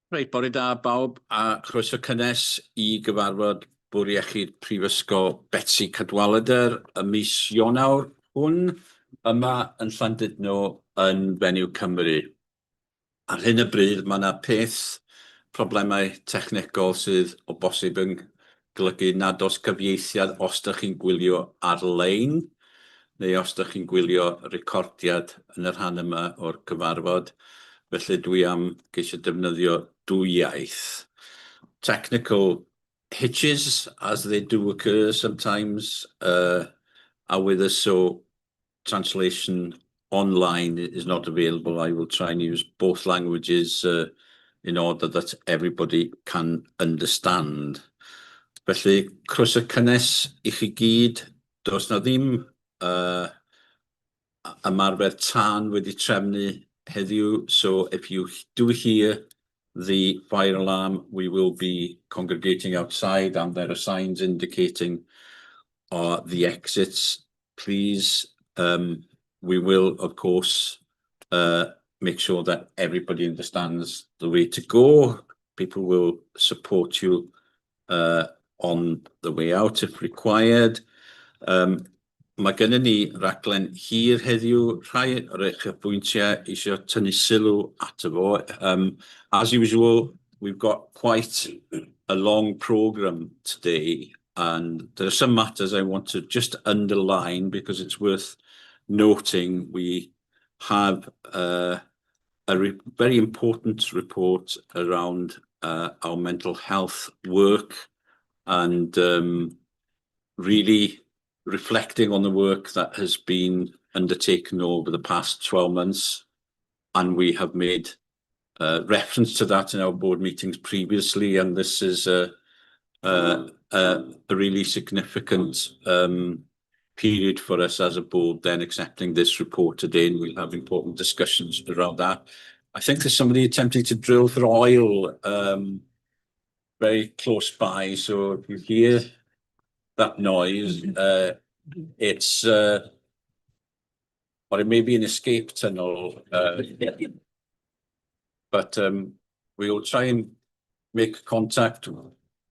Reit, bore da bawb, a chroeso cynnes i gyfarfod Bwr Iechyd Prifysgol Betsi Cadwaladr y mis Ionawr hwn yma yn Llandudno yn Fenyw Cymru. Ar hyn y bryd mae yna peth problemau technegol sydd o bosib yn golygu nad oes cyfieithiad os ydych chi'n gwylio ar-lein neu os ydych chi'n gwylio recordiad yn y rhan yma o'r cyfarfod. Felly dwi am geisio defnyddio dwy iaith. Technical hitches, as they do occur sometimes, are with us, so translation online is not available. I will try and use both languages in order that everybody can understand. Felly, croeso cynnes i chi gyd. Does na ddim ymarfer tân wedi trefnu heddiw, so if you do hear the fire alarm, we will be congregating outside and there are signs indicating the exits. Please, we will, of course, make sure that everybody understands the way to go. People will support you on the way out if required. Mae gennym ni raglen hir heddiw, rhai o'r eich pwyntiau eisiau tynnu sylw ato fo. As usual, we've got quite a long program today, and there are some matters I want to just underline because it's worth noting. We have a very important report around our mental health work and really reflecting on the work that has been undertaken over the past 12 months. And we have made reference to that in our board meetings previously. And this is a really significant period for us as a board then accepting this report today. And we'll have important discussions around that. I think there's somebody attempting to drill for oil very close by. So if you hear that noise, it's or it may be an escape tunnel, but we will try and make contact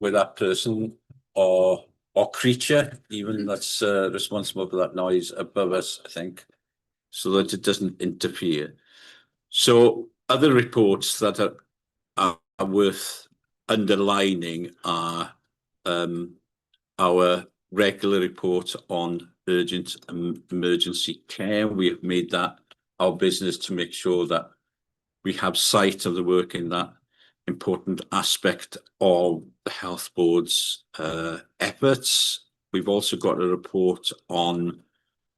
with that person or creature even that's responsible for that noise above us, I think, so that it doesn't interfere. So other reports that are worth underlining are our regular report on urgent emergency care. We have made that our business to make sure that we have sight of the work in that important aspect of the health board's efforts. We've also got a report on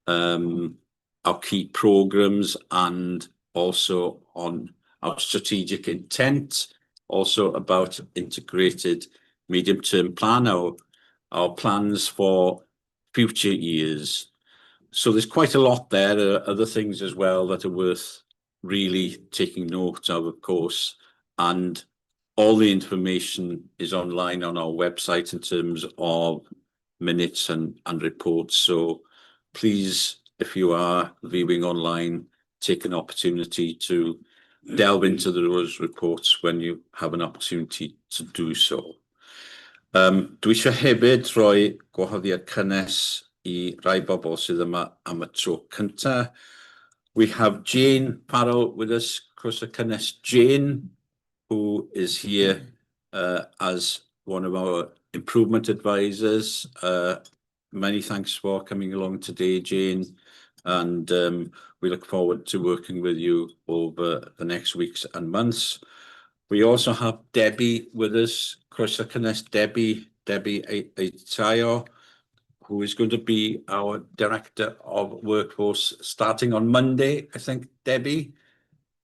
our key programs and also on our strategic intent, also about integrated medium-term plan, our plans for future years. So there's quite a lot there. There are other things as well that are worth really taking note of course, and all the information is online on our website in terms of minutes and reports. So please, if you are viewing online, take an opportunity to delve into those reports when you have an opportunity to do so. Dwi eisiau hefyd rhoi gwahoddiad cynnes i rai bobl sydd yma am y tro cynta. We have Jane Farrell with us, croeso cynnes Jane, who is here as one of our improvement advisors. Many thanks for coming along today, Jane, and we look forward to working with you over the next weeks and months. We also have Debbie with us, croeso cynnes Debbie Eitaio, who is going to be our Director of Workforce starting on Monday, I think, Debbie.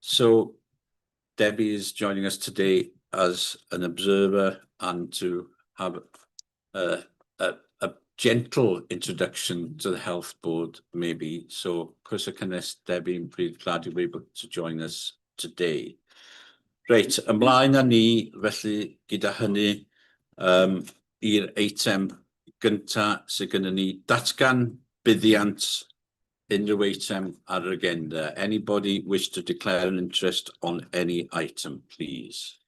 So Debbie is joining us today as an observer and to have a gentle introduction to the health board, maybe. So croeso cynnes Debbie, I'm really glad you're able to join us today. Reit, ymlaen â ni, felly gyda hynny i'r eitem gynta sydd gyda ni datgan buddiant unrhyw eitem ar yr agenda. Anybody wish to declare an interest on any item, please?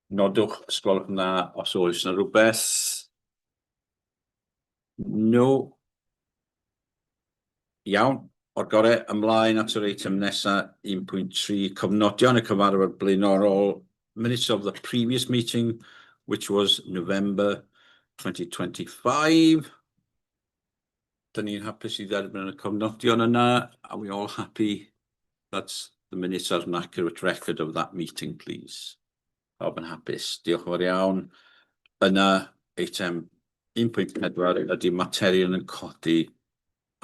Nodwch os gwelwch yn dda os oes yna rhywbeth. No. Iawn, o'r gorau ymlaen at yr eitem nesaf 1.3, cofnodion y cyfarfod blaenorol, minutes of the previous meeting, which was November 2025. Dyn ni'n hapus i dderbyn y cofnodion yna. Are we all happy? That's the minutes are an accurate record of that meeting, please. Pawb yn hapus. Diolch yn fawr iawn. Yna, eitem 1.4 ydy materion yn codi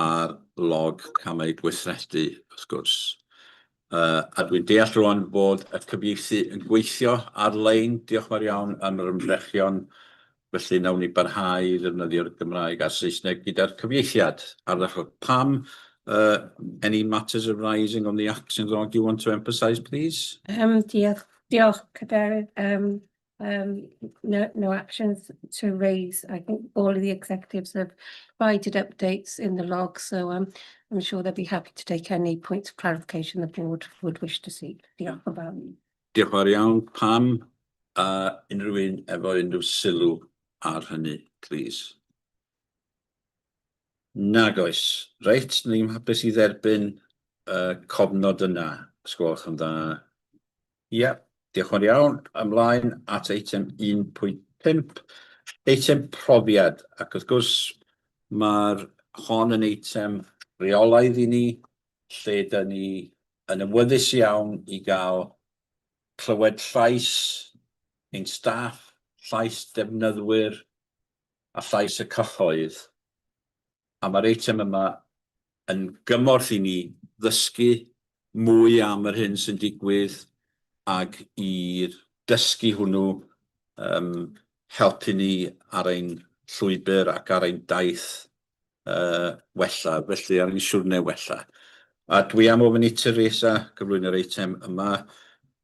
ar log camau gweithredu, wrth gwrs. A dwi'n deall rwan bod y cyfieithu yn gweithio ar-lein. Diolch yn fawr iawn am yr ymdrechion. Felly nawn ni barhau i ddefnyddio'r Gymraeg a Saesneg gyda'r cyfieithiad. Ardderchog Pam, any matters arising on the actions log you want to emphasise, please? Diolch, Cadeirydd. No actions to raise. I think all of the executives have provided updates in the log, so I'm sure they'll be happy to take any points of clarification the board would wish to see. Diolch yn fawr. Diolch yn fawr iawn, Pam. Unrhyw un efo unrhyw sylw ar hynny, please. Nag oes. Reit, ni'n hapus i dderbyn cofnod yna, os gwelwch yn dda. Ie, diolch yn fawr iawn. Ymlaen at eitem 1.5. Eitem profiad, ac wrth gwrs mae'r hon yn eitem reolaidd i ni, lle dyn ni yn ymwyddus iawn i gael clywed llais ein staff, llais defnyddwyr a llais y cyhoedd. A mae'r eitem yma yn gymorth i ni ddysgu mwy am yr hyn sy'n digwydd ac i'r dysgu hwnnw helpu ni ar ein llwybr ac ar ein daith wella, felly ar ein siwrne wella. A dwi am ofyn i Teresa gyflwyno'r eitem yma.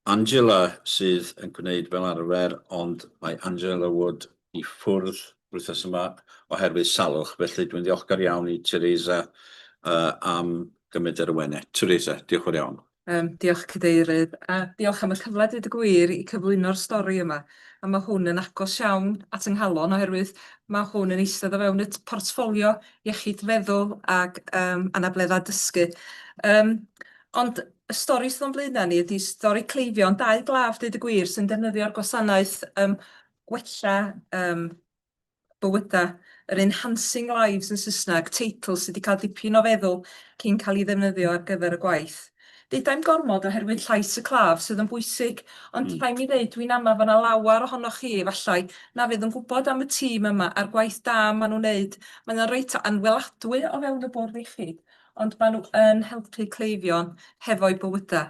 Angela sydd yn gwneud fel arfer, ond mae Angela Wood i ffwrdd wythnos yma oherwydd salwch, felly dwi'n ddiolchgar iawn i Teresa am gymryd yr ywenau. Teresa, diolch yn iawn. Diolch Cadeirydd, a diolch am y cyfle dweud y gwir i cyflwyno'r stori yma. A mae hwn yn agos iawn at yng nghalon oherwydd mae hwn yn eistedd o fewn y portffolio iechyd feddwl ac anabledda dysgu. Ond y stori sydd o'n blaenau ni ydy stori cleifion dau glaf dweud y gwir sy'n defnyddio'r gwasanaeth gwella bywyda, yr Enhancing Lives yn Saesneg, teitl sydd wedi cael dipyn o feddwl cyn cael ei ddefnyddio ar gyfer y gwaith. Deudai'n gormod oherwydd llais y claf sydd yn bwysig, ond rhaid mi ddeud dwi'n ama fod yna lawer ohonoch chi efallai na fydd yn gwybod am y tîm yma a'r gwaith da maen nhw'n wneud. Maen nhw'n reit anweladwy o fewn y bwrdd iechyd, ond maen nhw yn helpu cleifion hefo'u bywyda.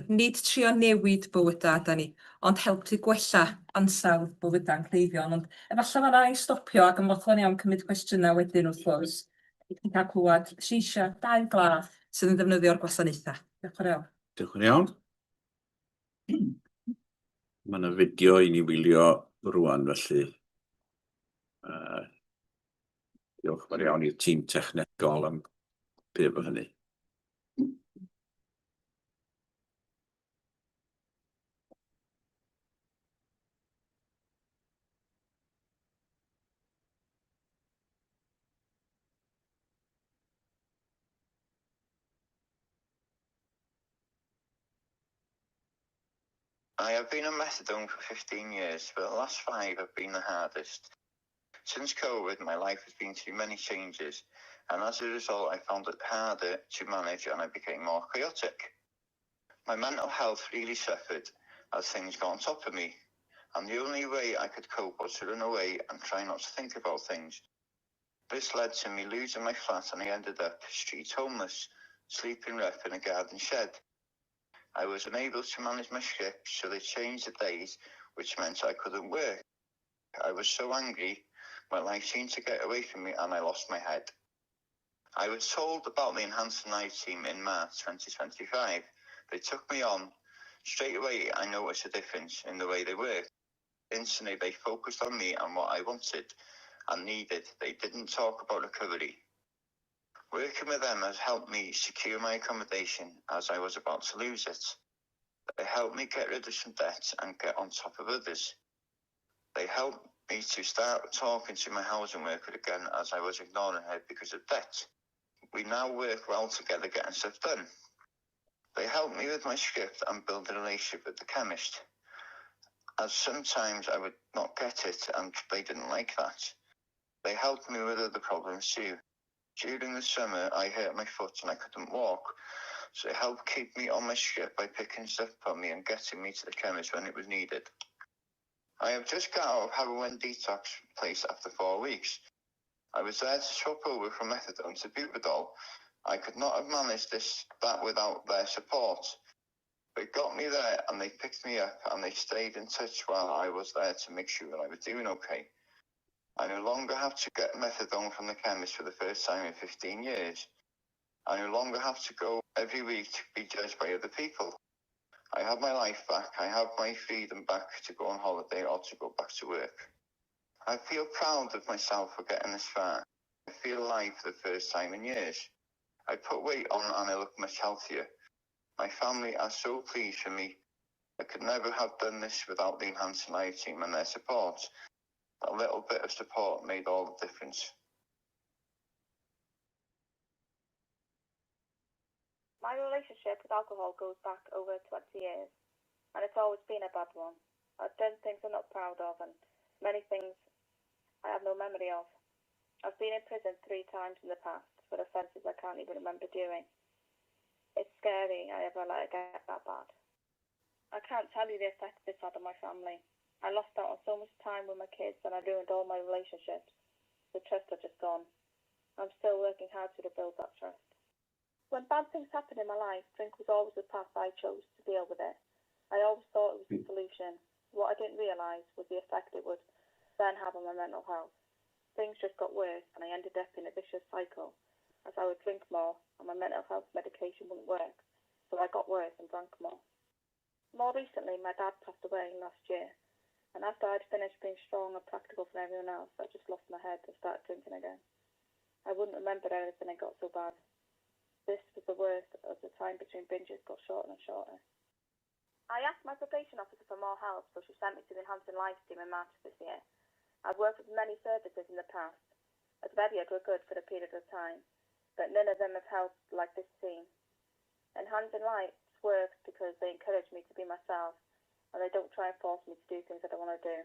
Nid trio newid bywyda da ni, ond helpu gwella ansawdd bywyda'n cleifion. Ond efallai ma'n rai stopio ac yn fodlon iawn cymryd cwestiynau wedyn wrth gwrs. Chi'n cael clywed lleisia dau glaf sydd yn defnyddio'r gwasanaethau. Diolch yn iawn. Diolch yn iawn. Mae yna fideo i ni wylio rwan, felly. Diolch yn iawn i'r tîm technegol am be efo hynny. I have been a methadone for 15 years, but the last 5 have been the hardest. Since COVID, my life has been through many changes, and as a result, I found it harder to manage and I became more chaotic. My mental health really suffered as things got on top of me, and the only way I could cope was to run away and try not to think about things. This led to me losing my flat, and I ended up street homeless, sleeping rough in a garden shed. I was unable to manage my shifts, so they changed the days, which meant I couldn't work. I was so angry, my life seemed to get away from me and I lost my head. I was told about the Enhancing Lives team in March 2025. They took me on. Straight away, I noticed a difference in the way they worked. Instantly, they focused on me and what I wanted and needed. They didn't talk about recovery. Working with them has helped me secure my accommodation as I was about to lose it. They helped me get rid of some debt and get on top of others. They helped me to start talking to my housing worker again, as I was ignoring her because of debt. We now work well together getting stuff done. They helped me with my script and build a relationship with the chemist, as sometimes I would not get it and they didn't like that. They helped me with other problems too. During the summer, I hurt my foot and I couldn't walk, so they helped keep me on my script by picking stuff up on me and getting me to the chemist when it was needed. I have just got out of heroin detox place after 4 weeks. I was there to swap over from methadone to buvidol. I could not have managed that without their support. They got me there and they picked me up and they stayed in touch while I was there to make sure that I was doing okay. I no longer have to get methadone from the chemist for the first time in 15 years. I no longer have to go every week to be judged by other people. I have my life back. I have my freedom back to go on holiday or to go back to work. I feel proud of myself for getting this far. I feel alive for the first time in years. I put weight on and I look much healthier. My family are so pleased for me. I could never have done this without the Enhancing Life team and their support. A little bit of support made all the difference. My relationship with alcohol goes back over 20 years, and it's always been a bad one. I've done things I'm not proud of, and many things I have no memory of. I've been in prison 3 times in the past for offences I can't even remember doing. It's scary I ever let it get that bad. I can't tell you the effect this had on my family. I lost out on so much time with my kids and I ruined all my relationships. The trust had just gone. I'm still working hard to rebuild that trust. When bad things happen in my life, drink was always the path I chose to deal with it. I always thought it was the solution. What I didn't realise was the effect it would then have on my mental health. Things just got worse and I ended up in a vicious cycle as I would drink more and my mental health medication wouldn't work, so I got worse and drank more. More recently, my dad passed away last year, and after I'd finished being strong and practical for everyone else, I just lost my head and started drinking again. I wouldn't remember anything it got so bad. This was the worst as the time between binges got shorter and shorter. I asked my probation officer for more help, so she sent me to the Enhancing Life team in March this year. I've worked with many services in the past. Advediad were good for a period of time, but none of them have helped like this team. Enhancing Life works because they encourage me to be myself, and they don't try and force me to do things I don't want to do.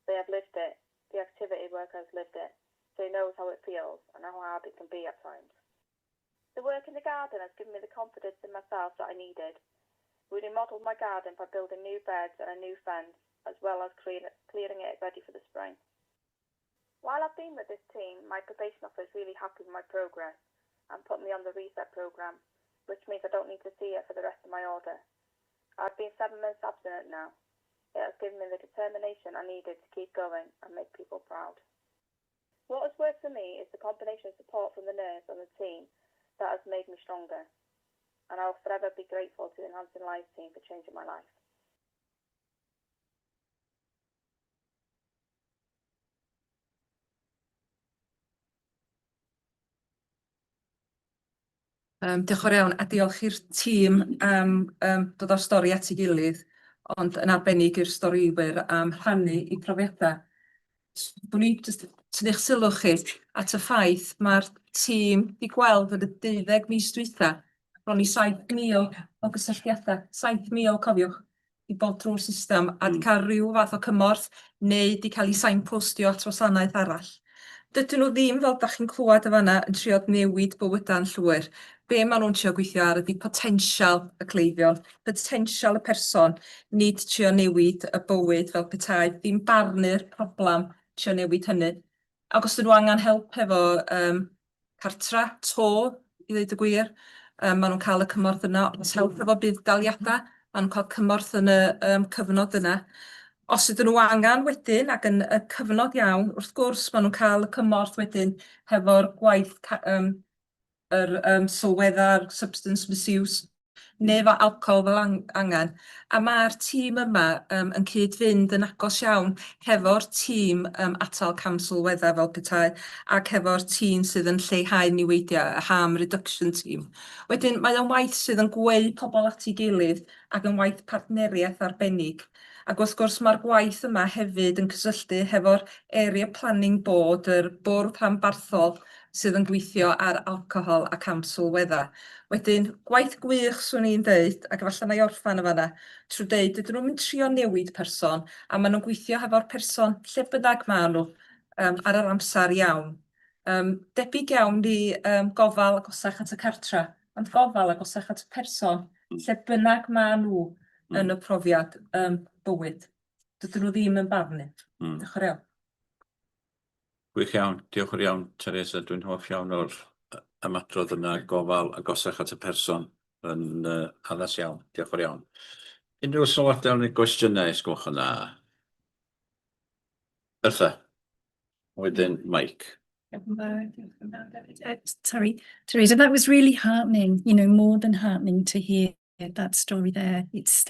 They have lived it. The activity worker has lived it, so he knows how it feels and how hard it can be at times. The work in the garden has given me the confidence in myself that I needed. We remodelled my garden by building new beds and a new fence, as well as clearing it ready for the spring. While I've been with this team, my probation officer is really happy with my progress and put me on the reset programme, which means I don't need to see it for the rest of my order. I've been 7 months abstinent now. It has given me the determination I needed to keep going and make people proud. What has worked for me is the combination of support from the nurse and the team that has made me stronger, and I'll forever be grateful to the Enhancing Life team for changing my life. Diolch yn fawr iawn, a diolch i'r tîm am dod o'r stori at ei gilydd, ond yn arbennig i'r storiwyr am rhannu eu profiadau. Bwn i jyst tynnu'ch sylw chi at y ffaith mae'r tîm wedi gweld yn y 12 mis dwytha, bron i 7,000 o gysylltiadau, 7,000 cofiwch, i bod drwy'r system a wedi cael rhyw fath o cymorth neu wedi cael ei signpostio at wasanaeth arall. Dydyn nhw ddim, fel da chi'n clywed y fanna, yn trio newid bywyda'n llwyr. Be maen nhw'n trio gweithio ar ydy potensial y cleifion, potensial y person, nid trio newid y bywyd fel petai, ddim barnu'r problem trio newid hynny. Ac os ydyn nhw angen help efo cartra, to, i ddweud y gwir, maen nhw'n cael y cymorth yna. Os help efo bydd daliadau, maen nhw'n cael cymorth yn y cyfnod yna. Os ydyn nhw angen wedyn, ac yn y cyfnod iawn, wrth gwrs, maen nhw'n cael y cymorth wedyn hefo'r gwaith sylweddau'r substance misuse, neu efo alcohol fel angen. A mae'r tîm yma yn cyd-fynd yn agos iawn hefo'r tîm atal cam sylweddau fel petai ac hefo'r tîm sydd yn lleihau niweidiau, y harm reduction team. Wedyn mae o'n waith sydd yn gweu pobl at ei gilydd ac yn waith partneriaeth arbennig. Ac wrth gwrs mae'r gwaith yma hefyd yn cysylltu hefo'r area planning board, yr bwrdd rhanbarthol sydd yn gweithio ar alcohol ac am sylweddau. Wedyn, gwaith gwych swn i'n deud, ac efallai na i orffan y fanna, trwy deud, dydyn nhw'n mynd trio newid person, a maen nhw'n gweithio hefo'r person lle bynnag maen nhw ar yr amser iawn. Debyg iawn i gofal agosach at y cartra, ond gofal agosach at y person lle bynnag maen nhw yn y profiad bywyd. Dydyn nhw ddim yn barnu. Diolch yn iawn. Gwych iawn, diolch yn iawn, Teresa. Dwi'n hoff iawn o'r ymadrodd yna, gofal agosach at y person yn addas iawn. Diolch yn iawn. Unrhyw sylwadau neu gwestiynau, sgwch yna? Yrtha. Wedyn, Mike. Sorry, Teresa, that was really heartening, more than heartening to hear that story there. It's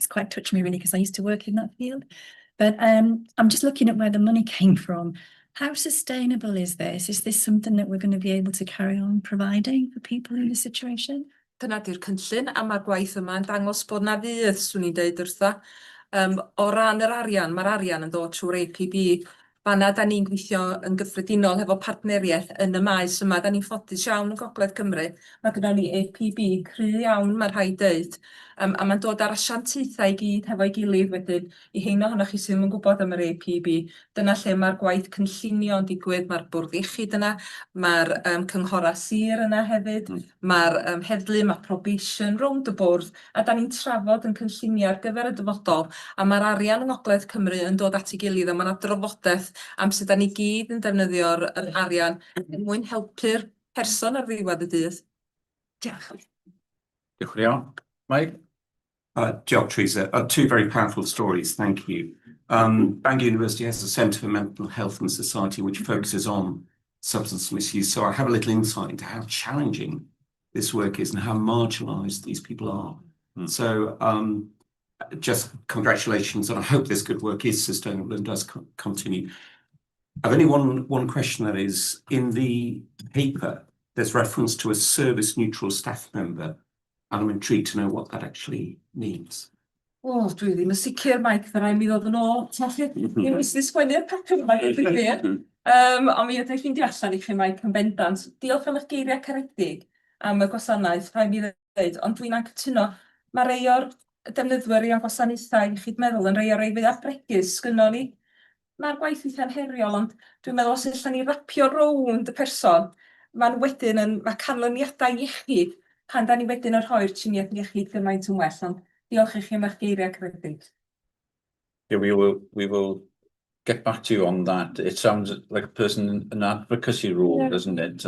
quite touched me really because I used to work in that field. But I'm just looking at where the money came from. How sustainable is this? Is this something that we're going to be able to carry on providing for people in this situation? Dyna di'r cynllun, a mae'r gwaith yma yn dangos bod na fydd, swn i'n deud wrtha. O ran yr arian, mae'r arian yn dod trwy'r APB. Fanna, da ni'n gweithio yn gyffredinol hefo partneriaeth yn y maes yma. Da ni'n ffodus iawn yn Gogledd Cymru. Mae gyda ni APB cry iawn, mae'r rhaid dweud. A mae'n dod ar asiantaethau i gyd hefo'i gilydd wedyn. I hein ohonoch chi sydd yn gwybod am yr APB. Dyna lle mae'r gwaith cynllunio yn digwydd, mae'r bwrdd iechyd yna, mae'r cynghora sir yna hefyd, mae'r heddlu, mae probation rownd y bwrdd, a da ni'n trafod yn cynllunio ar gyfer y dyfodol, a mae'r arian yng Ngogledd Cymru yn dod at ei gilydd, a mae yna drafodaeth am sut da ni gyd yn defnyddio'r arian mwyn helpu'r person ar ddiwedd y dydd. Diolch. Diolch yn iawn. Mike? Diolch, Teresa. Two very powerful stories, thank you. Bangor University has a Centre for Mental Health and Society which focuses on substance misuse, so I have a little insight into how challenging this work is and how marginalised these people are. So just congratulations, and I hope this good work is sustainable and does continue. I've only one question, that is, in the paper, there's reference to a service-neutral staff member, and I'm intrigued to know what that actually means. O, dwi ddim yn sicr, Mike, dda rai mi ddod yn ôl. Ni'n wysdi sgwennu'r papur yma, ond mi ydych chi'n allan i chi, Mike, yn bendant. Diolch am eich geiriau caredig am y gwasanaeth, rhaid mi ddweud, ond dwi'n ancytuno. Mae rei o'r defnyddwyr i am gwasanaethau iechyd meddwl yn rei o'r eifeddiad bregus sgynno ni. Mae'r gwaith weithiau'n heriol, ond dwi'n meddwl os ydych ni rapio rownd y person, mae'n wedyn mae canlyniadau iechyd pan da ni wedyn yn rhoi'r triniaeth iechyd gymaint yn well, ond diolch i chi am eich geiriau caredig. Yeah, we will get back to you on that. It sounds like a person in an advocacy role, doesn't it?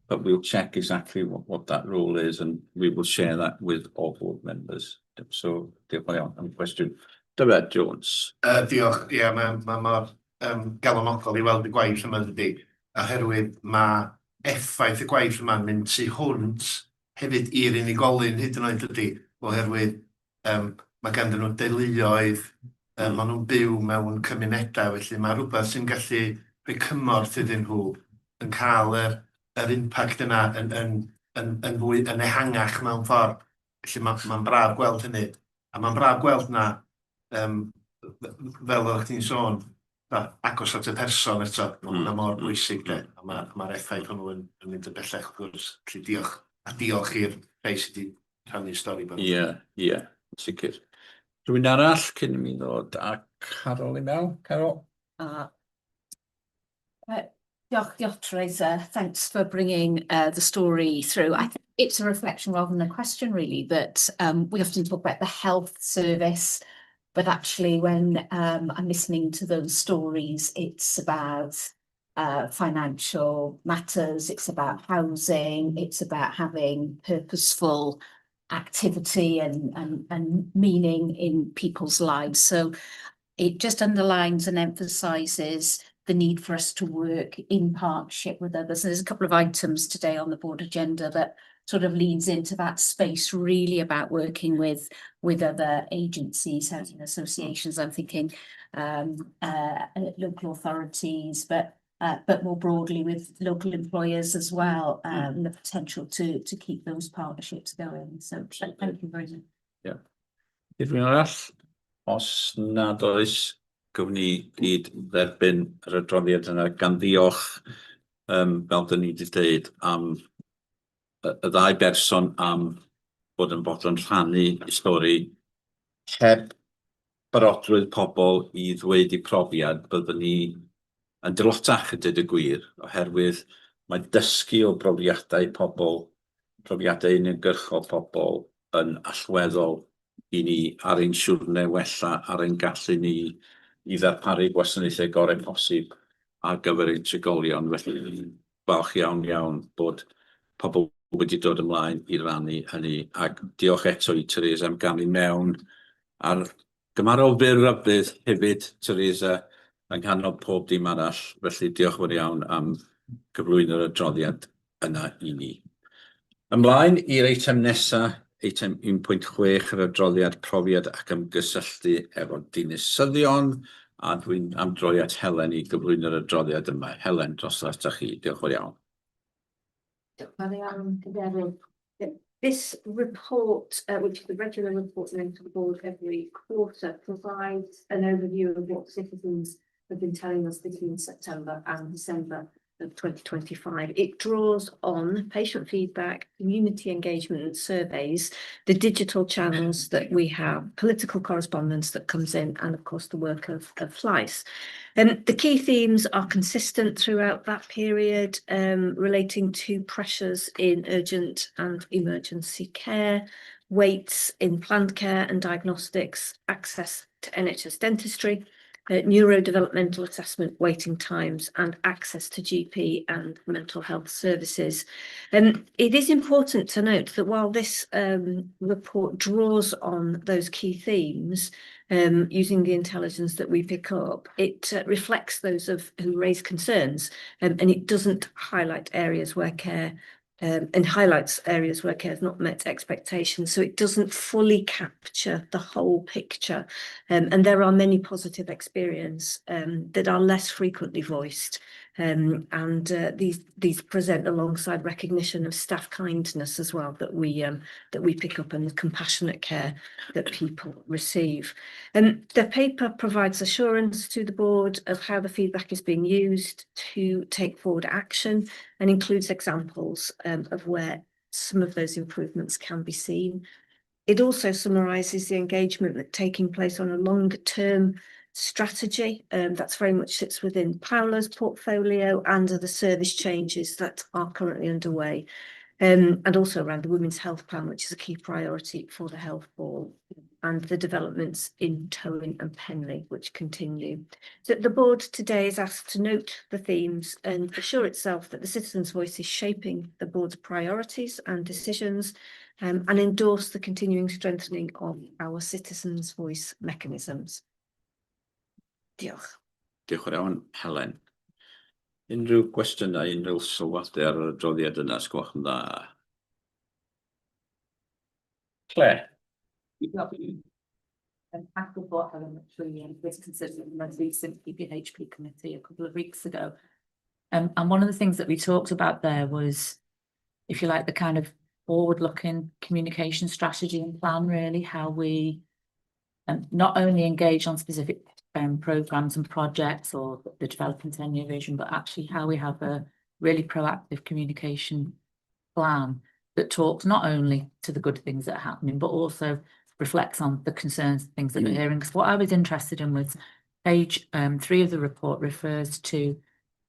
But we'll check exactly what that role is, and we will share that with all board members. So, diolch yn iawn am y cwestiwn. Dyfed Jones. Diolch, ie, mae'n galonogol i weld y gwaith yma dydy, oherwydd mae effaith y gwaith yma'n mynd tu hwnt hefyd i'r unigolyn hyd yn oed dydy, oherwydd mae ganddyn nhw deuluoedd, maen nhw'n byw mewn cymunedau, felly mae rhywbeth sy'n gallu rhoi cymorth iddyn nhw yn cael yr impact yna yn fwy yn ehangach mewn ffordd. Felly mae'n braf gweld hynny. A mae'n braf gweld yna, fel o'ch ti'n sôn, agos at y person eto, mae'n mor bwysig de, a mae'r effaith hwnnw yn mynd yn bellach wrth gwrs. Felly diolch, a diolch i'r rhai sydd wedi rhannu stori. Ie, sicr. Rwy'n arall cyn i mi ddod a Carol i mewn. Carol? Diolch, Teresa. Thanks for bringing the story through. I think it's a reflection rather than a question, really, that we often talk about the health service, but actually when I'm listening to those stories, it's about financial matters, it's about housing, it's about having purposeful activity and meaning in people's lives. So it just underlines and emphasises the need for us to work in partnership with others. And there's a couple of items today on the board agenda that sort of leads into that space really about working with other agencies, housing associations. I'm thinking local authorities, but more broadly with local employers as well, the potential to keep those partnerships going. So thank you very much. Yeah. Rhywun arall? Os nad oes, gofyn ni gyd dderbyn yr adroddiad yna gan ddiolch, fel dyn ni wedi dweud, am y ddau berson am bod yn bod yn rhannu y stori heb barodrwydd pobl i ddweud eu profiad. Byddwn ni yn dylotach yn dweud y gwir, oherwydd mae dysgu o brofiadau pobl, profiadau uniongyrchol pobl yn allweddol i ni ar ein siwrne wella, ar ein gallu ni i ddarparu gwasanaethau gorau posib ar gyfer ein trigolion. Felly falch iawn bod pobl wedi dod ymlaen i rannu hynny, ac diolch eto i Teresa am gael ni mewn ar gymarol byr rybydd hefyd, Teresa, yng nghanol pob dim arall. Felly diolch yn fawr iawn am gyflwyno'r adroddiad yna i ni. Ymlaen i'r eitem nesaf, eitem 1.6, yr adroddiad profiad ac ymgysylltu efo dinasyddion, a dwi'n am droi at Helen i gyflwyno'r adroddiad yma. Helen, dros ata chi. Diolch yn fawr iawn. This report, which is the regular report linked to the board every quarter, provides an overview of what citizens have been telling us between September and December of 2025. It draws on patient feedback, community engagement and surveys, the digital channels that we have, political correspondence that comes in, and of course the work of FLICE. The key themes are consistent throughout that period, relating to pressures in urgent and emergency care, waits in planned care and diagnostics, access to NHS dentistry, neurodevelopmental assessment waiting times, and access to GP and mental health services. It is important to note that while this report draws on those key themes, using the intelligence that we pick up, it reflects those who raise concerns, and it doesn't highlight areas where care and highlights areas where care has not met expectations. So it doesn't fully capture the whole picture. And there are many positive experiences that are less frequently voiced. These present alongside recognition of staff kindness as well that we pick up, and the compassionate care that people receive. The paper provides assurance to the board of how the feedback is being used to take forward action, and includes examples of where some of those improvements can be seen. It also summarises the engagement that's taking place on a longer-term strategy that's very much sits within Paola's portfolio, and the service changes that are currently underway, and also around the Women's Health Plan, which is a key priority for the Health Board, and the developments in Towing and Penley, which continue. So the board today is asked to note the themes and assure itself that the citizens' voice is shaping the board's priorities and decisions, and endorse the continuing strengthening of our citizens' voice mechanisms. Diolch. Diolch yn iawn, Helen. Unrhyw gwestiynau, unrhyw sylwadau ar yr adroddiad yna, sgwach yn dda. Claire. After what Helen actually was considered in the most recent PPHP committee a couple of weeks ago. And one of the things that we talked about there was, if you like, the kind of forward-looking communication strategy and plan, really, how we not only engage on specific programs and projects or the developing 10-year vision, but actually how we have a really proactive communication plan that talks not only to the good things that are happening, but also reflects on the concerns, things that we're hearing. Because what I was interested in was page 3 of the report refers to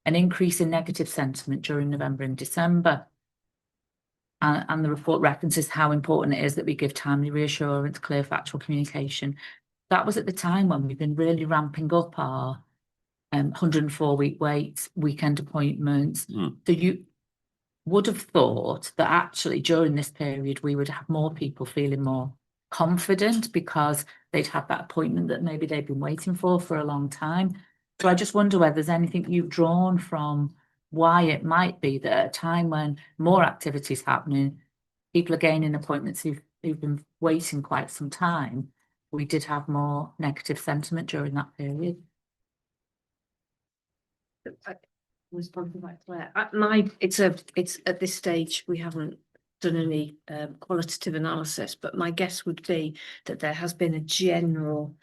an increase in negative sentiment during November and December. And the report references how important it is that we give timely reassurance, clear factual communication. That was at the time when we've been really ramping up our 104-week waits, weekend appointments. So you would have thought that actually during this period we would have more people feeling more confident because they'd had that appointment that maybe they've been waiting for a long time. So I just wonder whether there's anything you've drawn from why it might be that at a time when more activity is happening, people are gaining appointments who've been waiting quite some time, we did have more negative sentiment during that period. Responding back to Claire, it's at this stage we haven't done any qualitative analysis, but my guess would be that there has been a general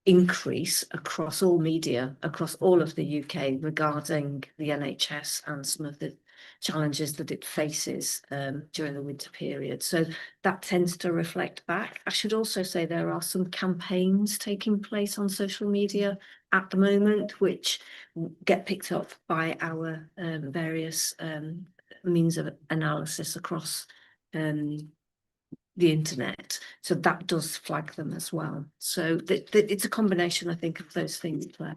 increase across all media, across all of the UK regarding the NHS and some of the challenges that it faces during the winter period. So that tends to reflect back. I should also say there are some campaigns taking place on social media at the moment, which get picked up by our various means of analysis across the internet, so that does flag them as well. So it's a combination, I think, of those things. Claire.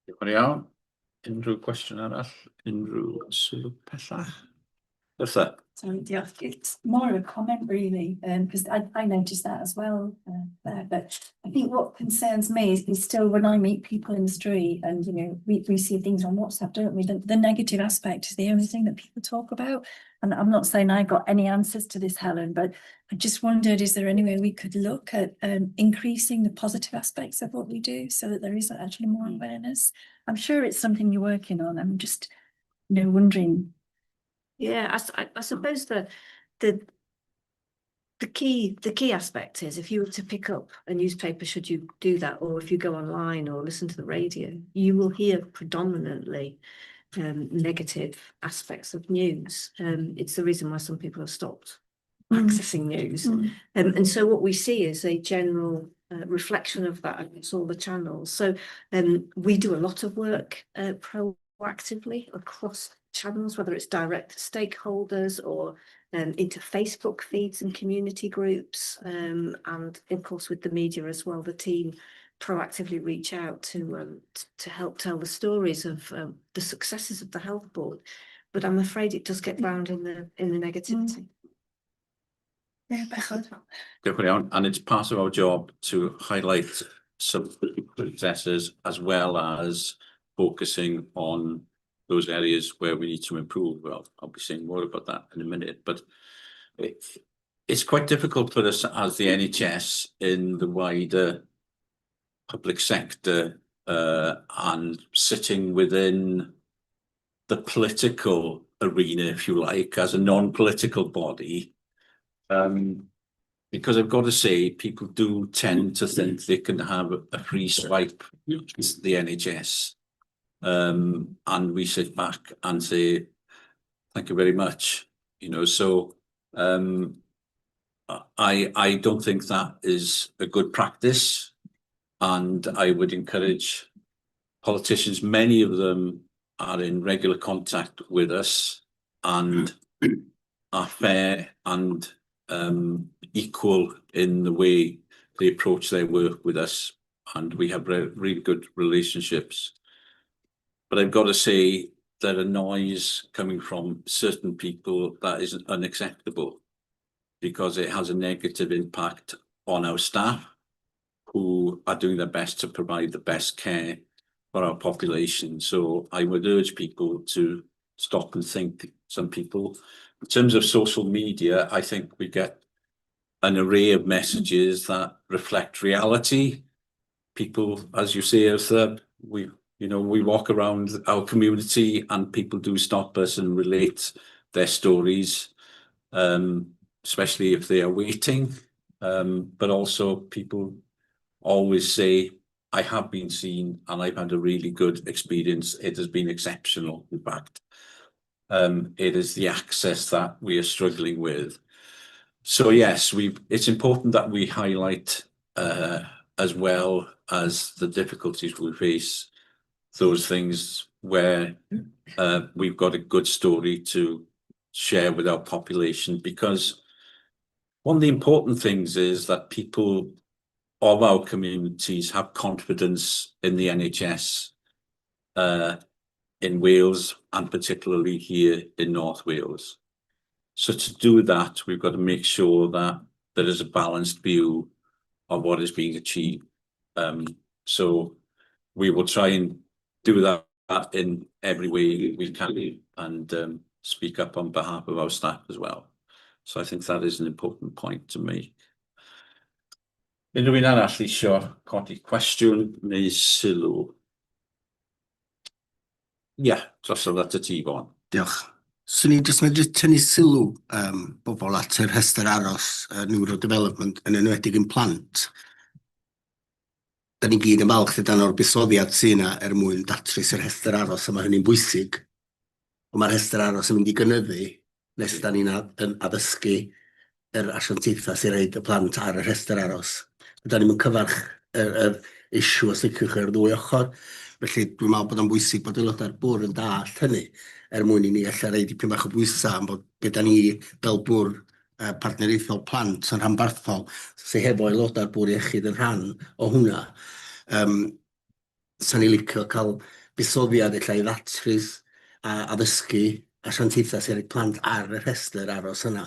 Diolch yn iawn. Unrhyw cwestiwn arall? Unrhyw sylw pellach? Wrtha? Sorry, diolch. It's more a comment really, because I noticed that as well there. But I think what concerns me is still when I meet people in the street and, you know, we see things on WhatsApp, don't we? The negative aspect is the only thing that people talk about. And I'm not saying I got any answers to this, Helen, but I just wondered, is there any way we could look at increasing the positive aspects of what we do so that there is actually more awareness? I'm sure it's something you're working on. I'm just, you know, wondering. Yeah, I suppose the key aspect is if you were to pick up a newspaper, should you do that, or if you go online or listen to the radio, you will hear predominantly negative aspects of news. It's the reason why some people have stopped accessing news. And so what we see is a general reflection of that across all the channels. So we do a lot of work proactively across channels, whether it's direct to stakeholders or into Facebook feeds and community groups, and of course with the media as well. The team proactively reach out to help tell the stories of the successes of the health board, but I'm afraid it does get drowned in the negativity. Yeah, bechod. Diolch yn iawn. And it's part of our job to highlight some successes as well as focusing on those areas where we need to improve. Well, I'll be saying more about that in a minute, but it's quite difficult for us as the NHS in the wider public sector and sitting within the political arena, if you like, as a non-political body. Because I've got to say, people do tend to think they can have a free swipe with the NHS. And we sit back and say, thank you very much. You know, so I don't think that is a good practice. And I would encourage politicians, many of them are in regular contact with us and are fair and equal in the way they approach their work with us, and we have really good relationships. But I've got to say that a noise coming from certain people that is unacceptable, because it has a negative impact on our staff who are doing their best to provide the best care for our population. So I would urge people to stop and think. Some people, in terms of social media, I think we get an array of messages that reflect reality. People, as you say, we walk around our community and people do stop us and relate their stories, especially if they are waiting. But also people always say, I have been seen and I've had a really good experience. It has been exceptional, in fact. It is the access that we are struggling with. So yes, it's important that we highlight as well as the difficulties we face, those things where we've got a good story to share with our population, because one of the important things is that people of our communities have confidence in the NHS in Wales, and particularly here in North Wales. So to do that, we've got to make sure that there is a balanced view of what is being achieved. So we will try and do that in every way we can, and speak up on behalf of our staff as well. So I think that is an important point to me. Unrhyw un arall isio codi cwestiwn neu sylw? Ie, drosodd at y ti, Fôn. Diolch. Swn i jyst medru tynnu sylw bobl at yr rhestr aros neurodevelopment yn enwedig yn plant. Da ni gyd yn falch dan o'r buddsoddiad sy'n yna mwyn datrys yr rhestr aros a mae hynny'n bwysig. Ond mae'r rhestr aros yn mynd i gynyddu nes da ni'n addysgu yr asiantaethau sy'n rhaid y plant ar y rhestr aros. Da ni'n cyfarch yr issue os licwch ar ddwy ochr. Felly dwi'n meddwl bod o'n bwysig bod aelodau'r bwrdd yn dallt hynny mwyn i ni allan rhaid dipyn bach o bwysau am bod be da ni fel bwrdd partneriaethol plant yn rhanbarthol sy'n hefo aelodau'r bwrdd iechyd yn rhan o hwnna. Sa'n i licio cael buddsoddiad illa i ddatrys a addysgu asiantaethau sy'n rhaid plant ar y rhestr aros yna.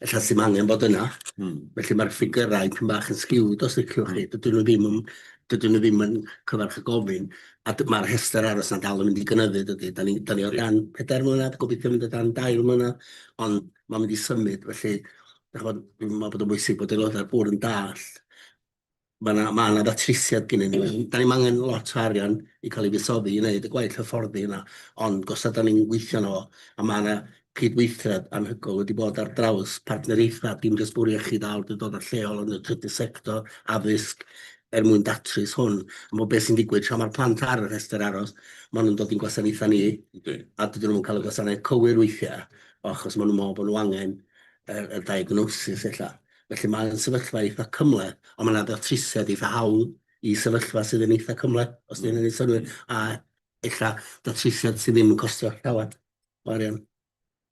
Ella sy'n angen bod yna. Felly mae'r ffigurau pyn bach yn sgiwd os licwch chi. Dydyn nhw ddim yn cyfarch y gofyn. A mae'r rhestr aros yna dal yn mynd i gynyddu, dydy. Da ni o dan 4 mlynedd, gobeithio mynd o dan 2 mlynedd, ond mae'n mynd i symud. Felly, dwi'n meddwl bod o'n bwysig bod aelodau'r bwrdd yn dallt. Mae yna ddatrisiad gen i ni. Da ni'n angen lot o arian i cael ei fusoddi i wneud y gwaith hyfforddi yna, ond gosa da ni'n gweithio nhw, a mae yna cydweithred anhygoel wedi bod ar draws partneriaethau, dim jyst bwrdd iechyd wedi dod ar lleol yn y trydydd sector, addysg, mwyn datrys hwn. A mae beth sy'n digwydd tra mae'r plant ar y rhestr aros, maen nhw'n dod i'n gwasanaethau ni, a dydyn nhw'n cael y gwasanaeth cywir weithiau, achos maen nhw'n meddwl bod nhw angen y diagnosis ella. Felly mae'n sefyllfa eitha cymhleth, ond mae'n ddatrisiad eitha hawl i sefyllfa sydd yn eitha cymhleth, os dyn nhw'n ei synwyr, a ella ddatrisiad sydd ddim yn costio llawer. Marian.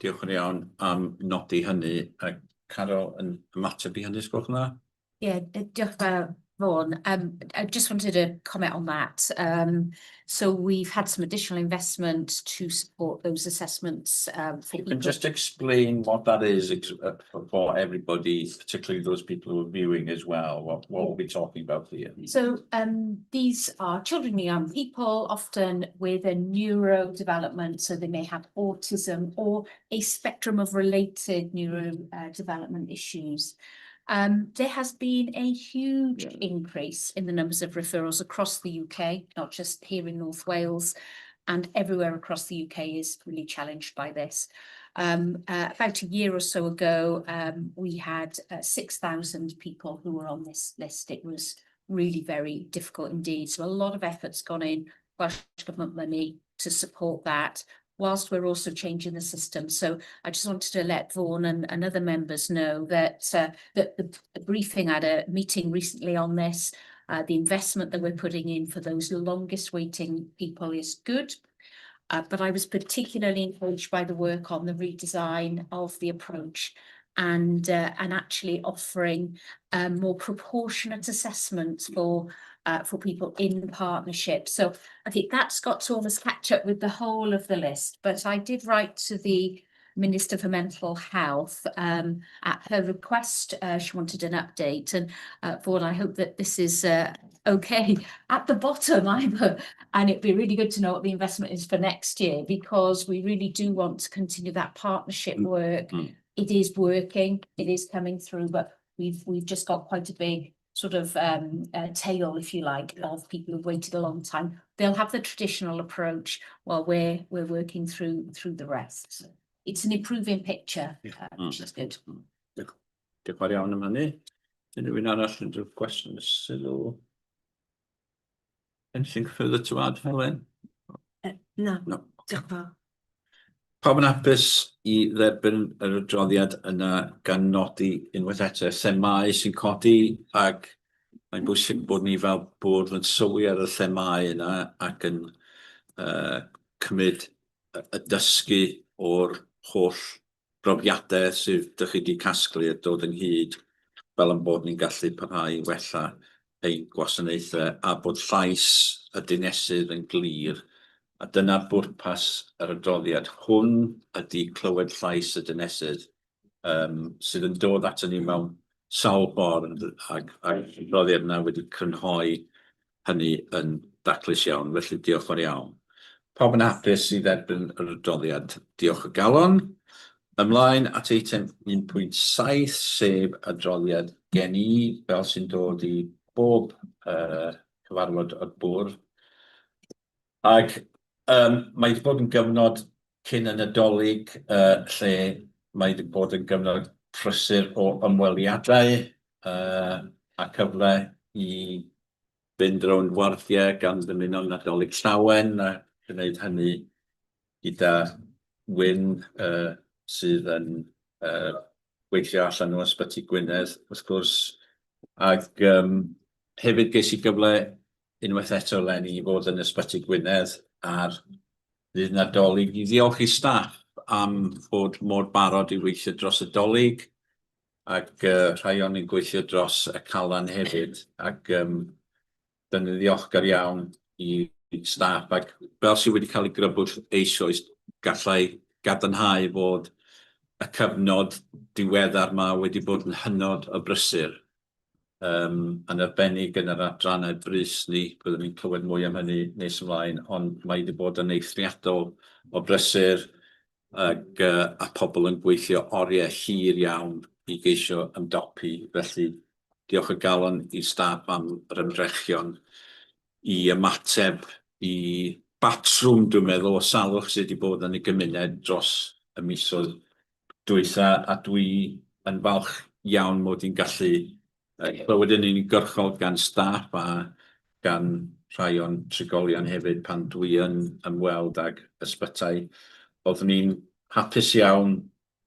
Diolch yn iawn am nodi hynny. Carol, yn ymateb i hynny, sgwrs yna? Yeah, diolch fawr, Vaughan. I just wanted to comment on that. So we've had some additional investment to support those assessments. For You can just explain what that is for everybody, particularly those people who are viewing as well. What are we talking about here? So these are children and young people, often with a neurodevelopment, so they may have autism or a spectrum of related neurodevelopment issues. There has been a huge increase in the numbers of referrals across the UK, not just here in North Wales, and everywhere across the UK is really challenged by this. About a year or so ago, we had 6,000 people who were on this list. It was really very difficult indeed. So a lot of effort's gone in, Welsh Government money to support that, whilst we're also changing the system. So I just wanted to let Vaughan and other members know that, that the briefing had a meeting recently on this. The investment that we're putting in for those longest waiting people is good. But I was particularly encouraged by the work on the redesign of the approach and actually offering more proportionate assessments for people in partnership. So I think that's got to almost catch up with the whole of the list. But I did write to the Minister for Mental Health at her request. She wanted an update, and Vaughan, I hope that this is okay. At the bottom, and it'd be really good to know what the investment is for next year, because we really do want to continue that partnership work. It is working, it is coming through, but we've just got quite a big sort of tail, if you like, of people who've waited a long time. They'll have the traditional approach while we're working through the rest. So it's an improving picture, which is good. Diolch yn fawr iawn am hynny. Unrhyw un arall yn rhyw gwestiwn sylw? Anything further to add, Helen? No. No. Diolch yn fawr. Pawb yn hapus i dderbyn yr adroddiad yna gan nodi unwaith eto themau sy'n codi, ac mae'n bwysig bod ni fel bwrdd yn sylwi ar y themau yna ac yn cymryd y dysgu o'r holl brofiadau sydd ydych chi wedi casglu a dod ynghyd fel yn bod ni'n gallu parhau wella ein gwasanaethau a bod llais y dinesydd yn glir. A dyna'r bwrpas yr adroddiad. Hwn ydy clywed llais y dinesydd sydd yn dod ato ni mewn sawl ffordd, ac adroddiad yna wedi crynhoi hynny yn daclus iawn, felly diolch yn iawn. Pawb yn hapus i dderbyn yr adroddiad. Diolch o galon. Ymlaen at eitem 1.7 sef adroddiad gen i fel sy'n dod i bob cyfarfod o'r bwrdd. Ac mae wedi bod yn gyfnod cyn y Nadolig lle mae wedi bod yn gyfnod prysur o ymweliadau a cyfle i fynd rownd warddiau gan dymuno Nadolig llawen a gwneud hynny gyda Wyn sydd yn gweithio allan o Ysbyty Gwynedd wrth gwrs, ac hefyd ges i gyfle unwaith eto leni i fod yn Ysbyty Gwynedd ar ddydd Nadolig i ddiolch i staff am fod mor barod i weithio dros y Dolig, ac rhai o'n i'n gweithio dros y Calan hefyd, ac dyna ddiolchgar iawn i staff, ac fel sydd wedi cael ei grybwll eisoes, gallai gadarnhau fod y cyfnod diweddar yma wedi bod yn hynod o brysur. Yn arbennig yn yr adrannau brys ni, byddwn ni'n clywed mwy am hynny nes ymlaen, ond mae wedi bod yn eithriadol o brysur ac a pobl yn gweithio oriau hir iawn i geisio ymdopi. Felly diolch o galon i staff am yr ymdrechion i ymateb i batrwm, dwi'n meddwl, o salwch sydd wedi bod yn y gymuned dros y misoedd dwytha, a dwi yn falch iawn mod i'n gallu clywed yn uniongyrchol gan staff a gan rhai o'n trigolion hefyd pan dwi yn ymweld ag ysbytau. Oeddwn ni'n hapus iawn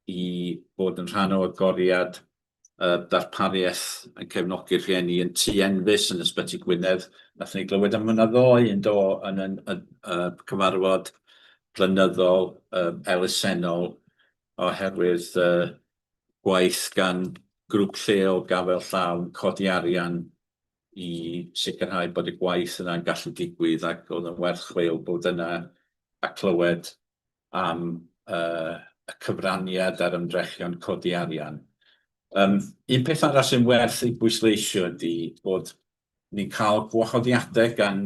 i fod yn rhan o agoriad darpariaeth yn cefnogi rhieni yn Tŷ Enfys yn Ysbyty Gwynedd. Nathon ni glywed am yna ddoe yn do yn cyfarfod blynyddol elusennol oherwydd gwaith gan grŵp lleol gafel llaw codi arian i sicrhau bod y gwaith yna'n gallu digwydd, ac oedd yn werth chweil bod yna a clywed am y cyfraniad a'r ymdrechion codi arian. Un peth arall sy'n werth ei bwysleisio ydy bod ni'n cael gwahoddiadau gan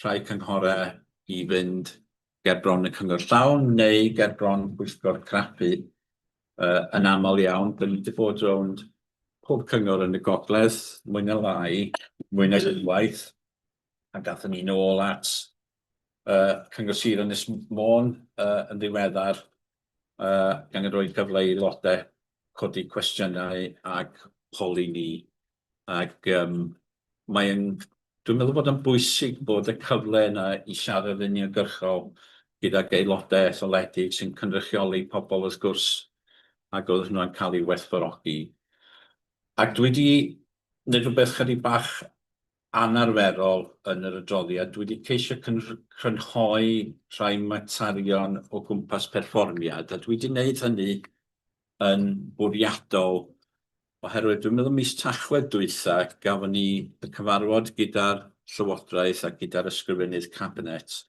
rhai cynghorau i fynd ger bron y cyngor llawn neu ger bron pwyllgor craffu. Yn aml iawn, dyn ni wedi bod rownd pob cyngor yn y gogledd, mwy na lai, mwy na unwaith, a gathon ni nôl at cyngor Sir Ynys Môn yn ddiweddar, gan roi cyfle i aelodau codi cwestiynau ag holi ni. Ac dwi'n meddwl bod yn bwysig bod y cyfle yna i siarad yn uniongyrchol gydag aelodau etholedig sy'n cynrychioli pobl wrth gwrs, ac oedd hwnna'n cael ei werthfawrogi. Ac dwi wedi gwneud rhywbeth chydig bach anarferol yn yr adroddiad. Dwi wedi ceisio crynhoi rhai materion o gwmpas perfformiad, a dwi wedi gwneud hynny yn bwriadol oherwydd dwi'n meddwl mis Tachwedd dwytha gafon ni y cyfarfod gyda'r Llywodraeth a gyda'r ysgrifennydd Cabinet,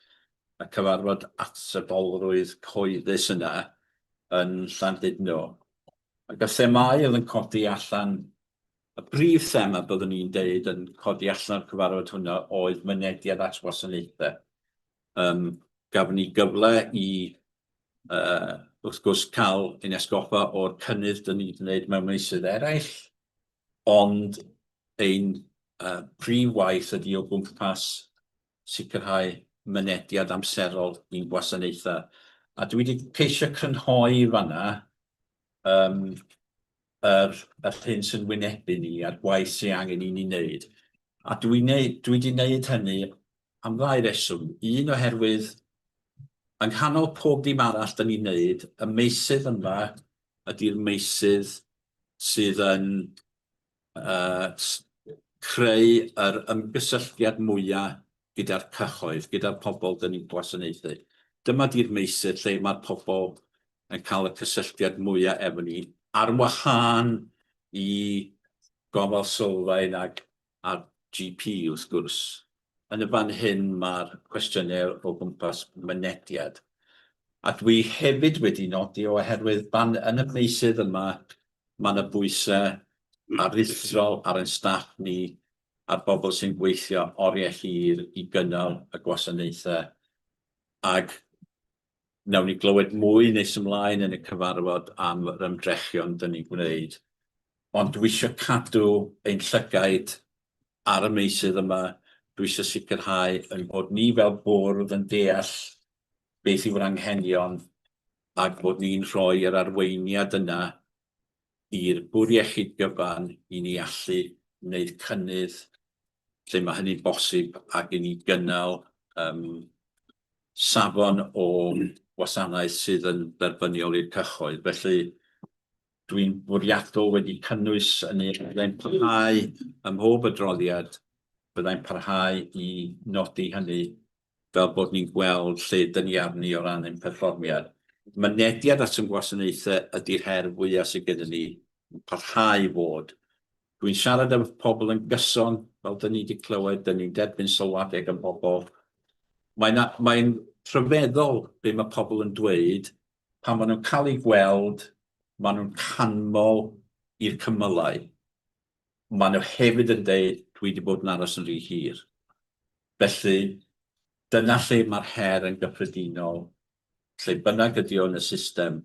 a cyfarfod atsebolrwydd cyhoeddus yna yn Llandudno. Ac y themau oedd yn codi allan, y brif thema byddwn ni'n deud yn codi allan o'r cyfarfod hwnna oedd mynediad at wasanaethau. Gafon ni gyfle i wrth gwrs cael ein esgoffa o'r cynnydd dyn ni wedi gwneud mewn meysydd eraill, ond ein prif waith ydy o gwmpas sicrhau mynediad amserol i'n gwasanaethau. A dwi wedi ceisio crynhoi fan'na yr hyn sy'n wynebu ni a'r gwaith sy'n angen i ni wneud. A dwi wedi wneud hynny am ddau reswm. Un oherwydd yng nghanol pob dim arall dyn ni'n wneud, y meysydd yma ydy'r meysydd sydd yn creu yr ymgysylltiad mwyaf gyda'r cyhoedd, gyda'r pobl dyn ni'n gwasanaethu. Dyma di'r meysydd lle mae'r pobl yn cael y cysylltiad mwyaf efo ni, ar wahân i gofal sylfaen a'r GP wrth gwrs. Yn y fan hyn mae'r cwestiynau o gwmpas mynediad. A dwi hefyd wedi nodi oherwydd yn y meysydd yma, mae yna bwysau aruthrol ar ein staff ni a'r bobl sy'n gweithio oriau hir i gynnal y gwasanaethau ag nawn ni glywed mwy nes ymlaen yn y cyfarfod am yr ymdrechion dyn ni'n gwneud. Ond dwi eisiau cadw ein llygaid ar y meysydd yma. Dwi eisiau sicrhau yn bod ni fel bwrdd yn deall beth yw'r anghenion ac bod ni'n rhoi yr arweiniad yna i'r bwr iechyd gyfan i ni allu wneud cynnydd lle mae hynny'n bosib ac i ni gynnal safon o wasanaeth sydd yn dderbyniol i'r cyhoedd. Felly dwi'n bwriadol wedi cynnwys hynny, byddai'n parhau ym mhob adroddiad, byddai'n parhau i nodi hynny fel bod ni'n gweld lle dyn ni arni o ran ein perfformiad. Mynediad at y gwasanaethau ydy'r her fwyaf sydd gyda ni, parhau fod. Dwi'n siarad efo pobl yn gyson, fel dyn ni wedi clywed, dyn ni'n derbyn sylwadau gan bobl. Mae'n rhyfeddol be mae pobl yn dweud pan maen nhw'n cael ei gweld, maen nhw'n canmol i'r cymylau. Maen nhw hefyd yn dweud, dwi wedi bod yn aros yn rhy hir. Felly, dyna lle mae'r her yn gyffredinol. Lle bynnag ydi o'n y system,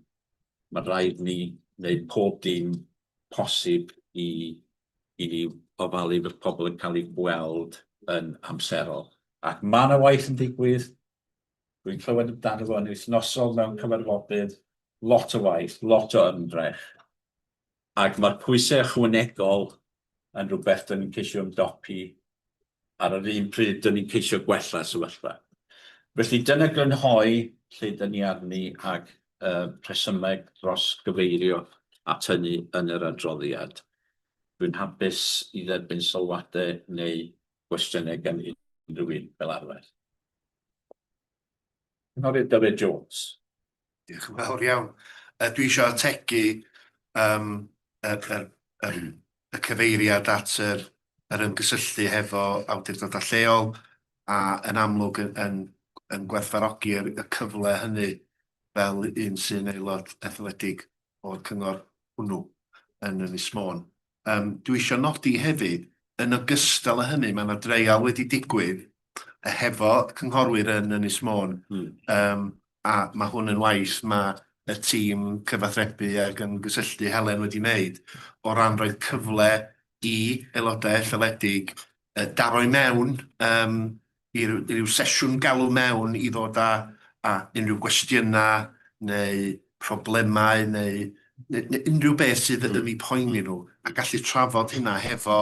mae rhaid ni wneud pob dim posib i ni ofalu fod pobl yn cael ei gweld yn amserol. Ac mae yna waith yn digwydd. Dwi'n clywed amdano fo yn wythnosol mewn cyfarfodydd, lot o waith, lot o ymdrech. Ac mae'r pwysau ychwanegol yn rhywbeth dyn ni'n ceisio ymdopi ar yr un pryd dyn ni'n ceisio gwella sefyllfa. Felly dyna grynhoi lle dyn ni arni ag rhesymeg dros gyfeirio at hynny yn yr adroddiad. Dwi'n hapus i dderbyn sylwadau neu gwestiynau gan unrhyw un fel arfer. Cynghorydd Dyfed Jones. Diolch yn fawr iawn. Dwi eisiau ategu y cyfeiriad at yr ymgysylltu hefo awdurdodau lleol a yn amlwg yn gwerthfawrogi'r cyfle hynny fel un sy'n aelod etholedig o'r cyngor hwnnw yn Ynys Môn. Dwi eisiau nodi hefyd, yn ogystal â hynny, mae yna dreial wedi digwydd hefo cynghorwyr yn Ynys Môn. A mae hwn yn waith mae y tîm cyfathrebu ac yn gysylltu Helen wedi wneud o ran roedd cyfle i aelodau etholedig daro i mewn i ryw sesiwn galw mewn i ddod â unrhyw gwestiynau neu problemau neu unrhyw beth sydd yn eu poeni nhw a gallu trafod hynna hefo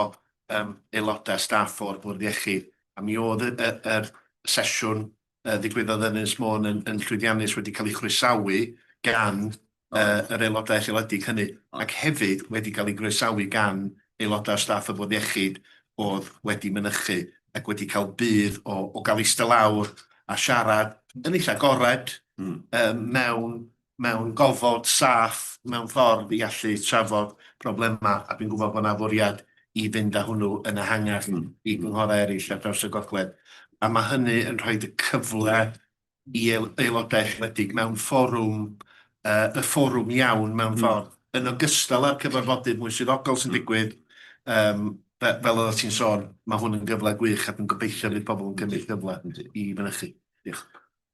aelodau staff o'r bwrdd iechyd. A mi oedd yr sesiwn ddigwyddodd yn Ynys Môn yn llwyddiannus wedi cael ei chroesawu gan yr aelodau etholedig hynny, ac hefyd wedi cael ei groesawu gan aelodau staff y bwrdd iechyd oedd wedi mynychu ac wedi cael budd o gael eistedd lawr a siarad yn eitha agored mewn gofod saff, mewn ffordd i allu trafod problemau, a dwi'n gwybod bod yna fwriad i fynd â hwnnw yn ehangach i gynghorau eraill ar draws y gogledd. A mae hynny yn rhoi y cyfle i aelodau etholedig mewn fforwm, y fforwm iawn mewn ffordd, yn ogystal â'r cyfarfodydd mwy swyddogol sy'n digwydd, fel oedd ti'n sôn, mae hwn yn gyfle gwych a dwi'n gobeithio bydd pobl yn cymryd gyfle i mynychu. Diolch.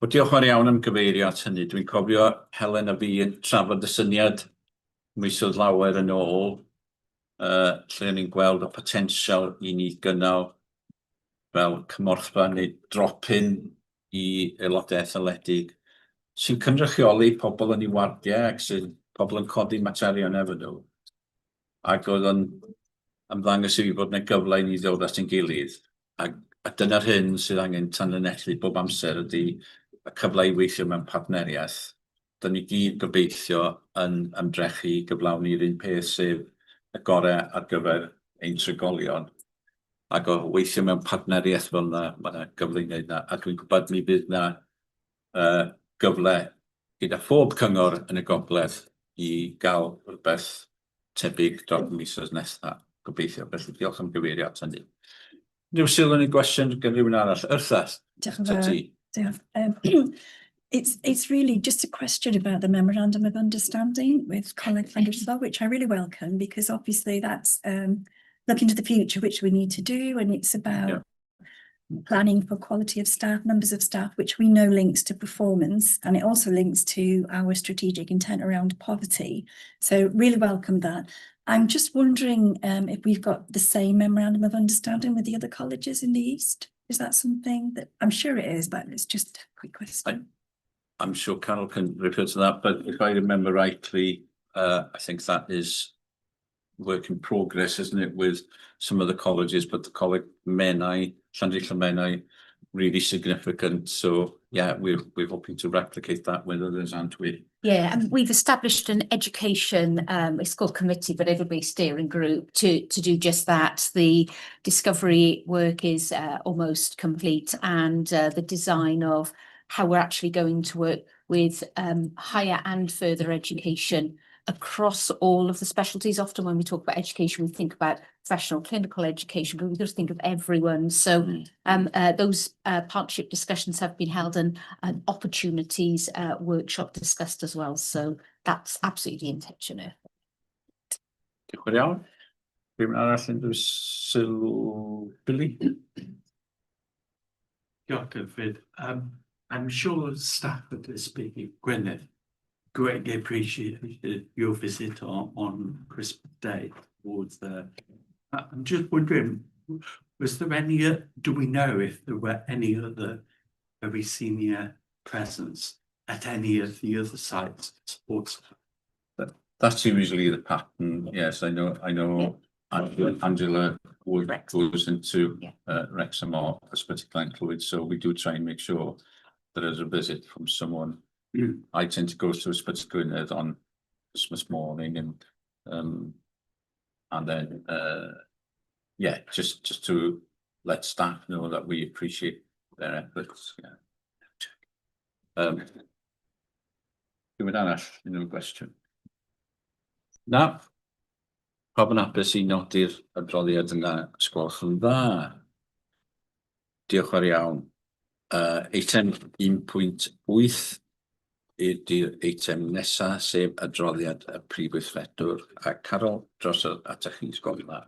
Wel, diolch yn iawn am gyfeirio at hynny. Dwi'n cofio Helen a fi yn trafod y syniad misoedd lawer yn ôl, lle ni'n gweld y potensial i ni gynnal fel cymorthfa neu drop-in i aelodau etholedig sy'n cynrychioli pobl yn ei wardiau ac sy'n pobl yn codi materion efo nhw. Ac oedd yn ymddangos i fi bod yna gyfle i ni ddod at ein gilydd. A dyna'r hyn sydd angen tanlinellu bob amser ydy y cyfle i weithio mewn partneriaeth. Dyn ni gyd gobeithio yn ymdrechu gyflawni'r un peth sef y gorau ar gyfer ein trigolion. Ac o weithio mewn partneriaeth fel yna, mae yna gyfle i wneud yna. A dwi'n gwybod mi fydd yna gyfle gyda phob cyngor yn y gogledd i gael rhywbeth tebyg dros misoedd nesaf. Gobeithio. Felly diolch am gyfeirio at hynny. Rhyw sylw neu gwestiwn gan rhywun arall? Yrtha? Diolch yn fawr. It's really just a question about the memorandum of understanding with Coleg Llangersol, which I really welcome because obviously that's looking to the future, which we need to do, and it's about planning for quality of staff, numbers of staff, which we know links to performance, and it also links to our strategic intent around poverty. So really welcome that. I'm just wondering if we've got the same memorandum of understanding with the other colleges in the East. Is that something that, I'm sure it is, but it's just a quick question. I'm sure Carol can refer to that, but if I remember rightly, I think that is work in progress, isn't it, with some of the colleges, but the Coleg Menai, Llandrillo Menai, really significant. So yeah, we're hoping to replicate that with others, aren't we? Yeah, and we've established an education, it's called committee, but it'll be a steering group to do just that. The discovery work is almost complete, and the design of how we're actually going to work with higher and further education across all of the specialties. Often when we talk about education, we think about professional clinical education, but we've got to think of everyone. So those partnership discussions have been held, and opportunities workshop discussed as well. So that's absolutely the intention. Diolch yn iawn. Rhywun arall yn dweud sylw, Billy? Diolch, Griffith. I'm sure staff at this speaking Gwynedd greatly appreciated your visit on Christmas Day towards the. I'm just wondering, was there any? Do we know if there were any other very senior presence at any of the other sites? Sports. That's usually the pattern. Yes, I know. Angela goes into Wrexham or Ysbyty Glenclwyd, so we do try and make sure that there's a visit from someone. I tend to go to Ysbyty Gwynedd on Christmas morning, and then yeah, just to let staff know that we appreciate their efforts. Yeah. Rhywun arall, unrhyw gwestiwn? Na. Pawb yn hapus I nodi'r adroddiad yna, sgwelwch yn dda. Diolch yn iawn. Eitem 1.8 ydy'r eitem nesa, sef adroddiad y Prif Weithredwr. A Carol, dros ata chi sgwelwch yn dda.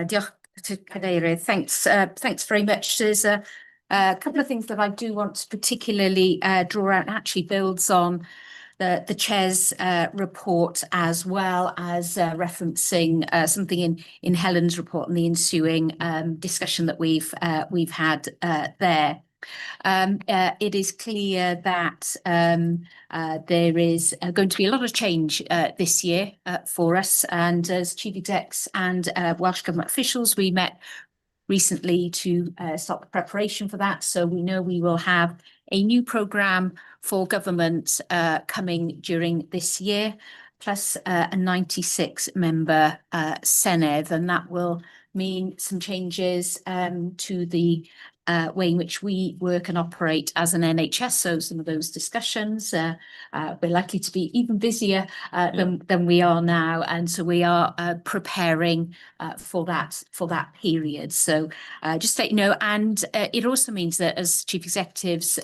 Diolch to Cadeirydd. Thanks very much. There's a couple of things that I do want to particularly draw out, and actually builds on the Chair's report, as well as referencing something in Helen's report and the ensuing discussion that we've had there. It is clear that there is going to be a lot of change this year for us, and as Chief Execs and Welsh Government officials, we met recently to start the preparation for that. So we know we will have a new programme for government coming during this year, plus a 96-member Senedd, and that will mean some changes to the way in which we work and operate as an NHS. So some of those discussions, we're likely to be even busier than we are now, and so we are preparing for that period. So just to let you know, and it also means that as chief executives,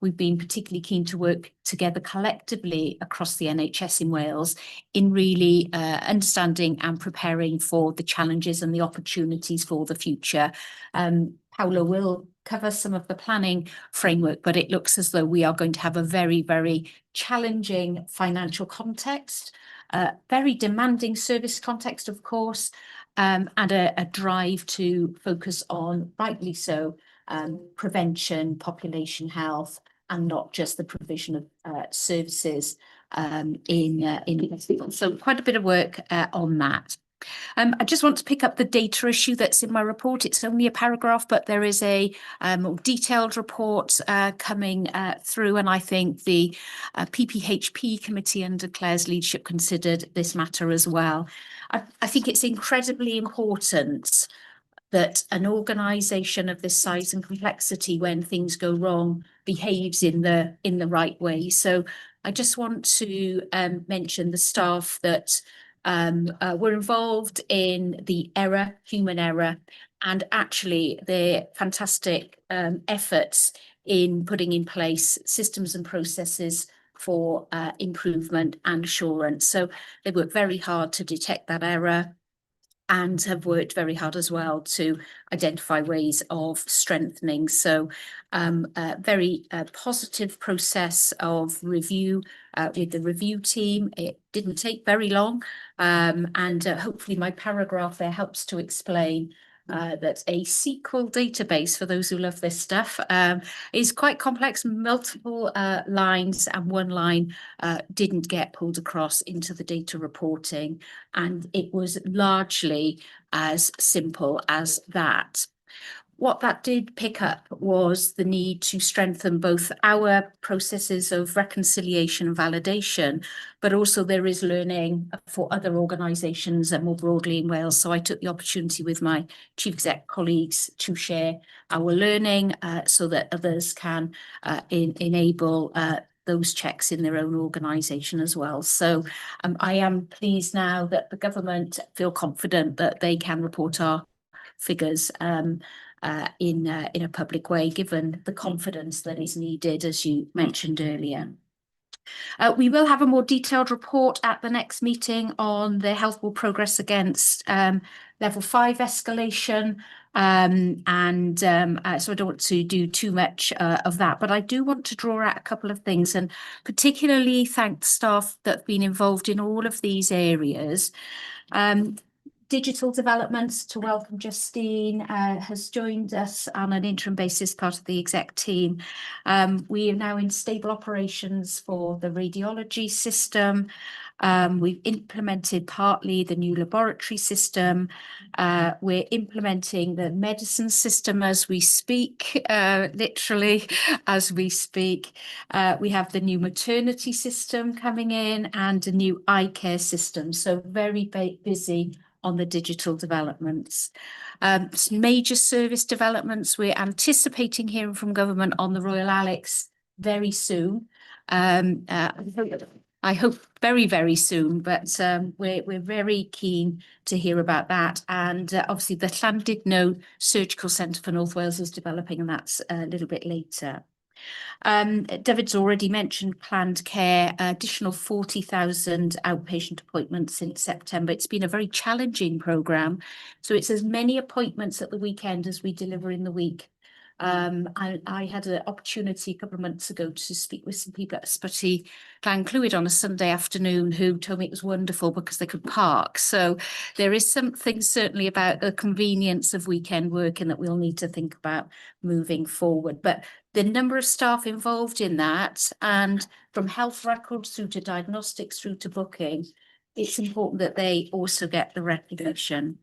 we've been particularly keen to work together collectively across the NHS in Wales in really understanding and preparing for the challenges and the opportunities for the future. Paolo will cover some of the planning framework, but it looks as though we are going to have a very, very challenging financial context, very demanding service context, of course, and a drive to focus on, rightly so, prevention, population health, and not just the provision of services in hospital. So quite a bit of work on that. I just want to pick up the data issue that's in my report. It's only a paragraph, but there is a more detailed report coming through, and I think the PPHP committee under Claire's leadership considered this matter as well. I think it's incredibly important that an organisation of this size and complexity, when things go wrong, behaves in the right way. So I just want to mention the staff that were involved in the error, human error, and actually their fantastic efforts in putting in place systems and processes for improvement and assurance. So they worked very hard to detect that error, and have worked very hard as well to identify ways of strengthening. So a very positive process of review with the review team. It didn't take very long, and hopefully my paragraph there helps to explain that a SQL database, for those who love this stuff, is quite complex, multiple lines, and one line didn't get pulled across into the data reporting, and it was largely as simple as that. What that did pick up was the need to strengthen both our processes of reconciliation and validation, but also there is learning for other organisations and more broadly in Wales. So I took the opportunity with my chief exec colleagues to share our learning so that others can enable those checks in their own organisation as well. So I am pleased now that the government feel confident that they can report our figures in a public way, given the confidence that is needed, as you mentioned earlier. We will have a more detailed report at the next meeting on the health board progress against level 5 escalation. So I don't want to do too much of that, but I do want to draw out a couple of things and particularly thank the staff that have been involved in all of these areas. Digital developments, to welcome Justine, has joined us on an interim basis, part of the exec team. We are now in stable operations for the radiology system. We've implemented partly the new laboratory system. We're implementing the medicine system as we speak, literally as we speak. We have the new maternity system coming in and a new eye care system. So very busy on the digital developments. Some major service developments we're anticipating hearing from government on the Royal Alex very soon. I hope very, very soon, but we're very keen to hear about that. And obviously the Llandudno Surgical Centre for North Wales is developing, and that's a little bit later. David's already mentioned planned care, additional 40,000 outpatient appointments since September. It's been a very challenging programme. So it's as many appointments at the weekend as we deliver in the week. I had an opportunity a couple of months ago to speak with some people at Ysbyty Llanglwyd on a Sunday afternoon who told me it was wonderful because they could park. So there is something certainly about the convenience of weekend working that we'll need to think about moving forward. But the number of staff involved in that, and from health records through to diagnostics through to booking, it's important that they also get the recognition.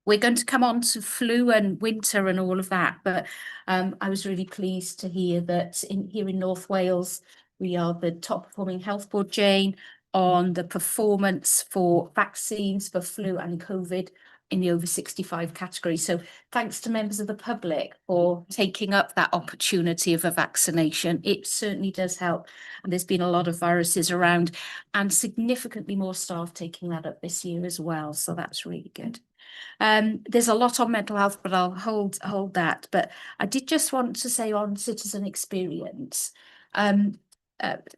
We're going to come on to flu and winter and all of that, but I was really pleased to hear that here in North Wales, we are the top performing health board, Jane, on the performance for vaccines for flu and COVID in the over 65 category. So thanks to members of the public for taking up that opportunity of a vaccination. It certainly does help. And there's been a lot of viruses around and significantly more staff taking that up this year as well. So that's really good. There's a lot on mental health, but I'll hold that. But I did just want to say on citizen experience,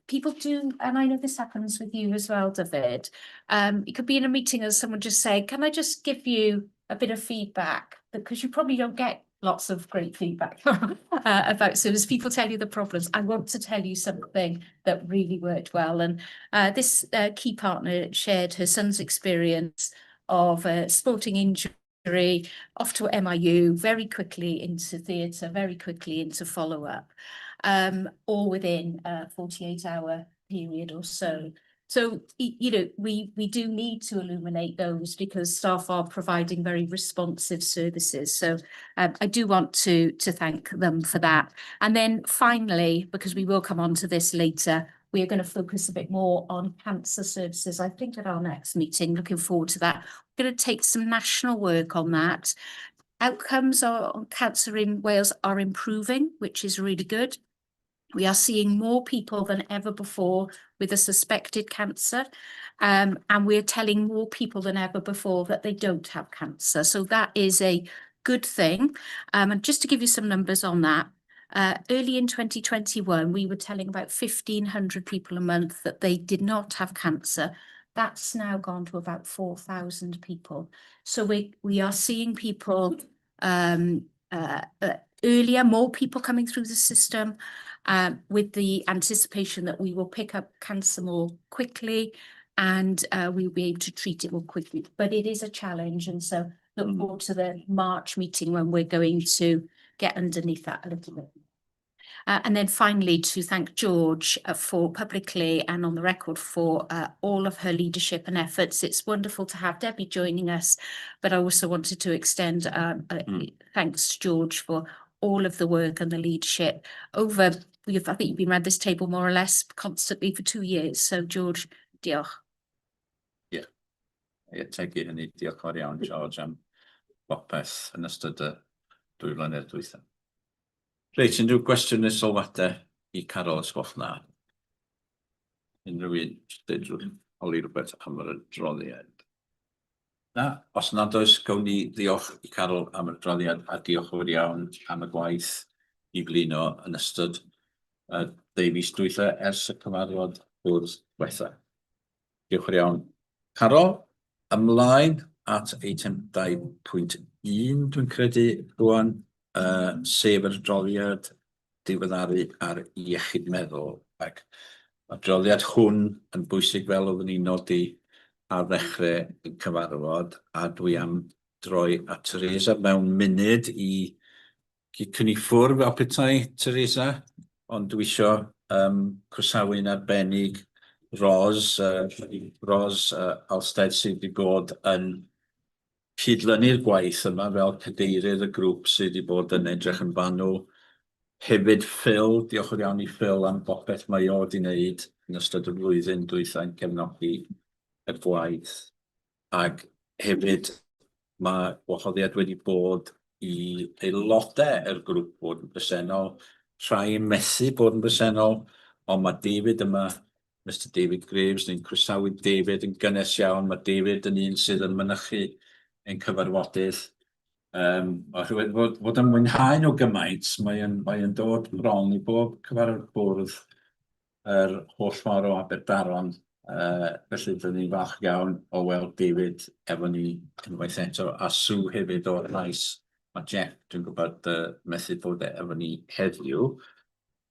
people do, and I know this happens with you as well, David. You could be in a meeting and someone just say, can I just give you a bit of feedback? Because you probably don't get lots of great feedback about. So as people tell you the problems, I want to tell you something that really worked well. And this key partner shared her son's experience of a sporting injury, off to MIU, very quickly into theatre, very quickly into follow-up, all within a 48-hour period or so. So, you know, we do need to illuminate those because staff are providing very responsive services. So I do want to thank them for that. And then finally, because we will come on to this later, we are going to focus a bit more on cancer services, I think, at our next meeting. Looking forward to that. We're going to take some national work on that. Outcomes on cancer in Wales are improving, which is really good. We are seeing more people than ever before with a suspected cancer, and we're telling more people than ever before that they don't have cancer. So that is a good thing. And just to give you some numbers on that, early in 2021, we were telling about 1,500 people a month that they did not have cancer. That's now gone to about 4,000 people. So we are seeing people earlier, more people coming through the system, with the anticipation that we will pick up cancer more quickly and we'll be able to treat it more quickly. But it is a challenge, and so look forward to the March meeting when we're going to get underneath that a little bit. And then finally, to thank George for publicly and on the record for all of her leadership and efforts. It's wonderful to have Debbie joining us, but I also wanted to extend thanks to George for all of the work and the leadership over, I think you've been around this table more or less constantly for 2 years. So George, diolch. Tegu hynny, diolch fawr iawn, George, am bopeth yn ystod y 2 flynedd dwytha. Reit, unrhyw gwestiwn neu sylwadau i Carol ysgoff na? Unrhyw un, dweud holi rhywbeth am yr adroddiad? Na, os nad oes, gawn ni ddiolch i Carol am yr adroddiad a diolch fawr iawn am y gwaith i blino yn ystod y 2 mis dwytha ers y cyfarfod bwrdd diwetha. Diolch fawr iawn. Carol, ymlaen at eitem 2.1 dwi'n credu rwan, sef yr adroddiad diweddaru ar iechyd meddwl. Ac adroddiad hwn yn bwysig fel oeddwn ni'n nodi ar ddechrau y cyfarfod, a dwi am droi at Teresa mewn munud i cyniffwrdd fel petai, Teresa, ond dwi isio croesawu'n arbennig Ros Alsted sydd wedi bod yn cydlynu'r gwaith yma fel cadeirydd y grŵp sydd wedi bod yn edrych yn fanwl. Hefyd Phil, diolch yn iawn i Phil am bopeth mae o wedi wneud yn ystod y flwyddyn dwytha'n cefnogi y gwaith. Ac hefyd mae wahoddiad wedi bod i aelodau yr grŵp bod yn bresennol, rhai yn methu bod yn bresennol, ond mae David yma, Mr David Graves, ni'n croesawu David yn gynnes iawn. Mae David yn un sydd yn mynychu ein cyfarfodydd. Fod yn mwynhau nhw gymaint, mae yn dod bron i bob cyfarfod bwrdd yr holl ffordd o Aberdaron. Felly dyn ni'n falch iawn o weld David efo ni unwaith eto, a Sue hefyd o'r maes. Mae Jeff, dwi'n gwybod, methu bod efo ni heddiw.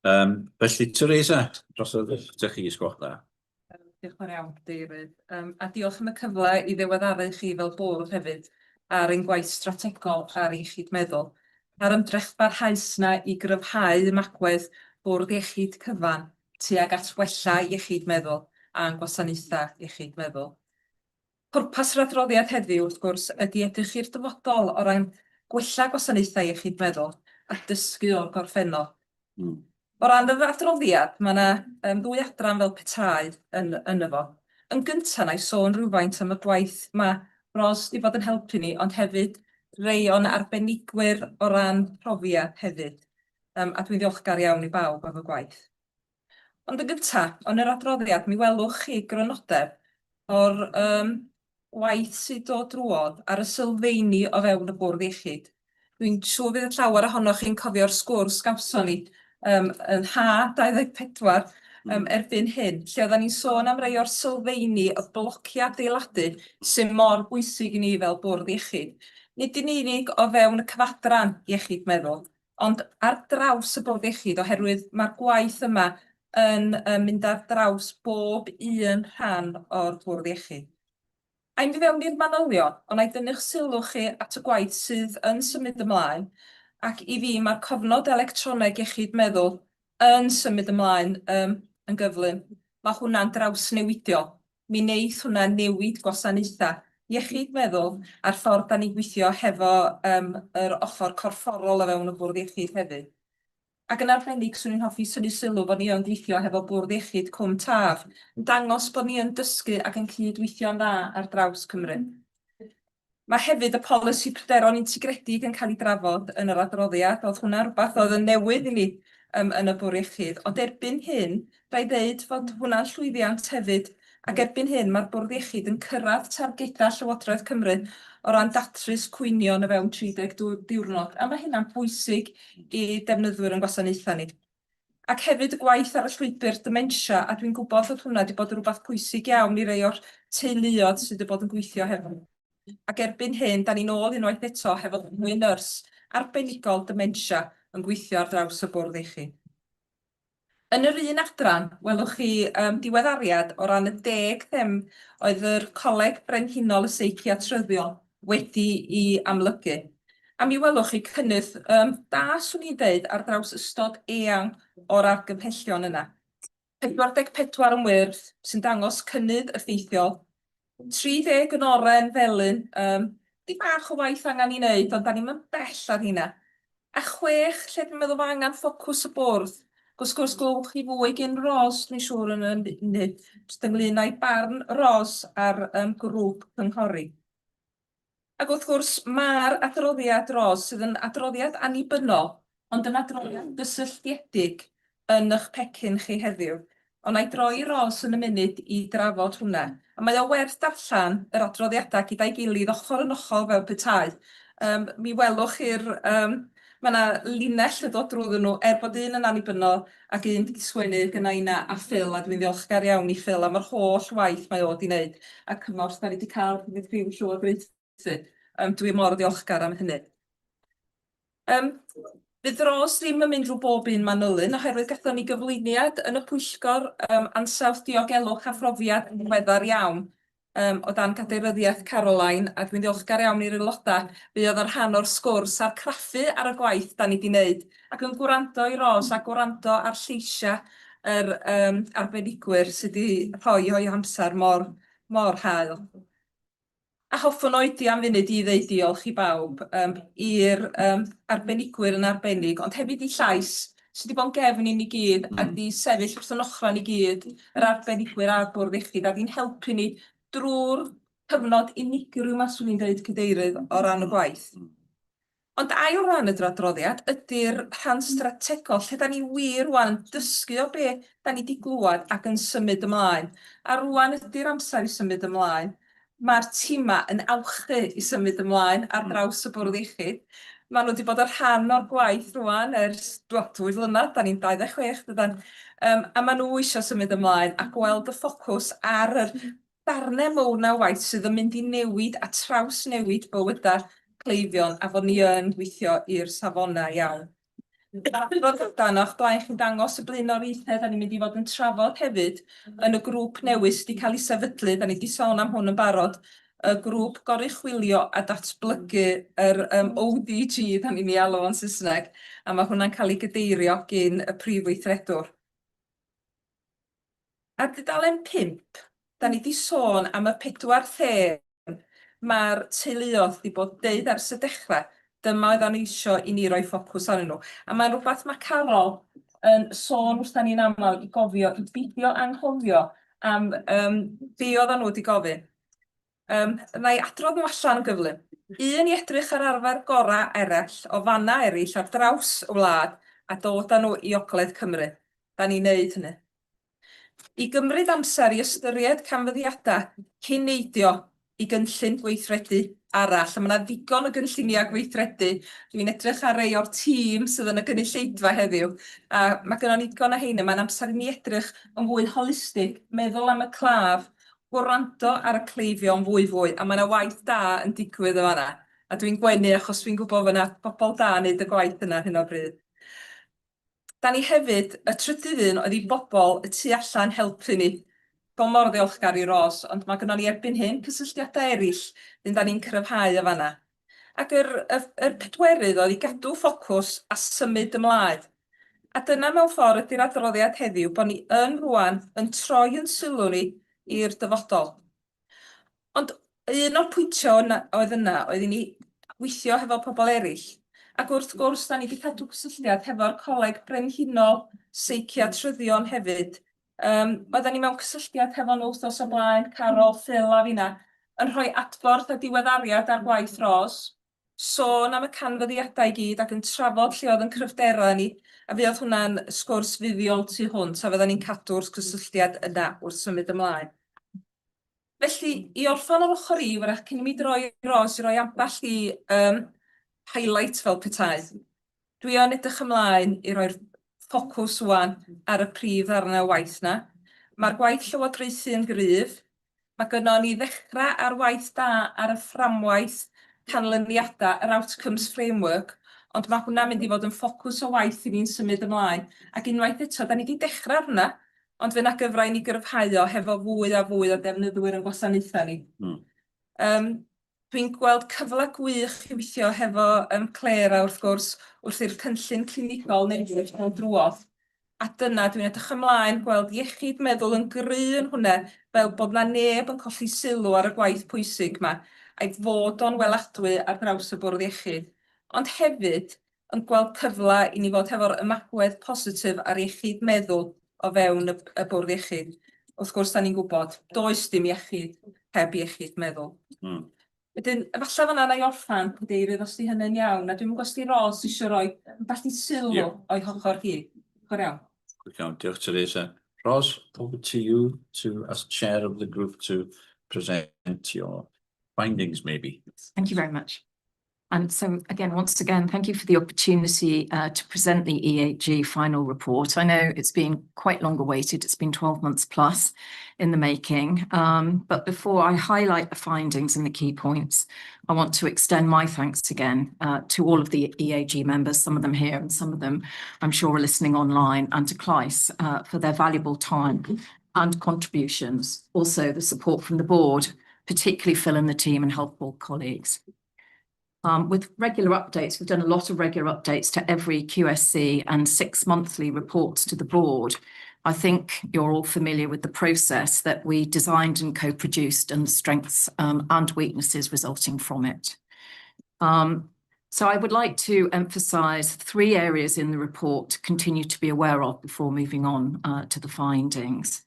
Felly, Teresa, drosodd ydych chi sgwch da. Diolch yn iawn, David. A diolch am y cyfle i ddiweddaru chi fel bwrdd hefyd ar ein gwaith strategol ar iechyd meddwl, a'r ymdrech barhaus yna i gryfhau y magwedd bwrdd iechyd cyfan tuag at wella iechyd meddwl a'n gwasanaethau iechyd meddwl. Pwrpas yr adroddiad heddiw, wrth gwrs, ydy edrych i'r dyfodol o ran gwella gwasanaethau iechyd meddwl a dysgu o'r gorffennol. O ran y adroddiad, mae yna 2 adran fel petai yn efo. Yn gyntaf, na i sôn rhywfaint am y gwaith mae Ros wedi bod yn helpu ni, ond hefyd reion arbenigwyr o ran profiad hefyd. A dwi'n ddiolchgar iawn i bawb am y gwaith. Ond yn gyntaf, o'n yr adroddiad, mi welwch chi grynodeb o'r gwaith sydd dod drwodd ar y sylfeini o fewn y bwrdd iechyd. Dwi'n siŵr fydd y llawer ohonoch chi'n cofio'r sgwrs gawson ni yn Ha 24 erbyn hyn, lle oedden ni'n sôn am rei o'r sylfeini o blociau adeiladu sy'n mor bwysig i ni fel bwrdd iechyd. Nid yn unig o fewn y cyfadran iechyd meddwl, ond ar draws y bwrdd iechyd oherwydd mae'r gwaith yma yn mynd ar draws bob un rhan o'r bwrdd iechyd. A'n fi fewn i'r manylion, ond a'i dynnu'ch sylw chi at y gwaith sydd yn symud ymlaen, ac i fi mae'r cofnod electroneg iechyd meddwl yn symud ymlaen yn gyflym. Mae hwnna'n drawsnewidiol. Mi wneith hwnna newid gwasanaethau iechyd meddwl a'r ffordd da ni'n gweithio hefo yr ochr corfforol o fewn y bwrdd iechyd hefyd. Ac yn arbennig, swn i'n hoffi synnu sylw bod ni yn gweithio hefo bwrdd iechyd Cwm Taf, yn dangos bod ni yn dysgu ac yn cydweithio'n dda ar draws Cymru. Mae hefyd y polisi pryderon integredig yn cael ei drafod yn yr adroddiad, oedd hwnna rhywbeth oedd yn newydd i ni yn y bwrdd iechyd. Ond erbyn hyn, rhaid ddeud fod hwnna'n llwyddiant hefyd, ac erbyn hyn mae'r bwrdd iechyd yn cyrraedd targedau Llywodraeth Cymru o ran datrys cwynion o fewn 30 diwrnod. A mae hynna'n bwysig i defnyddwyr yn gwasanaethau ni. Ac hefyd y gwaith ar y llwybr dementia, a dwi'n gwybod bod hwnna wedi bod yn rhywbeth pwysig iawn i rei o'r teuluoedd sydd wedi bod yn gweithio hefo. Ac erbyn hyn, da ni'n ôl unwaith eto hefo mwy nyrs arbenigol dementia yn gweithio ar draws y bwrdd iechyd. Yn yr un adran, welwch chi diweddariad o ran y 10 them oedd yr Coleg Brenhinol y Seikiatryddion wedi i amlygu. A mi welwch chi cynnydd da, swn i'n deud, ar draws ystod eang o'r argymhellion yna. 44 yn wyrdd sy'n dangos cynnydd effeithiol. 30 yn oren felyn, di bach o waith angen i wneud, ond da ni'n mynd bell ar hynna. A 6 lle dwi'n meddwl mae angen ffocws y bwrdd. Gwrs glywch chi fwy gyn Ros, ni'n siŵr yn y jyst ynglyn â'i barn Ros ar grŵp cynghori. Ac wrth gwrs, mae'r adroddiad Ros sydd yn adroddiad annibynnol, ond yn adroddiad gysylltiedig yn eich pecyn chi heddiw. Ond na i droi Ros yn y munud i drafod hwnna. A mae o werth darllen yr adroddiadau gyda'i gilydd ochr yn ochr fel petai. Mi welwch chi'r... mae yna linell yn dod drwyddyn nhw, bod un yn annibynnol ac un wedi sgwennu gyda ina a Phil, a dwi'n ddiolchgar iawn i Phil am yr holl waith mae o wedi wneud. A cymorth, da ni wedi cael rhyw llywodraethu. Dwi mor ddiolchgar am hynny. Bydd Ros ddim yn mynd drwy bob un manylun, oherwydd gathon ni gyflwyniad yn y pwyllgor ansawdd diogelwch a phrofiad yn ddiweddar iawn o dan gaderyddiaeth Caroline, a dwi'n ddiolchgar iawn i'r aelodau bydd ar rhan o'r sgwrs a'r craffu ar y gwaith da ni wedi wneud, ac yn gwrando i Ros a gwrando ar lleisiau yr arbenigwyr sydd wedi rhoi o'i amser mor hael. A hoffwn oedi am funud i ddeud diolch i bawb i'r arbenigwyr yn arbennig, ond hefyd i llais sydd wedi bod yn gefn i ni gyd a wedi sefyll wrth yn ochrau ni gyd, yr arbenigwyr a'r bwrdd iechyd, a di'n helpu ni drwy'r cyfnod unigryw yma, swn i'n dweud, Cadeirydd, o ran y gwaith. Ond ail ran yr adroddiad ydy'r rhan strategol, lle da ni wir wan dysgu o be da ni wedi glwad ac yn symud ymlaen. A rwan ydy'r amser i symud ymlaen. Mae'r tima yn awchu i symud ymlaen ar draws y bwrdd iechyd. Maen nhw wedi bod ar rhan o'r gwaith rwan ers 2 flynedd, da ni'n 26 dydan. A maen nhw eisiau symud ymlaen a gweld y ffocws ar yr darnau mowr na waith sydd yn mynd i newid a traws newid bywydau cleifion a fod ni yn gweithio i'r safonau iawn. Dan o'ch blaen chi'n dangos y blaenoriaethau, da ni'n mynd i fod yn trafod hefyd yn y grŵp newydd wedi cael ei sefydlu, da ni wedi sôn am hwn yn barod, y grŵp goruchwylio a datblygu yr ODG, da ni'n ei alw yn Saesneg, a mae hwnna'n cael ei gydeirio gyn y prif weithredwr. Ar dudalen 5, da ni wedi sôn am y 4 them mae'r teuluoedd wedi bod deud ers y dechrau, dyma oedden ni eisiau i ni roi ffocws arnyn nhw. A mae'n rhywbeth mae Carol yn sôn wrth ni'n aml i gofio, i beidio anghofio am be oedden nhw wedi gofyn. Na i adrodd nhw allan yn gyflym. Un, i edrych ar arfer gorau eraill o fanna eraill ar draws y wlad a dod â nhw i Ogledd Cymru. Da ni'n neud hynny. I gymryd amser i ystyried canfyddiadau cyn neidio i gynllun gweithredu arall. A mae yna ddigon o gynlluniau gweithredu. Dwi'n edrych ar rei o'r tîm sydd yn y gynulleidfa heddiw. A mae gennym ni ddigon o heine. Mae'n amser i ni edrych yn fwy holistig, meddwl am y claf, gwrando ar y cleifion fwy. A mae yna waith da yn digwydd o fanna. A dwi'n gwenu achos dwi'n gwybod fyna bobl da yn neud y gwaith yna hyn o bryd. Da ni hefyd, y trydydd un oedd i bobl y tu allan helpu ni. Fel mor ddiolchgar i Ros, ond mae gennym ni erbyn hyn cysylltiadau eraill, dyn da ni'n cryfhau o fanna. Ac yr pedwerydd oedd i gadw ffocws a symud ymlaen. A dyna mewn ffordd ydy'r adroddiad heddiw bod ni yn rwan yn troi yn sylw ni i'r dyfodol. Ond un o'r pwyntiau oedd yna oedd i ni weithio hefo pobl eraill. Ac wrth gwrs, da ni wedi cadw cysylltiad hefo'r Coleg Brenhinol Seikiatryddion hefyd. Oedden ni mewn cysylltiad hefo nhw wrthos o blaen, Carol, Phil a finna, yn rhoi adborth a diweddariad ar gwaith Ros, sôn am y canfyddiadau i gyd ac yn trafod lle oedd yn cryfderau ni, a fydd hwnna'n sgwrs fuddiol tu hwnt, a fydden ni'n cadw'r cysylltiad yna wrth symud ymlaen. Felly, i orffan o'r ochr i, wrach cyn i mi droi Ros i roi ambell i highlight fel petai. Dwi yn edrych ymlaen i roi'r ffocws wan ar y prif ddarnau waith na. Mae'r gwaith llywodraethu yn gryf. Mae gynnon ni ddechrau ar waith da ar y fframwaith canlyniadau, yr Outcomes Framework, ond mae hwnna'n mynd i fod yn ffocws o waith i ni'n symud ymlaen. Ac unwaith eto, da ni wedi dechrau ar hwnna, ond fe na gyfra i ni gyrfhau o hefo fwy a fwy o defnyddwyr yn gwasanaethau ni. Dwi'n gweld cyfle gwych i weithio hefo Clare wrth gwrs wrth i'r cynllun clinigol newydd mewn drwodd. A dyna dwi'n edrych ymlaen gweld iechyd meddwl yn gry yn hwnna fel bod na neb yn colli sylw ar y gwaith pwysig yma a'i fod o'n weladwy ar draws y bwrdd iechyd. Ond hefyd yn gweld cyfle i ni fod hefo'r ymagwedd positif ar iechyd meddwl o fewn y bwrdd iechyd. Wrth gwrs, da ni'n gwybod, does dim iechyd heb iechyd meddwl. Wedyn, efallai fan'na na i orffan, Cadeirydd, os di hynny'n iawn, a dwi'n gwybod os di Ros eisiau rhoi bach i sylw o'i hochr hi. Gwr iawn. Gwr iawn, diolch Teresa. Ros, over to you as chair of the group to present your findings maybe. Thank you very much. And so again, once again, thank you for the opportunity to present the EAG final report. I know it's been quite long awaited. It's been 12 months plus in the making. But before I highlight the findings and the key points, I want to extend my thanks again to all of the EAG members, some of them here and some of them I'm sure are listening online, and to Kleis for their valuable time and contributions. Also the support from the board, particularly Phil and the team and Health Board colleagues. With regular updates, we've done a lot of regular updates to every QSC and 6 monthly reports to the board. I think you're all familiar with the process that we designed and co-produced and the strengths and weaknesses resulting from it. So I would like to emphasise 3 areas in the report to continue to be aware of before moving on to the findings.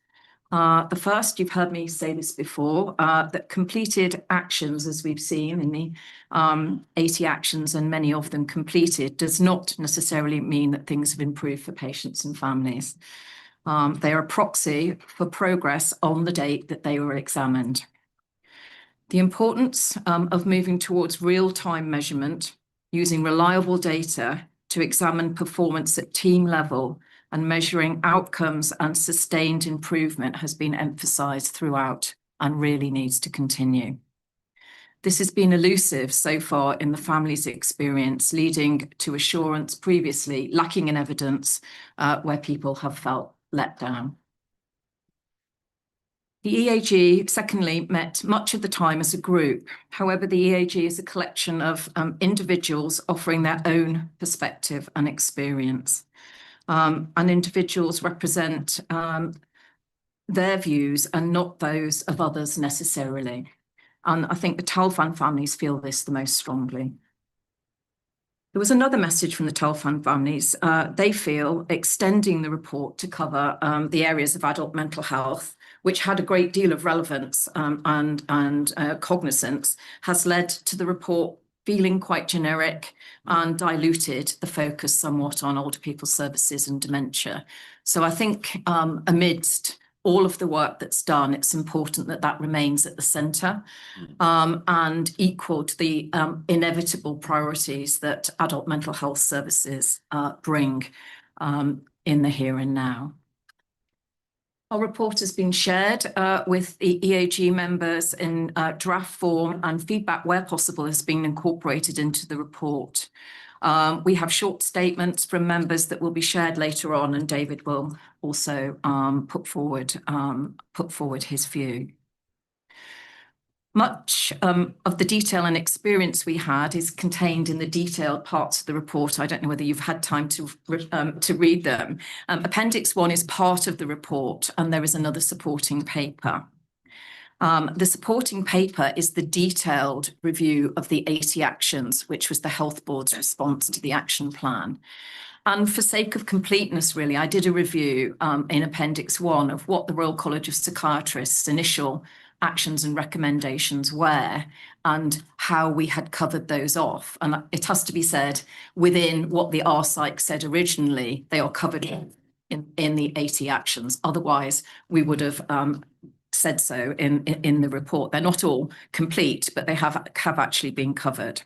The first, you've heard me say this before, that completed actions, as we've seen in the 80 actions and many of them completed, does not necessarily mean that things have improved for patients and families. They are a proxy for progress on the date that they were examined. The importance of moving towards real-time measurement, using reliable data to examine performance at team level and measuring outcomes and sustained improvement has been emphasised throughout and really needs to continue. This has been elusive so far in the family's experience, leading to assurance previously lacking in evidence where people have felt let down. The EAG, secondly, met much of the time as a group. However, the EAG is a collection of individuals offering their own perspective and experience. And individuals represent their views and not those of others necessarily. And I think the Talfan families feel this the most strongly. There was another message from the Talfan families. They feel extending the report to cover the areas of adult mental health, which had a great deal of relevance and cognizance, has led to the report feeling quite generic and diluted the focus somewhat on older people's services and dementia. So I think amidst all of the work that's done, it's important that that remains at the centre and equal to the inevitable priorities that adult mental health services bring in the here and now. Our report has been shared with the EAG members in draft form, and feedback where possible has been incorporated into the report. We have short statements from members that will be shared later on, and David will also put forward his view. Much of the detail and experience we had is contained in the detailed parts of the report. I don't know whether you've had time to read them. Appendix 1 is part of the report, and there is another supporting paper. The supporting paper is the detailed review of the 80 actions, which was the Health Board's response to the action plan. And for sake of completeness, really, I did a review in Appendix 1 of what the Royal College of Psychiatrists' initial actions and recommendations were and how we had covered those off. And it has to be said, within what the RPSY said originally, they are covered in the 80 actions. Otherwise, we would have said so in the report. They're not all complete, but they have actually been covered.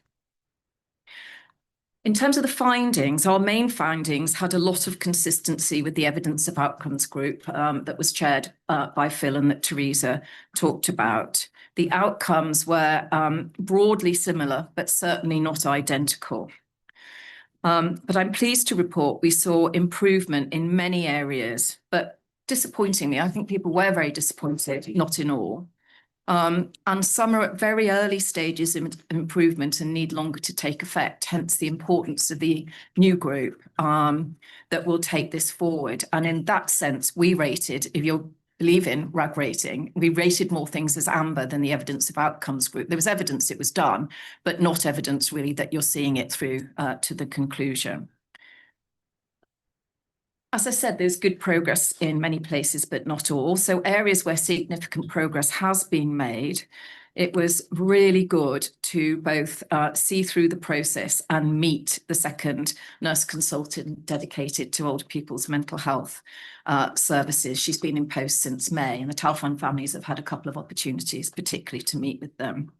In terms of the findings, our main findings had a lot of consistency with the evidence of outcomes group that was chaired by Phil and that Teresa talked about. The outcomes were broadly similar, but certainly not identical. But I'm pleased to report we saw improvement in many areas, but disappointingly, I think people were very disappointed, not in all. And some are at very early stages of improvement and need longer to take effect, hence the importance of the new group that will take this forward. And in that sense, we rated, if you believe in RAG rating, we rated more things as amber than the evidence of outcomes group. There was evidence it was done, but not evidence really that you're seeing it through to the conclusion. As I said, there's good progress in many places, but not all. So areas where significant progress has been made, it was really good to both see through the process and meet the second nurse consultant dedicated to older people's mental health services. She's been in post since May, and the Talfan families have had a couple of opportunities, particularly to meet with them.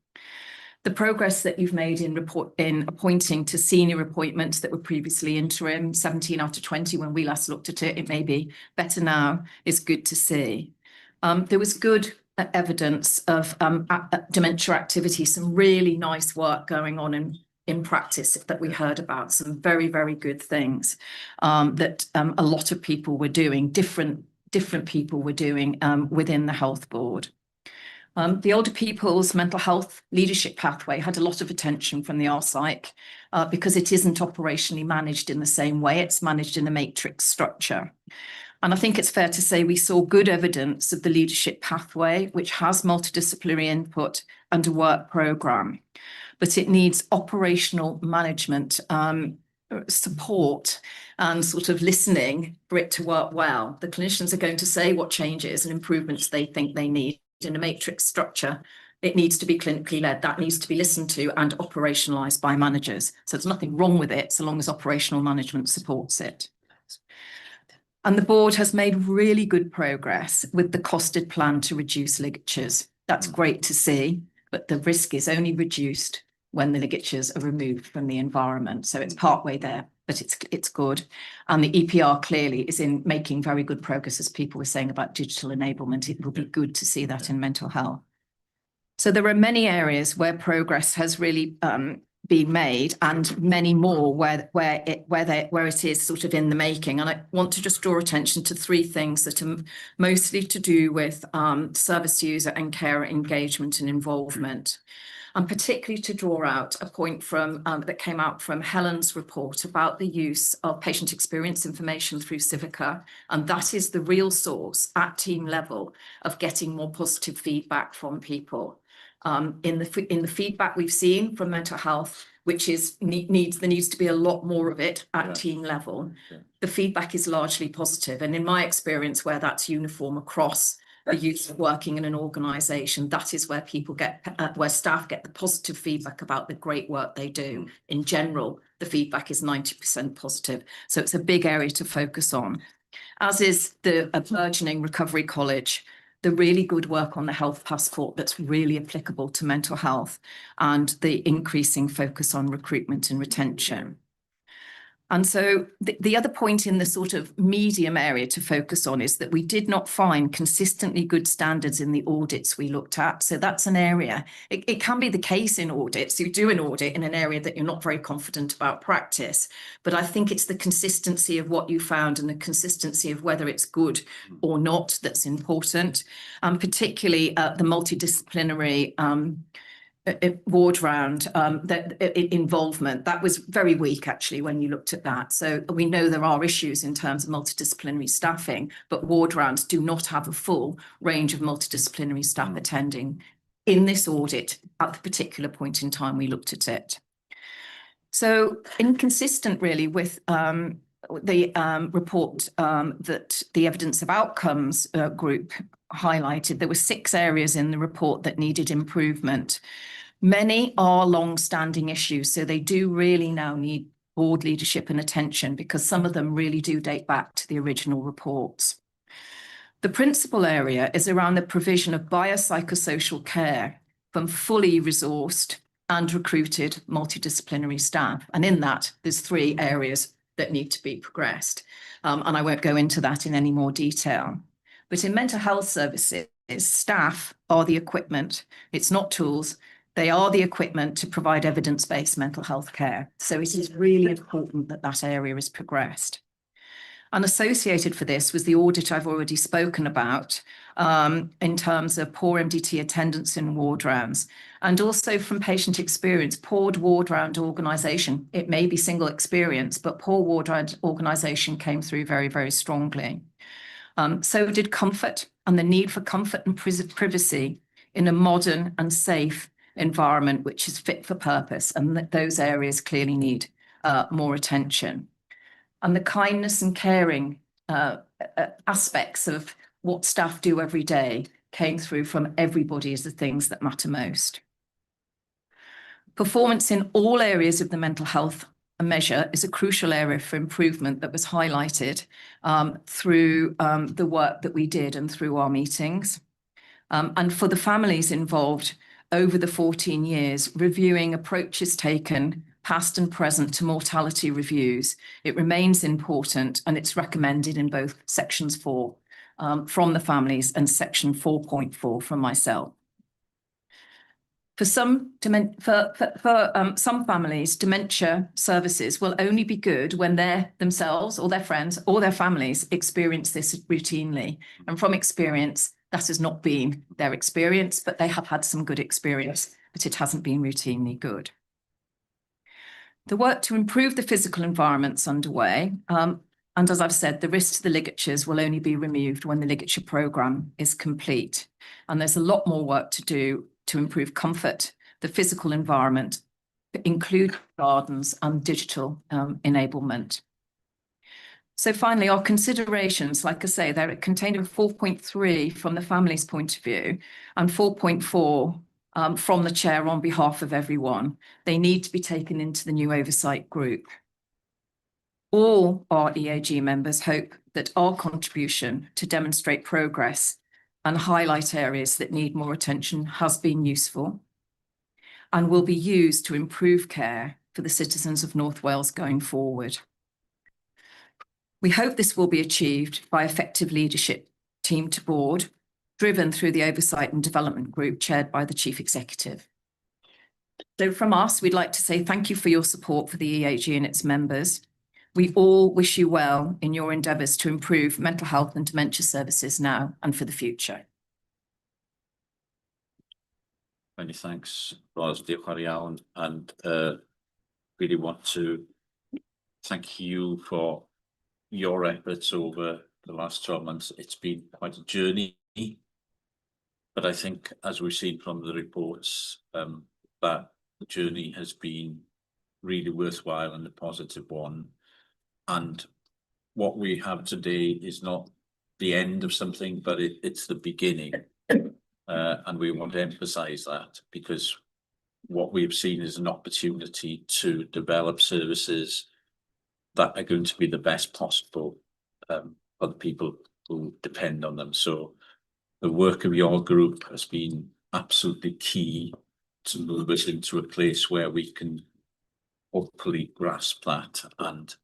The progress that you've made in appointing to senior appointments that were previously interim, 17 out of 20 when we last looked at it, it may be better now, is good to see. There was good evidence of dementia activity, some really nice work going on in practice that we heard about, some very, very good things that a lot of people were doing, different people were doing within the health board. The older people's mental health leadership pathway had a lot of attention from the RPSYC because it isn't operationally managed in the same way. It's managed in a matrix structure. And I think it's fair to say we saw good evidence of the leadership pathway, which has multidisciplinary input and a work programme, but it needs operational management support and sort of listening for it to work well. The clinicians are going to say what changes and improvements they think they need. In a matrix structure, it needs to be clinically led. That needs to be listened to and operationalised by managers. So there's nothing wrong with it so long as operational management supports it. And the board has made really good progress with the costed plan to reduce ligatures. That's great to see, but the risk is only reduced when the ligatures are removed from the environment. So it's partway there, but it's good. And the EPR clearly is in making very good progress, as people were saying about digital enablement. It will be good to see that in mental health. So there are many areas where progress has really been made, and many more where it is sort of in the making. And I want to just draw attention to three things that are mostly to do with service user and carer engagement and involvement. And particularly to draw out a point from that came out from Helen's report about the use of patient experience information through Civica. And that is the real source at team level of getting more positive feedback from people. In the feedback we've seen from mental health, which is there needs to be a lot more of it at team level. The feedback is largely positive. And in my experience, where that's uniform across the use of working in an organisation, that is where people where staff get the positive feedback about the great work they do. In general, the feedback is 90% positive. So it's a big area to focus on, as is the burgeoning recovery college, the really good work on the health passport that's really applicable to mental health, and the increasing focus on recruitment and retention. And so the other point in the sort of medium area to focus on is that we did not find consistently good standards in the audits we looked at. So that's an area. It can be the case in audits. You do an audit in an area that you're not very confident about practice. But I think it's the consistency of what you found and the consistency of whether it's good or not that's important. Particularly the multidisciplinary ward round involvement, that was very weak actually when you looked at that. So we know there are issues in terms of multidisciplinary staffing, but ward rounds do not have a full range of multidisciplinary staff attending in this audit at the particular point in time we looked at it. So inconsistent really with the report that the evidence of outcomes group highlighted, there were 6 areas in the report that needed improvement. Many are long-standing issues, so they do really now need board leadership and attention, because some of them really do date back to the original reports. The principal area is around the provision of biopsychosocial care from fully resourced and recruited multidisciplinary staff. And in that, there's 3 areas that need to be progressed. And I won't go into that in any more detail. But in mental health services, staff are the equipment. It's not tools. They are the equipment to provide evidence-based mental health care. So it is really important that that area is progressed. And associated for this was the audit I've already spoken about in terms of poor MDT attendance in ward rounds, and also from patient experience, poor ward round organisation. It may be single experience, but poor ward round organisation came through very, very strongly. So did comfort and the need for comfort and privacy in a modern and safe environment which is fit for purpose, and that those areas clearly need more attention. And the kindness and caring aspects of what staff do every day came through from everybody as the things that matter most. Performance in all areas of the mental health measure is a crucial area for improvement that was highlighted through the work that we did and through our meetings. And for the families involved over the 14 years, reviewing approaches taken past and present to mortality reviews, it remains important, and it's recommended in both sections 4 from the families and section 4.4 from myself. For some families, dementia services will only be good when they themselves or their friends or their families experience this routinely. And from experience, that has not been their experience, but they have had some good experience, but it hasn't been routinely good. The work to improve the physical environment's underway. And as I've said, the risk to the ligatures will only be removed when the ligature programme is complete. And there's a lot more work to do to improve comfort, the physical environment, include gardens and digital enablement. So finally, our considerations, like I say, they're contained in 4.3 from the family's point of view and 4.4 from the chair on behalf of everyone. They need to be taken into the new oversight group. All our EAG members hope that our contribution to demonstrate progress and highlight areas that need more attention has been useful and will be used to improve care for the citizens of North Wales going forward. We hope this will be achieved by effective leadership team to board, driven through the Oversight and Development Group chaired by the Chief Executive. So from us, we'd like to say thank you for your support for the EAG and its members. We all wish you well in your endeavours to improve mental health and dementia services now and for the future. Many thanks, Ros. Diolch yn iawn, and really want to thank you for your efforts over the last 12 months. It's been quite a journey, but I think, as we've seen from the reports, that the journey has been really worthwhile and a positive one. And what we have today is not the end of something, but it's the beginning. And we want to emphasise that, because what we've seen is an opportunity to develop services that are going to be the best possible for the people who depend on them. So the work of your group has been absolutely key to move us into a place where we can hopefully grasp that and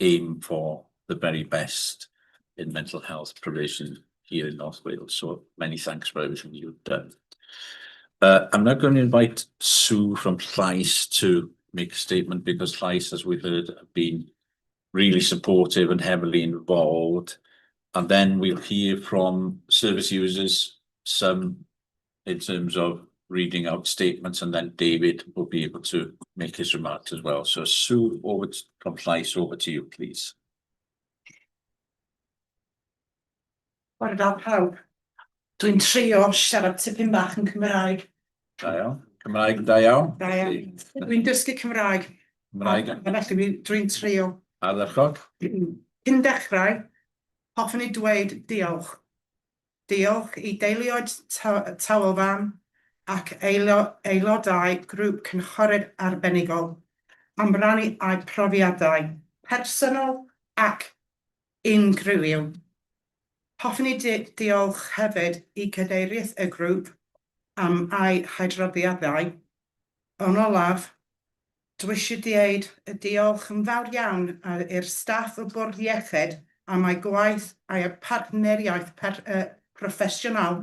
aim for the very best in mental health provision here in North Wales. So many thanks for everything you've done. I'm now going to invite Sue from Llais to make a statement, because Llais, as we've heard, have been really supportive and heavily involved. And then we'll hear from service users, some in terms of reading out statements, and then David will be able to make his remarks as well. So Sue, from Llais, over to you, please. Bore da pawb. Dwi'n trio siarad tipyn bach yn Cymraeg. Da iawn. Cymraeg yn da iawn. Da iawn. Dwi'n dysgu Cymraeg. Dwi'n trio. Ardderchog. Cyn dechrau, hoffwn i dweud diolch. Diolch i deuluoedd Tawelfan ac aelodau grŵp cynghorau arbenigol am rannu a'u profiadau personol ac unrhywiol. Hoffwn i diolch hefyd i cadeirydd y grŵp am ei hydroddiadau Yn olaf, dwi dweud y diolch yn fawr iawn i'r staff y Bwrdd Iechyd am ei gwaith a'i partneriaeth proffesiynol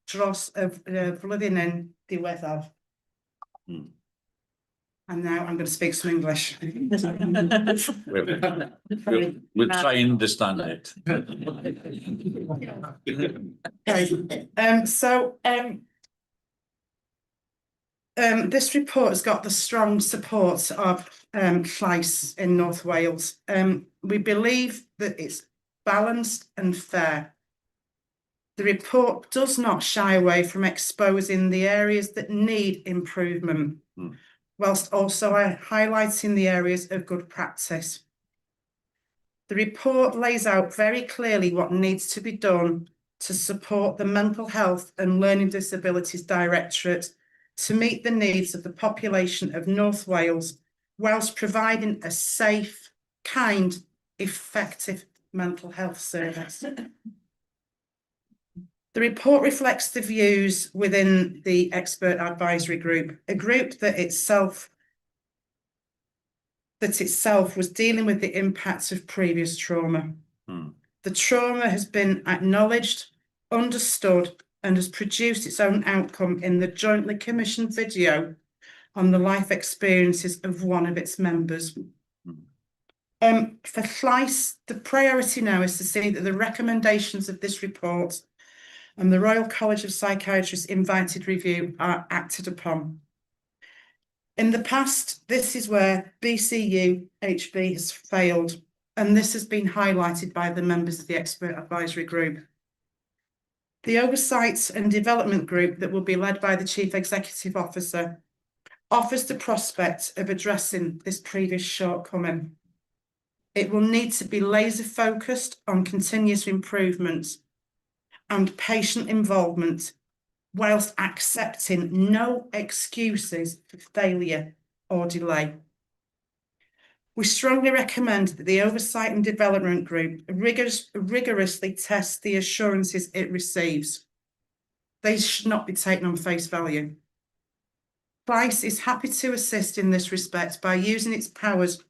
dros y flwyddyn diwethaf. And now I'm going to speak some English. We'll try and understand it. This report has got the strong support of Llais in North Wales. We believe that it's balanced and fair. The report does not shy away from exposing the areas that need improvement, whilst also highlighting the areas of good practice. The report lays out very clearly what needs to be done to support the Mental Health and Learning Disabilities Directorate to meet the needs of the population of North Wales, whilst providing a safe, kind, effective mental health service. The report reflects the views within the expert advisory group, a group that itself was dealing with the impacts of previous trauma. The trauma has been acknowledged, understood, and has produced its own outcome in the jointly commissioned video on the life experiences of one of its members. For Llais, the priority now is to see that the recommendations of this report and the Royal College of Psychiatrists invited review are acted upon. In the past, this is where BCU HB has failed, and this has been highlighted by the members of the expert advisory group. The Oversight and Development Group that will be led by the Chief Executive Officer offers the prospect of addressing this previous shortcoming. It will need to be laser focused on continuous improvement and patient involvement, whilst accepting no excuses for failure or delay. We strongly recommend that the Oversight and Development Group rigorously test the assurances it receives. They should not be taken on face value. Llais is happy to assist in this respect by using its powers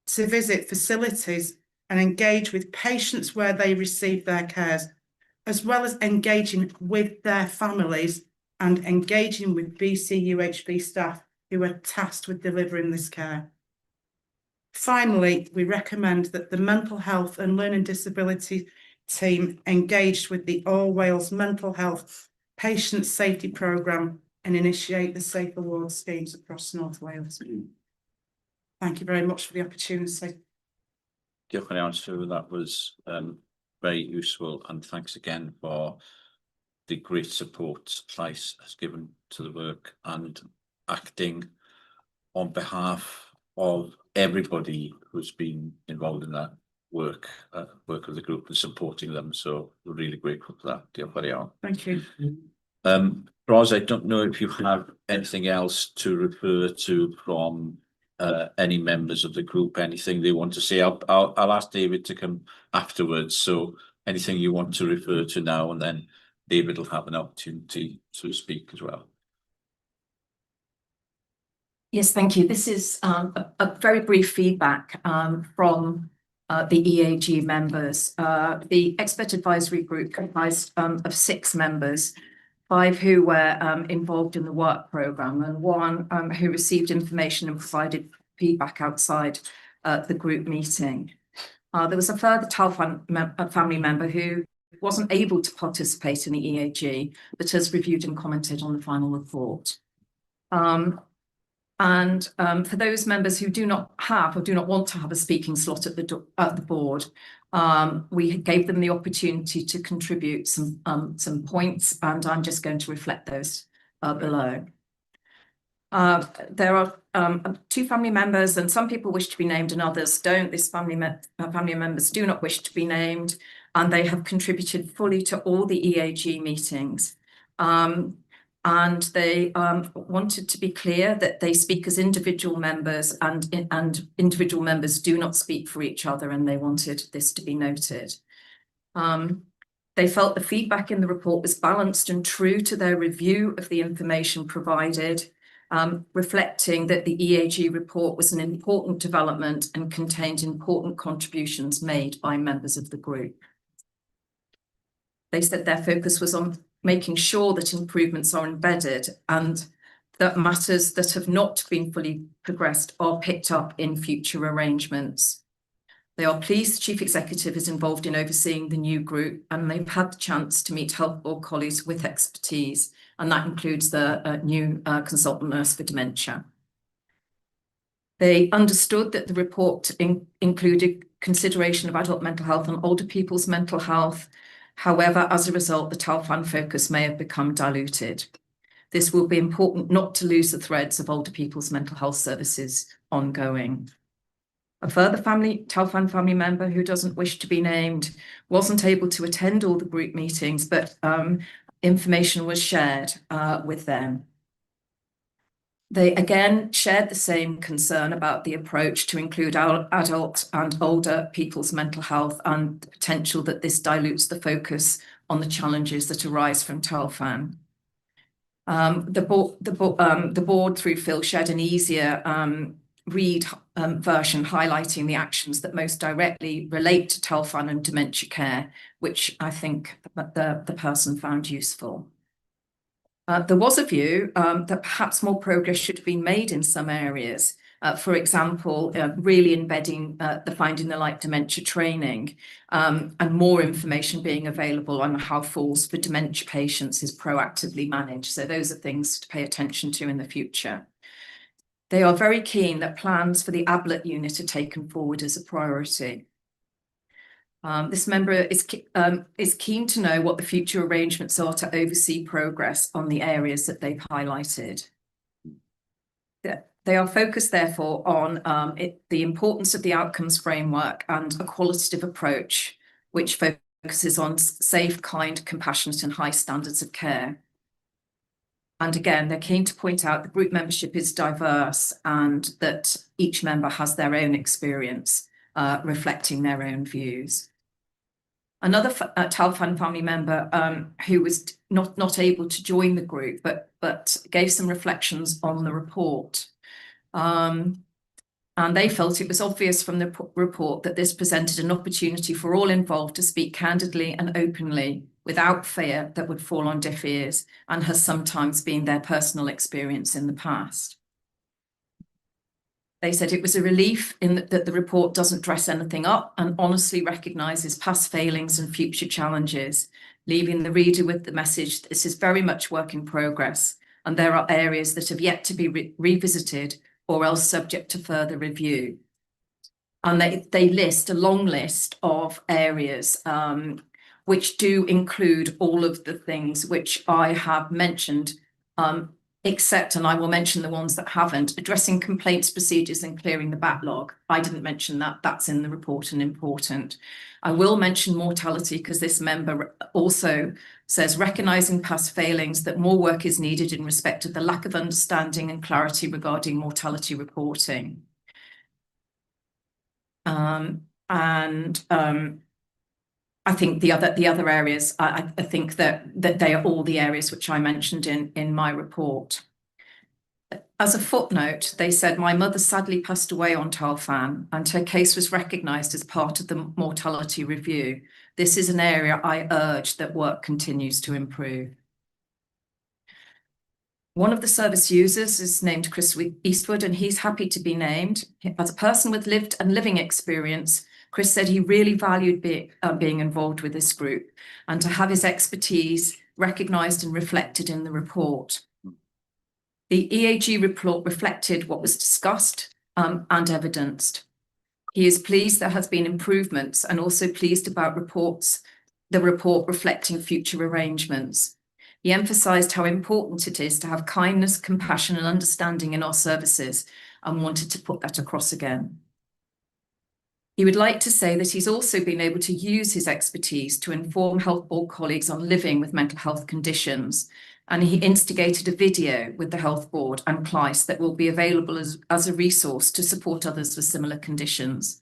to visit facilities and engage with patients where they receive their cares, as well as engaging with their families and engaging with BCUHB staff who are tasked with delivering this care. Finally, we recommend that the Mental Health and Learning Disability team engaged with the All Wales Mental Health Patient Safety Programme and initiate the Safe Awards schemes across North Wales. Thank you very much for the opportunity. Diolch yn iawn, Sue. That was very useful, and thanks again for the great support Llais has given to the work and acting on behalf of everybody who's been involved in that work of the group and supporting them. So we're really grateful for that. Diolch yn iawn. Thank you. Ros, I don't know if you have anything else to refer to from any members of the group, anything they want to say. I'll ask David to come afterwards. So anything you want to refer to now, and then David will have an opportunity to speak as well. Yes, thank you. This is a very brief feedback from the EAG members. The expert advisory group comprised of 6 members, 5 who were involved in the work programme, and 1 who received information and provided feedback outside the group meeting. There was a further family member who wasn't able to participate in the EAG, but has reviewed and commented on the final report. For those members who do not have or do not want to have a speaking slot at the board, we gave them the opportunity to contribute some points, and I'm just going to reflect those below. There are 2 family members, and some people wish to be named and others don't. This family members do not wish to be named, and they have contributed fully to all the EAG meetings. And they wanted to be clear that they speak as individual members, and individual members do not speak for each other, and they wanted this to be noted. They felt the feedback in the report was balanced and true to their review of the information provided. reflecting that the EAG report was an important development and contained important contributions made by members of the group. They said their focus was on making sure that improvements are embedded and that matters that have not been fully progressed are picked up in future arrangements. They are pleased the Chief Executive is involved in overseeing the new group, and they've had the chance to meet Health Board colleagues with expertise, and that includes the new consultant nurse for dementia. They understood that the report included consideration of adult mental health and older people's mental health. However, as a result, the TALFAN focus may have become diluted. This will be important not to lose the threads of older people's mental health services ongoing. A further TALFAN family member who doesn't wish to be named wasn't able to attend all the group meetings, but information was shared with them. They again shared the same concern about the approach to include adult and older people's mental health and the potential that this dilutes the focus on the challenges that arise from TALFAN. The board through Phil shared an easier read version highlighting the actions that most directly relate to TALFAN and dementia care, which I think the person found useful. There was a view that perhaps more progress should have been made in some areas. For example, really embedding the Finding the Light dementia training and more information being available on how falls for dementia patients is proactively managed. So those are things to pay attention to in the future. They are very keen that plans for the ABLET unit are taken forward as a priority. This member is keen to know what the future arrangements are to oversee progress on the areas that they've highlighted. They are focused, therefore, on the importance of the outcomes framework and a qualitative approach, which focuses on safe, kind, compassionate, and high standards of care. And again, they're keen to point out the group membership is diverse and that each member has their own experience, reflecting their own views. Another TALFAN family member who was not able to join the group, but gave some reflections on the report. And they felt it was obvious from the report that this presented an opportunity for all involved to speak candidly and openly without fear that would fall on deaf ears, and has sometimes been their personal experience in the past. They said it was a relief that the report doesn't dress anything up and honestly recognises past failings and future challenges, leaving the reader with the message this is very much work in progress and there are areas that have yet to be revisited or else subject to further review. And they list a long list of areas which do include all of the things which I have mentioned, except, and I will mention the ones that haven't, addressing complaints procedures and clearing the backlog. I didn't mention that, that's in the report and important. I will mention mortality because this member also says recognising past failings that more work is needed in respect of the lack of understanding and clarity regarding mortality reporting. I think the other areas, I think that they are all the areas which I mentioned in my report. As a footnote, they said, my mother sadly passed away on TALFAN and her case was recognised as part of the mortality review. This is an area I urge that work continues to improve. One of the service users is named Chris Eastwood, and he's happy to be named. As a person with lived and living experience, Chris said he really valued being involved with this group and to have his expertise recognised and reflected in the report. The EAG report reflected what was discussed and evidenced. He is pleased there has been improvements and also pleased about the report reflecting future arrangements. He emphasised how important it is to have kindness, compassion and understanding in our services and wanted to put that across again. He would like to say that he's also been able to use his expertise to inform Health Board colleagues on living with mental health conditions, and he instigated a video with the Health Board and CLICE that will be available as a resource to support others with similar conditions.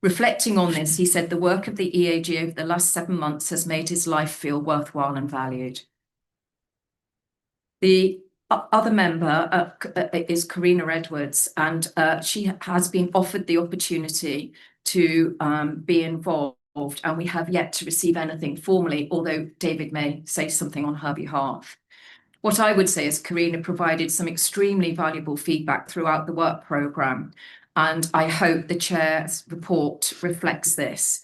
Reflecting on this, he said the work of the EAG over the last 7 months has made his life feel worthwhile and valued. The other member is Karina Edwards, and she has been offered the opportunity to be involved, and we have yet to receive anything formally, although David may say something on her behalf. What I would say is Karina provided some extremely valuable feedback throughout the work programme, and I hope the chair's report reflects this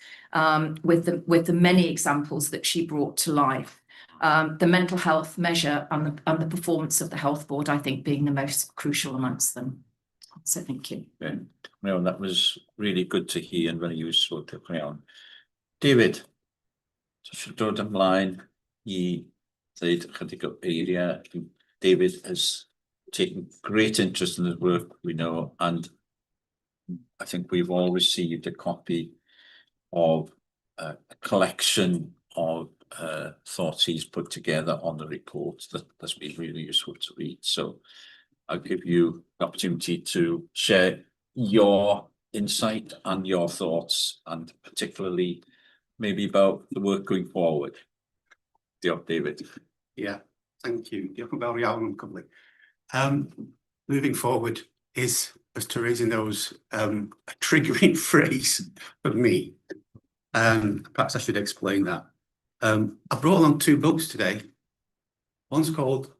with the many examples that she brought to life. The mental health measure and the performance of the health board, I think, being the most crucial amongst them. So thank you. Yeah, well, that was really good to hear and very useful to carry on. David, so dod ymlaen I ddeud chydig o eiriau. David has taken great interest in his work, we know, and I think we've all received a copy of a collection of thoughts he's put together on the report that's been really useful to read. So I'll give you the opportunity to share your insight and your thoughts, and particularly maybe about the work going forward. Diolch, David. Yeah, thank you. Diolch yn fawr iawn am gyfle. Moving forward is, as Teresa knows, a triggering phrase for me. Perhaps I should explain that. I brought along 2 books today. One's called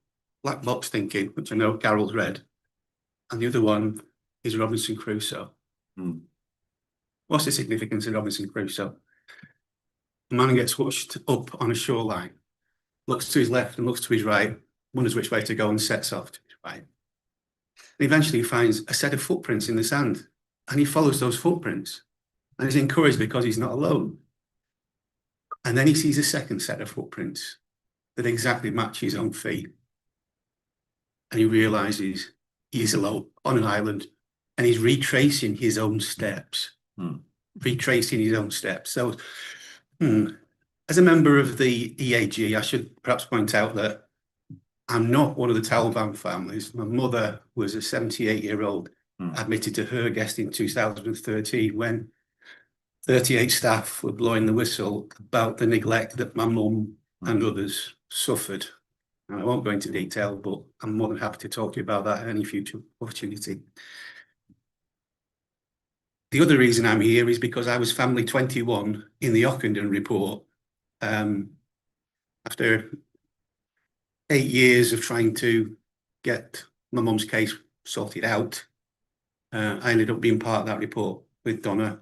Black Box Thinking, which I know Carol's read, and the other one is Robinson Crusoe. What's the significance of Robinson Crusoe? A man gets washed up on a shoreline, looks to his left and looks to his right, wonders which way to go and sets off to his right. And eventually he finds a set of footprints in the sand, and he follows those footprints, and is encouraged because he's not alone. And then he sees a second set of footprints that exactly match his own feet. And he realizes he's alone on an island, and he's retracing his own steps. Retracing his own steps. So, as a member of the EAG, I should perhaps point out that I'm not one of the Taliban families. My mother was a 78-year-old, admitted to her guest in 2013 when 38 staff were blowing the whistle about the neglect that my mum and others suffered. And I won't go into detail, but I'm more than happy to talk to you about that at any future opportunity. The other reason I'm here is because I was family 21 in the Ockenden report. After 8 years of trying to get my mum's case sorted out, I ended up being part of that report with Donna,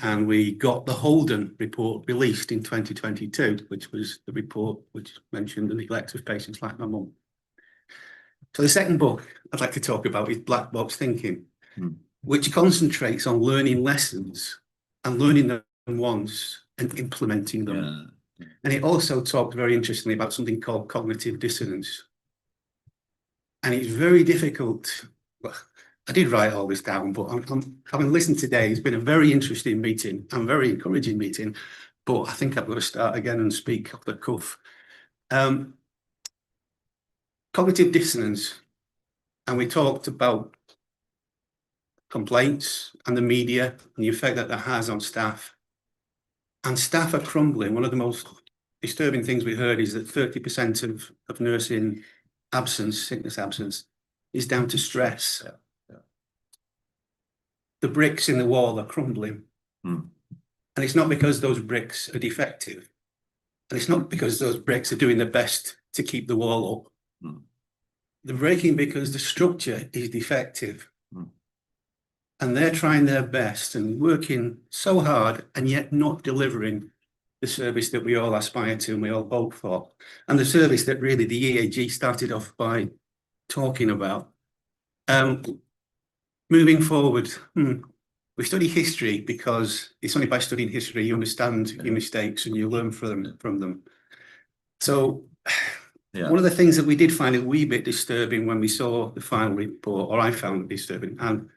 and we got the Holden report released in 2022, which was the report which mentioned the neglect of patients like my mum. So the second book I'd like to talk about is Black Box Thinking, which concentrates on learning lessons and learning them once and implementing them. And it also talked very interestingly about something called cognitive dissonance. And it's very difficult. Well, I did write all this down, but having listened today, it's been a very interesting meeting and very encouraging meeting. But I think I've got to start again and speak off the cuff. Cognitive dissonance. And we talked about complaints and the media and the effect that has on staff. And staff are crumbling. One of the most disturbing things we heard is that 30% of nursing absence, sickness absence, is down to stress. The bricks in the wall are crumbling. And it's not because those bricks are defective. And it's not because those bricks are doing their best to keep the wall up. They're breaking because the structure is defective. And they're trying their best and working so hard and yet not delivering the service that we all aspire to and we all hope for. And the service that really the EAG started off by talking about. Moving forward, we study history because it's only by studying history you understand your mistakes and you learn from them. So one of the things that we did find a wee bit disturbing when we saw the final report, or I found it disturbing, and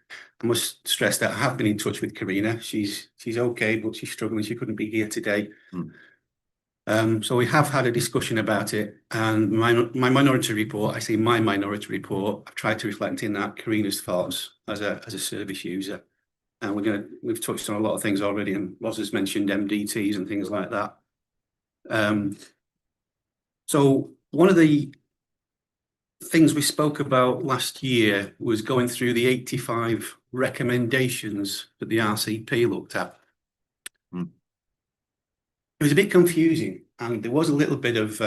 I must stress that I have been in touch with Karina. She's okay, but she's struggling. She couldn't be here today. So we have had a discussion about it, and my minority report, I say my minority report, I've tried to reflect in that Karina's thoughts as a service user. And we've touched on a lot of things already, and Roz has mentioned MDTs and things like that. So one of the things we spoke about last year was going through the 85 recommendations that the RCP looked at. It was a bit confusing, and there was a little bit of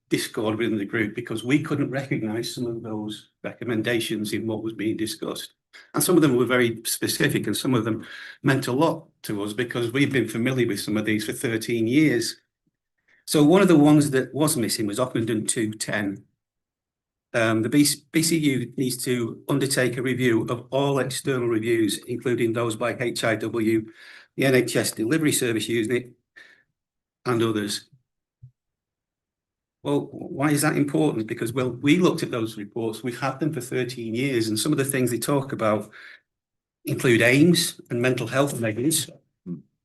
discord within the group because we couldn't recognise some of those recommendations in what was being discussed. And some of them were very specific, and some of them meant a lot to us because we've been familiar with some of these for 13 years. So one of the ones that was missing was Ockenden 210. The BCU needs to undertake a review of all external reviews, including those by HIW, the NHS Delivery Service Unit, and others. Well, why is that important? Because, well, we looked at those reports, we've had them for 13 years, and some of the things they talk about include aims and mental health measures,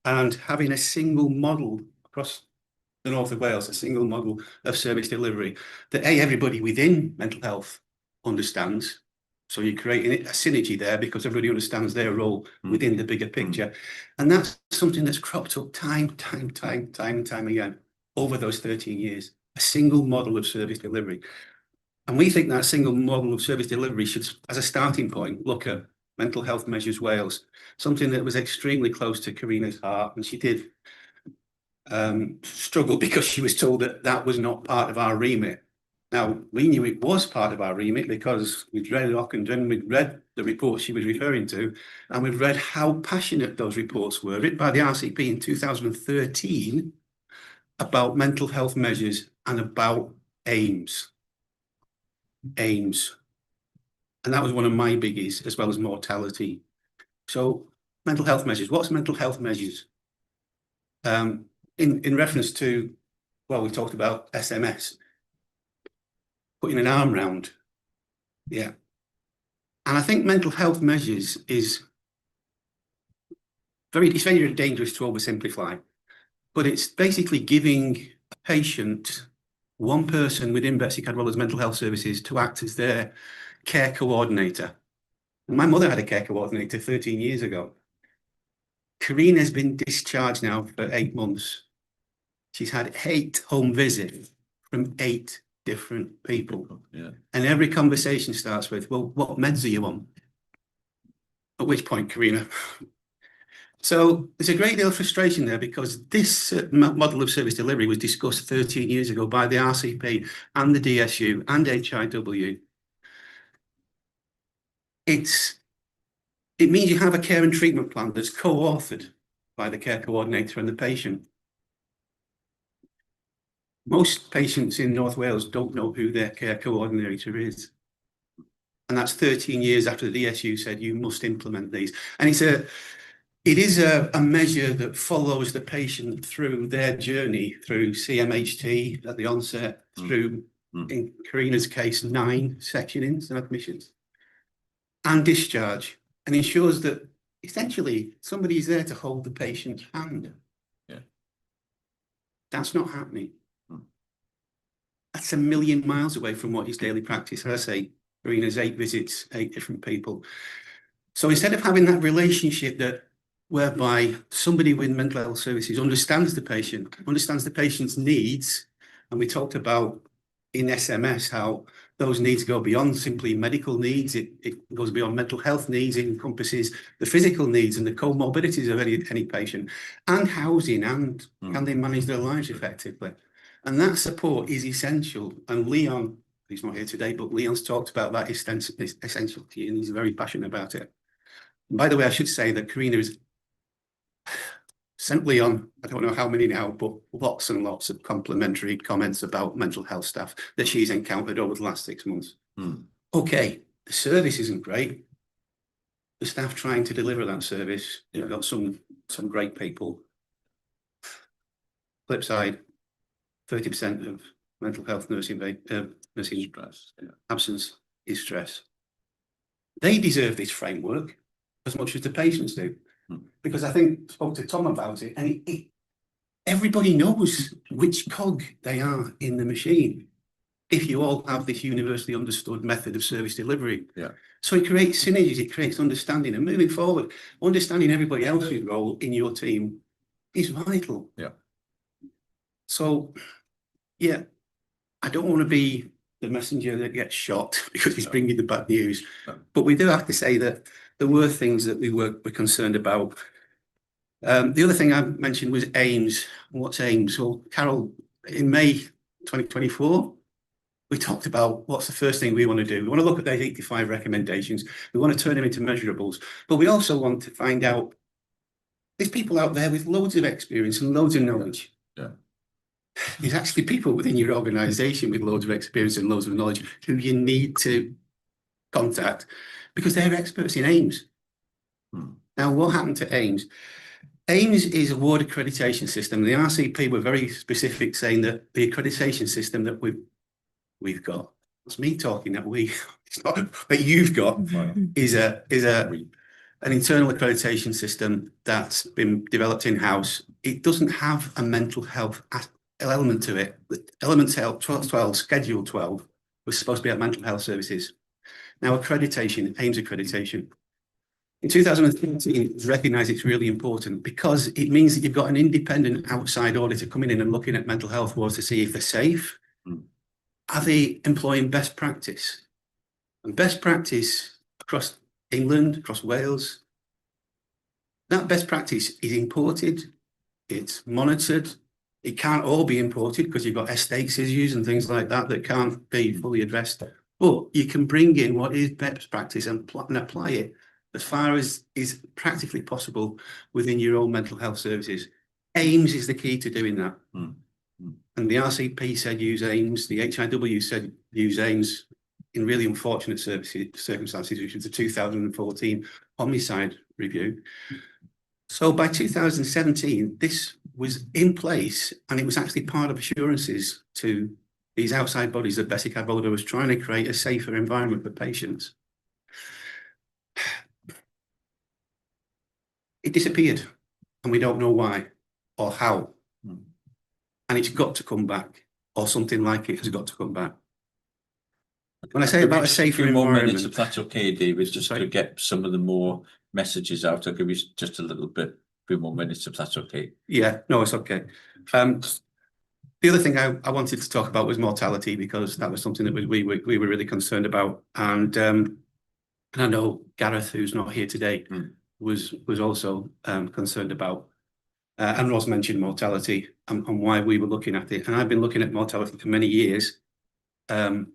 and having a single model across the north of Wales, a single model of service delivery that everybody within mental health understands. So you're creating a synergy there because everybody understands their role within the bigger picture. And that's something that's cropped up time and time again over those 13 years, a single model of service delivery. And we think that single model of service delivery should, as a starting point, look at Mental Health Measures Wales, something that was extremely close to Karina's heart. And she did struggle because she was told that that was not part of our remit. Now, we knew it was part of our remit because we'd read Ockenden, we'd read the reports she was referring to, and we've read how passionate those reports were, written by the RCP in 2013 about mental health measures and about aims. Aims. And that was one of my biggies, as well as mortality. So, mental health measures. What's mental health measures? In reference to, well, we talked about SMS. Putting an arm round, yeah. And I think mental health measures is it's very dangerous to oversimplify, but it's basically giving a patient one person within Betsy Cadwallad's mental health services to act as their care coordinator. My mother had a care coordinator 13 years ago. Karina has been discharged now for 8 months. She's had 8 home visits from 8 different people. Yeah. And every conversation starts with, well, what meds are you on? At which point, Karina. So there's a great deal of frustration there because this model of service delivery was discussed 13 years ago by the RCP and the DSU and HIW. It means you have a care and treatment plan that's co-authored by the care coordinator and the patient. Most patients in North Wales don't know who their care coordinator is. And that's 13 years after the DSU said you must implement these. And it is a measure that follows the patient through their journey through CMHT at the onset, through, in Karina's case, 9 section-ins and admissions, and discharge, and ensures that essentially somebody is there to hold the patient's hand. Yeah. That's not happening. That's a million miles away from what is daily practice. As I say, Karina's 8 visits, 8 different people. So instead of having that relationship whereby somebody with mental health services understands the patient, understands the patient's needs, and we talked about in SMS how those needs go beyond simply medical needs, it goes beyond mental health needs, it encompasses the physical needs and the comorbidities of any patient, and housing, and can they manage their lives effectively. And that support is essential. And Leon, he's not here today, but Leon's talked about that essentiality, and he's very passionate about it. And by the way, I should say that Karina has sent Leon, I don't know how many now, but lots and lots of complimentary comments about mental health staff that she's encountered over the last 6 months. Okay, the service isn't great. The staff trying to deliver that service, you've got some great people. Flip side, 30% of mental health nursing stress, absence is stress. They deserve this framework as much as the patients do. Because I think I spoke to Tom about it, and everybody knows which cog they are in the machine if you all have this universally understood method of service delivery. Yeah. So it creates synergies, it creates understanding, and moving forward, understanding everybody else's role in your team is vital. Yeah. So, yeah, I don't want to be the messenger that gets shot because he's bringing the bad news. But we do have to say that there were things that we're concerned about. The other thing I mentioned was aims. What's aims? Well, Carol, in May 2024, we talked about what's the first thing we want to do. We want to look at those 85 recommendations. We want to turn them into measurables, but we also want to find out there's people out there with loads of experience and loads of knowledge. Yeah. There's actually people within your organisation with loads of experience and loads of knowledge who you need to contact because they're experts in aims. Now, what happened to aims? aims is a ward accreditation system. The RCP were very specific, saying that the accreditation system that we've got, it's me talking that it's not that you've got, is an internal accreditation system that's been developed in-house. It doesn't have a mental health element to it. The element 12, schedule 12 was supposed to be at mental health services. Now accreditation, aims accreditation. In 2013, it was recognised it's really important because it means that you've got an independent outside auditor coming in and looking at mental health wards to see if they're safe. Are they employing best practice? And best practice across England, across Wales, that best practice is imported, it's monitored. It can't all be imported because you've got estates issues and things like that that can't be fully addressed. But you can bring in what is best practice and apply it as far as is practically possible within your own mental health services. aims is the key to doing that. And the RCP said use aims, the HIW said use aims in really unfortunate circumstances, which was the 2014 homicide review. So by 2017, this was in place, and it was actually part of assurances to these outside bodies that Bessie Cadwallader was trying to create a safer environment for patients. It disappeared, and we don't know why or how. And it's got to come back, or something like it has got to come back. When I say about a safer environment, minutes, if that's okay, David, just to get some of the more messages out, I'll give you just a little bit, few more minutes, if that's okay. Yeah, no, it's okay. The other thing I wanted to talk about was mortality, because that was something that we were really concerned about. And I know Gareth, who's not here today, was also concerned about. And Ross mentioned mortality and why we were looking at it. And I've been looking at mortality for many years. And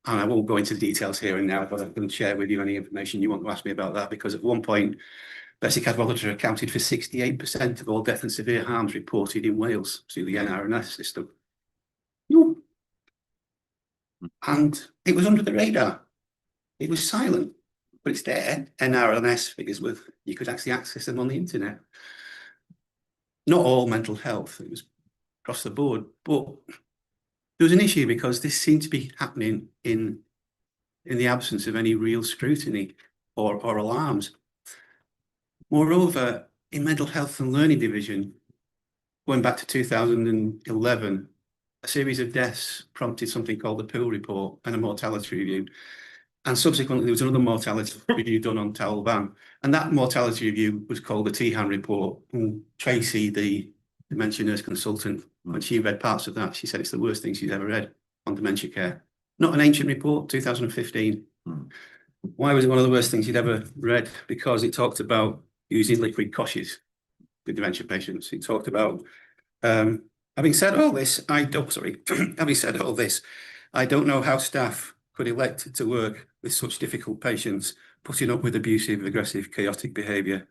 I won't go into the details here and now, but I can share with you any information you want to ask me about that, because at one point, Bessie Cadwallader accounted for 68% of all death and severe harms reported in Wales through the NRNS system. And it was under the radar. It was silent, but it's there. NRNS figures you could actually access them on the internet. Not all mental health, it was across the board, but there was an issue because this seemed to be happening in the absence of any real scrutiny or alarms. Moreover, in mental health and learning division, going back to 2011, a series of deaths prompted something called the Pool Report and a mortality review. And subsequently, there was another mortality review done on Taliban. And that mortality review was called the Tehan Report. And Tracy, the dementia nurse consultant, when she read parts of that, she said it's the worst thing she's ever read on dementia care. Not an ancient report, 2015. Why was it one of the worst things you'd ever read? Because it talked about using liquid koshes with dementia patients. It talked about, having said all this, I don't know how staff could elect to work with such difficult patients, putting up with abusive, aggressive, chaotic behaviour.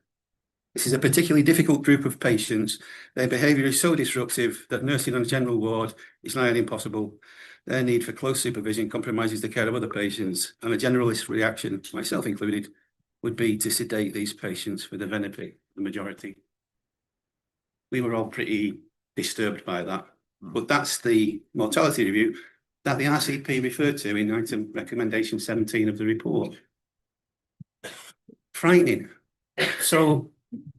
This is a particularly difficult group of patients. Their behaviour is so disruptive that nursing on a general ward is nigh impossible. Their need for close supervision compromises the care of other patients, and a generalist reaction, myself included, would be to sedate these patients for the benefit of the majority. We were all pretty disturbed by that. But that's the mortality review that the RCP referred to in item recommendation 17 of the report. Frightening. So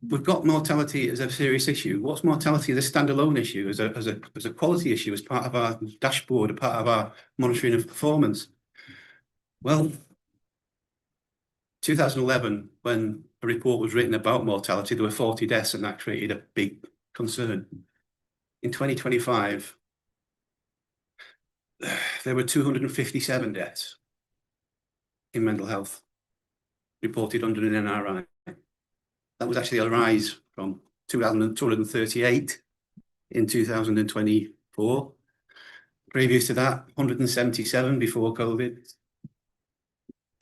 we've got mortality as a serious issue. What's mortality as a standalone issue, as a quality issue, as part of our dashboard, a part of our monitoring of performance? Well, 2011, when a report was written about mortality, there were 40 deaths, and that created a big concern. In 2025, there were 257 deaths in mental health reported under an NRI. That was actually a rise from 238 in 2024. Previous to that, 177 before COVID,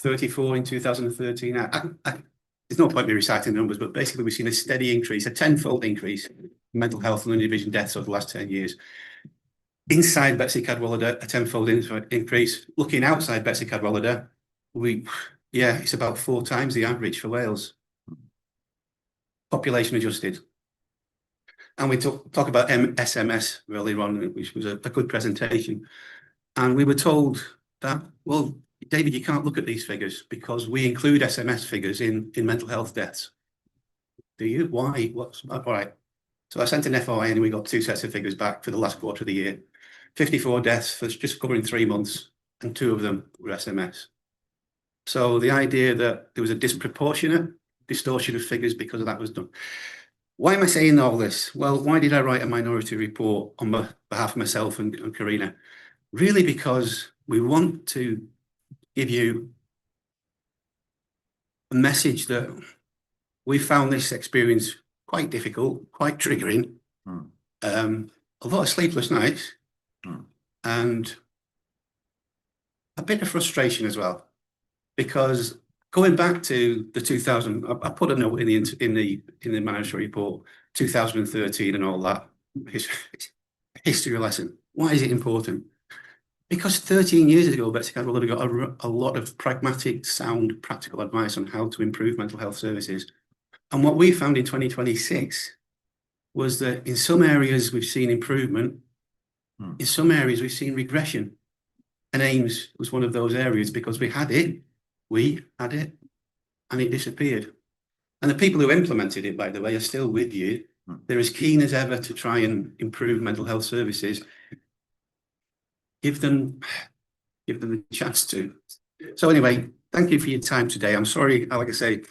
34 in 2013. There's no point me reciting the numbers, but basically we've seen a steady increase, a tenfold increase in mental health and individual deaths over the last 10 years. Inside Betsy Cadwallader, a tenfold increase. Looking outside Betsy Cadwallader, it's about 4 times the average for Wales. Population adjusted. And we talk about SMS earlier on, which was a good presentation. And we were told that, well, David, you can't look at these figures because we include SMS figures in mental health deaths. Do you? Why? What's all right? So I sent an FOI and we got 2 sets of figures back for the last quarter of the year. 54 deaths for just covering 3 months, and 2 of them were SMS. So the idea that there was a disproportionate distortion of figures because of that was done. Why am I saying all this? Well, why did I write a minority report on behalf of myself and Karina? Really because we want to give you a message that we found this experience quite difficult, quite triggering, a lot of sleepless nights, and a bit of frustration as well. Because going back to the 2000, I put a note in the minority report, 2013 and all that history lesson. Why is it important? Because 13 years ago, Betsy Cadwallader got a lot of pragmatic, sound, practical advice on how to improve mental health services. And what we found in 2026 was that in some areas we've seen improvement, in some areas we've seen regression. And AIMS was one of those areas because we had it, and it disappeared. And the people who implemented it, by the way, are still with you. They're as keen as ever to try and improve mental health services. Give them the chance to. So anyway, thank you for your time today. I'm sorry, like I say,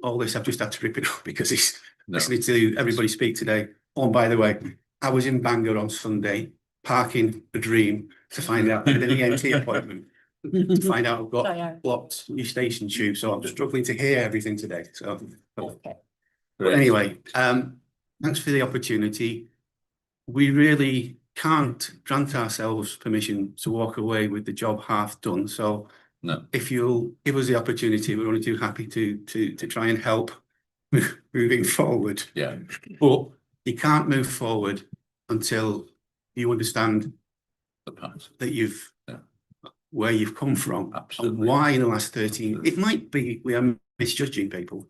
all this I've just had to rip it up because it's listening to everybody speak today. Oh, and by the way, I was in Bangor on Sunday, parking a dream to find out an ENT appointment. To find out I've got blocked new station tube, so I'm struggling to hear everything today. So, but anyway, thanks for the opportunity. We really can't grant ourselves permission to walk away with the job half done. So, if you'll give us the opportunity, we're only too happy to try and help moving forward. Yeah. But you can't move forward until you understand the past that where you've come from. Absolutely. And why in the last 13, it might be we are misjudging people.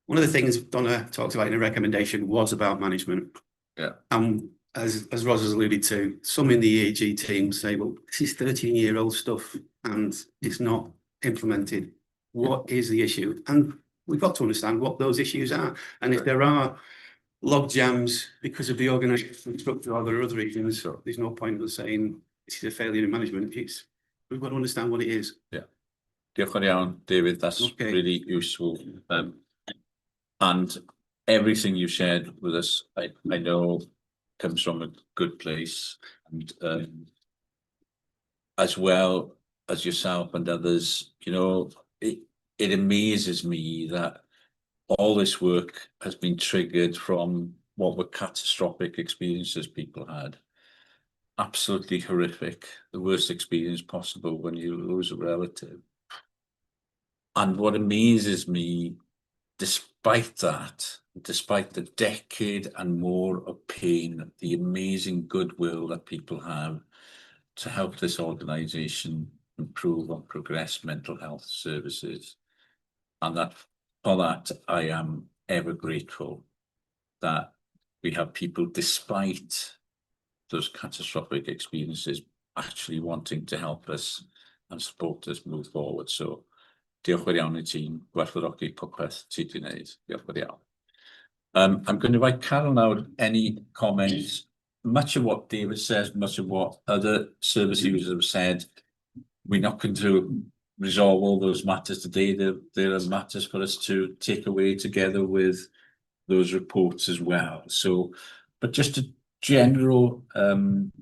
One of the things Donna talked about in a recommendation was about management. Yeah. And as Ros has alluded to, some in the EAG team say, well, this is 13-year-old stuff and it's not implemented. What is the issue? And we've got to understand what those issues are. And if there are log jams because of the organisation structure or there are other reasons, so there's no point in us saying this is a failure in management. We've got to understand what it is. Yeah. Diolch yn iawn, David. That's really useful. And everything you shared with us, I know comes from a good place. And as well as yourself and others, you know, it amazes me that all this work has been triggered from what were catastrophic experiences people had. Absolutely horrific, the worst experience possible when you lose a relative. And what amazes me, despite that, despite the decade and more of pain, the amazing goodwill that people have to help this organisation improve and progress mental health services. And that for that, I am ever grateful that we have people, despite those catastrophic experiences, actually wanting to help us and support us move forward. So, diolch yn iawn I ti'n gwerthfawrogi popeth ti di wneud. Diolch yn iawn. I'm going to invite Carol now. Any comments? Much of what David says, much of what other service users have said, we're not going to resolve all those matters today. There are matters for us to take away together with those reports as well. So, but just to general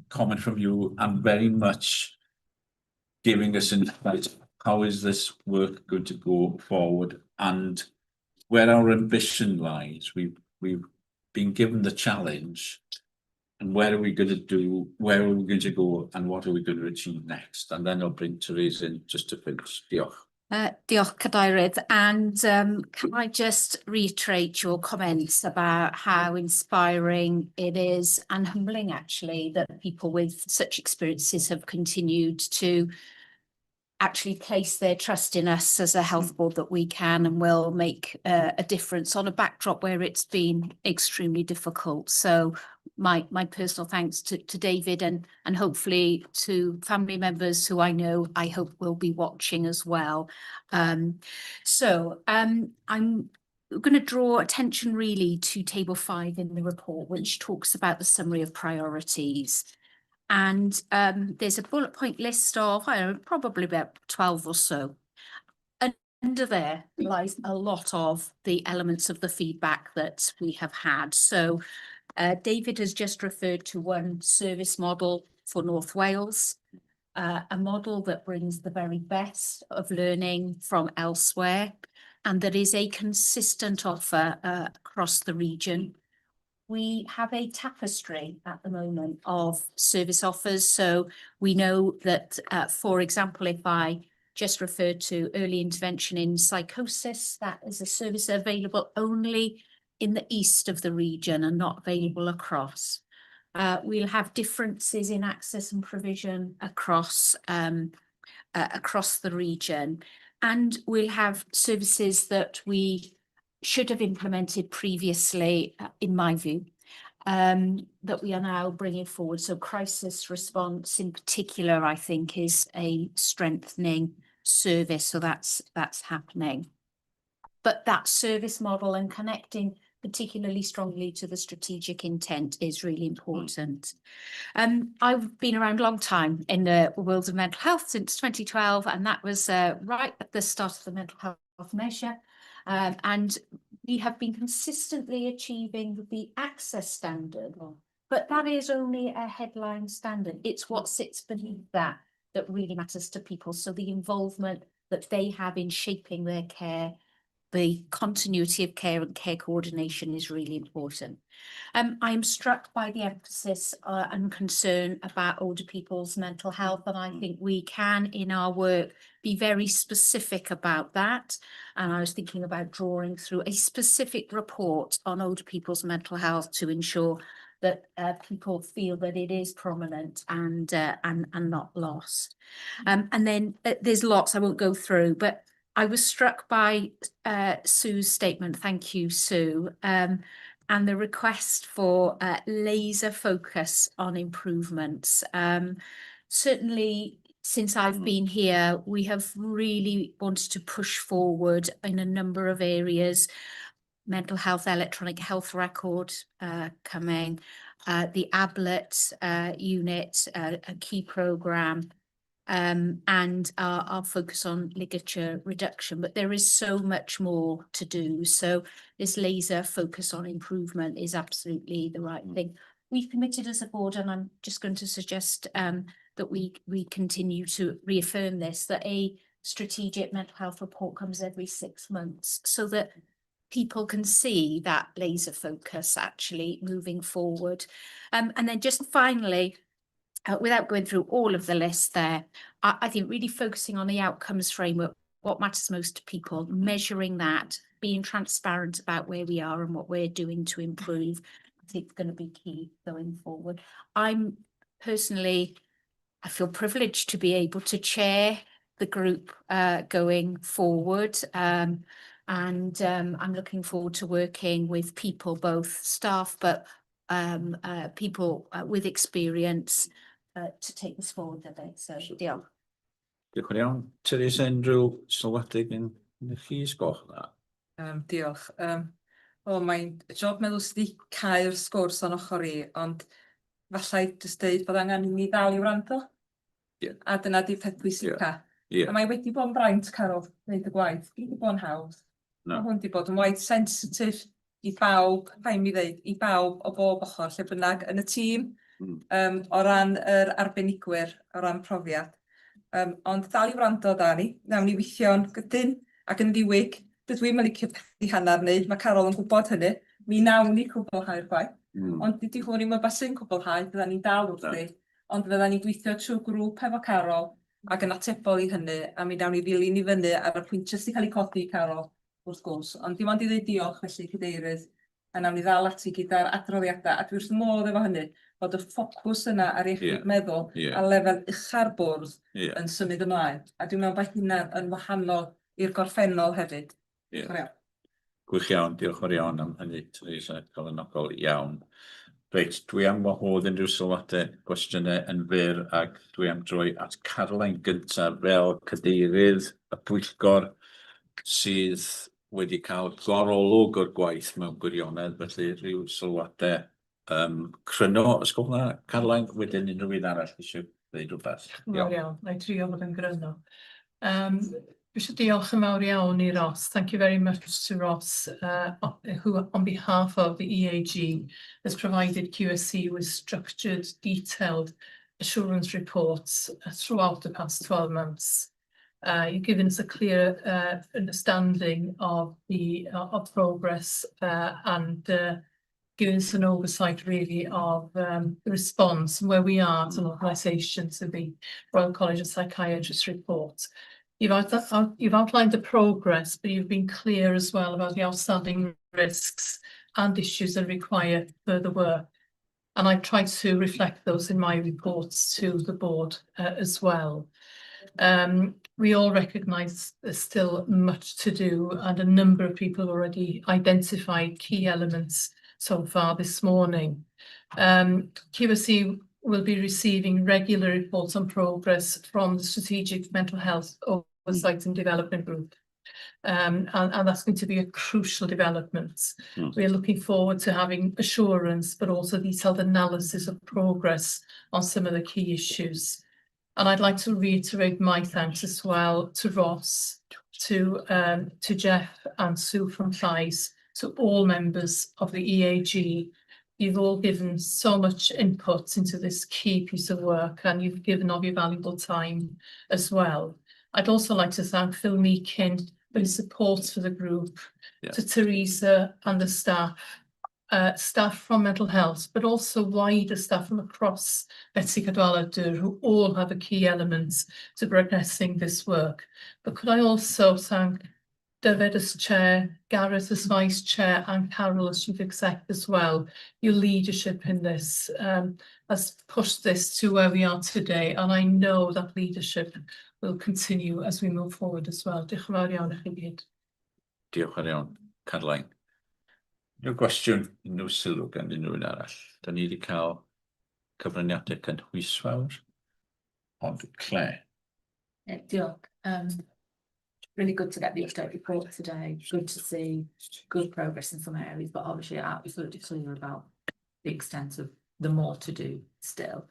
comment from you and very much giving us insight. How is this work going to go forward and where our ambition lies? We've been given the challenge, and where are we going to do? Where are we going to go? And what are we going to achieve next? And then I'll bring Therese in just to finish. Diolch. Diolch, Cadeirydd, and can I just reiterate your comments about how inspiring it is and humbling actually that people with such experiences have continued to actually place their trust in us as a health board, that we can and will make a difference on a backdrop where it's been extremely difficult. So my personal thanks to David and hopefully to family members who I hope will be watching as well. I'm going to draw attention really to table 5 in the report, which talks about the summary of priorities. And there's a bullet point list of, I don't know, probably about 12 or so. And under there lies a lot of the elements of the feedback that we have had. So David has just referred to one service model for North Wales, a model that brings the very best of learning from elsewhere, and that is a consistent offer across the region. We have a tapestry at the moment of service offers. So we know that, for example, if I just refer to early intervention in psychosis, that is a service available only in the east of the region and not available across. We'll have differences in access and provision across the region. And we'll have services that we should have implemented previously, in my view, that we are now bringing forward. So crisis response in particular, I think, is a strengthening service. So that's happening. But that service model and connecting particularly strongly to the strategic intent is really important. I've been around a long time in the world of mental health since 2012, and that was right at the start of the mental health measure. And we have been consistently achieving the access standard, but that is only a headline standard. It's what sits beneath that really matters to people. So the involvement that they have in shaping their care, the continuity of care and care coordination is really important. I am struck by the emphasis and concern about older people's mental health, and I think we can, in our work, be very specific about that. And I was thinking about drawing through a specific report on older people's mental health to ensure that people feel that it is prominent and not lost. And then there's lots I won't go through, but I was struck by Sue's statement. Thank you, Sue. And the request for laser focus on improvements. Certainly, since I've been here, we have really wanted to push forward in a number of areas. Mental health, electronic health record coming, the ABLET unit, a key programme, and our focus on ligature reduction. But there is so much more to do. So this laser focus on improvement is absolutely the right thing. We've committed as a board, and I'm just going to suggest that we continue to reaffirm this, that a strategic mental health report comes every 6 months so that people can see that laser focus actually moving forward. And then just finally, without going through all of the list there, I think really focusing on the outcomes framework, what matters most to people, measuring that, being transparent about where we are and what we're doing to improve, I think is going to be key going forward. I'm personally, I feel privileged to be able to chair the group going forward. And I'm looking forward to working with people, both staff, but people with experience to take this forward a bit. So, diolch. Diolch yn iawn. Therese, unrhyw sylwedig yn chi sgoch na? Diolch. Wel, mae'n job meddwl sydd wedi cael sgwrs o'n ochr i, ond fallai jyst deud bod angen i ni ddal i wrando. A dyna di peth pwysica. A mae wedi bod yn braint, Carol, wneud y gwaith. Wedi bod yn hawdd. Mae hwn wedi bod yn waith sensitif i bawb, rhaid mi ddeud, i bawb o bob ochr, lle bynnag yn y tîm, o ran yr arbenigwyr, o ran profiad. Ond dal i wrando da ni, nawn ni weithio'n gydyn ac yn ddiwyg. Dydw i'm yn licio peth i hanner ni, mae Carol yn gwybod hynny. Mi nawn ni cwblhau'r gwaith. Ond dydy hwn i'm yn basu'n cwblhau, bydda ni'n dal wrthi. Ond fydda ni'n gweithio trwy grŵp efo Carol ac yn atebol i hynny, a mi nawn ni ddilyn i fyny ar y pwyntiau sydd wedi cael eu codi, Carol, wrth gwrs. Ond dim ond i ddweud diolch felly, Cadeirydd, a nawn ni ddal ati gyda'r adroddiadau, a dwi wrth fy modd efo hynny, bod y ffocws yna ar iechyd meddwl a lefel ucha'r bwrdd yn symud ymlaen. A dwi'n meddwl bod hynna yn wahanol i'r gorffennol hefyd. Gwych iawn, diolch yn iawn am hynny, Teresa, golynogol iawn. Reit, dwi am wahodd unrhyw sylwadau, gwestiynau yn fyr, ac dwi am droi at Caroline gyntaf fel cadeirydd y pwyllgor sydd wedi cael gorolwg o'r gwaith mewn gwirionedd, felly rhyw sylwadau cryno, ysgol hwnna, Caroline, wedyn unrhyw un arall eisiau dweud rhywbeth. Mawr iawn, na i trio fod yn gryno. Dwi eisiau diolch yn fawr iawn i Ross. Thank you very much to Ross, who on behalf of the EAG has provided QSC with structured, detailed assurance reports throughout the past 12 months. You've given us a clear understanding of the progress and given us an oversight really of the response and where we are as an organisation to the Royal College of Psychiatrists report. You've outlined the progress, but you've been clear as well about the outstanding risks and issues that require further work. And I've tried to reflect those in my reports to the board as well. We all recognise there's still much to do, and a number of people have already identified key elements so far this morning. QSC will be receiving regular reports on progress from the Strategic Mental Health Oversight and Development Group. And that's going to be a crucial development. We're looking forward to having assurance, but also detailed analysis of progress on some of the key issues. And I'd like to reiterate my thanks as well to Ross, to Jeff and Sue from FISE, to all members of the EAG. You've all given so much input into this key piece of work, and you've given of your valuable time as well. I'd also like to thank Phil Meakin for his support for the group, to Teresa and the staff, staff from mental health, but also wider staff from across Betsy Cadwaladr, who all have a key element to progressing this work. But could I also thank David as chair, Gareth as vice chair, and Carol as chief exec as well. Your leadership in this has pushed this to where we are today, and I know that leadership will continue as we move forward as well. Diolch yn fawr iawn i chi gyd. Diolch yn iawn, Caroline. Unrhyw gwestiwn, unrhyw sylw gan unrhyw un arall. Da ni wedi cael cyfraniadau cynhwysfawr. Ond Claire. Diolch. Really good to get the update report today. Good to see good progress in some areas, but obviously absolutely clear about the extent of the more to do still.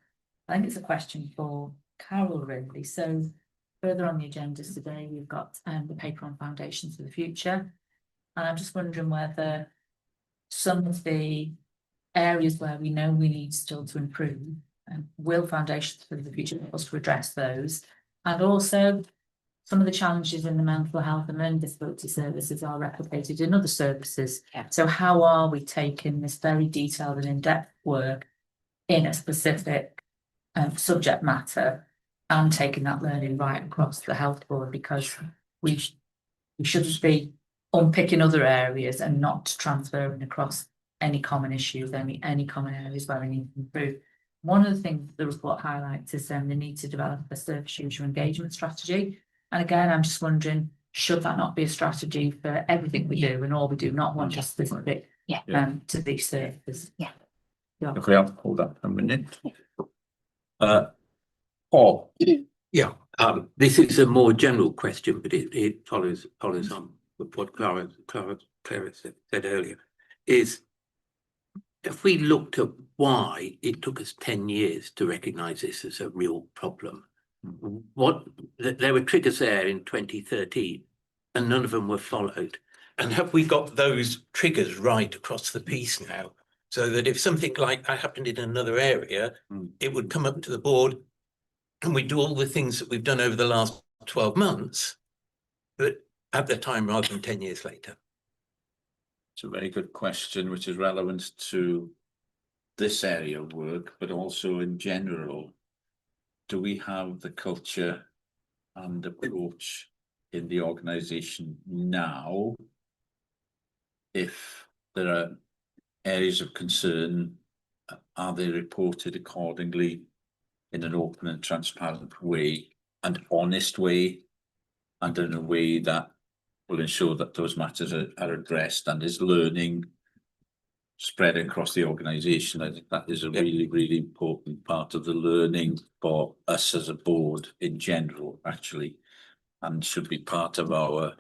I think it's a question for Carol really. So further on the agendas today, we've got the paper on foundations for the future. And I'm just wondering whether some of the areas where we know we need still to improve, will foundations for the future help us to address those, and also some of the challenges in the mental health and learning disability services are replicated in other services. So how are we taking this very detailed and in-depth work in a specific subject matter and taking that learning right across the health board? Because we shouldn't be unpicking other areas and not transferring across any common issues, any common areas where we need to improve. One of the things the report highlights is the need to develop a service user engagement strategy. And again, I'm just wondering, should that not be a strategy for everything we do and all we do, not one just specific to these services? Hold up a minute. Paul. Yeah, this is a more general question, but it follows on with what Clara said earlier. Is if we looked at why it took us 10 years to recognise this as a real problem, there were triggers there in 2013 and none of them were followed. And have we got those triggers right across the piece now? So that if something like that happened in another area, it would come up to the board and we do all the things that we've done over the last 12 months, but at the time rather than 10 years later. It's a very good question, which is relevant to this area of work, but also in general. Do we have the culture and approach in the organisation now? If there are areas of concern, are they reported accordingly in an open and transparent way and honest way, and in a way that will ensure that those matters are addressed, and is learning spread across the organisation? I think that is a really, really important part of the learning for us as a board in general, actually, and should be part of our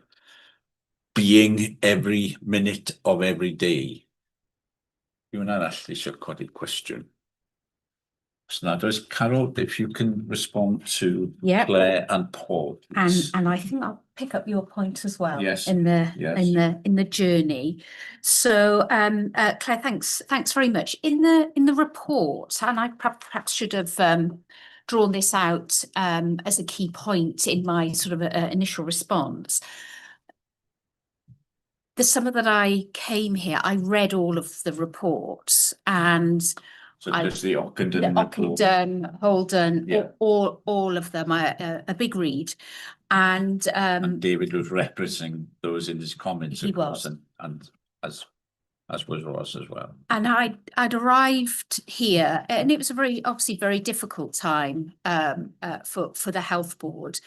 being every minute of every day. You and I actually should quite a question. So now, does Carol, if you can respond to Claire and Paul, please. And I think I'll pick up your point as well. Yes. In the journey. So Claire, thanks very much. In the report, and I perhaps should have drawn this out as a key point in my sort of initial response. The summer that I came here, I read all of the reports, and so there's the Ockenden report. Holden, all of them, a big read. And David was referencing those in his comments, he of course, was. and as was Ross as well. And I'd arrived here, and it was obviously very difficult time for the health board.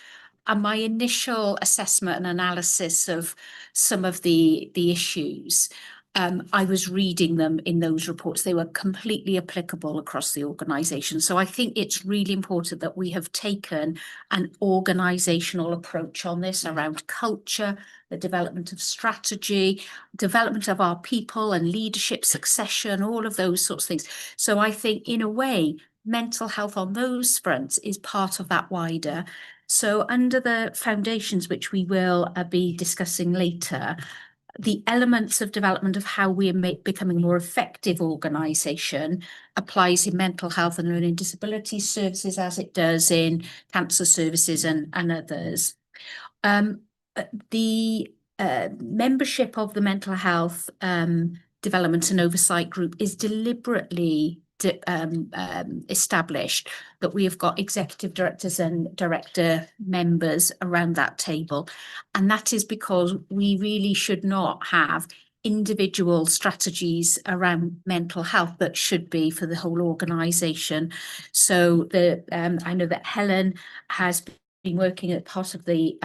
And my initial assessment and analysis of some of the issues, I was reading them in those reports. They were completely applicable across the organisation. So I think it's really important that we have taken an organisational approach on this around culture, the development of strategy, development of our people and leadership succession, all of those sorts of things. So I think in a way, mental health on those fronts is part of that wider. So under the foundations, which we will be discussing later, the elements of development of how we are becoming a more effective organisation applies in mental health and learning disability services as it does in cancer services and others. The membership of the mental health development and oversight group is deliberately established, that we have got executive directors and director members around that table. And that is because we really should not have individual strategies around mental health that should be for the whole organisation. So I know that Helen has been working at part of the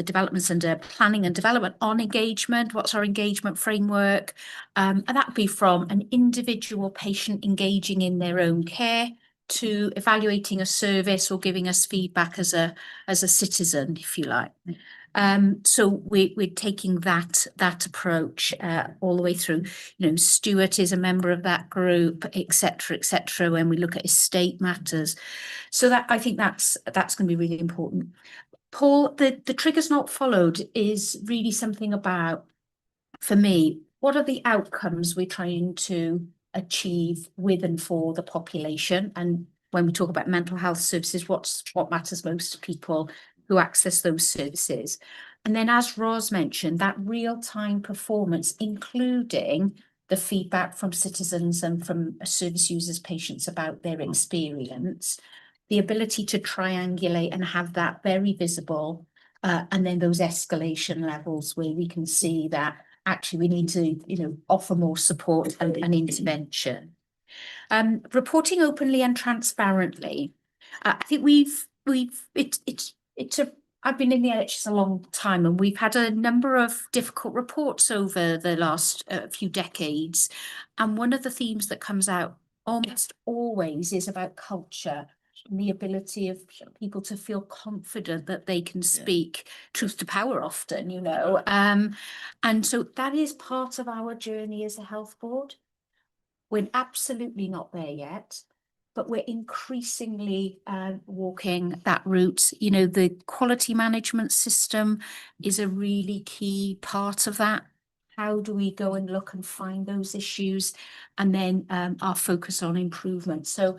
developments under planning and development on engagement. What's our engagement framework? And that would be from an individual patient engaging in their own care to evaluating a service or giving us feedback as a citizen, if you like. So we're taking that approach all the way through. You know, Stuart is a member of that group, etc., when we look at estate matters. So that, I think that's going to be really important. Paul, the triggers not followed is really something about, for me, what are the outcomes we're trying to achieve with and for the population? And when we talk about mental health services, what matters most to people who access those services? And then, as Ros mentioned, that real-time performance, including the feedback from citizens and from service users, patients about their experience, the ability to triangulate and have that very visible, and then those escalation levels where we can see that actually we need to, offer more support and intervention. Reporting openly and transparently. I think I've been in the NHS a long time, and we've had a number of difficult reports over the last few decades. And one of the themes that comes out almost always is about culture and the ability of people to feel confident that they can speak truth to power often, and so that is part of our journey as a health board. We're absolutely not there yet. but we're increasingly walking that route. You know, the quality management system is a really key part of that. How do we go and look and find those issues, and then our focus on improvement? So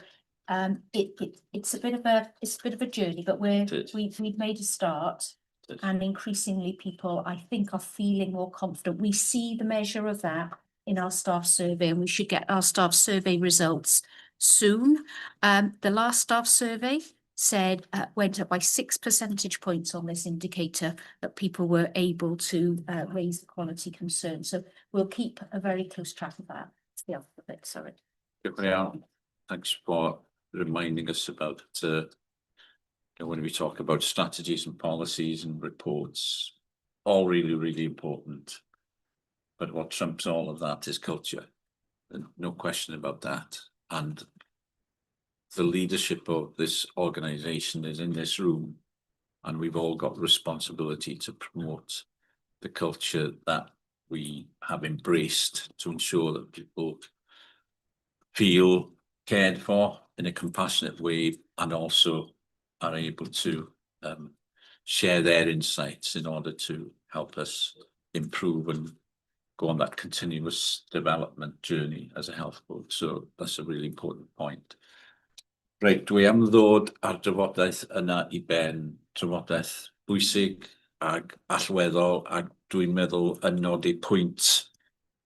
it's a bit of a journey, but we've made a start, and increasingly people, I think, are feeling more confident. We see the measure of that in our staff survey, and we should get our staff survey results soon. The last staff survey said went up by 6 percentage points on this indicator, that people were able to raise the quality concern. So we'll keep a very close track of that. It's the alphabet, sorry. Thanks for reminding us about when we talk about strategies and policies and reports, all really important. But what trumps all of that is culture. And no question about that. And the leadership of this organization is in this room, and we've all got responsibility to promote the culture that we have embraced to ensure that people feel cared for in a compassionate way, and also are able to share their insights in order to help us improve and go on that continuous development journey as a health board. So that's a really important point. Reit, dwi am ddod ar drafodaeth yna I ben, drafodaeth bwysig ag allweddol, ag dwi'n meddwl yn nodi pwynt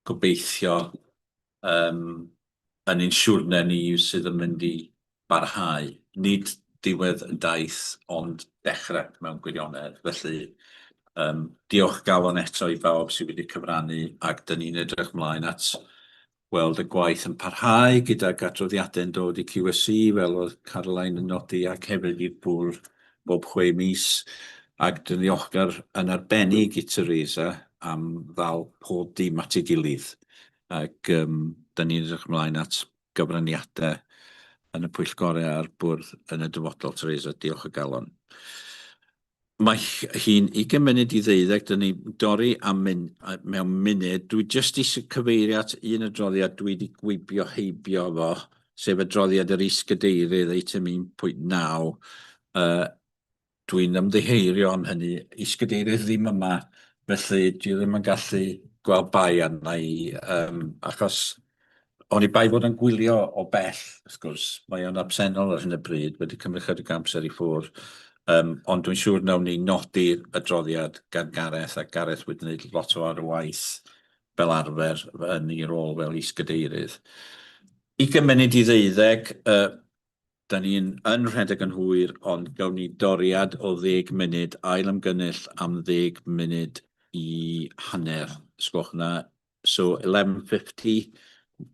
gobeithio yn ein siwrne ni sydd yn mynd I barhau. Nid diwedd y daith, ond dechrau mewn gwirionedd. Felly, diolch galon eto I bawb sydd wedi cyfrannu, ac dyn ni'n edrych mlaen at weld y gwaith yn parhau gyda'r adroddiadau'n dod I QSE, fel oedd Caroline yn nodi, ac hefyd i'r bwrdd bob 6 mis, ac dyn ddiolchgar yn arbennig I Teresa am ddal pob dim at ei gilydd. Ac dyn ni'n edrych ymlaen at gyfraniadau yn y pwyllgorau a'r bwrdd yn y dyfodol. Teresa, diolch o galon. Mae hi'n 20 munud I 12, dyn ni dorri mewn munud. Dwi jyst eisiau cyfeirio at un adroddiad dwi wedi gwibio heibio fo, sef adroddiad yr is-gadeirydd eitem 1.9. Dwi'n ymddiheurio am hynny. Is-gadeirydd ddim yma, felly dwi ddim yn gallu gweld bai arna I, achos o'n I bai bod yn gwylio o bell, wrth gwrs. Mae o'n absennol ar hyn y bryd, wedi cymryd chydig amser I ffwrdd. Ond dwi'n siŵr nawn ni nodi'r adroddiad gan Gareth, a Gareth wedi gwneud lot o ar y waith fel arfer yn ei rôl fel is-gadeirydd. 20 munud I 12, da ni'n rhedeg yn hwyr, ond gawn ni doriad o 10 munud, ail ymgynnull am 10 munud I hanner. Sgwch na. So 11:50,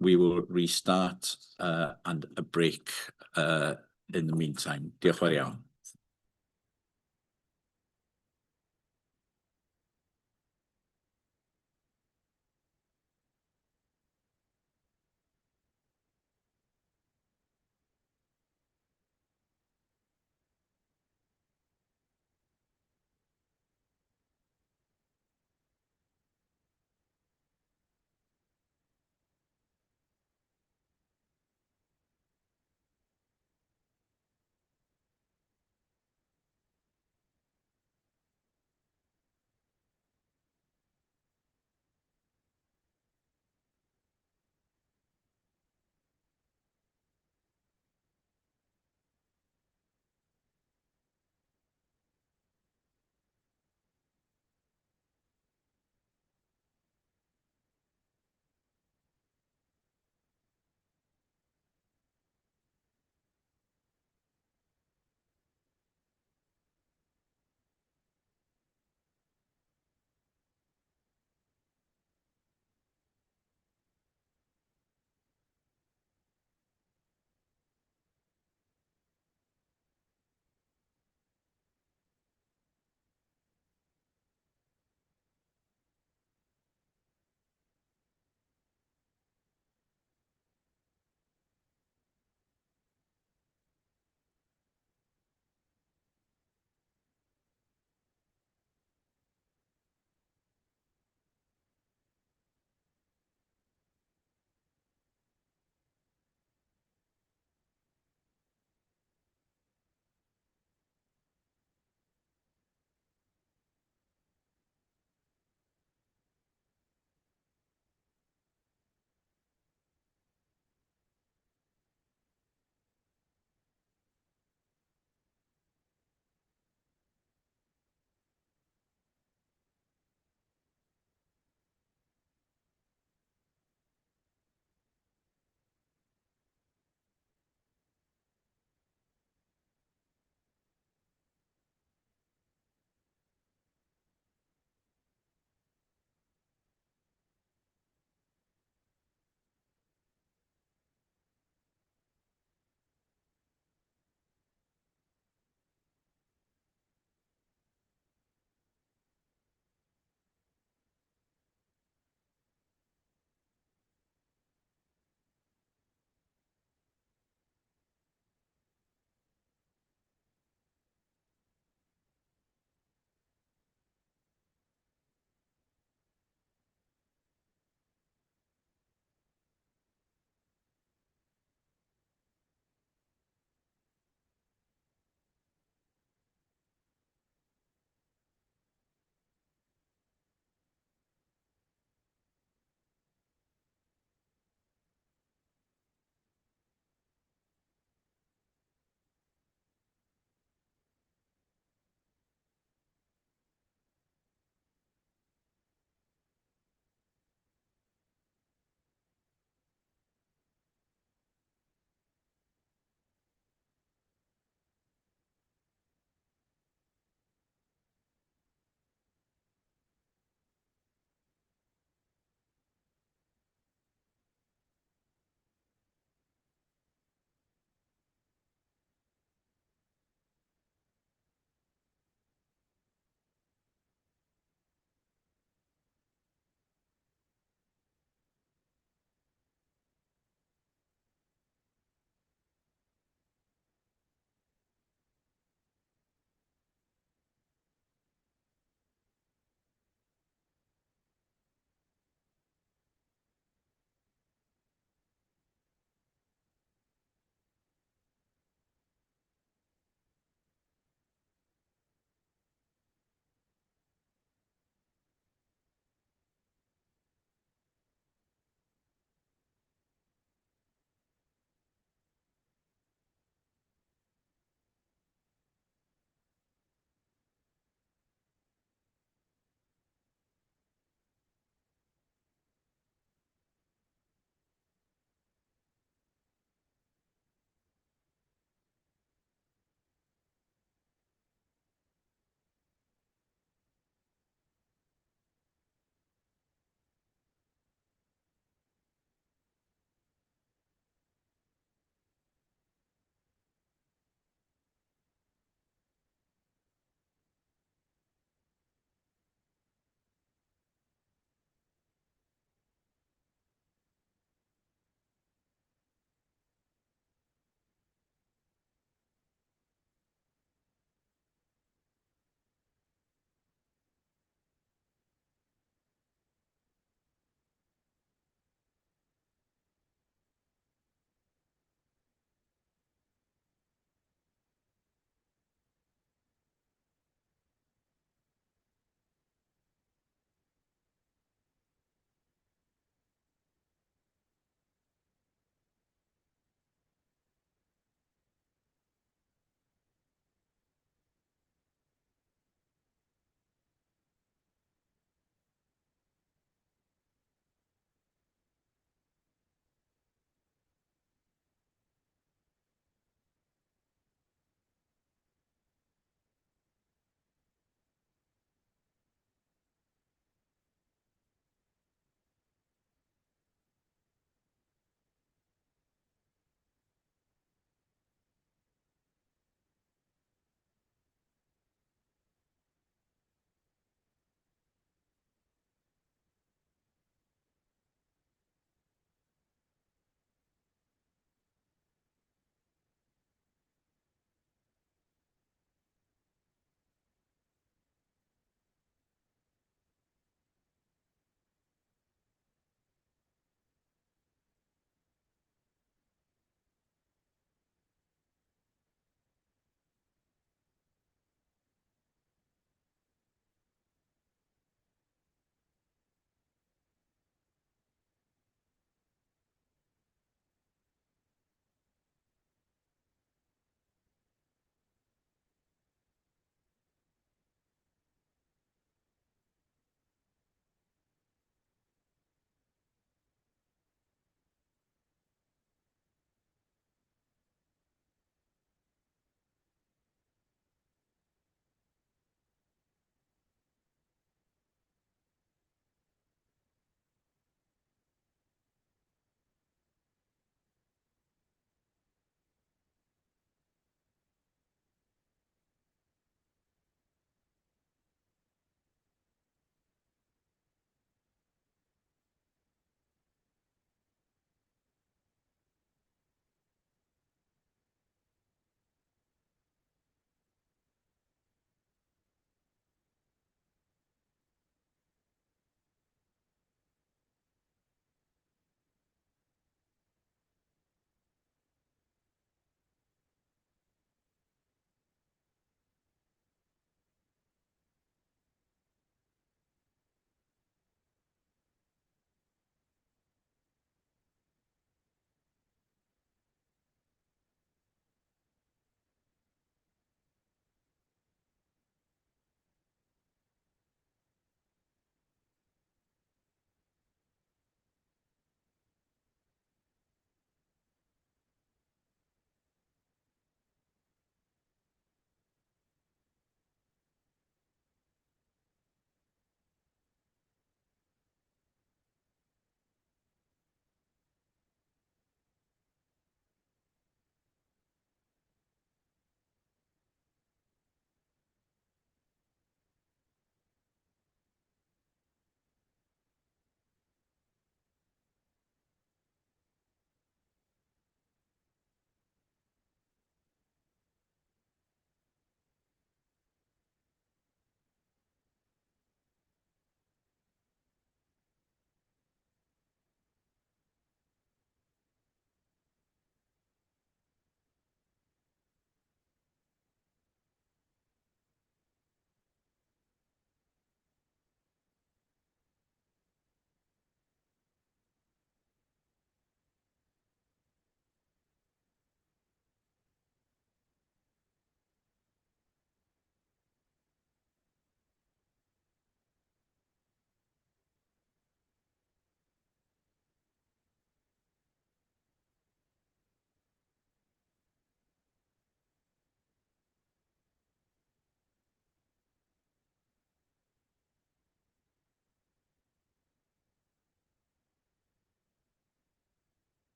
we will restart and a break in the meantime. Diolch fawr iawn.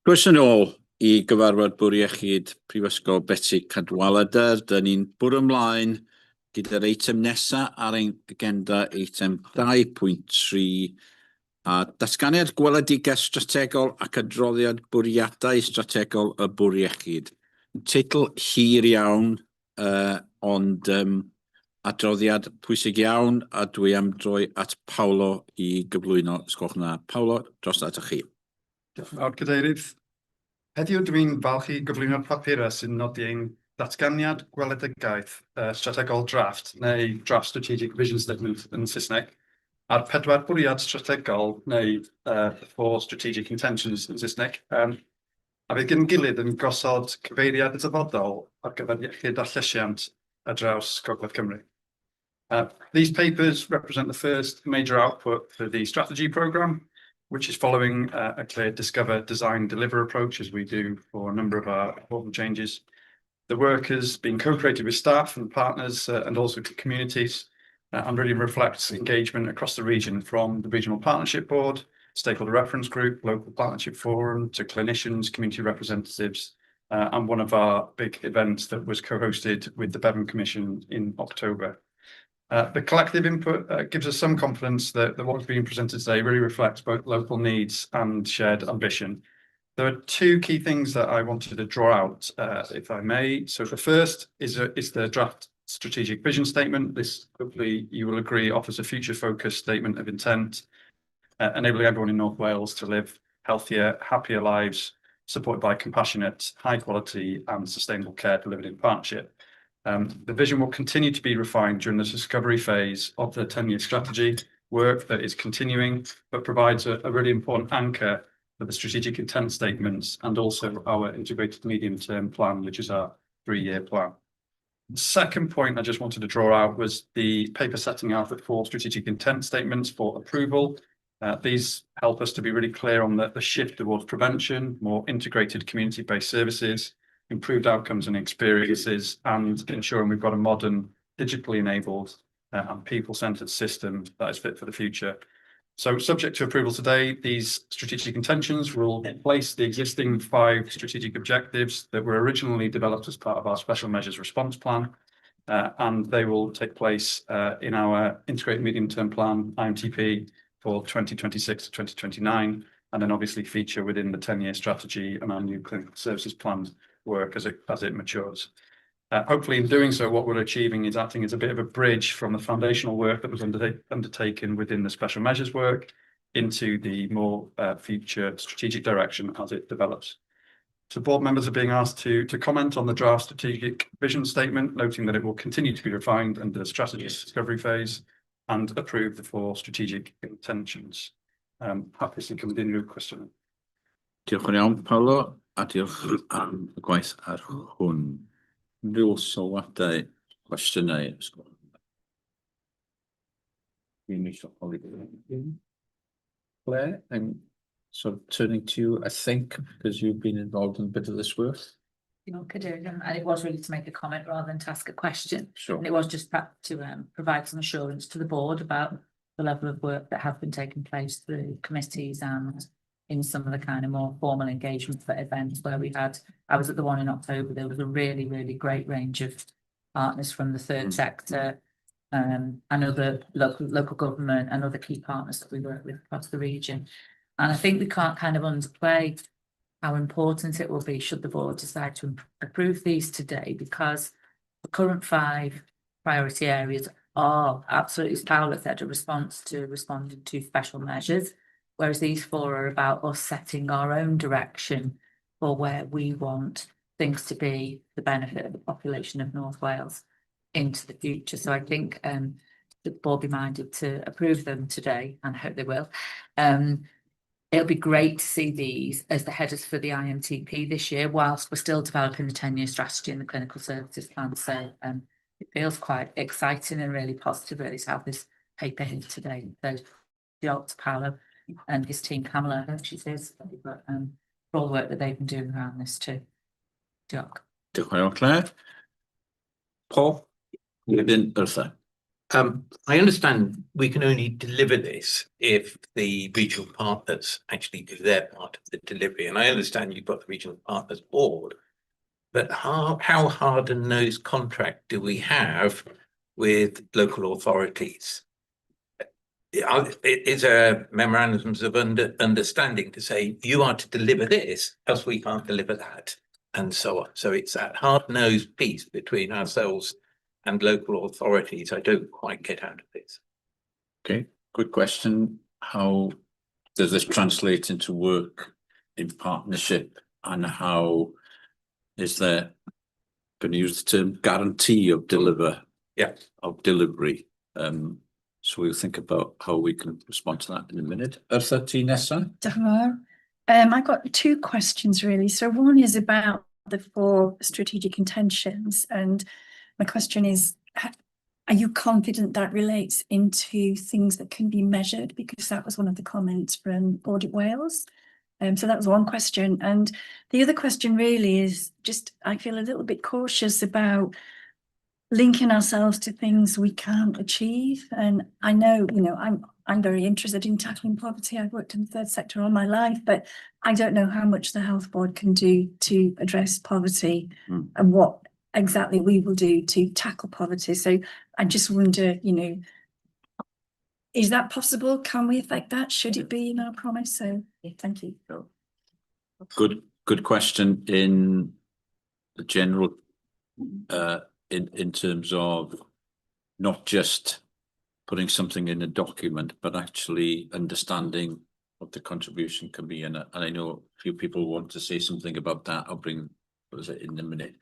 Croeso nôl i gyfarfod bwr iechyd Prifysgol Betsi Cadwaladr. Dyn ni'n bwrw ymlaen gyda'r eitem nesaf ar ein agenda, eitem 2.3, a datganiad gweledigaeth strategol ac adroddiad bwriadau strategol y bwr iechyd. Teitl hir iawn, ond adroddiad pwysig iawn, a dwi am droi at Paolo i gyflwyno. Sgwch na, Paolo, dros at chi. Diolch yn fawr, Cadeirydd. Heddiw dwi'n falch i gyflwyno'r papurau sy'n nodi ein datganiad gweledigaeth strategol draft neu draft strategic vision statement yn Saesneg a'r 4 bwriad strategol neu the 4 strategic intentions yn Saesneg. A fydd gen gilydd yn gosod cyfeiriad y dyfodol ar gyfer iechyd a llesiant ar draws Gogledd Cymru. These papers represent the first major output for the strategy programme, which is following a clear discover, design, deliver approach as we do for a number of our important changes. The work has been co-created with staff and partners and also communities and really reflects engagement across the region from the Regional Partnership Board, Stakeholder Reference Group, Local Partnership Forum to clinicians, community representatives and one of our big events that was co-hosted with the Bevan Commission in October. The collective input gives us some confidence that what's being presented today really reflects both local needs and shared ambition. There are 2 key things that I wanted to draw out, if I may. So the first is the draft strategic vision statement. This, hopefully, you will agree, offers a future-focused statement of intent, enabling everyone in North Wales to live healthier, happier lives, supported by compassionate, high-quality and sustainable care delivered in partnership. The vision will continue to be refined during the discovery phase of the 10-year strategy work that is continuing, but provides a really important anchor for the strategic intent statements and also our integrated medium-term plan, which is our 3-year plan. The second point I just wanted to draw out was the paper setting out the 4 strategic intent statements for approval. These help us to be really clear on the shift towards prevention, more integrated community-based services, improved outcomes and experiences, and ensuring we've got a modern, digitally enabled and people-centred system that is fit for the future. So subject to approval today, these strategic intentions will replace the existing 5 strategic objectives that were originally developed as part of our special measures response plan, and they will take place in our integrated medium-term plan, IMTP, for 2026 to 2029, and then obviously feature within the 10-year strategy and our new clinical services plan work as it matures. Hopefully in doing so, what we're achieving is acting as a bit of a bridge from the foundational work that was undertaken within the special measures work into the more future strategic direction as it develops. So board members are being asked to comment on the draft strategic vision statement, noting that it will continue to be refined under the strategy discovery phase and approve the 4 strategic intentions. Happy to continue with question. Diolch yn iawn, Paolo, a diolch am y gwaith ar hwn. Rhyw sylwadau, cwestiynau? Claire, I'm sort of turning to you, I think, because you've been involved in a bit of this work. And it was really to make a comment rather than to ask a question. Sure. And it was just to provide some assurance to the board about the level of work that has been taking place through committees and in some of the kind of more formal engagement for events where we had, I was at the one in October, there was a really, really great range of partners from the third sector and other local government and other key partners that we work with across the region. And I think we can't kind of underplay how important it will be should the board decide to approve these today, because the current 5 priority areas are absolutely, as Paolo said, a response to responding to special measures, whereas these 4 are about us setting our own direction for where we want things to be, the benefit of the population of North Wales into the future. So I think the board be minded to approve them today, and I hope they will. It'll be great to see these as the headers for the IMTP this year, whilst we're still developing the 10-year strategy and the clinical services plan. So it feels quite exciting and really positive, really, to have this paper here today. So diolch to Paolo and his team, Camilla, I think she says, for all the work that they've been doing around this too. Diolch. Diolch yn fawr, Claire. Paul, wedyn Urtha. I understand we can only deliver this if the regional partners actually do their part of the delivery. And I understand you've got the regional partners board, but how hard a nosed contract do we have with local authorities? Is there memorandums of understanding to say you are to deliver this, else we can't deliver that, and so on. So it's that hard-nosed piece between ourselves and local authorities I don't quite get out of this. Okay, good question. How does this translate into work in partnership, and how is there, going to use the term, guarantee of delivery? So we'll think about how we can respond to that in a minute. Urtha, ti nesa? Diolch yn fawr. I've got two questions really. So one is about the 4 strategic intentions, and my question is, are you confident that relates into things that can be measured? Because that was one of the comments from Audit Wales. So that was one question. And the other question really is just, I feel a little bit cautious about linking ourselves to things we can't achieve. And I know, I'm very interested in tackling poverty. I've worked in the third sector all my life, but I don't know how much the Health Board can do to address poverty and what exactly we will do to tackle poverty. So I just wonder, is that possible? Can we affect that? Should it be in our promise? So thank you. Good question in the general, in terms of not just putting something in a document, but actually understanding what the contribution can be. And I know a few people want to say something about that. I'll bring what is it in a minute.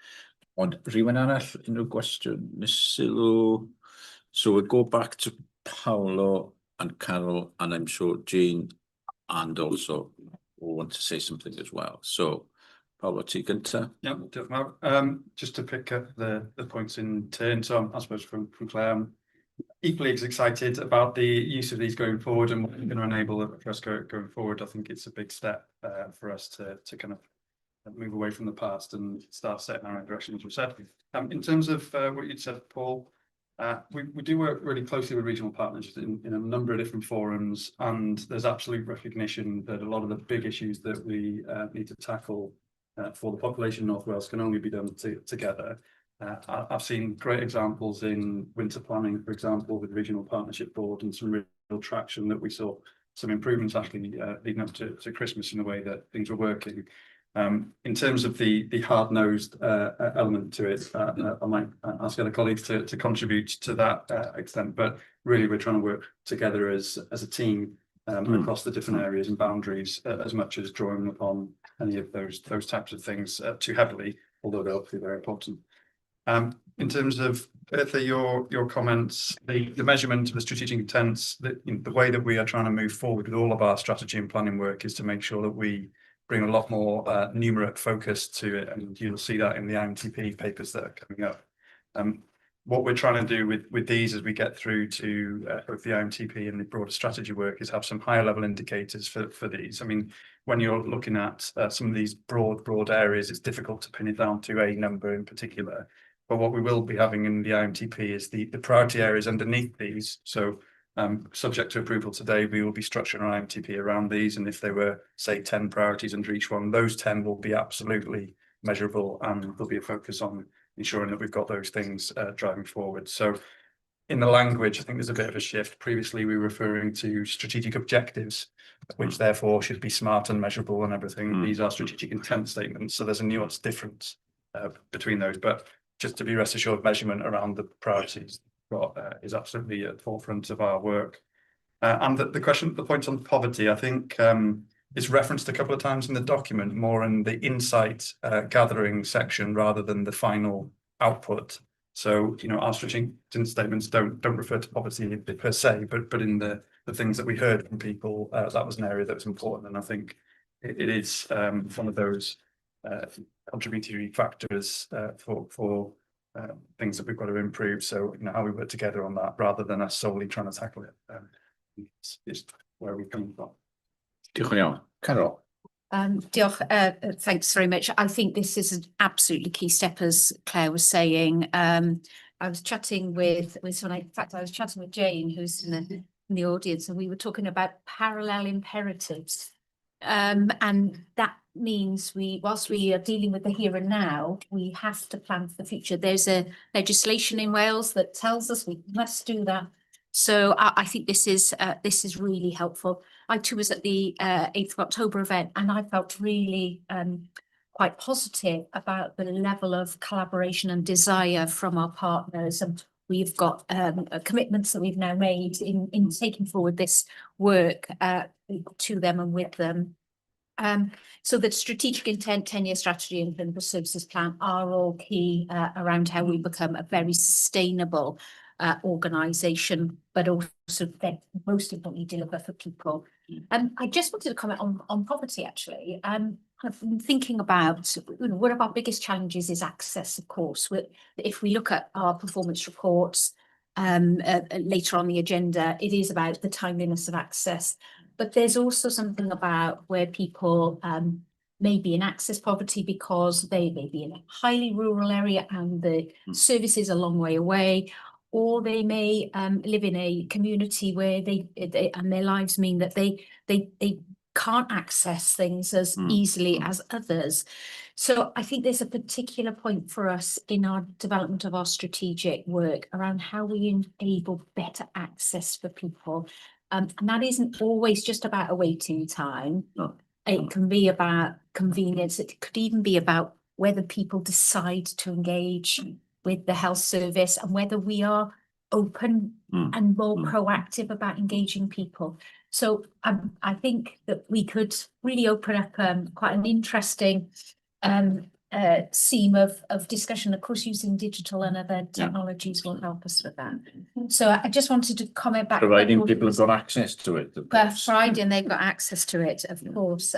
Ond rhywun arall, unrhyw gwestiwn, nes sylw. So we'll go back to Paolo and Carol, and I'm sure Jane and also will want to say something as well. So Paolo, ti gynta? Yeah, diolch yn fawr. Just to pick up the points in turn, so I suppose from Claire, I'm equally as excited about the use of these going forward and what we're going to enable for us going forward. I think it's a big step for us to kind of move away from the past and start setting our own direction, as we said. In terms of what you'd said, Paul, we do work really closely with regional partners in a number of different forums, and there's absolute recognition that a lot of the big issues that we need to tackle for the population of North Wales can only be done together. I've seen great examples in winter planning, for example, with the Regional Partnership Board, and some real traction that we saw, some improvements actually leading up to Christmas in the way that things were working. In terms of the hard-nosed element to it, I might ask other colleagues to contribute to that extent, but really we're trying to work together as a team across the different areas and boundaries, as much as drawing upon any of those types of things too heavily, although they're obviously very important. In terms of your comments, the measurement of the strategic intents, the way that we are trying to move forward with all of our strategy and planning work is to make sure that we bring a lot more numeric focus to it, and you'll see that in the IMTP papers that are coming up. What we're trying to do with these as we get through to both the IMTP and the broader strategy work is have some higher level indicators for these. I mean, when you're looking at some of these broad areas, it's difficult to pin it down to a number in particular. But what we will be having in the IMTP is the priority areas underneath these. So subject to approval today, we will be structuring our IMTP around these. And if there were, say, 10 priorities under each one, those 10 will be absolutely measurable, and there'll be a focus on ensuring that we've got those things driving forward. So in the language, I think there's a bit of a shift. Previously, we were referring to strategic objectives, which therefore should be smart and measurable and everything. These are strategic intent statements. So there's a nuanced difference between those. But just to be rest assured, measurement around the priorities is absolutely at the forefront of our work. And the point on poverty, I think is referenced a couple of times in the document, more in the insight gathering section rather than the final output. So, our strategic statements don't refer to poverty per se, but in the things that we heard from people, that was an area that was important. And I think it is one of those contributory factors for things that we've got to improve. So, how we work together on that rather than us solely trying to tackle it is where we're coming from. Diolch yn iawn. Carol. Diolch, thanks very much. I think this is an absolutely key step, as Claire was saying. I was chatting with someone, in fact, I was chatting with Jane, who's in the audience, and we were talking about parallel imperatives. And that means whilst we are dealing with the here and now, we have to plan for the future. There's a legislation in Wales that tells us we must do that. So I think this is really helpful. I too was at the 8th of October event, and I felt really quite positive about the level of collaboration and desire from our partners. And we've got commitments that we've now made in taking forward this work to them and with them. So the strategic intent, 10-year strategy and clinical services plan are all key around how we become a very sustainable organisation, but also then most importantly deliver for people. I just wanted to comment on poverty actually. I've been thinking about, one of our biggest challenges is access, of course. If we look at our performance reports later on the agenda, it is about the timeliness of access. But there's also something about where people may be in access poverty because they may be in a highly rural area and the service is a long way away, or they may live in a community where they and their lives mean that they can't access things as easily as others. So I think there's a particular point for us in our development of our strategic work around how we enable better access for people. And that isn't always just about a waiting time. It can be about convenience. It could even be about whether people decide to engage with the health service and whether we are open and more proactive about engaging people. So I think that we could really open up quite an interesting seam of discussion. Of course, using digital and other technologies will help us with that. So I just wanted to comment back. Providing people have got access to it. Providing they've got access to it, of course.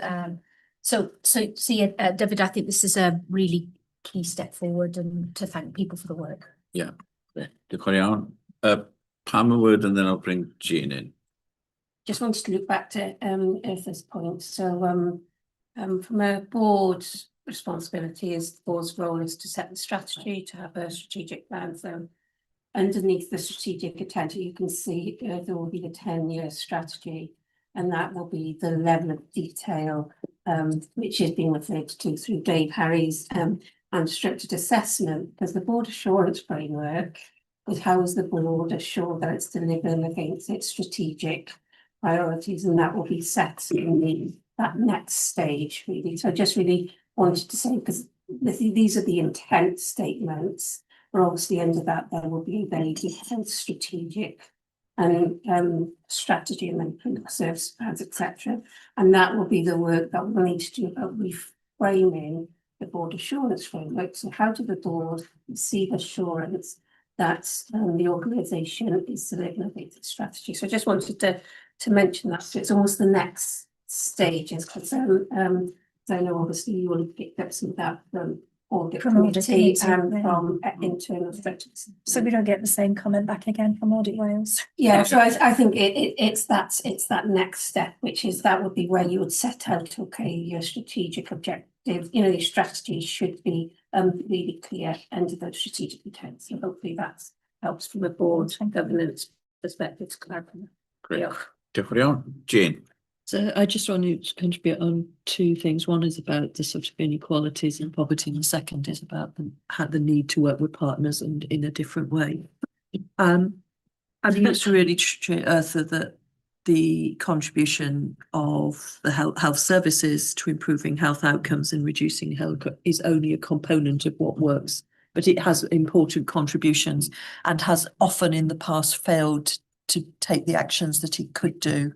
So David, I think this is a really key step forward, and to thank people for the work. Yeah. Pam a word and then I'll bring Jane in. Just wanted to look back to Eartha's point. So from a board's responsibility, is the board's role is to set the strategy, to have a strategic plan. So underneath the strategic intent, you can see there will be the 10-year strategy, and that will be the level of detail which is being referred to through Dave Harry's unstructured assessment, because the board assurance framework is how is the board assured that it's delivering against its strategic priorities, and that will be set in that next stage really. So I just really wanted to say, because these are the intent statements, but obviously under that there will be a very detailed strategic and strategy and then clinical service plans, etc. And that will be the work that we'll need to do about reframing the board assurance framework. So how do the board receive assurance that the organisation is delivering against its strategy? So I just wanted to mention that. So it's almost the next stages, because I know obviously you will have picked up some of that from audit committee and from internal structures. So we don't get the same comment back again from Audit Wales. Yeah, so I think it's that next step, which is that would be where you would set out, okay, your strategic objective, your strategy should be really clear under those strategic intent. So hopefully that helps from a board and governance perspective to clarify. Great. Jane. So I just wanted to contribute on two things. One is about the sort of inequalities and poverty, and the second is about the need to work with partners and in a different way. I think it's really true, Eartha, that the contribution of the health services to improving health outcomes and reducing health is only a component of what works, but it has important contributions and has often in the past failed to take the actions that it could do.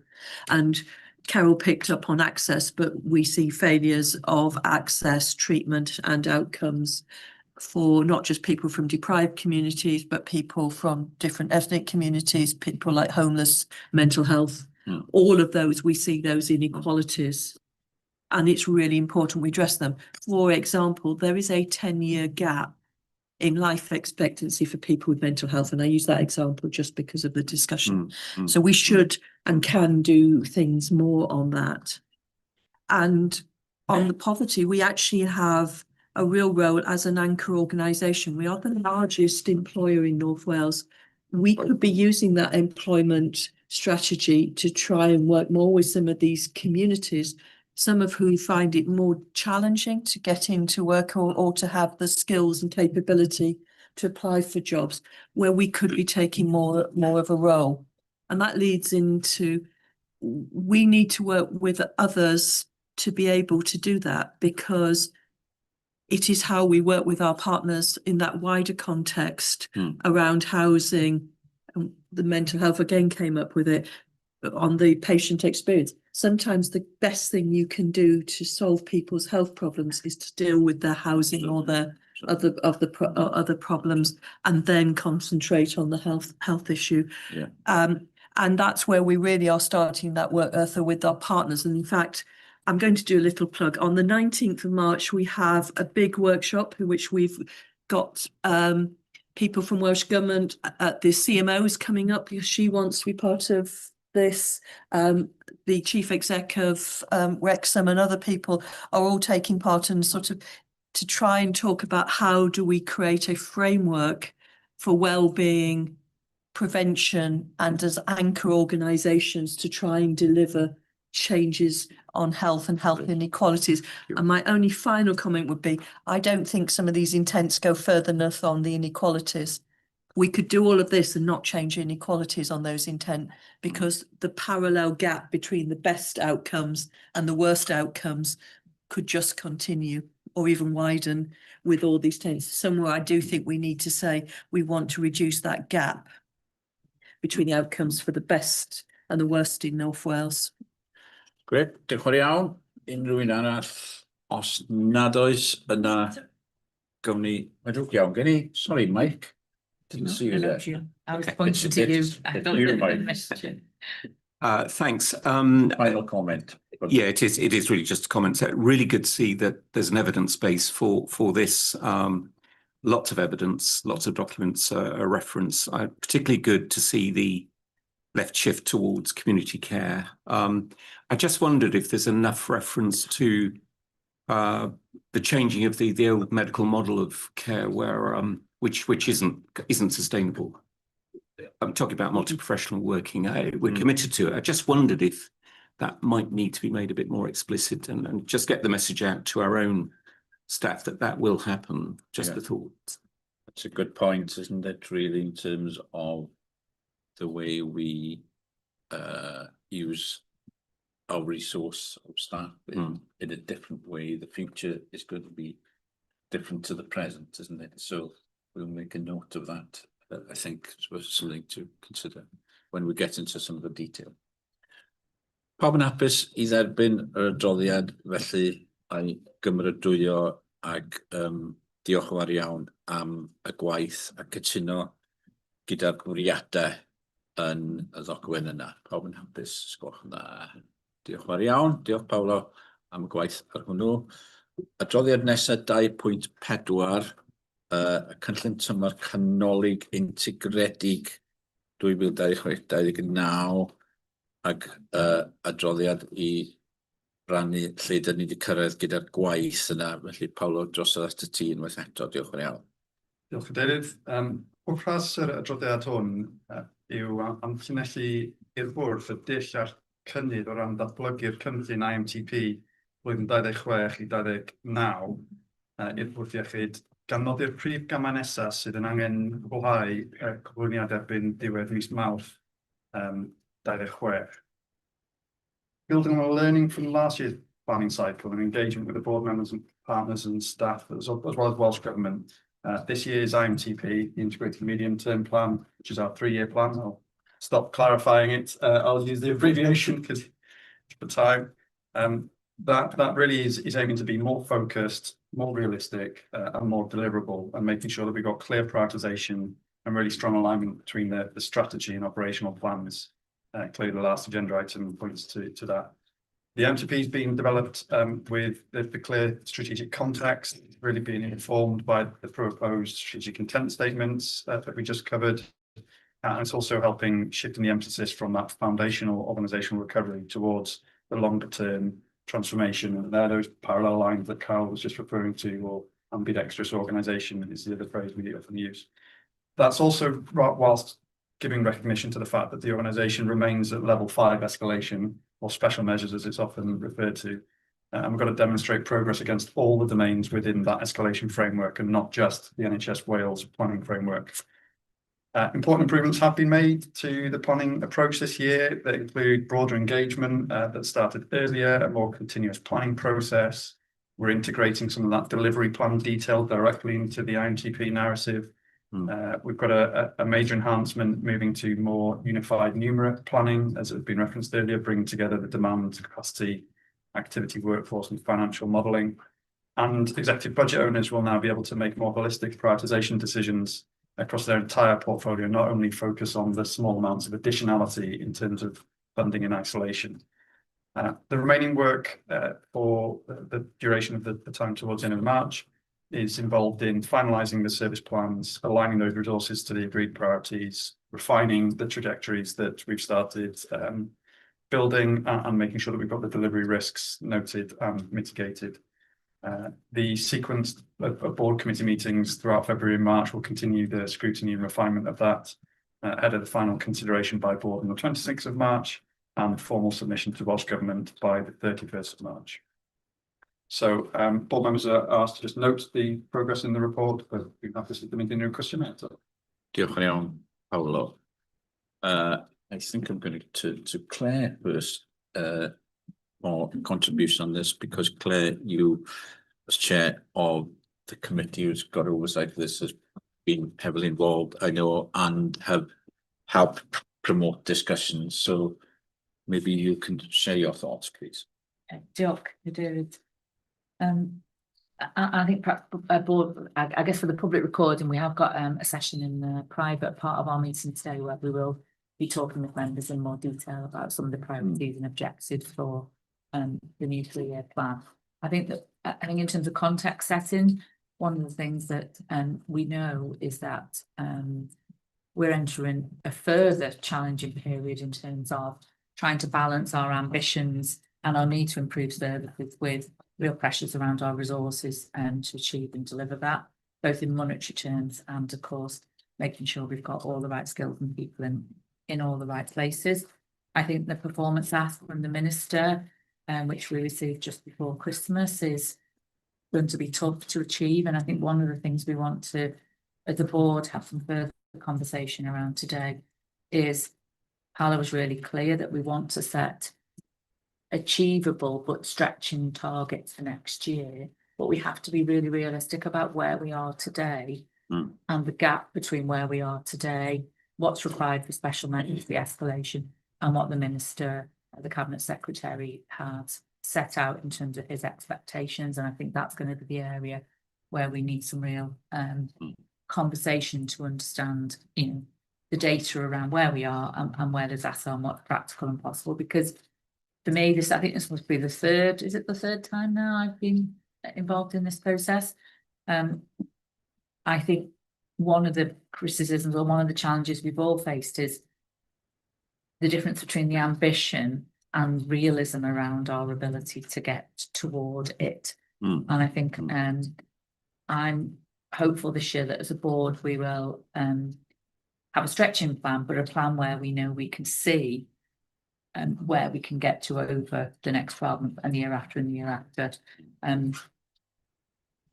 And Carol picked up on access, but we see failures of access, treatment and outcomes for not just people from deprived communities, but people from different ethnic communities, people like homeless, mental health, all of those, we see those inequalities. And it's really important we address them. For example, there is a 10-year gap in life expectancy for people with mental health. And I use that example just because of the discussion. So we should and can do things more on that. And on the poverty, we actually have a real role as an anchor organisation. We are the largest employer in North Wales. We could be using that employment strategy to try and work more with some of these communities, some of who find it more challenging to get into work or to have the skills and capability to apply for jobs, where we could be taking more of a role. And that leads into, we need to work with others to be able to do that, because it is how we work with our partners in that wider context around housing. The mental health again came up with it on the patient experience. Sometimes the best thing you can do to solve people's health problems is to deal with their housing or their other problems, and then concentrate on the health issue. And that's where we really are starting that work, Eartha, with our partners. And in fact, I'm going to do a little plug. On the 19th of March, we have a big workshop in which we've got people from Welsh Government at the CMO is coming up because she wants to be part of this. The Chief Exec of Wrexham and other people are all taking part in sort of to try and talk about how do we create a framework for well-being, prevention, and as anchor organisations to try and deliver changes on health and health inequalities. And my only final comment would be, I don't think some of these intents go further enough on the inequalities. We could do all of this and not change inequalities on those intent, because the parallel gap between the best outcomes and the worst outcomes could just continue or even widen with all these intents. Somewhere I do think we need to say we want to reduce that gap between the outcomes for the best and the worst in North Wales. Greg, diolch yn fawr iawn. Unrhyw un arall, os nad oes yna, gawn ni, mae'n drwg iawn, gen i, sorry Mike, didn't see you there. I was pointing to you. I thought You, you Mike. missed you. Thanks. Final comment. Yeah, it is really just a comment. So really good to see that there's an evidence base for this. Lots of evidence, lots of documents are referenced. Particularly good to see the left shift towards community care. I just wondered if there's enough reference to the changing of the old medical model of care, where which isn't sustainable. I'm talking about multi-professional working. We're committed to it. I just wondered if that might need to be made a bit more explicit and just get the message out to our own staff that will happen. Just the thought. That's a good point, isn't it, really, in terms of the way we use our resource of staff in a different way. The future is going to be different to the present, isn't it? So we'll make a note of that. I think it's something to consider when we get into some of the detail. Pawb yn hapus I dderbyn yr adroddiad, felly a'i gymrydwyo ag diolch yn fawr iawn am y gwaith a cytuno gyda'r bwriadau yn y ddogfen yna. Pawb yn hapus, sgwch yn dda. Diolch yn fawr iawn, diolch Paolo am y gwaith ar hwnnw. Adroddiad nesaf 2.4, y cynllun tymor canolig integredig 2026-2029 ag adroddiad I rannu lle dyn ni wedi cyrraedd gyda'r gwaith yna. Felly Paolo, drosodd at y ti unwaith eto. Diolch yn iawn. Diolch Cadeirydd. Pwrpas yr adroddiad hwn yw amllinellu i'r bwrdd y dull a'r cynnydd o ran datblygu'r cynllun IMTP blwyddyn 26 I 29 i'r bwrdd iechyd, gan nodi'r prif gamau nesaf sydd yn angen cwblhau cyflwyniad erbyn diwedd mis Mawrth 26. Building on learning from last year's planning cycle and engagement with the board members and partners and staff, as well as Welsh Government, this year's IMTP, the Integrated Medium Term Plan, which is our 3-year plan. I'll stop clarifying it. I'll use the abbreviation because for time. That really is aiming to be more focused, more realistic, and more deliverable, and making sure that we've got clear prioritisation and really strong alignment between the strategy and operational plans. Clearly, the last agenda item points to that. The MTP has been developed with the clear strategic context, really being informed by the proposed strategic intent statements that we just covered. And it's also helping shifting the emphasis from that foundational organisational recovery towards the longer term transformation. And there are those parallel lines that Carl was just referring to, or ambidextrous organisation is the other phrase we often use. That's also whilst giving recognition to the fact that the organisation remains at level 5 escalation, or special measures as it's often referred to. And we've got to demonstrate progress against all the domains within that escalation framework and not just the NHS Wales planning framework. Important improvements have been made to the planning approach this year that include broader engagement that started earlier, a more continuous planning process. We're integrating some of that delivery plan detail directly into the IMTP narrative. We've got a major enhancement moving to more unified numeric planning, as has been referenced earlier, bringing together the demand, capacity, activity, workforce and financial modelling. And executive budget owners will now be able to make more holistic prioritisation decisions across their entire portfolio, not only focus on the small amounts of additionality in terms of funding in isolation. The remaining work for the duration of the time towards the end of March is involved in finalising the service plans, aligning those resources to the agreed priorities, refining the trajectories that we've started building, and making sure that we've got the delivery risks noted and mitigated. The sequence of board committee meetings throughout February and March will continue the scrutiny and refinement of that ahead of the final consideration by board on the 26th of March and formal submission to Welsh Government by the 31st of March. So board members are asked to just note the progress in the report, but we have to submit a new questionnaire. Diolch yn iawn, Paolo. I think I'm going to Claire first for contribution on this, because Claire, you as chair of the committee who's got oversight of this, has been heavily involved, I know, and have helped promote discussions. So maybe you can share your thoughts, please. Diolch, David. I think perhaps board, I guess for the public recording, we have got a session in the private part of our meeting today where we will be talking with members in more detail about some of the priorities and objectives for the new 3-year plan. I think in terms of context setting, one of the things that we know is that we're entering a further challenging period in terms of trying to balance our ambitions and our need to improve services with real pressures around our resources to achieve and deliver that, both in monetary terms and, of course, making sure we've got all the right skills and people in all the right places. I think the performance ask from the Minister, which we received just before Christmas, is going to be tough to achieve. And I think one of the things we want to, as a board, have some further conversation around today is, Paolo was really clear that we want to set achievable but stretching targets for next year, but we have to be really realistic about where we are today and the gap between where we are today, what's required for special measures, the escalation, and what the Minister, the Cabinet Secretary, has set out in terms of his expectations. And I think that's going to be the area where we need some real conversation to understand, the data around where we are and where there's that and what's practical and possible. Because for me, I think this must be the third time now I've been involved in this process. I think one of the criticisms or one of the challenges we've all faced is the difference between the ambition and realism around our ability to get toward it. And I think I'm hopeful this year that as a board we will have a stretching plan, but a plan where we know we can see where we can get to over the next 12 months and the year after and the year after.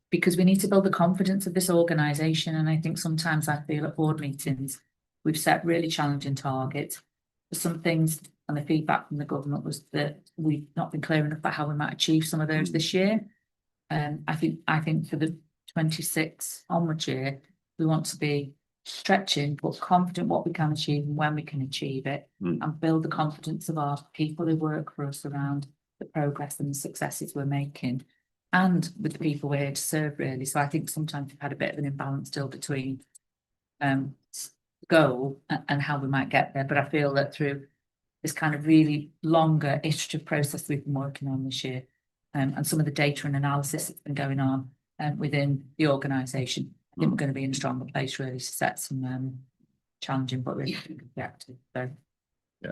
Because we need to build the confidence of this organisation. And I think sometimes I feel at board meetings, we've set really challenging targets. For some things, and the feedback from the government was that we've not been clear enough about how we might achieve some of those this year. I think for the 26 onwards year, we want to be stretching but confident what we can achieve and when we can achieve it, and build the confidence of our people who work for us around the progress and the successes we're making, and with the people we're here to serve, really. So I think sometimes we've had a bit of an imbalance still between goal and how we might get there. But I feel that through this kind of really longer iterative process we've been working on this year, and some of the data and analysis that's been going on within the organisation, I think we're going to be in a stronger place really to set some challenging but really objectives. So yeah,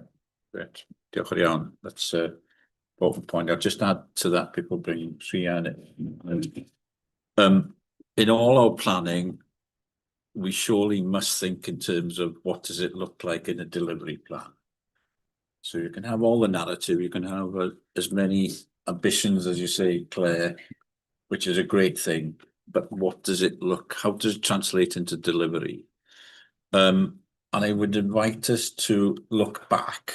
great. Diolch yn iawn. That's important point. I'll just add to that before bringing Rhian in. in all our planning, we surely must think in terms of what does it look like in a delivery plan. So you can have all the narrative, you can have as many ambitions as you say, Claire, which is a great thing, but what does it look, how does it translate into delivery? And I would invite us to look back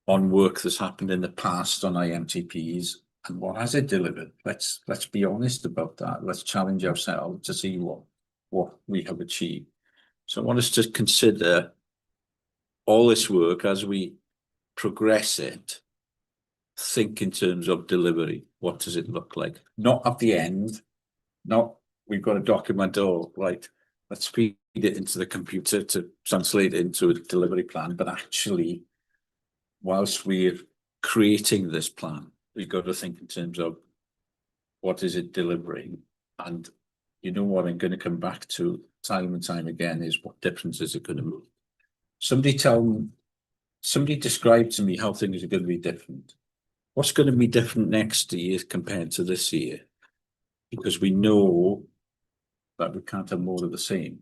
on work that's happened in the past on IMTPs and what has it delivered. Let's be honest about that. Let's challenge ourselves to see what we have achieved. So I want us to consider all this work as we progress it, think in terms of delivery. What does it look like? Not at the end, not we've got a document, oh, right, let's feed it into the computer to translate it into a delivery plan, but actually, whilst we're creating this plan, we've got to think in terms of what is it delivering? And you know what I'm going to come back to time and time again is what difference is it going to make? Somebody describe to me how things are going to be different. What's going to be different next year compared to this year? Because we know that we can't have more of the same.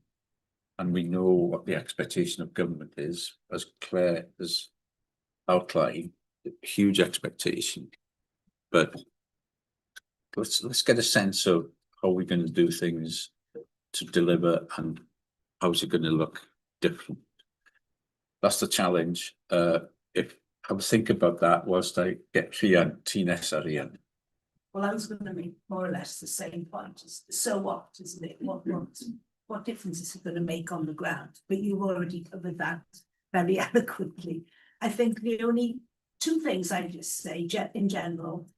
And we know what the expectation of government is, as Claire has outlined, a huge expectation. But let's get a sense of how we're going to do things to deliver and how's it going to look different. That's the challenge. If I would think about that whilst I get Rhian, Tines a Rhian. Well, I was going to make more or less the same point. So what, isn't it? What difference is it going to make on the ground? But you've already covered that very eloquently. I think the only two things I just say in general,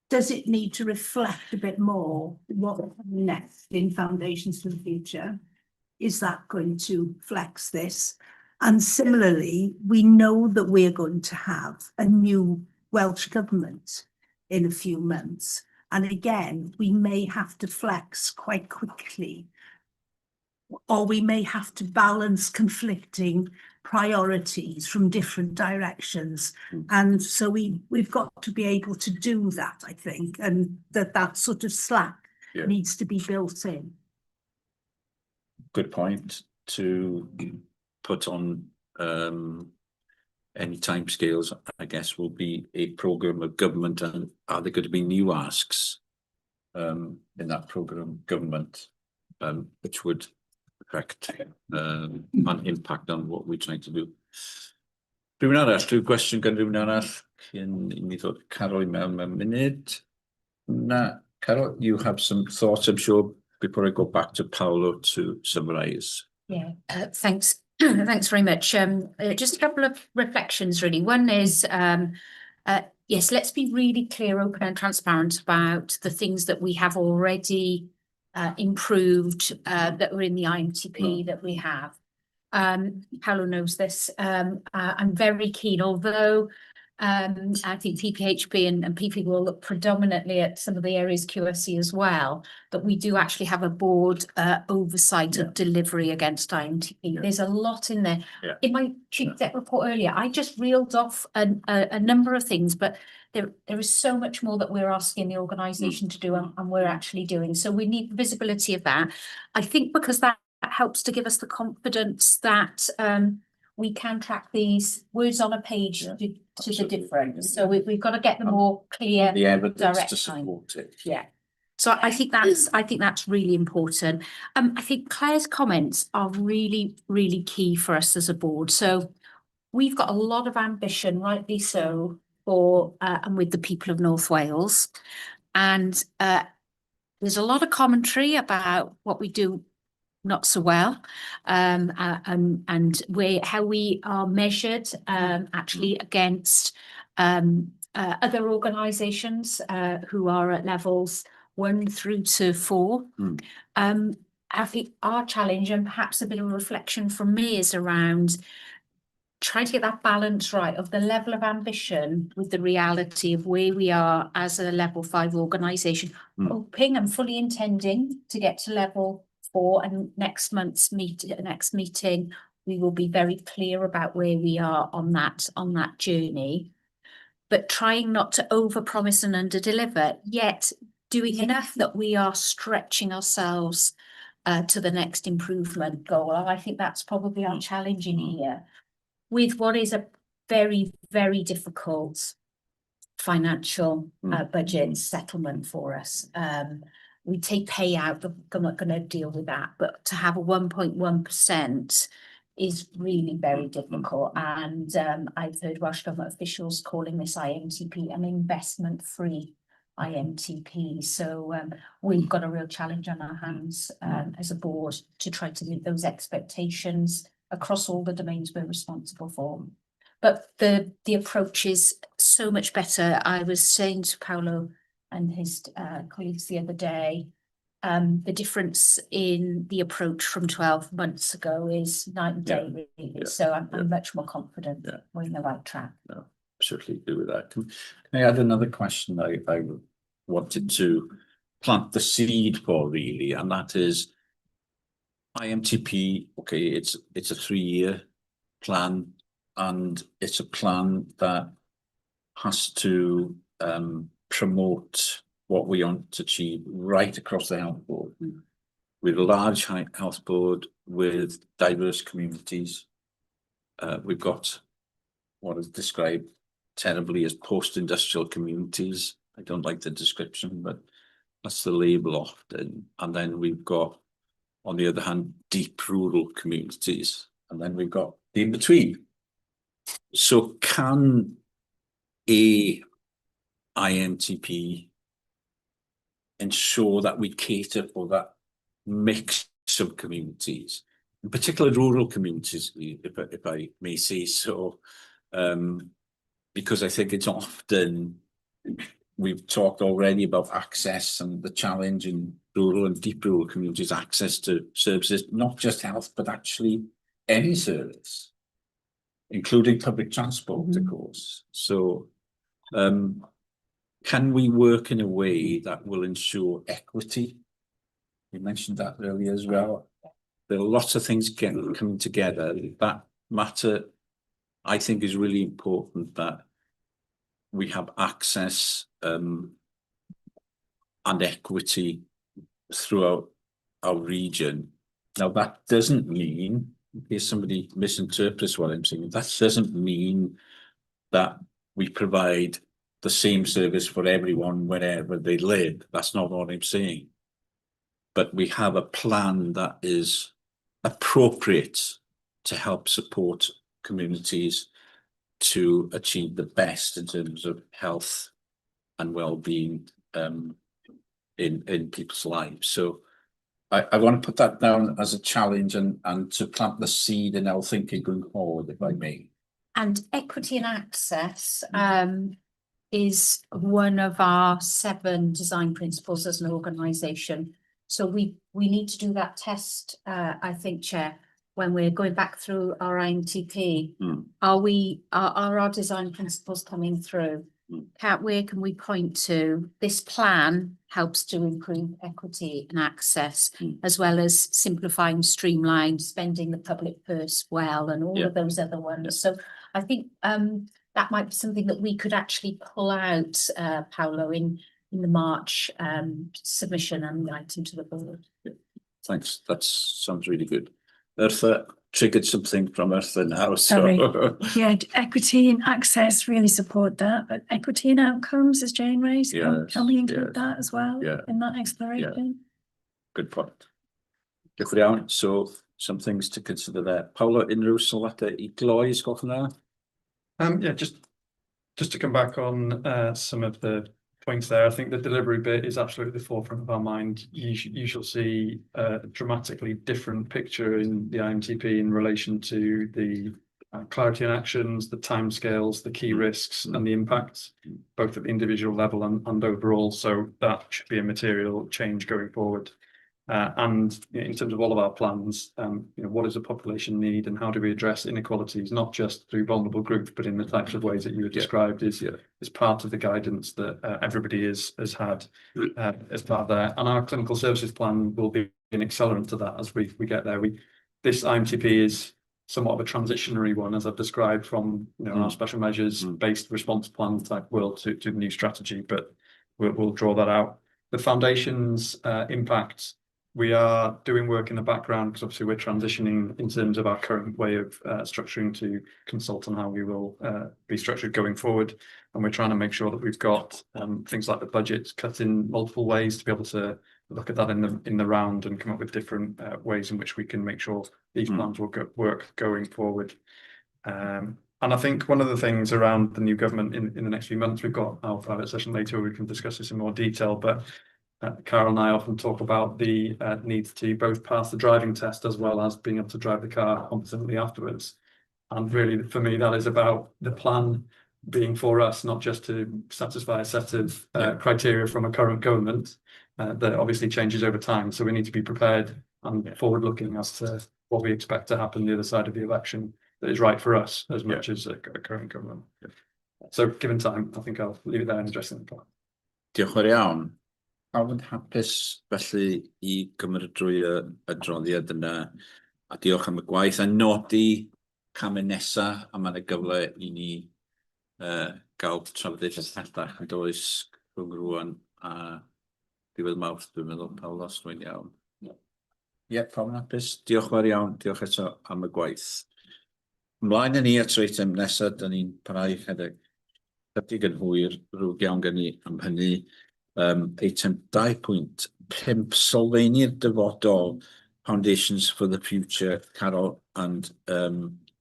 does it need to reflect a bit more what next in Foundations for the Future? Is that going to flex this? And similarly, we know that we're going to have a new Welsh government in a few months. And again, we may have to flex quite quickly, or we may have to balance conflicting priorities from different directions. And so we've got to be able to do that, I think, and that sort of slack needs to be built in. Good point to put on any timescales, I guess, will be a programme of government, and are there going to be new asks in that programme of government, which would affect and impact on what we're trying to do. Rhywun arall, rhyw gwestiwn gan rhywun arall cyn I mi ddod Carol I mewn munud. Na, Carol, you have some thoughts, I'm sure, before I go back to Paolo to summarise. Yeah, thanks. Thanks very much. Just a couple of reflections, really. One is, yes, let's be really clear, open and transparent about the things that we have already improved that were in the IMTP that we have. Paolo knows this. I'm very keen, although I think PPHP and PP will look predominantly at some of the areas QFC as well, but we do actually have a board oversight of delivery against IMTP. There's a lot in there. In my chief exec report earlier, I just reeled off a number of things, but there is so much more that we're asking the organisation to do and we're actually doing. So we need visibility of that. I think because that helps to give us the confidence that we can track these words on a page to the difference. So we've got to get them more clear. The evidence direct to support it. Yeah. So I think that's really important. I think Claire's comments are really, really key for us as a board. So we've got a lot of ambition, rightly so, for and with the people of North Wales. And there's a lot of commentary about what we do not so well, and how we are measured actually against other organisations who are at levels 1 through to 4. I think our challenge, and perhaps a bit of reflection from me, is around trying to get that balance right of the level of ambition with the reality of where we are as a level 5 organisation, hoping and fully intending to get to level 4, and next meeting we will be very clear about where we are on that journey, but trying not to overpromise and underdeliver, yet doing enough, that we are stretching ourselves to the next improvement goal. And I think that's probably our challenge in here, with what is a very, very difficult financial budget settlement for us. We take pay out, I'm not going to deal with that, but to have a 1.1% is really very difficult. And I've heard Welsh Government officials calling this IMTP an investment-free IMTP. So we've got a real challenge on our hands as a board to try to meet those expectations across all the domains we're responsible for. But the approach is so much better. I was saying to Paolo and his colleagues the other day, the difference in the approach from 12 months ago is night and day, really. So I'm much more confident we're in the right track. No, absolutely agree with that. Can I add another question I wanted to plant the seed for, really, and that is IMTP. Okay, it's a 3-year plan, and it's a plan that has to promote what we want to achieve right across the health board. With a large health board with diverse communities. We've got what is described terribly as post-industrial communities. I don't like the description, but that's the label often. And then we've got, on the other hand, deep rural communities. And then we've got the in-between. So can a IMTP ensure that we cater for that mix of communities, in particular rural communities, if I may say so, because I think it's often, we've talked already about access and the challenge in rural and deep rural communities, access to services, not just health, but actually any service, including public transport, of course. So can we work in a way that will ensure equity? You mentioned that earlier as well. There are lots of things coming together. That matter, I think, is really important, that we have access and equity throughout our region. Now, that doesn't mean, in case somebody misinterprets what I'm saying, that doesn't mean that we provide the same service for everyone wherever they live. That's not what I'm saying. But we have a plan that is appropriate to help support communities to achieve the best in terms of health and well-being in people's lives. So I want to put that down as a challenge and to plant the seed in our thinking going forward, if I may. And equity and access is one of our 7 design principles as an organisation. So we need to do that test, I think, Chair, when we're going back through our IMTP. Are our design principles coming through? Where can we point to? This plan helps to improve equity and access, as well as simplifying, streamline, spending the public purse well, and all of those other ones. So I think that might be something that we could actually pull out, Paolo, in the March submission and the item to the board. Thanks. That sounds really good. Eartha triggered something from Eartha now. Sorry. Yeah, equity and access really support that, but equity and outcomes, as Jane raised, can we include that as well in that exploration? Good point. Diolch iawn. So some things to consider there. Paolo, unrhyw sylwadau I gloi, sgwelwch yn dda? Yeah, just to come back on some of the points there, I think the delivery bit is absolutely the forefront of our mind. You shall see a dramatically different picture in the IMTP in relation to the clarity and actions, the timescales, the key risks and the impacts, both at the individual level and overall. So that should be a material change going forward. And in terms of all of our plans, what does the population need and how do we address inequalities, not just through vulnerable groups, but in the types of ways that you have described is part of the guidance that everybody has had as part of that. And our clinical services plan will be an accelerant to that as we get there. This IMTP is somewhat of a transitionary one, as I've described, from our special measures based response plan type world to the new strategy, but we'll draw that out. The foundation's impact, we are doing work in the background because obviously we're transitioning in terms of our current way of structuring to consult on how we will be structured going forward. And we're trying to make sure that we've got things like the budget cut in multiple ways to be able to look at that in the round and come up with different ways in which we can make sure these plans will work going forward. And I think one of the things around the new government in the next few months, we've got our private session later where we can discuss this in more detail, but Carol and I often talk about the need to both pass the driving test as well as being able to drive the car competently afterwards. And really, for me, that is about the plan being for us, not just to satisfy a set of criteria from a current government that obviously changes over time. So we need to be prepared and forward-looking as to what we expect to happen the other side of the election that is right for us as much as a current government. So given time, I think I'll leave it there and address the plan. Diolch yn fawr iawn. Pawb yn hapus felly I gymryd drwy y adroddiad yna a diolch am y gwaith a nodi camau nesa a mae yna gyfle I ni gael trafodaethau pellach yn does rhwng rwan a diwedd Mawrth dwi'n meddwl Paul os dwi'n iawn. Ie, pawb yn hapus. Diolch yn fawr iawn. Diolch eto am y gwaith. Ymlaen ni at eitem nesaf, da ni'n parhau chydig yn hwyr, rhwg iawn gen I am hynny. Eitem 2.5, sylfaenau'r dyfodol, Foundations for the Future, Carol, and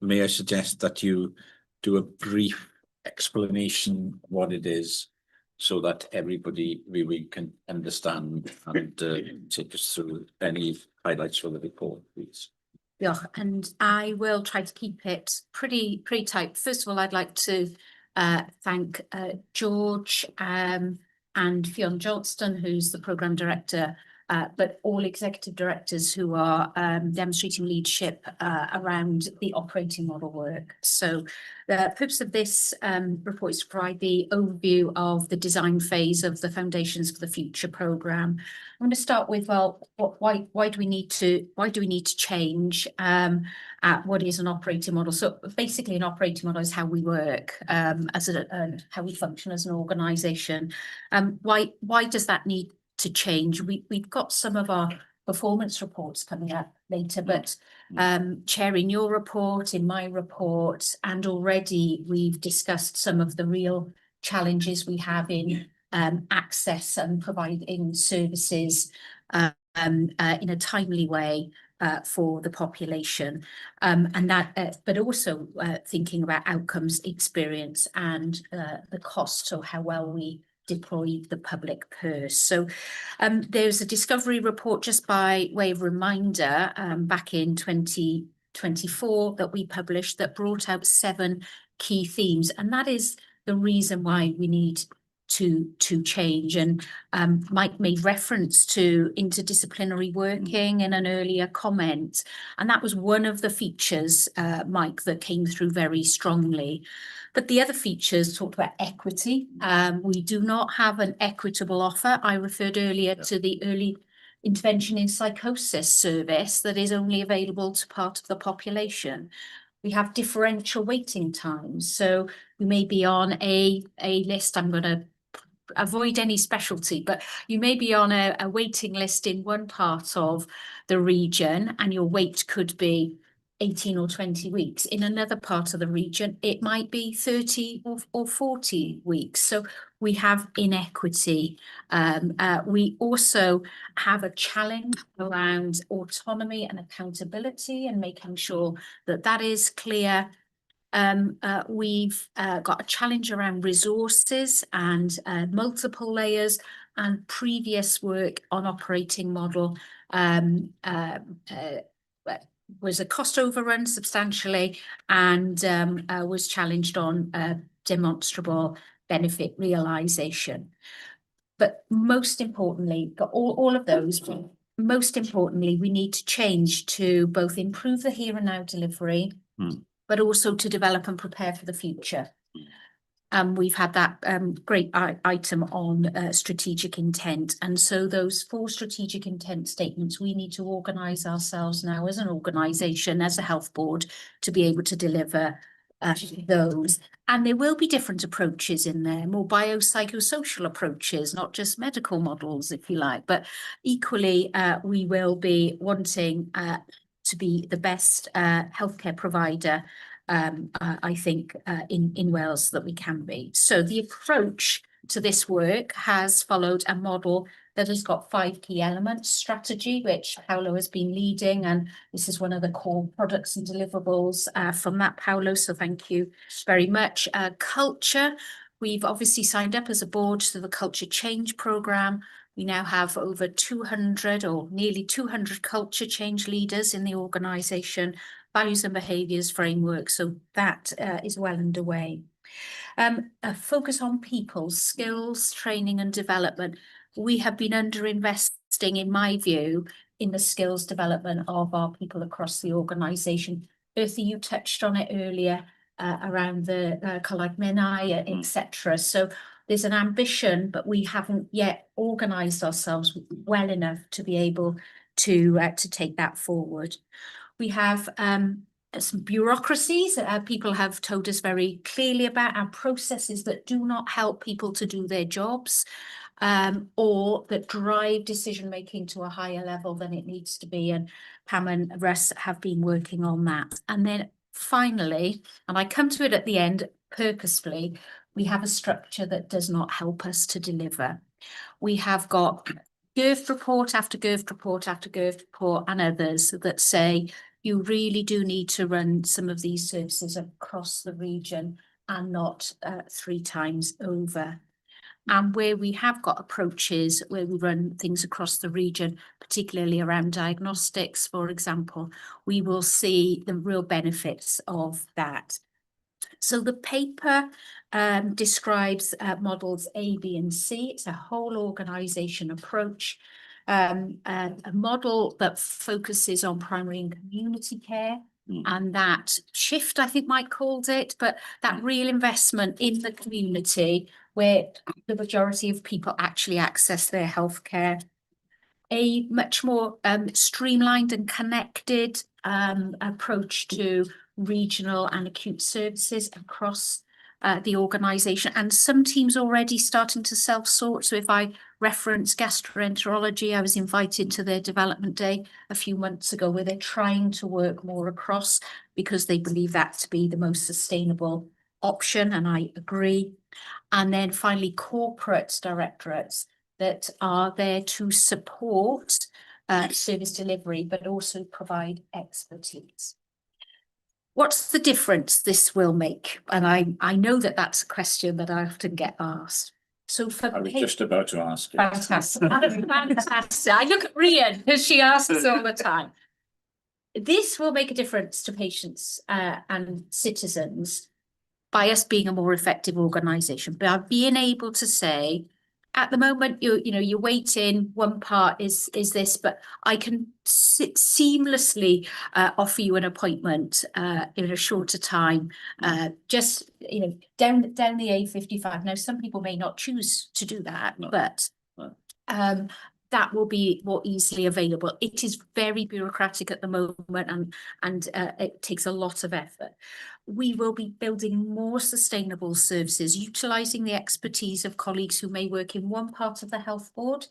may I suggest that you do a brief explanation what it is so that everybody really can understand and take us through any highlights for the report, please. Yeah, and I will try to keep it pretty tight. First of all, I'd like to thank George and Fionn Johnston, who's the programme director, but all executive directors who are demonstrating leadership around the operating model work. So the purpose of this report is to provide the overview of the design phase of the Foundations for the Future programme. I'm going to start with, well, why do we need to change what is an operating model? So basically, an operating model is how we work how we function as an organisation. Why does that need to change? We've got some of our performance reports coming up later, but Chair, in your report, in my report, and already we've discussed some of the real challenges we have in access and providing services in a timely way for the population, and that, but also thinking about outcomes, experience, and the cost, so how well we deploy the public purse. So there's a discovery report, just by way of reminder, back in 2024 that we published that brought out 7 key themes, and that is the reason why we need to change. And Mike made reference to interdisciplinary working in an earlier comment, and that was one of the features, Mike, that came through very strongly. But the other features talked about equity. We do not have an equitable offer. I referred earlier to the early intervention in psychosis service that is only available to part of the population. We have differential waiting times. So we may be on a list, I'm going to avoid any specialty, but you may be on a waiting list in one part of the region and your wait could be 18 or 20 weeks. In another part of the region, it might be 30 or 40 weeks. So we have inequity. We also have a challenge around autonomy and accountability and making sure that that is clear. We've got a challenge around resources and multiple layers, and previous work on operating model was a cost overrun substantially and was challenged on demonstrable benefit realisation. But most importantly, got all of those, most importantly, we need to change to both improve the here and now delivery, but also to develop and prepare for the future. We've had that great item on strategic intent. And so those 4 strategic intent statements, we need to organise ourselves now as an organisation, as a health board, to be able to deliver those. And there will be different approaches in there, more biopsychosocial approaches, not just medical models, if you like. But equally, we will be wanting to be the best healthcare provider, I think, in Wales that we can be. So the approach to this work has followed a model that has got 5 key elements: strategy, which Paolo has been leading, and this is one of the core products and deliverables from that, Paolo, so thank you very much. Culture, we've obviously signed up as a board to the Culture Change Programme. We now have over 200 or nearly 200 culture change leaders in the organisation, values and behaviours framework, so that is well underway. A focus on people, skills, training and development. We have been underinvesting, in my view, in the skills development of our people across the organisation. Bertha, you touched on it earlier around the Coleg Menai, etc. So there's an ambition, but we haven't yet organised ourselves well enough to be able to take that forward. We have some bureaucracies people have told us very clearly about, our processes that do not help people to do their jobs, or that drive decision making to a higher level than it needs to be. And Pam and Russ have been working on that. And then finally, and I come to it at the end purposefully, we have a structure that does not help us to deliver. We have got GIRF report after GIRF report after GIRF report and others that say you really do need to run some of these services across the region and not 3 times over. And where we have got approaches where we run things across the region, particularly around diagnostics, for example, we will see the real benefits of that. So the paper describes models A, B and C. It's a whole organisation approach, a model that focuses on primary and community care. And that shift, I think Mike called it, but that real investment in the community where the majority of people actually access their healthcare. A much more streamlined and connected approach to regional and acute services across the organisation, and some teams already starting to self-sort. So if I reference gastroenterology, I was invited to their development day a few months ago where they're trying to work more across because they believe that to be the most sustainable option, and I agree. And then finally, corporate directorates that are there to support service delivery, but also provide expertise. What's the difference this will make? And I know that that's a question that I often get asked. So for I was just about to ask it. Fantastic. Fantastic. I look at Rian because she asks all the time. This will make a difference to patients and citizens by us being a more effective organisation, by being able to say, at the moment, you're waiting, one part is this, but I can seamlessly offer you an appointment in a shorter time, just down the A55. Now, some people may not choose to do that, but that will be more easily available. It is very bureaucratic at the moment, and it takes a lot of effort. We will be building more sustainable services, utilising the expertise of colleagues who may work in one part of the health board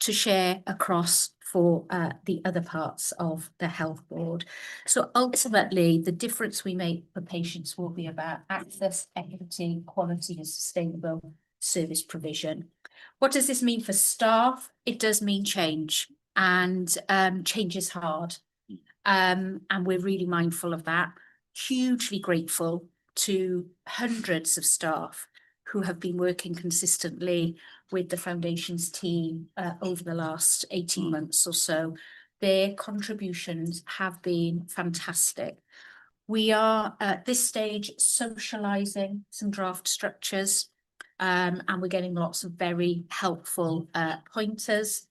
to share across for the other parts of the health board. So ultimately, the difference we make for patients will be about access, equity, quality and sustainable service provision. What does this mean for staff? It does mean change, and change is hard. And we're really mindful of that. Hugely grateful to hundreds of staff who have been working consistently with the Foundation's team over the last 18 months or so. Their contributions have been fantastic. We are at this stage socialising some draft structures, and we're getting lots of very helpful pointers.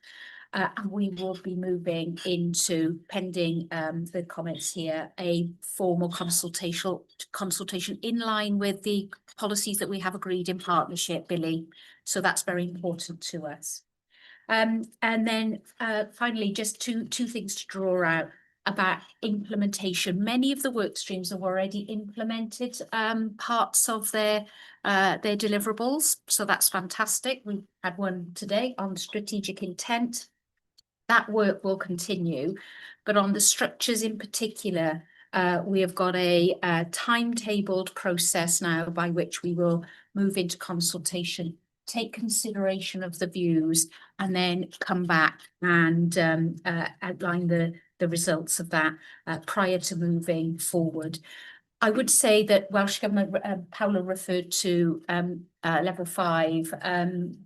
And we will be moving into, pending the comments here, a formal consultation in line with the policies that we have agreed in partnership, Billy. So that's very important to us. And then finally, just two things to draw out. about implementation. Many of the work streams have already implemented parts of their deliverables, so that's fantastic. We had one today on strategic intent. That work will continue, but on the structures in particular, we have got a timetabled process now by which we will move into consultation, take consideration of the views, and then come back and outline the results of that prior to moving forward. I would say that Welsh Government, Paula referred to level 5,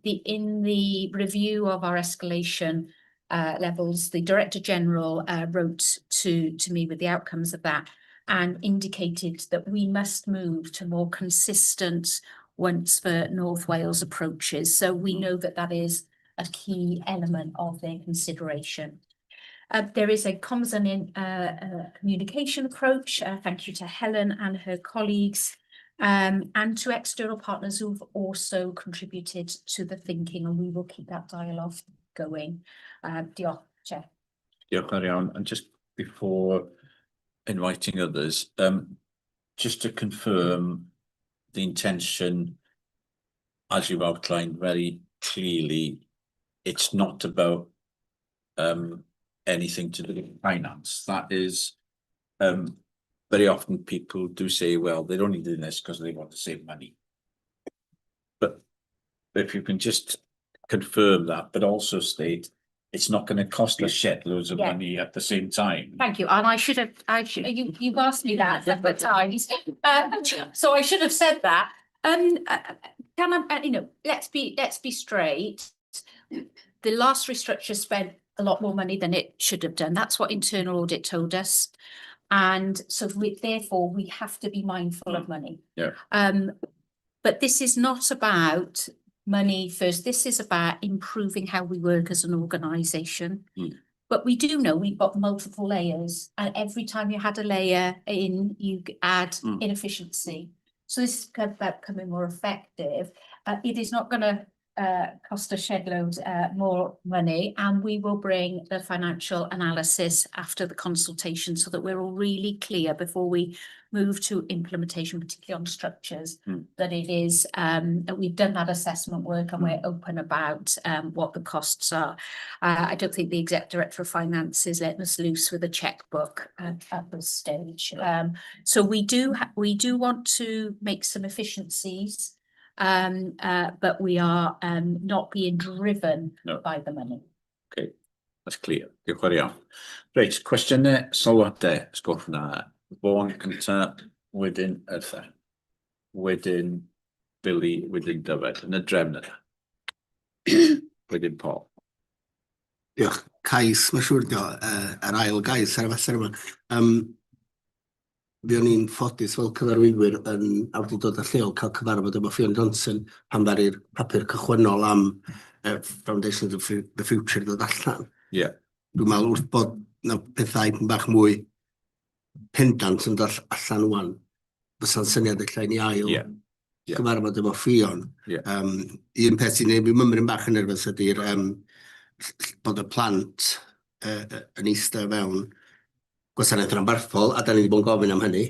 in the review of our escalation levels, the Director General wrote to me with the outcomes of that and indicated that we must move to more consistent once for North Wales approaches. So we know that that is a key element of their consideration. There is a comms and communication approach. Thank you to Helen and her colleagues, and to external partners who've also contributed to the thinking, and we will keep that dialogue going. Diolch, Chair. Diolch yn iawn. And just before inviting others, just to confirm the intention, as you've outlined very clearly, it's not about anything to do with finance. That is, very often people do say, well, they're only doing this because they want to save money. But if you can just confirm that, but also state it's not going to cost us shed loads of money at the same time. Thank you. And I should have, you've asked me that a number of times. So I should have said that. Can I, let's be straight. The last restructure spent a lot more money than it should have done. That's what internal audit told us. And so therefore we have to be mindful of money. Yeah. But this is not about money first. This is about improving how we work as an organisation. But we do know we've got multiple layers, and every time you had a layer in, you add inefficiency. So this is about becoming more effective. It is not going to cost a shed load more money, and we will bring the financial analysis after the consultation so that we're all really clear before we move to implementation, particularly on structures, that it is that we've done that assessment work and we're open about what the costs are. I don't think the Exec Director of Finance is letting us loose with a checkbook at this stage. So we do want to make some efficiencies, but we are not being driven by the money. Okay, that's clear. Diolch yn iawn. Reit, cwestiynau sylwadau, sgwrs na. Fawn cynta, wedyn Arthur, wedyn Billy, wedyn Dyfed, yn y drefn yna. Wedyn Paul. Diolch. Cais, mae'n siŵr dio, yr ail gais ar y fater yma. Fe o'n i'n ffodus fel cyfarwyddwyr yn awdurdodau lleol cael cyfarfod efo Fiona Johnson pan ddari'r papur cychwynnol am Foundations of the Future ddod allan. Yeah. Dwi'n meddwl wrth bod na pethau bach mwy pendant yn dod allan wan, fysa'n syniad eich ni ail gyfarfod efo Fion. Un peth sy'n ei mymryn bach yn nerfus ydy'r bod y plant yn eistedd fewn gwasanaeth rhanbarthol, a da ni wedi bod yn gofyn am hynny,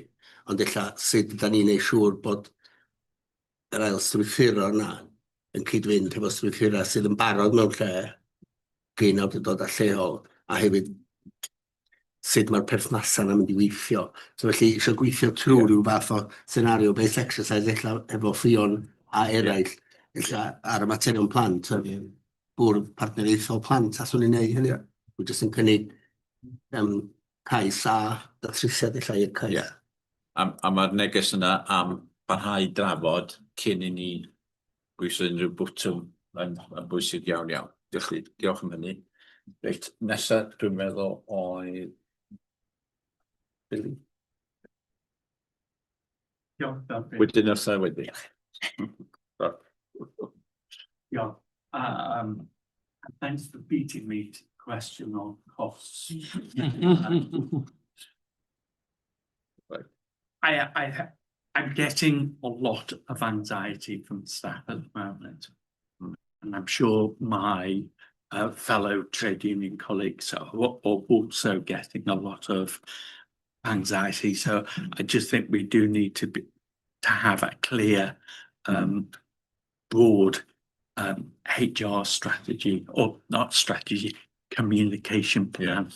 ond illa sut da ni'n ei siŵr bod yr ail strwythuro yna yn cyd-fynd efo strwythuro sydd yn barod mewn lle gyn awdurdodau lleol, a hefyd sut mae'r perthnasau yna'n mynd i weithio. So felly eisiau gweithio trwy rhyw fath o scenario-based exercise illa efo Fion a eraill, illa ar y materion plant, bwrdd partneriaethol plant, allwn ni'n neud hynny. Dwi'n jyst yn cynnig cais a datrysiad illa i'r cais. A mae'r neges yna am barhau drafod cyn i ni bwysio unrhyw bwtwm yn bwysig iawn iawn. Diolch am hynny. Reit, nesaf dwi'n meddwl oedd Billy. Wedyn nesaf wedyn. Thanks for beating me to the question on costs. I'm getting a lot of anxiety from staff at the moment, and I'm sure my fellow trade union colleagues are also getting a lot of anxiety. So I just think we do need to have a clear, broad HR strategy, or not strategy, communication plan.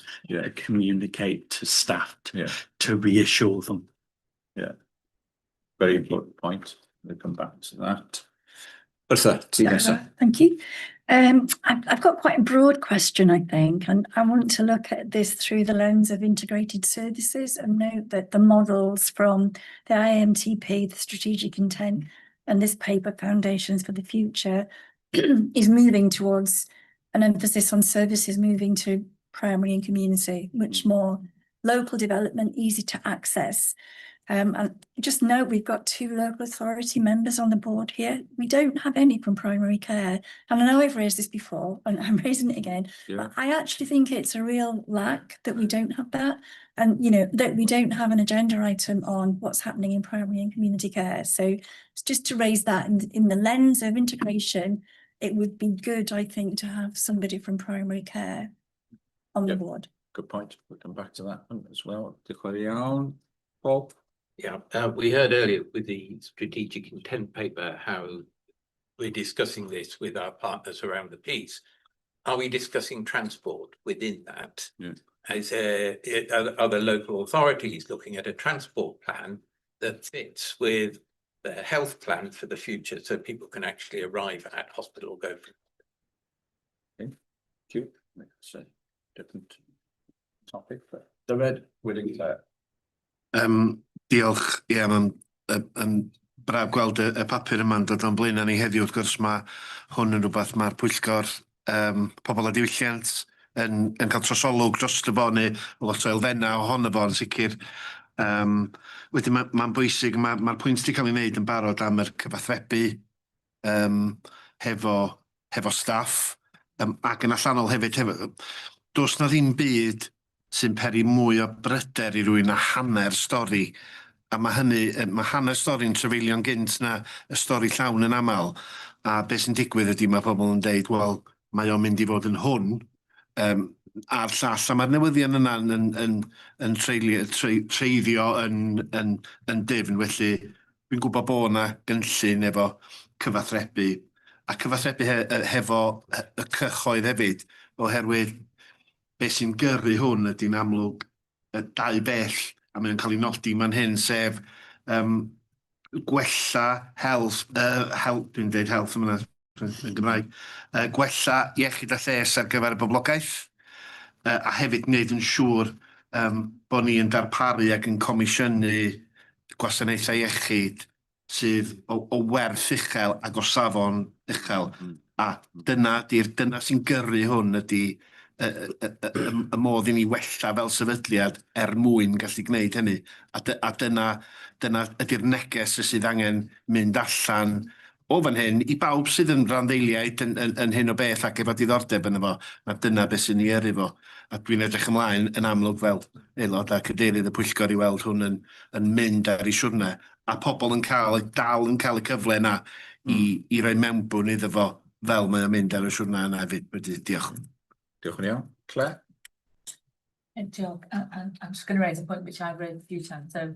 Communicate to staff to reassure them. Very important point. We'll come back to that. Thank you. I've got quite a broad question, I think, and I want to look at this through the lens of integrated services and note that the models from the IMTP, the strategic intent, and this paper, Foundations for the Future, is moving towards an emphasis on services moving to primary and community, much more local development, easy to access. And just note, we've got 2 local authority members on the board here. We don't have any from primary care. And I know I've raised this before, and I'm raising it again. But I actually think it's a real lack that we don't have that. And, you know, that we don't have an agenda item on what's happening in primary and community care. So it's just to raise that in the lens of integration, it would be good, I think, to have somebody from primary care on the board. Good point. We'll come back to that one as well. Paul? Yeah, we heard earlier with the strategic intent paper how we're discussing this with our partners around the piece. Are we discussing transport within that? Are the local authorities looking at a transport plan that fits with the health plan for the future, so people can actually arrive at hospital or go from? Thank you. That's a different topic, but the red willing to. Diolch, ie, mae'n braf gweld y papur yma'n dod o'n blaen ni heddiw. Wrth gwrs mae hwn yn rhywbeth mae'r pwyllgor pobl a diwylliant yn cael trosolwg dros y bo, neu lot o elfennau ohono fo yn sicr. Wedyn mae'n bwysig, mae'r pwynt wedi cael ei wneud yn barod am yr cyfathrebu hefo staff, ac yn allanol hefyd, does na ddim byd sy'n peri mwy o bryder i rywun a hanner stori. A mae hynny, mae hanner stori'n trafeilio'n gynt na y stori llawn yn aml. A beth sy'n digwydd ydy mae pobl yn deud, wel, mae o'n mynd i fod yn hwn a'r llall. A mae'r newyddion yna yn treiddio yn difn. Felly, dwi'n gwybod bod yna gynllun efo cyfathrebu. A cyfathrebu hefo y cychoedd hefyd, oherwydd beth sy'n gyrru hwn ydy'n amlwg dau bell, a mae'n cael ei nodi man hyn, sef gwella dwi'n deud health yma yn Gymraeg, gwella iechyd a lles ar gyfer y boblogaeth, a hefyd wneud yn siŵr bod ni yn darparu ac yn comisiynu gwasanaethau iechyd sydd o werth uchel ac o safon uchel. A dyna sy'n gyrru hwn ydy y modd i ni wella fel sefydliad mwyn gallu gwneud hynny. A dyna ydy'r neges sydd angen mynd allan o fan hyn i bawb sydd yn randdeiliaid yn hyn o beth ac efo diddordeb yn efo. A dyna beth sy'n ni yrru fo. A dwi'n edrych ymlaen yn amlwg fel aelod a cadeirydd y pwyllgor i weld hwn yn mynd ar ei siwrne. A pobl yn dal yn cael y cyfle yna i roi mewnbwn iddo fo fel mae o'n mynd ar y siwrne yna hefyd. Diolch. Diolch yn iawn. Claire? Diolch. I'm just going to raise a point which I've raised a few times. So,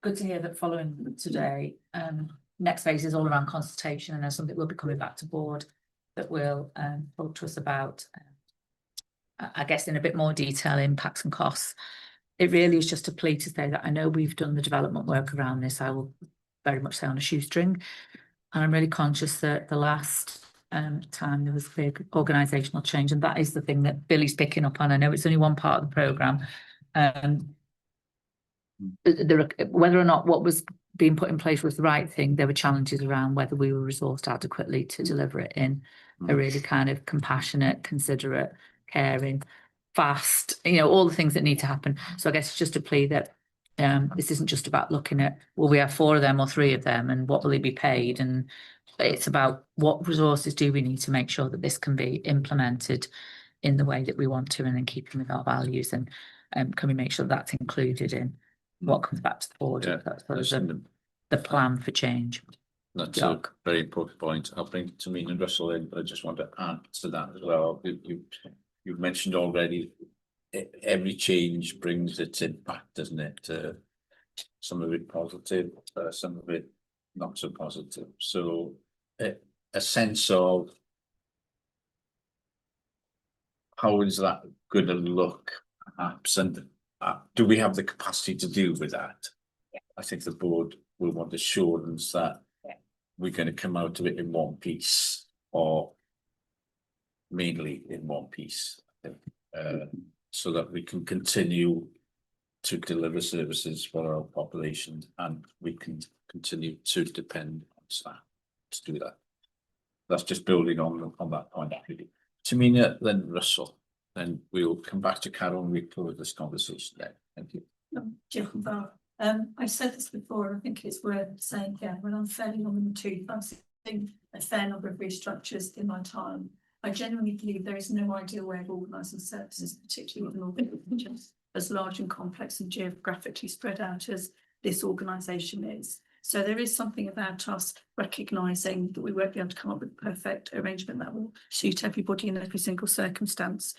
good to hear that following today, next phase is all around consultation, and there's something we'll be coming back to board that will talk to us about, I guess, in a bit more detail, impacts and costs. It really is just a plea to say that I know we've done the development work around this. I will very much say on a shoestring, and I'm really conscious that the last time there was big organisational change, and that is the thing that Billy's picking up on. I know it's only one part of the programme. Whether or not what was being put in place was the right thing, there were challenges around whether we were resourced adequately to deliver it in a really kind of compassionate, considerate, caring, fast, all the things that need to happen. So I guess it's just a plea that this isn't just about looking at, well, we have 4 of them or 3 of them and what will they be paid, and it's about what resources do we need to make sure that this can be implemented in the way that we want to, and then keeping with our values, and can we make sure that's included in what comes back to the board. That's sort of the plan for change. That's a very important point. I'll bring Tamina and Russell in, but I just want to add to that as well. You've mentioned already, every change brings its impact, doesn't it? Some of it positive, some of it not so positive. So a sense of how is that going to look, perhaps, and do we have the capacity to deal with that? Yeah. I think the board will want assurance that we're going to come out of it in one piece, or mainly in one piece, so that we can continue to deliver services for our population, and we can continue to depend on staff to do that. That's just building on that point. Really. Tamina, then Russell, then we'll come back to Carol and we close this conversation there. Thank you. Diolch yn fawr. I've said this before, I think it's worth saying again, when I'm fairly long in the tooth, I've seen a fair number of restructures in my time. I genuinely believe there is no ideal way of organising services, particularly with an organisation as large and complex and geographically spread out as this organisation is. So there is something about us recognising that we won't be able to come up with a perfect arrangement that will suit everybody in every single circumstance.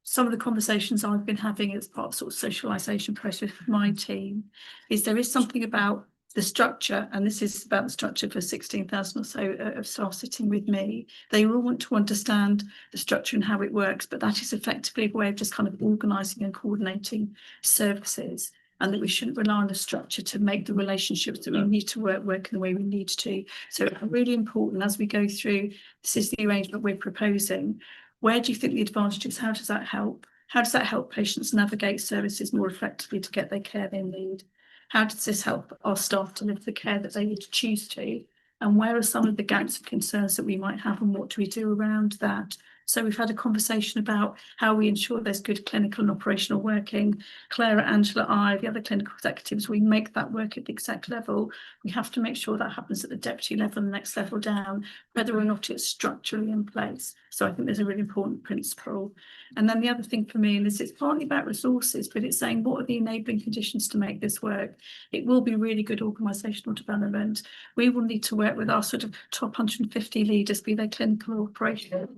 Some of the conversations I've been having as part of sort of socialisation process with my team is there is something about the structure, and this is about the structure for 16,000 or so of staff sitting with me. They all want to understand the structure and how it works, but that is effectively a way of just kind of organising and coordinating services, and that we shouldn't rely on the structure to make the relationships that we need to work in the way we need to. So really important as we go through, this is the arrangement we're proposing. Where do you think the advantage is? How does that help? How does that help patients navigate services more effectively to get the care they need? How does this help our staff deliver the care that they would choose to? And where are some of the gaps and concerns that we might have, and what do we do around that? So we've had a conversation about how we ensure there's good clinical and operational working. Clara, Angela, I, the other clinical executives, we make that work at the exec level. We have to make sure that happens at the deputy level and the next level down, whether or not it's structurally in place. So I think there's a really important principle. And then the other thing for me, and this is partly about resources, but it's saying what are the enabling conditions to make this work? It will be really good organisational development. We will need to work with our sort of top 150 leaders, be they clinical or operational,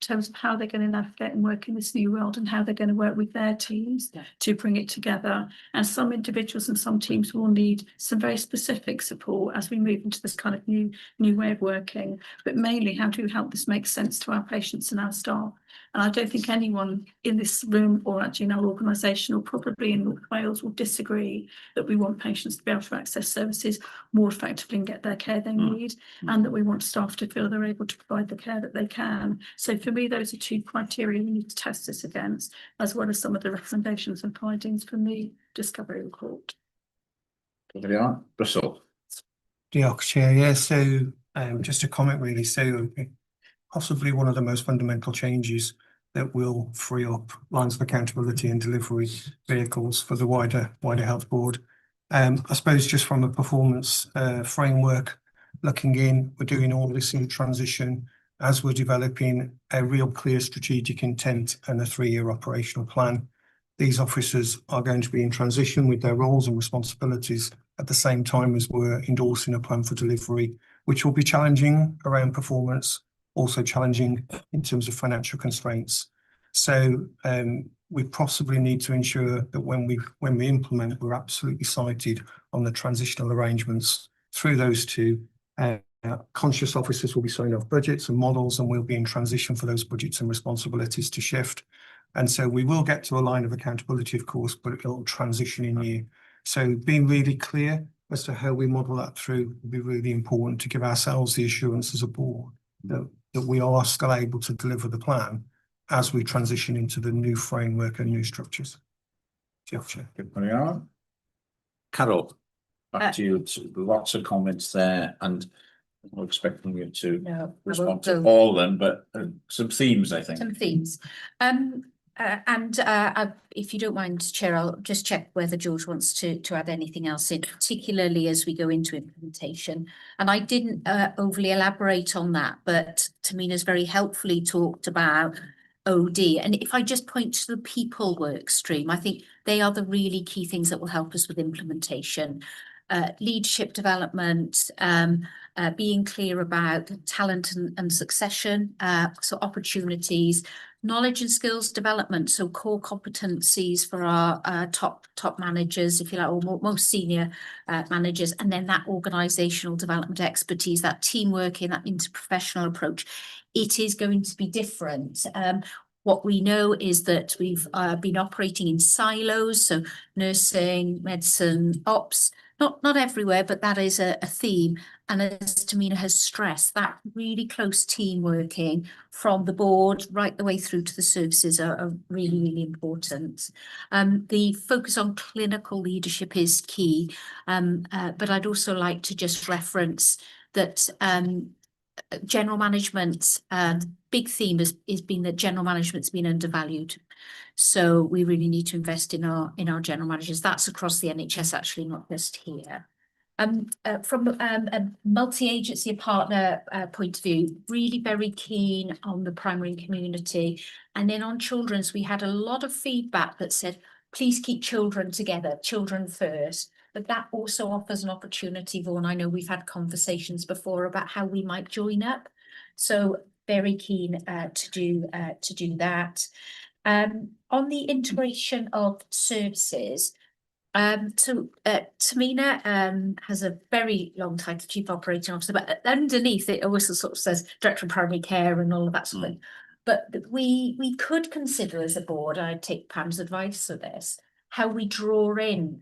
in terms of how they're going to navigate and work in this new world, and how they're going to work with their teams to bring it together. And some individuals and some teams will need some very specific support as we move into this kind of new way of working. But mainly, how do we help this make sense to our patients and our staff? And I don't think anyone in this room or actually in our organisation or probably in North Wales will disagree that we want patients to be able to access services more effectively and get their care they need, and that we want staff to feel they're able to provide the care that they can. So for me, those are two criteria we need to test this against, as well as some of the recommendations and findings from the Discovery Report. There we are. Russell. Diolch, Chair. Yeah, so just a comment really. So possibly one of the most fundamental changes that will free up lines of accountability and delivery vehicles for the wider health board. I suppose just from a performance framework, looking in, we're doing all this in transition as we're developing a real clear strategic intent and a 3-year operational plan. These officers are going to be in transition with their roles and responsibilities at the same time as we're endorsing a plan for delivery, which will be challenging around performance, also challenging in terms of financial constraints. So we possibly need to ensure that when we implement, we're absolutely sighted on the transitional arrangements through those two. Conscious officers will be signing off budgets and models, and we'll be in transition for those budgets and responsibilities to shift. And so we will get to a line of accountability, of course, but it'll transition in year. So being really clear as to how we model that through will be really important to give ourselves the assurance as a board that we are still able to deliver the plan as we transition into the new framework and new structures. Carol, back to you. Lots of comments there, and I'm expecting you to respond to all of them, but some themes, I think. Some themes. If you don't mind, Chair, I'll just check whether George wants to add anything else in, particularly as we go into implementation. And I didn't overly elaborate on that, but Tamina's very helpfully talked about OD. And if I just point to the people work stream, I think they are the really key things that will help us with implementation. Leadership development, being clear about talent and succession, so opportunities, knowledge and skills development, so core competencies for our top managers, if you like, or most senior managers, and then that organisational development expertise, that team working, that interprofessional approach. It is going to be different. What we know is that we've been operating in silos, so nursing, medicine, ops, not everywhere, but that is a theme. And as Tamina has stressed, that really close team working from the board right the way through to the services are really, really important. The focus on clinical leadership is key, but I'd also like to just reference that general management, big theme has been that general management's been undervalued. So we really need to invest in our general managers. That's across the NHS, actually, not just here. From a multi-agency partner point of view, really very keen on the primary community. And then on children's, we had a lot of feedback that said, please keep children together, children first. But that also offers an opportunity, Vaughan. I know we've had conversations before about how we might join up. So very keen to do that. On the integration of services, Tamina has a very long title, Chief Operating Officer, but underneath it also sort of says Director of Primary Care and all of that sort of thing. But we could consider as a board, and I'd take Pam's advice for this, how we draw in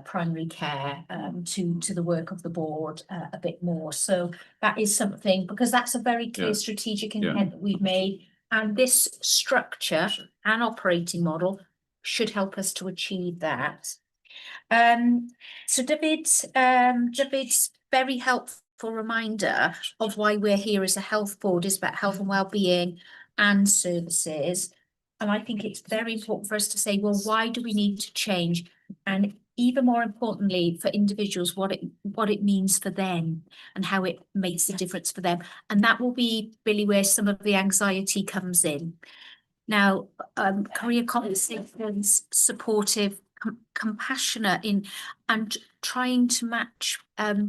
primary care to the work of the board a bit more. So that is something, because that's a very clear strategic intent that we've made. And this structure and operating model should help us to achieve that. So David's very helpful reminder of why we're here as a health board is about health and wellbeing and services. And I think it's very important for us to say, well, why do we need to change? And even more importantly, for individuals, what it means for them and how it makes a difference for them. And that will be, Billy, where some of the anxiety comes in. Now, career conversations, supportive, compassionate and trying to match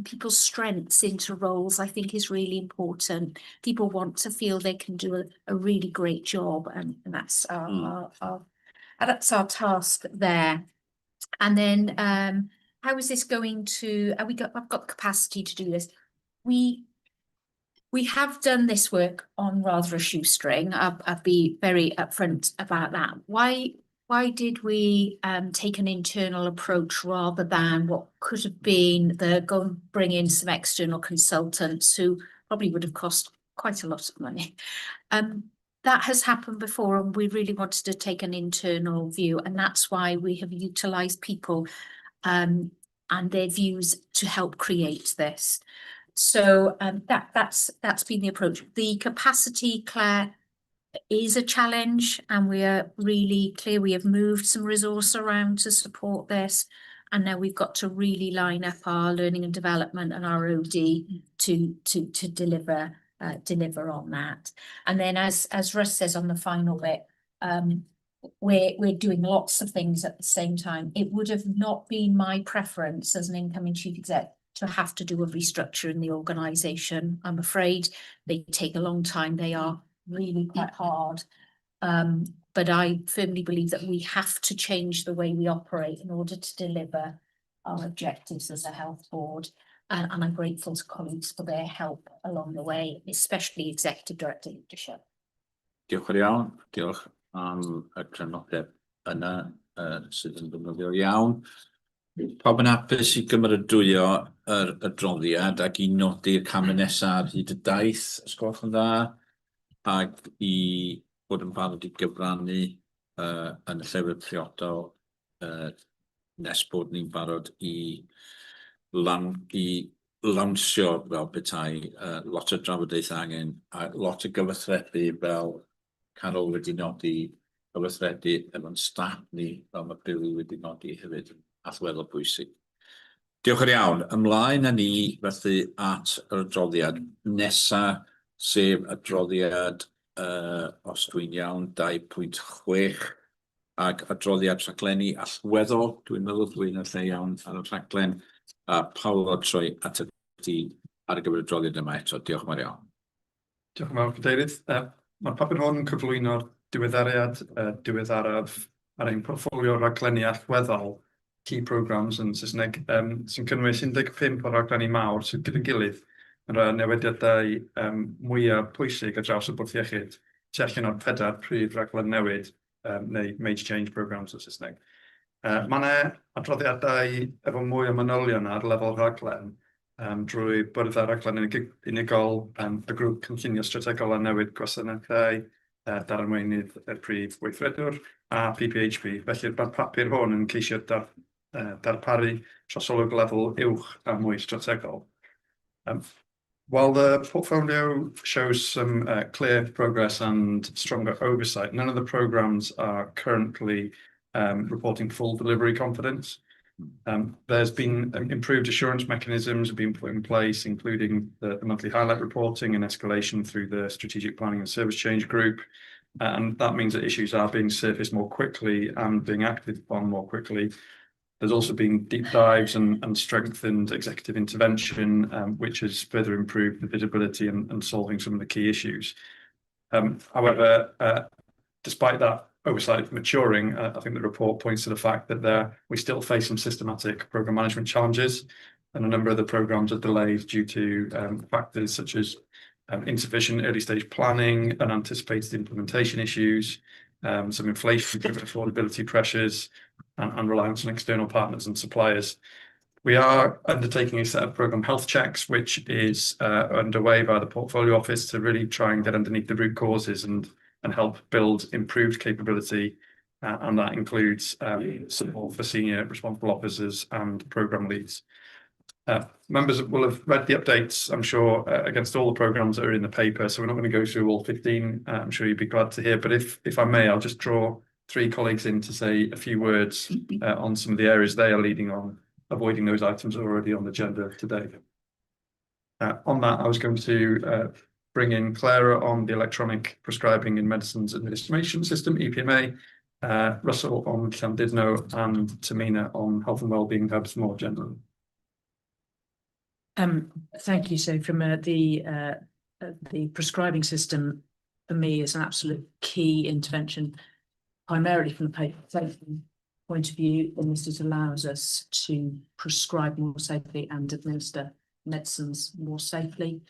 people's strengths into roles, I think is really important. People want to feel they can do a really great job, and that's our task there. And then how is this going to, I've got the capacity to do this. We have done this work on rather a shoestring. I'll be very upfront about that. Why did we take an internal approach rather than what could have been the go and bring in some external consultants who probably would have cost quite a lot of money? That has happened before, and we really wanted to take an internal view, and that's why we have utilised people and their views to help create this. So that's been the approach. The capacity, Claire, is a challenge, and we are really clear. We have moved some resource around to support this, and now we've got to really line up our learning and development and our OD to deliver on that. And then as Russ says on the final bit, we're doing lots of things at the same time. It would have not been my preference as an incoming chief exec to have to do a restructure in the organisation. I'm afraid they take a long time. They are really quite hard. But I firmly believe that we have to change the way we operate in order to deliver our objectives as a health board. And I'm grateful to colleagues for their help along the way, especially Executive Director Leadership. Diolch yn iawn. Diolch am y cefnogaeth yna sydd yn ddefnyddiol iawn. Pawb yn hapus i gymeradwyo yr adroddiad ac i nodi'r camau nesaf ar hyd y daith, os gwelwch yn dda, ac i bod yn barod i gyfrannu yn y llefydd priodol nes bod ni'n barod i lawnsio fel petai lot o drafodaeth angen a lot o gyfathrebu fel Carol wedi nodi, gyfathrebu efo'n staff ni fel mae Billy wedi nodi hefyd yn allweddol bwysig. Diolch yn iawn. Ymlaen â ni felly at yr adroddiad nesa, sef adroddiad os dwi'n iawn 2.6 ac adroddiad rhaglenni allweddol. Dwi'n meddwl dwi'n y lle iawn ar y rhaglen. Paolo, troi at y ti. ar gyfer y droliad yma eto. Diolch yn fawr iawn. Diolch yn fawr, Cadeirydd. Mae'r papur hwn yn cyflwyno'r diweddariad diweddaraf ar ein portffolio raglenni allweddol key programmes yn Saesneg sy'n cynnwys 15 o raglenni mawr sydd gyda'i gilydd yn rhoi newidiadau mwyaf pwysig ar draws y bwrdd iechyd, tu allan o'r 4 prif raglen newid neu major change programmes yn Saesneg. Mae yna adroddiadau efo mwy o manylion ar lefel raglen drwy bwrdd ar raglen unigol y grŵp cynllunio strategol a newid gwasanaethau, darnwynydd y prif weithredwr a PPHP. Felly mae'r papur hwn yn ceisio darparu trosolwg lefel uwch a mwy strategol. While the portfolio shows some clear progress and stronger oversight, none of the programmes are currently reporting full delivery confidence. There's been improved assurance mechanisms have been put in place, including the monthly highlight reporting and escalation through the strategic planning and service change group. And that means that issues are being surfaced more quickly and being acted upon more quickly. There's also been deep dives and strengthened executive intervention, which has further improved the visibility and solving some of the key issues. However, despite that oversight maturing, I think the report points to the fact that we still face some systematic programme management challenges, and a number of the programmes are delayed due to factors such as insufficient early stage planning, unanticipated implementation issues, some inflation-driven affordability pressures, and reliance on external partners and suppliers. We are undertaking a set of programme health checks, which is underway by the Portfolio Office to really try and get underneath the root causes and help build improved capability. And that includes support for senior responsible officers and programme leads. Members will have read the updates, I'm sure, against all the programmes that are in the paper, so we're not going to go through all 15. I'm sure you'd be glad to hear, but if I may, I'll just draw 3 colleagues in to say a few words on some of the areas they are leading on, avoiding those items already on the agenda today. On that, I was going to bring in Clara on the Electronic Prescribing in Medicines Administration System, EPMA, Russell on Llandudno, and Tamina on Health and Wellbeing Hubs more generally. Thank you. So from the prescribing system, for me, is an absolute key intervention, primarily from the patient safety point of view, and this allows us to prescribe more safely and administer medicines more safely,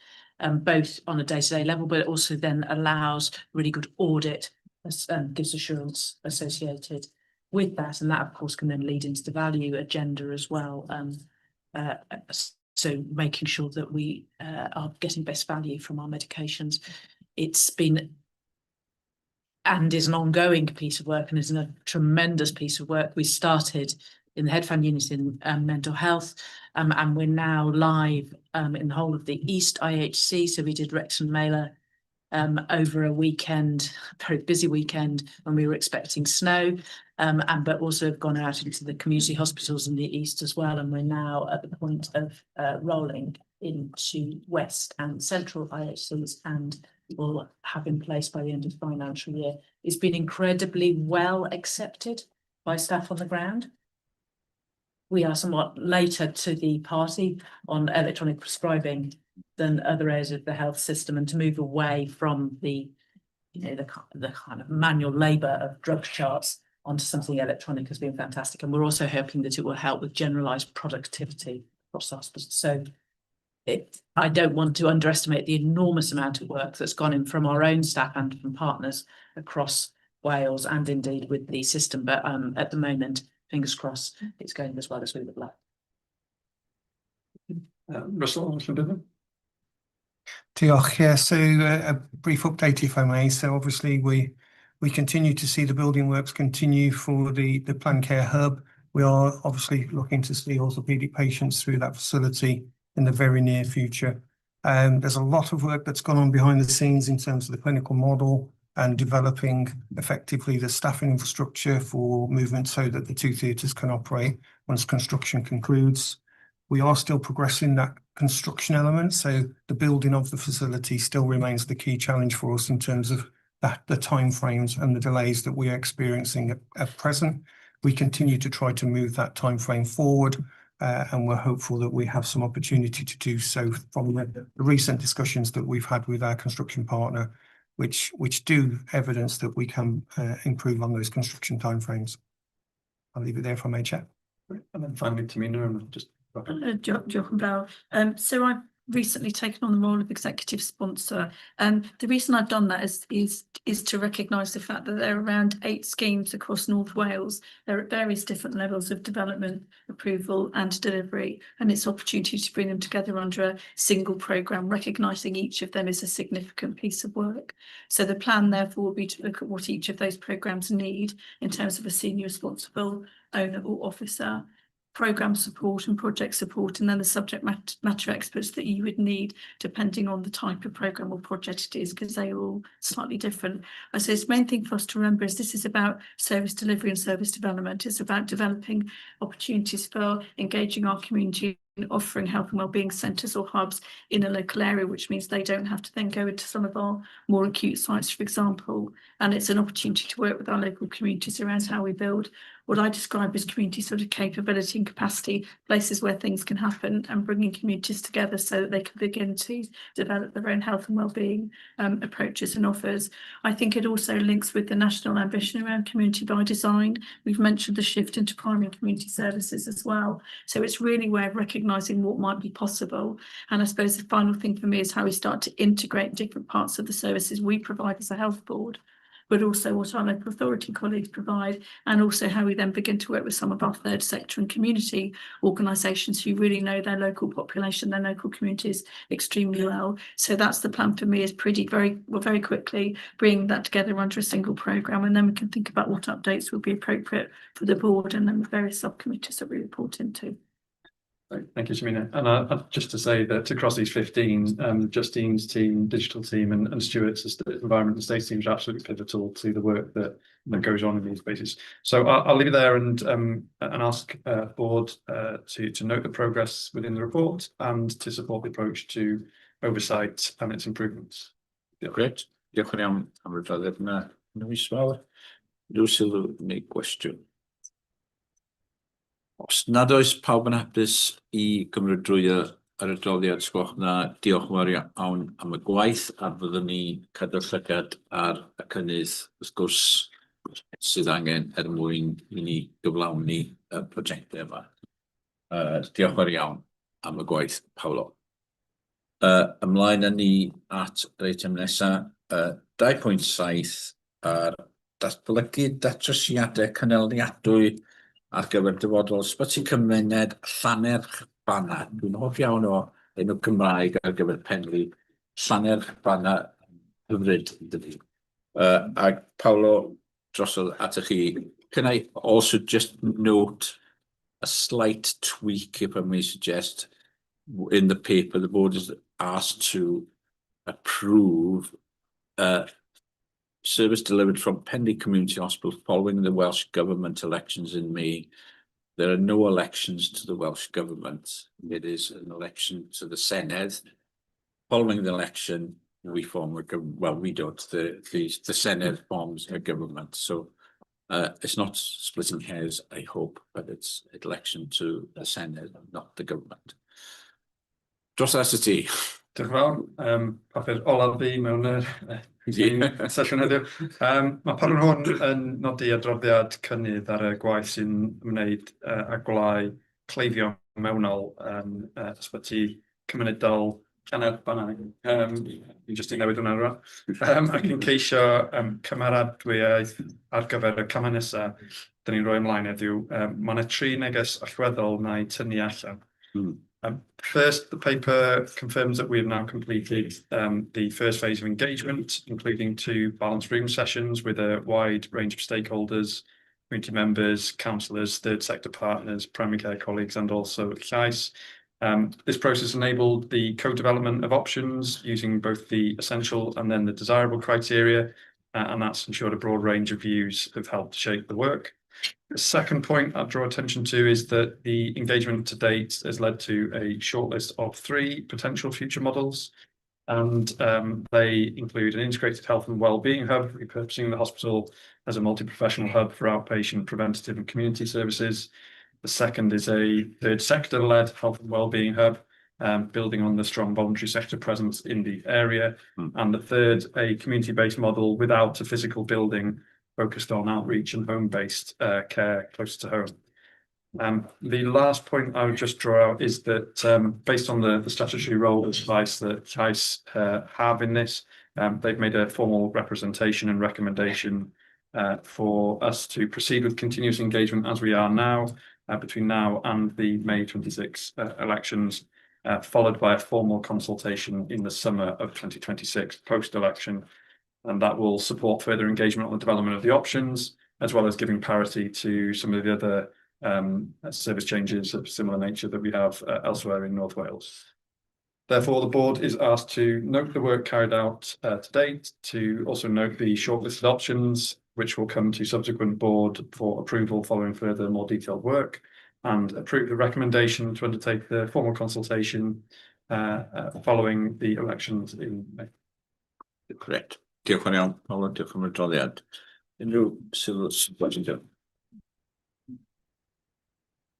both on a day-to-day level, but it also then allows really good audit and gives assurance associated with that. And that, of course, can then lead into the value agenda as well. So making sure that we are getting best value from our medications. It's been and is an ongoing piece of work and is a tremendous piece of work. We started in the headfund unit in mental health, and we're now live in the whole of the East IHC. So we did Wrexham Mailer over a weekend, a very busy weekend when we were expecting snow, but also have gone out into the community hospitals in the East as well. And we're now at the point of rolling into West and Central IHCs, and will have in place by the end of the financial year. It's been incredibly well accepted by staff on the ground. We are somewhat later to the party on electronic prescribing than other areas of the health system, and to move away from the kind of manual labour of drug charts onto something electronic has been fantastic. And we're also hoping that it will help with generalised productivity across the hospitals. So I don't want to underestimate the enormous amount of work that's gone in from our own staff and from partners across Wales and indeed with the system. But at the moment, fingers crossed, it's going as well as we would like. Russell, on Llandudno. Diolch. Yeah, so a brief update, if I may. So obviously we continue to see the building works continue for the planned care hub. We are obviously looking to see orthopaedic patients through that facility in the very near future. There's a lot of work that's gone on behind the scenes in terms of the clinical model and developing effectively the staffing infrastructure for movement so that the 2 theatres can operate once construction concludes. We are still progressing that construction element, so the building of the facility still remains the key challenge for us in terms of the timeframes and the delays that we are experiencing at present. We continue to try to move that timeframe forward, and we're hopeful that we have some opportunity to do so from the recent discussions that we've had with our construction partner, which do evidence that we can improve on those construction timeframes. I'll leave it there for my chat. And then finally, Tamina, and just So I've recently taken on the role of executive sponsor, and the reason I've done that is to recognise the fact that there are around 8 schemes across North Wales. They're at various different levels of development, approval and delivery, and it's opportunity to bring them together under a single programme, recognising each of them is a significant piece of work. So the plan therefore will be to look at what each of those programmes need in terms of a senior responsible owner or officer, programme support and project support, and then the subject matter experts that you would need depending on the type of programme or project it is, because they are all slightly different. I say the main thing for us to remember is this is about service delivery and service development. It's about developing opportunities for engaging our community and offering health and wellbeing centres or hubs in a local area, which means they don't have to then go into some of our more acute sites, for example. And it's an opportunity to work with our local communities around how we build what I describe as community sort of capability and capacity, places where things can happen, and bringing communities together so that they can begin to develop their own health and wellbeing approaches and offers. I think it also links with the national ambition around community by design. We've mentioned the shift into primary and community services as well. So it's really where recognising what might be possible. And I suppose the final thing for me is how we start to integrate different parts of the services we provide as a health board, but also what our local authority colleagues provide, and also how we then begin to work with some of our third sector and community organisations who really know their local population, their local communities extremely well. So that's the plan for me, is very quickly bring that together under a single programme, and then we can think about what updates would be appropriate for the board and then the various subcommittees that we report into. Thank you, Tamina. And just to say that across these 15, Justine's team, digital team, and Stuart's environment and state teams are absolutely pivotal to the work that goes on in these spaces. So I'll leave it there and ask board to note the progress within the report and to support the approach to oversight and its improvements. Great. Diolch yn iawn am y adroddiad yna. Lewis Mawr, rhyw sylw neu gwestiwn? Os nad oes pawb yn hapus i gymrydwyo yr adroddiad, sgwch na, diolch yn fawr iawn am y gwaith, a byddwn ni cadw llygad ar y cynnydd, wrth gwrs, sydd angen mwyn i ni gyflawni y prosiectau yma. Diolch yn fawr iawn am y gwaith, Paolo. Ymlaen â ni at yr eitem nesaf, 2.7 ar datblygu datrysiadau canlyniadwy ar gyfer dyfodol ysbyty cymuned Llanerch Bana. Dwi'n hoff iawn o enw Cymraeg ar gyfer penlu Llanerch Bana hyfryd. Ac Paolo, drosodd atoch chi. Can I also just note a slight tweak, if I may suggest, in the paper? The board is asked to approve service delivered from Pendy Community Hospital following the Welsh Government elections in May. There are no elections to the Welsh Government. It is an election to the Senedd. Following the election, we form a government. Well, we don't. The Senedd forms a government. So it's not splitting hairs, I hope, but it's election to the Senedd, not the government. Dros at ti. Diolch yn fawr. Papur olaf fi mewn sesiwn heddiw. Mae paron hwn yn nodi adroddiad cynnydd ar y gwaith sy'n ymwneud â gwlau cleifio mewnol ysbyty cymunedol Llanerch Bana. Fi'n jyst i newid hwnna rwan. Ac yn ceisio cymeradwyaeth ar gyfer y camau nesaf, dyn ni'n rhoi ymlaen heddiw. Mae yna 3 neges allweddol na'i tynnu allan. First, the paper confirms that we have now completed the first phase of engagement, including 2 balanced room sessions with a wide range of stakeholders, community members, councillors, third sector partners, primary care colleagues, and also Llais. This process enabled the co-development of options using both the essential and then the desirable criteria, and that's ensured a broad range of views have helped shape the work. The second point I'd draw attention to is that the engagement to date has led to a shortlist of 3 potential future models, and they include an integrated health and wellbeing hub, repurposing the hospital as a multi-professional hub for outpatient, preventative and community services, The second is a third sector-led health and wellbeing hub, building on the strong voluntary sector presence in the area. And the third, a community-based model without a physical building, focused on outreach and home-based care close to home. The last point I would just draw out is that based on the statutory role and advice that CHICE have in this, they've made a formal representation and recommendation for us to proceed with continuous engagement as we are now, between now and the May 26 elections, followed by a formal consultation in the summer of 2026 post-election. And that will support further engagement on the development of the options, as well as giving parity to some of the other service changes of similar nature that we have elsewhere in North Wales. Therefore, the board is asked to note the work carried out to date, to also note the shortlisted options, which will come to subsequent board for approval following further more detailed work, and approve the recommendation to undertake the formal consultation following the elections in May. Correct. Diolch yn iawn, Paolo, diolch am y adroddiad. Unrhyw sylw sy'n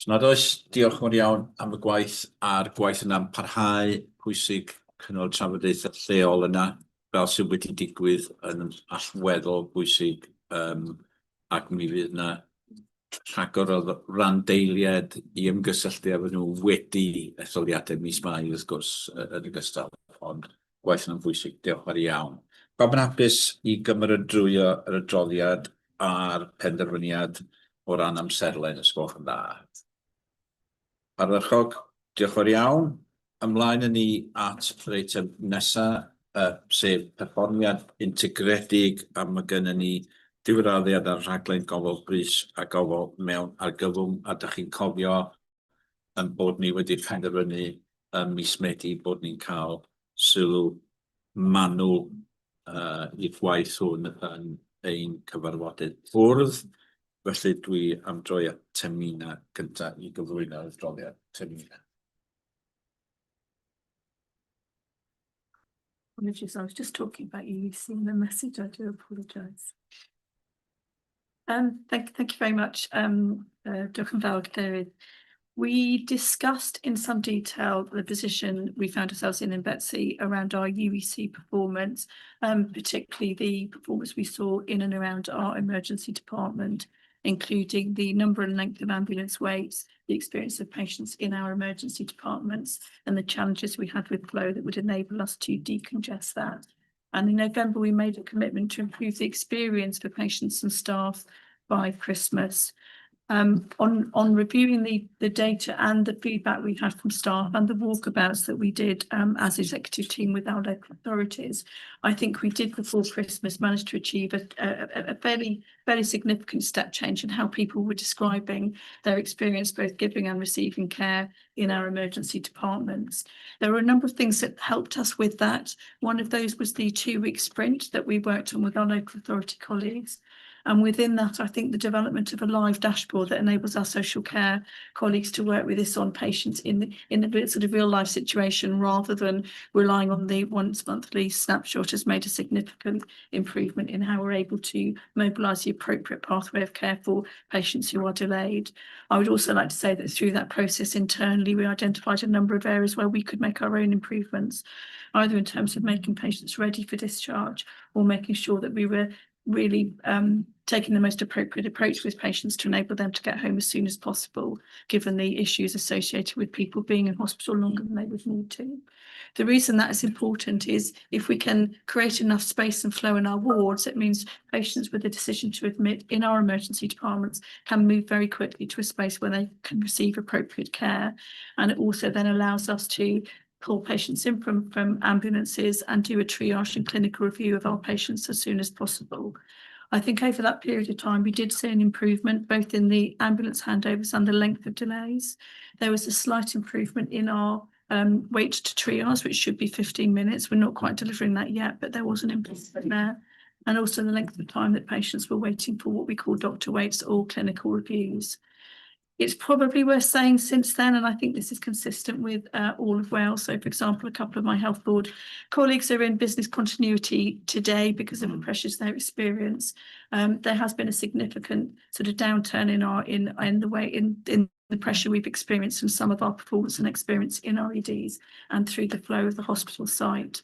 nad oes, diolch yn iawn am y gwaith a'r gwaith yna'n parhau, pwysig cynnal trafodaethau lleol yna, fel sydd wedi digwydd yn allweddol bwysig, ac mi fydd yna rhagor o randeiliad i ymgysylltu efo nhw wedi etholiadau mis Mai wrth gwrs yn ogystal, ond gwaith yna'n bwysig, diolch yn iawn. Pam yn hapus i gymeradwyo yr adroddiad a'r penderfyniad o ran amserlen ysgolch yn dda. Ardderchog, diolch yn iawn. Ymlaen yn ni at yr eitem nesaf, sef perfformiad integredig, a mae gennym ni diwraddiad ar rhaglen gofal brys a gofal mewn argyfwng, a dach chi'n cofio yn bod ni wedi penderfynu mis Medi bod ni'n cael sylw manwl i'r gwaith hwn yn ein cyfarfodydd bwrdd. Felly dwi am droi at Temina gyntaf i gyflwyno'r adroddiad. Temina. Apologies, I was just talking about you seeing the message. I do apologise. Thank you very much, Diolch yn fawr, Cadeirydd. We discussed in some detail the position we found ourselves in Betsy around our UEC performance, particularly the performance we saw in and around our emergency department, including the number and length of ambulance waits, the experience of patients in our emergency departments, and the challenges we had with flow that would enable us to decongest that. And in November, we made a commitment to improve the experience for patients and staff by Christmas. On reviewing the data and the feedback we had from staff and the walkabouts that we did as executive team with our local authorities, I think we did before Christmas manage to achieve a fairly significant step change in how people were describing their experience both giving and receiving care in our emergency departments. There were a number of things that helped us with that. One of those was the 2-week sprint that we worked on with our local authority colleagues. And within that, I think the development of a live dashboard that enables our social care colleagues to work with this on patients in the sort of real life situation rather than relying on the once monthly snapshot has made a significant improvement in how we're able to mobilise the appropriate pathway of care for patients who are delayed. I would also like to say that through that process internally, we identified a number of areas where we could make our own improvements, either in terms of making patients ready for discharge or making sure that we were really taking the most appropriate approach with patients to enable them to get home as soon as possible, given the issues associated with people being in hospital longer than they would need to. The reason that is important is if we can create enough space and flow in our wards, it means patients with a decision to admit in our emergency departments can move very quickly to a space where they can receive appropriate care. And it also then allows us to pull patients in from ambulances and do a triage and clinical review of our patients as soon as possible. I think over that period of time, we did see an improvement both in the ambulance handovers and the length of delays. There was a slight improvement in our wait to triage, which should be 15 minutes. We're not quite delivering that yet, but there was an improvement there. And also the length of time that patients were waiting for what we call doctor waits or clinical reviews. It's probably worth saying since then, and I think this is consistent with all of Wales. So, for example, a couple of my health board colleagues are in business continuity today because of the pressures they experience. There has been a significant sort of downturn in the pressure we've experienced in some of our performance and experience in our EDs and through the flow of the hospital site.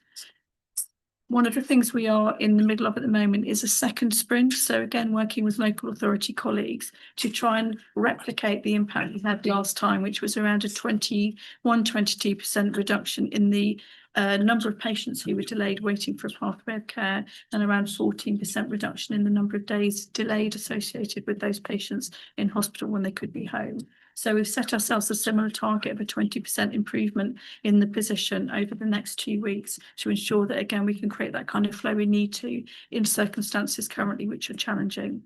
One of the things we are in the middle of at the moment is a second sprint. So again, working with local authority colleagues to try and replicate the impact we had last time, which was around a 22% reduction in the number of patients who were delayed waiting for a pathway of care, and around 14% reduction in the number of days delayed associated with those patients in hospital when they could be home. So we've set ourselves a similar target of a 20% improvement in the position over the next 2 weeks to ensure that, again, we can create that kind of flow we need to in circumstances currently which are challenging.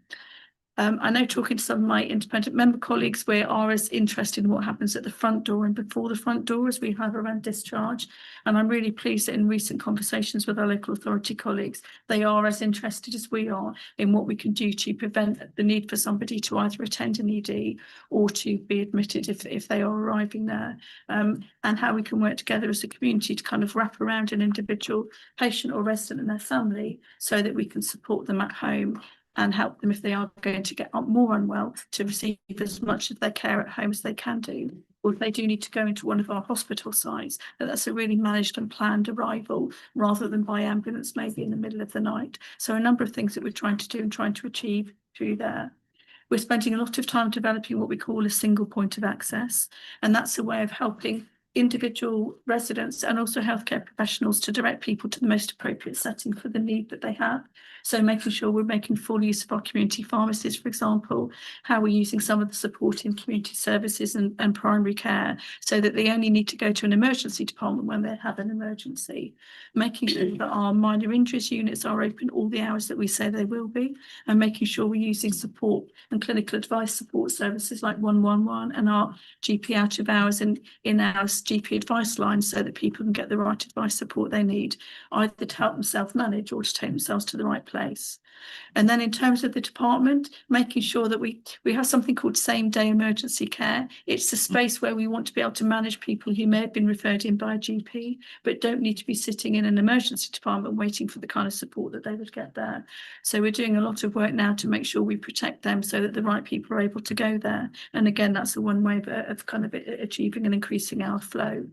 I know, talking to some of my independent member colleagues, we are as interested in what happens at the front door and before the front door as we have around discharge. And I'm really pleased that in recent conversations with our local authority colleagues, they are as interested as we are in what we can do to prevent the need for somebody to either attend an ED or to be admitted if they are arriving there, and how we can work together as a community to kind of wrap around an individual patient or resident and their family so that we can support them at home and help them if they are going to get more unwell to receive as much of their care at home as they can do. Or if they do need to go into one of our hospital sites, that's a really managed and planned arrival rather than by ambulance maybe in the middle of the night. So a number of things that we're trying to do and trying to achieve through there. We're spending a lot of time developing what we call a single point of access, and that's a way of helping individual residents and also healthcare professionals to direct people to the most appropriate setting for the need that they have. So making sure we're making full use of our community pharmacies, for example, how we're using some of the support in community services and primary care so that they only need to go to an emergency department when they have an emergency. Making sure that our minor injuries units are open all the hours that we say they will be, and making sure we're using support and clinical advice support services like 111 and our GP out of hours and in-house GP advice line so that people can get the right advice support they need, either to help them self-manage or to take themselves to the right place. And then in terms of the department, making sure that we have something called same-day emergency care. It's a space where we want to be able to manage people who may have been referred in by a GP, but don't need to be sitting in an emergency department waiting for the kind of support that they would get there. So we're doing a lot of work now to make sure we protect them so that the right people are able to go there. And again, that's the one way of kind of achieving and increasing our flow.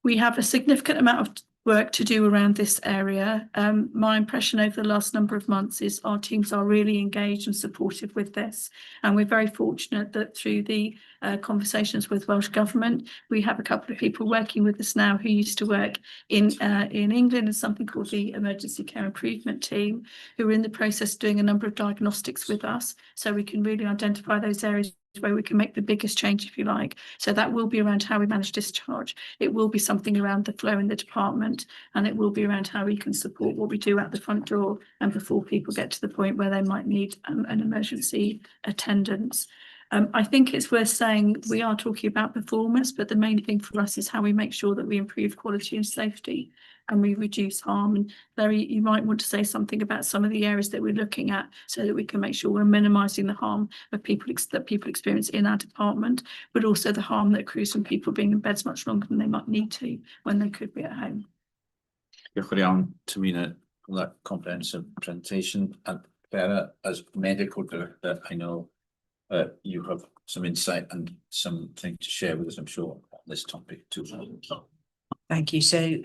We have a significant amount of work to do around this area. My impression over the last number of months is our teams are really engaged and supportive with this. And we're very fortunate that through the conversations with Welsh Government, we have a couple of people working with us now who used to work in England in something called the Emergency Care Improvement Team, who are in the process of doing a number of diagnostics with us. So we can really identify those areas where we can make the biggest change, if you like. So that will be around how we manage discharge. It will be something around the flow in the department, and it will be around how we can support what we do at the front door and before people get to the point where they might need an emergency attendance. I think it's worth saying we are talking about performance, but the main thing for us is how we make sure that we improve quality and safety and we reduce harm. And Larry, you might want to say something about some of the areas that we're looking at so that we can make sure we're minimising the harm of people experience in our department, but also the harm that accrues from people being in beds much longer than they might need to when they could be at home. Diolch yn iawn, Tamina, for that comprehensive presentation. And Clara, as medical director, I know you have some insight and something to share with us, I'm sure, on this topic too. Thank you. So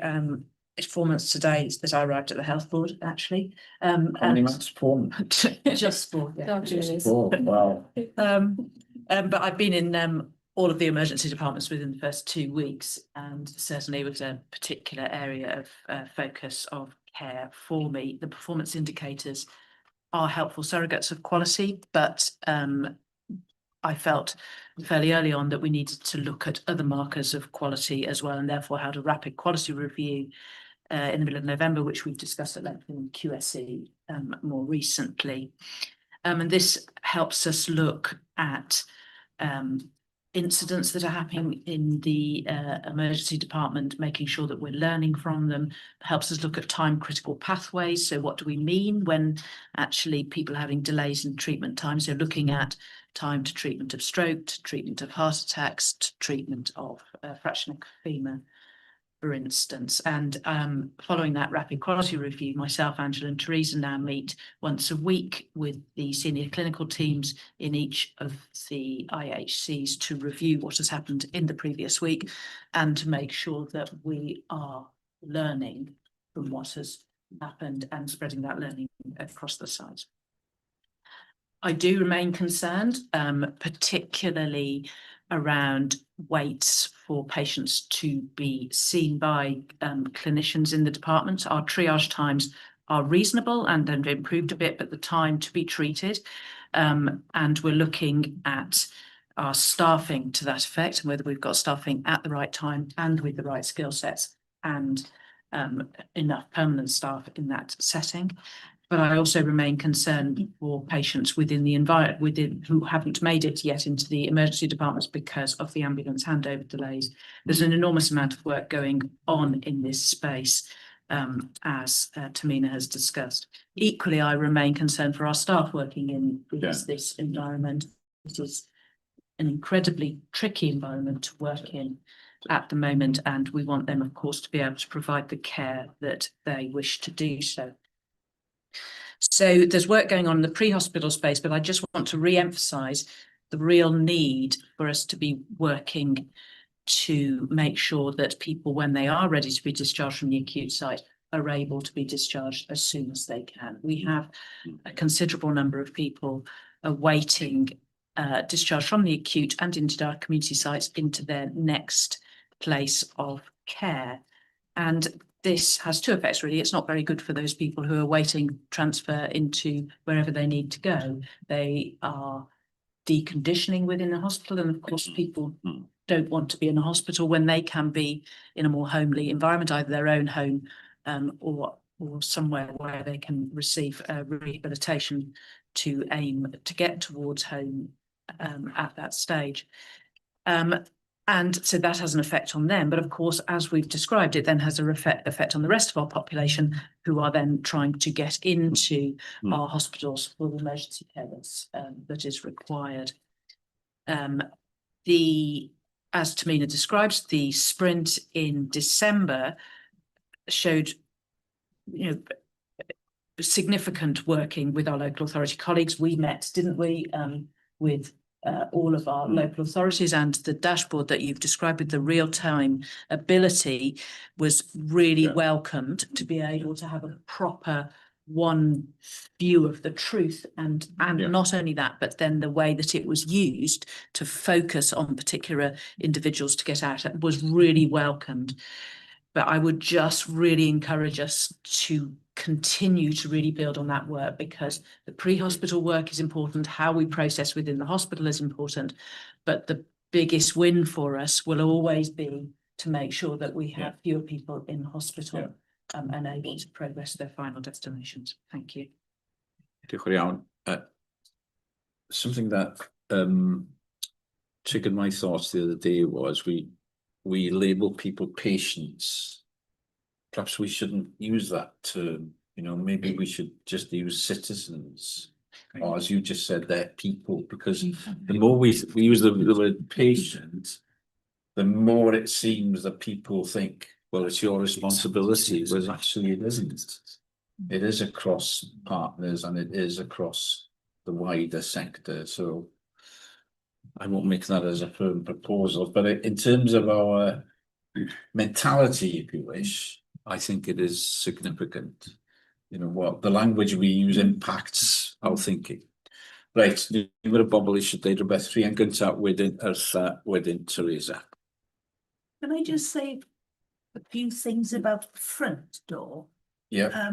it's 4 months today that I arrived at the health board, actually. How many months? 4 months? Just 4. Yeah. Just 4, wow. But I've been in all of the emergency departments within the first 2 weeks, and certainly was a particular area of focus of care for me. The performance indicators are helpful surrogates of quality, but I felt fairly early on that we needed to look at other markers of quality as well, and therefore had a rapid quality review in the middle of November, which we've discussed at length in QSE more recently. And this helps us look at incidents that are happening in the emergency department, making sure that we're learning from them, helps us look at time critical pathways. So what do we mean when actually people are having delays in treatment time? So looking at time to treatment of stroke, to treatment of heart attacks, to treatment of fracture of femur. for instance. And following that rapid quality review, myself, Angela and Teresa now meet once a week with the senior clinical teams in each of the IHCs to review what has happened in the previous week and to make sure that we are learning from what has happened and spreading that learning across the sites. I do remain concerned, particularly around waits for patients to be seen by clinicians in the department. Our triage times are reasonable and have improved a bit, but the time to be treated, and we're looking at our staffing to that effect and whether we've got staffing at the right time and with the right skill sets and enough permanent staff in that setting. But I also remain concerned for patients within the environment, who haven't made it yet into the emergency departments because of the ambulance handover delays. There's an enormous amount of work going on in this space, as Tamina has discussed. Equally, I remain concerned for our staff working in this environment. It is an incredibly tricky environment to work in at the moment, and we want them, of course, to be able to provide the care that they wish to do so. So there's work going on in the pre-hospital space, but I just want to re-emphasise the real need for us to be working to make sure that people, when they are ready to be discharged from the acute site, are able to be discharged as soon as they can. We have a considerable number of people awaiting discharge from the acute and into our community sites into their next place of care. And this has two effects, really. It's not very good for those people who are waiting transfer into wherever they need to go. They are deconditioning within the hospital, and of course people don't want to be in a hospital when they can be in a more homely environment, either their own home or somewhere where they can receive rehabilitation to aim to get towards home at that stage. And so that has an effect on them. But of course, as we've described, it then has a effect on the rest of our population, who are then trying to get into our hospitals for the emergency care that is required. As Tamina describes, the sprint in December showed, significant working with our local authority colleagues. We met, didn't we, with all of our local authorities, and the dashboard that you've described with the real-time ability was really welcomed, to be able to have a proper one view of the truth, and not only that, but then the way that it was used to focus on particular individuals to get out was really welcomed. But I would just really encourage us to continue to really build on that work, because the pre-hospital work is important, how we process within the hospital is important, but the biggest win for us will always be to make sure that we have fewer people in hospital and able to progress to their final destinations. Thank you. Diolch yn iawn. Something that triggered my thoughts the other day was we label people patients. Perhaps we shouldn't use that term. Maybe we should just use citizens, or as you just said, they're people, because the more we use the word patient, the more it seems that people think, well, it's your responsibility, whereas actually it isn't. It is across partners and it is across the wider sector. So I won't make that as a firm proposal, but in terms of our mentality, if you wish, I think it is significant. What the language we use impacts our thinking. Right, ni'n gwybod bobl eisiau deud rhywbeth rhi yn gyntaf, wedyn Eartha, wedyn Teresa. Can I just say a few things about the front door? Yeah.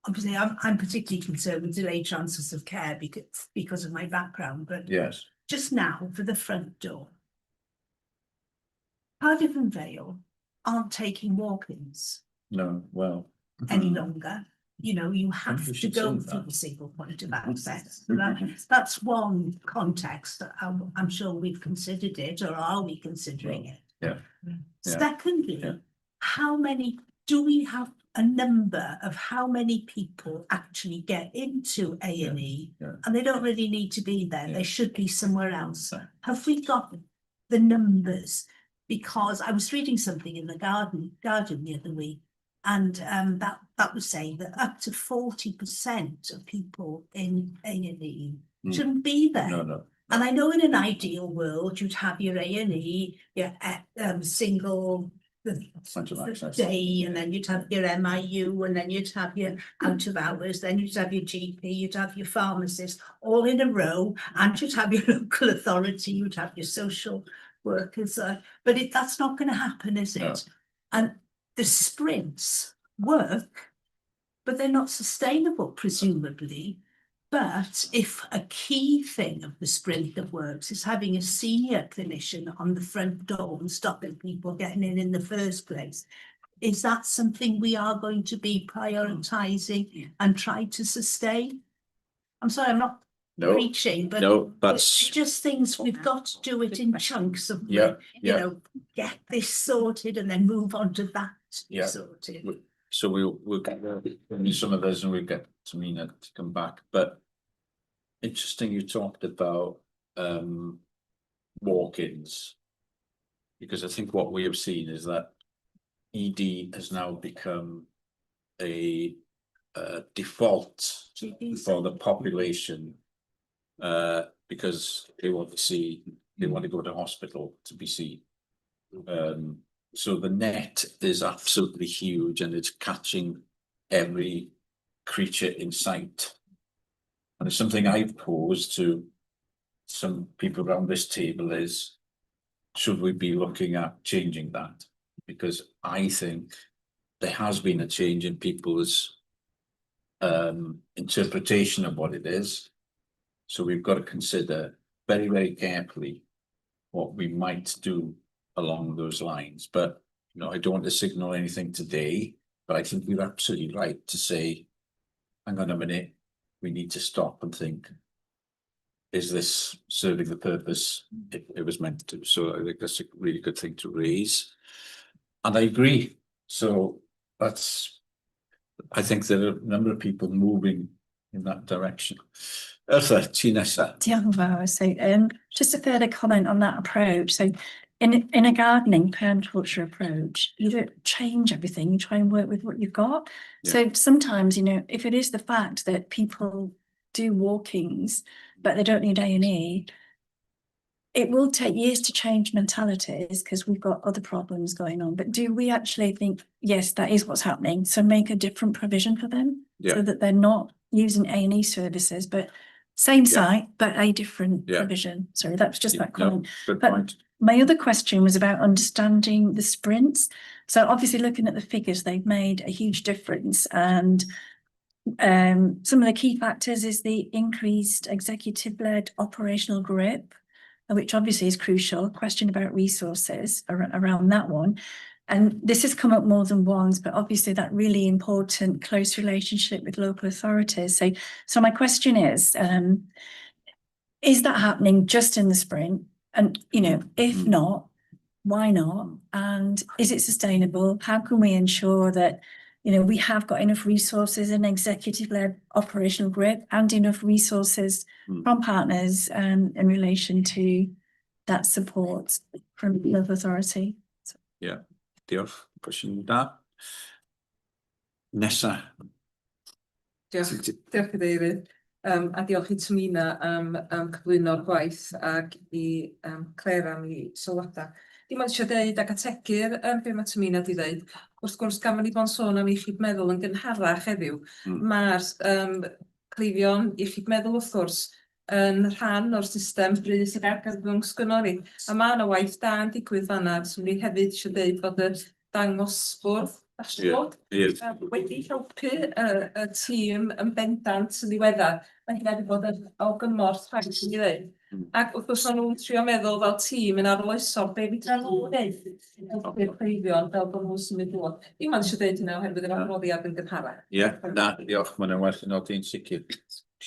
Obviously, I'm particularly concerned with delayed transfers of care because of my background, but yes, just now for the front door, Cardiff and Vale aren't taking walk-ins. No, well. Any longer. You have to go through a single point of access. So that's one context that I'm sure we've considered it, or are we considering it? Yeah. Secondly, do we have a number of how many people actually get into A&E and they don't really need to be there, they should be somewhere else? Have we got the numbers? because I was reading something in the Guardian the other week, and that was saying that up to 40% of people in A&E shouldn't be there. No. And I know in an ideal world, you'd have your A&E, your single Central access. day, and then you'd have your MIU, and then you'd have your out of hours, then you'd have your GP, you'd have your pharmacist, all in a row, and you'd have your local authority, you'd have your social workers. But that's not going to happen, is it? No. And the sprints work, but they're not sustainable, presumably. But if a key thing of the sprint that works is having a senior clinician on the front door and stopping people getting in the first place, is that something we are going to be prioritising and try to sustain? I'm sorry, I'm not preaching, but it's just things we've got to do it in chunks of, you know, get this sorted and then move on to that sorted. So we'll get some of those and we'll get Tamina to come back. But interesting, you talked about walk-ins, because I think what we have seen is that ED has now become a default for the population, because they want to go to hospital to be seen. So the net is absolutely huge, and it's catching every creature in sight. And it's something I've posed to some people around this table is, should we be looking at changing that? Because I think there has been a change in people's interpretation of what it is. So we've got to consider very, very carefully what we might do along those lines. But you know, I don't want to signal anything today, but I think we're absolutely right to say, hang on a minute, we need to stop and think, is this serving the purpose it was meant to? So I think that's a really good thing to raise. And I agree. So I think there are a number of people moving in that direction. Elsa, Tinessa. So just a further comment on that approach. So in a gardening permaculture approach, you don't change everything, you try and work with what you've got. So sometimes, you know, if it is the fact that people do walkings, but they don't need A&E, it will take years to change mentalities because we've got other problems going on. But do we actually think, yes, that is what's happening, so make a different provision for them so that they're not using A&E services, but same site, but a different provision. Sorry, that's just that comment. Good but point. My other question was about understanding the sprints. So obviously looking at the figures, they've made a huge difference. And some of the key factors is the increased executive-led operational grip, which obviously is crucial. Question about resources around that one. And this has come up more than once, but obviously that really important close relationship with local authorities. So my question is that happening just in the sprint? And, you know, if not, why not? And is it sustainable? How can we ensure that, you know, we have got enough resources and executive-led operational grip and enough resources from partners in relation to that support from local authority? Yeah, diolch. Cwestiwn da. Nesa. Diolch Cadeirydd. A diolch I Tamina am cyflwyno'r gwaith ac I Claire am I sylwada. Dim ond eisiau deud ac ategu'r be mae Tamina di ddeud. Wrth gwrs, gafon ni bo'n sôn am iechyd meddwl yn gynharach heddiw. Mae'r cleifion iechyd meddwl wrth gwrs yn rhan o'r system brys yr argyfwng sgynnon ni. A mae yna waith da yn digwydd fan'na. Swn i hefyd eisiau deud fod y dangosfwrdd wedi helpu y tîm yn bendant yn ddiweddar. Mae hynny wedi bod o gymorth rhaid i ni ddeud. Ac wrth gwrs o'n nhw'n trio meddwl fel tîm yn arloesol be fydda nhw'n wneud i'r cleifion fel bod nhw'n symud ymlaen. Dim ond eisiau deud hynna oherwydd yr adroddiad yn gynharach. Ie, na, diolch, mae'n werth yn nodi'n sicr.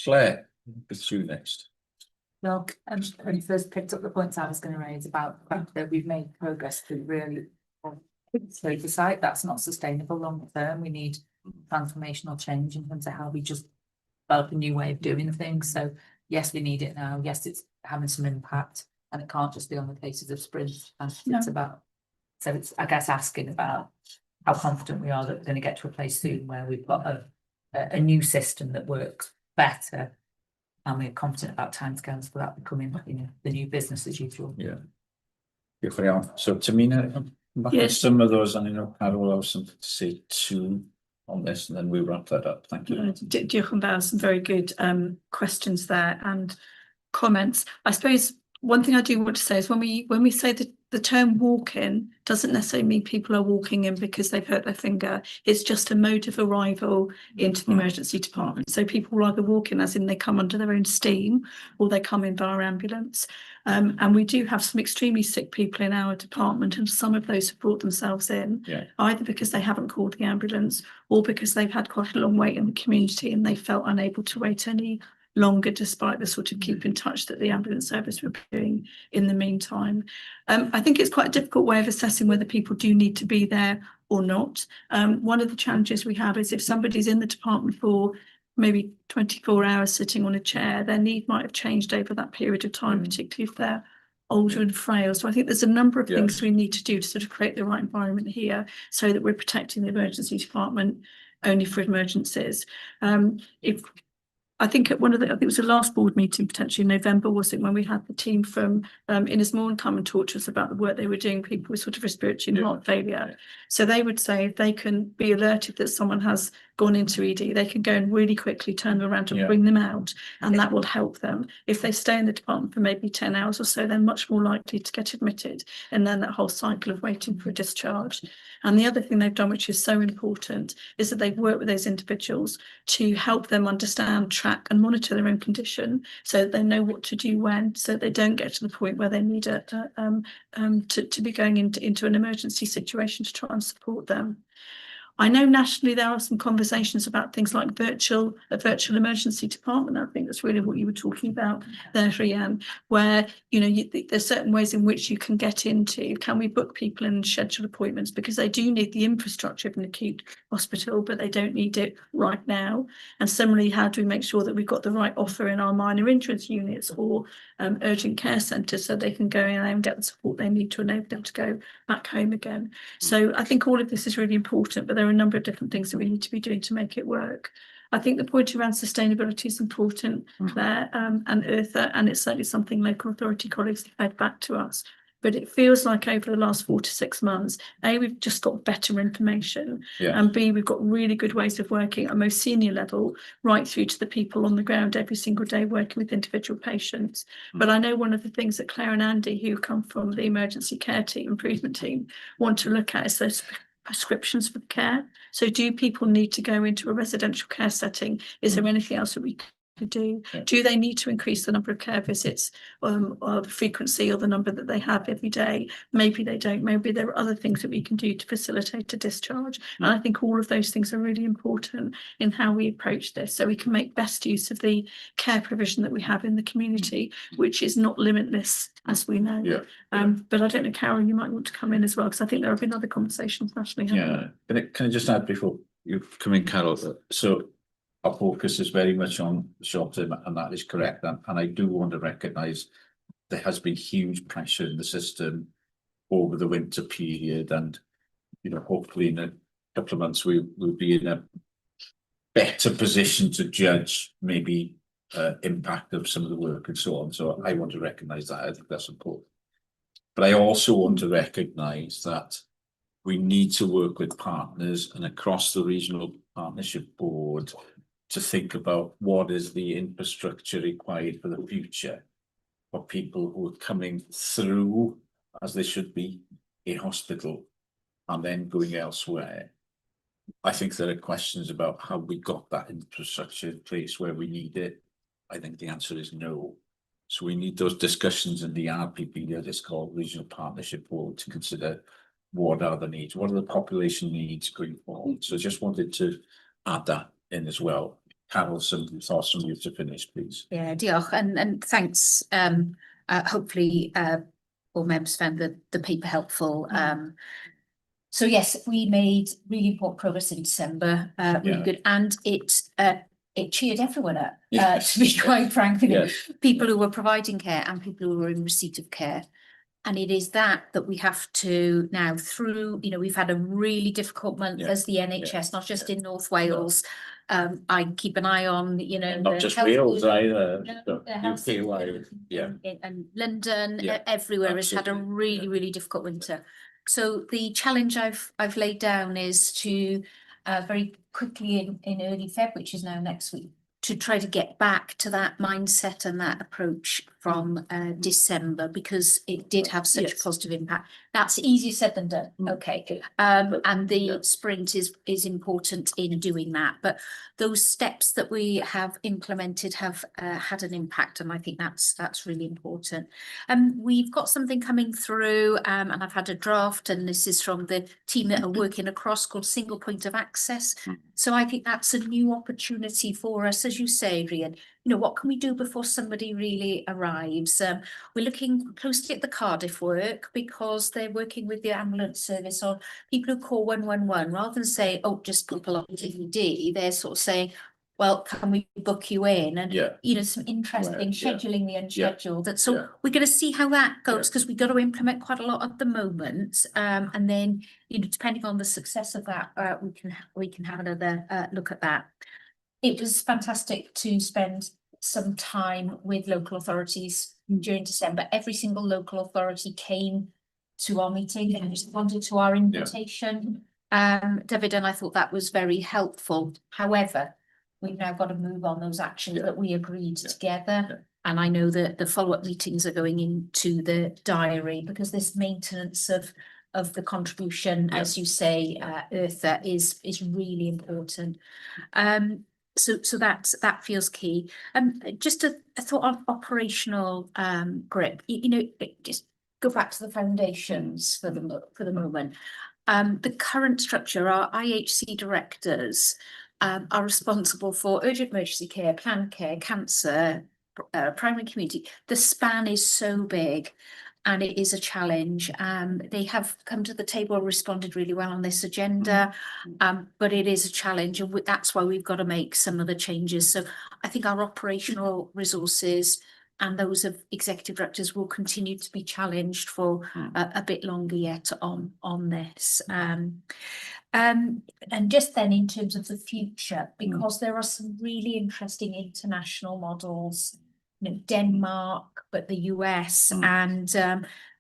Claire, it's you next. Well, when you first picked up the points I was going to raise about the fact that we've made progress through really the site, that's not sustainable long term. We need transformational change in terms of how we just develop a new way of doing things. So yes, we need it now. Yes, it's having some impact, and it can't just be on the cases of sprints. And it's about So it's, I guess, asking about how confident we are that we're going to get to a place soon where we've got a new system that works better, and we're confident about timescales for that becoming, you know, the new business as usual. Yeah. Diolch yn iawn. So Tamina, back Yes. with some of those, and I know Carol will have something to say too on this, and then we'll wrap that up. Thank you. Diolch yn fawr, some very good questions there and comments. I suppose one thing I do want to say is when we say that the term walk-in doesn't necessarily mean people are walking in because they've hurt their finger. It's just a mode of arrival into the emergency department. So people will either walk in as in they come under their own steam, or they come in via ambulance. And we do have some extremely sick people in our department, and some of those have brought themselves in, either because they haven't called the ambulance or because they've had quite a long wait in the community and they felt unable to wait any longer despite the sort of keep in touch that the ambulance service were doing in the meantime. I think it's quite a difficult way of assessing whether people do need to be there or not. One of the challenges we have is if somebody's in the department for maybe 24 hours sitting on a chair, their need might have changed over that period of time, particularly if they're older and frail. So I think there's a number of things we need to do to sort of create the right environment here so that we're protecting the emergency department only for emergencies. I think at I think it was the last board meeting, potentially in November, was it, when we had the team from Innismore come and talk to us about the work they were doing, people with sort of respiratory and heart failure. So they would say if they can be alerted that someone has gone into ED, they can go and really quickly turn them around and bring them out, and that will help them. If they stay in the department for maybe 10 hours or so, they're much more likely to get admitted, and then that whole cycle of waiting for a discharge. And the other thing they've done, which is so important, is that they've worked with those individuals to help them understand, track and monitor their own condition so that they know what to do when, so they don't get to the point where they need to be going into an emergency situation to try and support them. I know nationally there are some conversations about things like a virtual emergency department. I think that's really what you were talking about there, Rhiannon, where, you know, there's certain ways in which you can get into, can we book people and schedule appointments, because they do need the infrastructure of an acute hospital, but they don't need it right now. And similarly, how do we make sure that we've got the right offer in our minor injuries units or urgent care centres so they can go in and get the support they need to enable them to go back home again. So I think all of this is really important, but there are a number of different things that we need to be doing to make it work. I think the point around sustainability is important, Claire and Eartha, and it's certainly something local authority colleagues have fed back to us. But it feels like over the last 4 to 6 months, A, we've just got better information, and B, we've got really good ways of working at a most senior level, right through to the people on the ground every single day working with individual patients. But I know one of the things that Claire and Andy, who come from the emergency care team, improvement team, want to look at is those prescriptions for care. So do people need to go into a residential care setting? Is there anything else that we could do? Do they need to increase the number of care visits or the frequency or the number that they have every day? Maybe they don't. Maybe there are other things that we can do to facilitate a discharge. And I think all of those things are really important in how we approach this, so we can make best use of the care provision that we have in the community, which is not limitless, as we know. But I don't know, Carol, you might want to come in as well, because I think there have been other conversations nationally. Can I just add before you come in, Carol? So our focus is very much on short term, and that is correct. And I do want to recognise there has been huge pressure in the system over the winter period, and you know, hopefully in a couple of months we will be in a better position to judge maybe impact of some of the work and so on. So I want to recognise that. I think that's important. But I also want to recognise that we need to work with partners and across the regional partnership board to think about what is the infrastructure required for the future for people who are coming through, as they should be, a hospital and then going elsewhere. I think there are questions about how we got that infrastructure in place where we need it. I think the answer is no. So we need those discussions in the RPB, that is called Regional Partnership Board, to consider what are the needs, what are the population needs going forward. So I just wanted to add that in as well. Carol, some thoughts from you to finish, please. Yeah, diolch, and thanks. Hopefully, all members found the paper helpful. So yes, we made really important progress in December. Really good, and it cheered everyone up. To be quite frank, people who were providing care and people who were in receipt of care. And it is that we have to now through, we've had a really difficult month as the NHS, not just in North Wales. I keep an eye on, Not just Wales either, UK wide, and London, Yeah, everywhere has had a absolutely, really, really difficult winter. So the challenge I've laid down is to very quickly in early Feb, which is now next week, to try to get back to that mindset and that approach from December, because it did have such a positive impact. That's easier said than done. Okay. And the sprint is important in doing that. But those steps that we have implemented have had an impact, and I think that's really important. We've got something coming through, and I've had a draft, and this is from the team that are working across, called Single Point of Access. So I think that's a new opportunity for us, as you say, Rhian. What can we do before somebody really arrives? We're looking closely at the Cardiff work, because they're working with the ambulance service on people who call 111, rather than say, oh, just people on DVD. They're sort of saying, well, can we book you in? And, some interesting scheduling the unscheduled. So we're going to see how that goes, because we've got to implement quite a lot at the moment. And then, depending on the success of that, we can have another look at that. It was fantastic to spend some time with local authorities during December. Every single local authority came to our meeting and responded to our invitation. David, and I thought that was very helpful. However, we've now got to move on those actions that we agreed together. And I know that the follow-up meetings are going into the diary, because this maintenance of the contribution, as you say, Eartha, is really important. So that feels key. Just a thought on operational grip. Just go back to the foundations for the moment. The current structure, our IHC directors are responsible for urgent emergency care, planned care, cancer, primary community. The span is so big, and it is a challenge. They have come to the table and responded really well on this agenda, but it is a challenge, and that's why we've got to make some of the changes. So I think our operational resources and those of executive directors will continue to be challenged for a bit longer yet on this. And just then, in terms of the future, because there are some really interesting international models, Denmark, but the US, and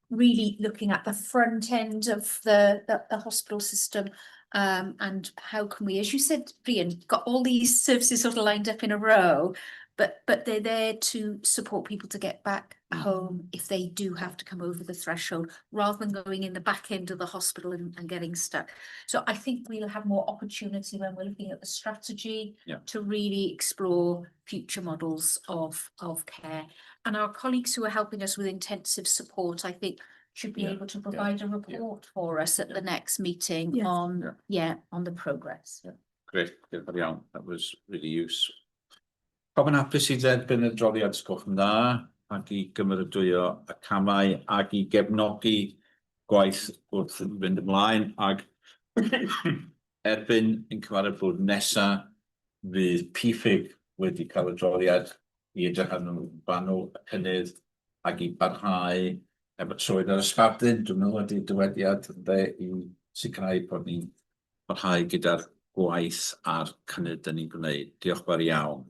really looking at the front end of the hospital system, and how can we, as you said, Rhian, got all these services sort of lined up in a row, but they're there to support people to get back home if they do have to come over the threshold, rather than going in the back end of the hospital and getting stuck. So I think we'll have more opportunity when we're looking at the strategy to really explore future models of care. And our colleagues who are helping us with intensive support, I think, should be able to provide a report for us at the next meeting on the progress. Great, that was really useful. Pam yn hapus i dderbyn y adroddiad sgwffn dda, ac i gymeradwyo y camau, ac i gefnogi gwaith wrth fynd ymlaen, ac erbyn yn cyfarfod bod nesa fydd PFIG wedi cael adroddiad i edrych arno fanwl y cynnydd, ac i barhau efo troed ar ysbardyn. Dwi'n meddwl ydy'r dywediad i sicrhau bod ni'n barhau gyda'r gwaith a'r cynnydd dyn ni'n gwneud. Diolch fawr iawn.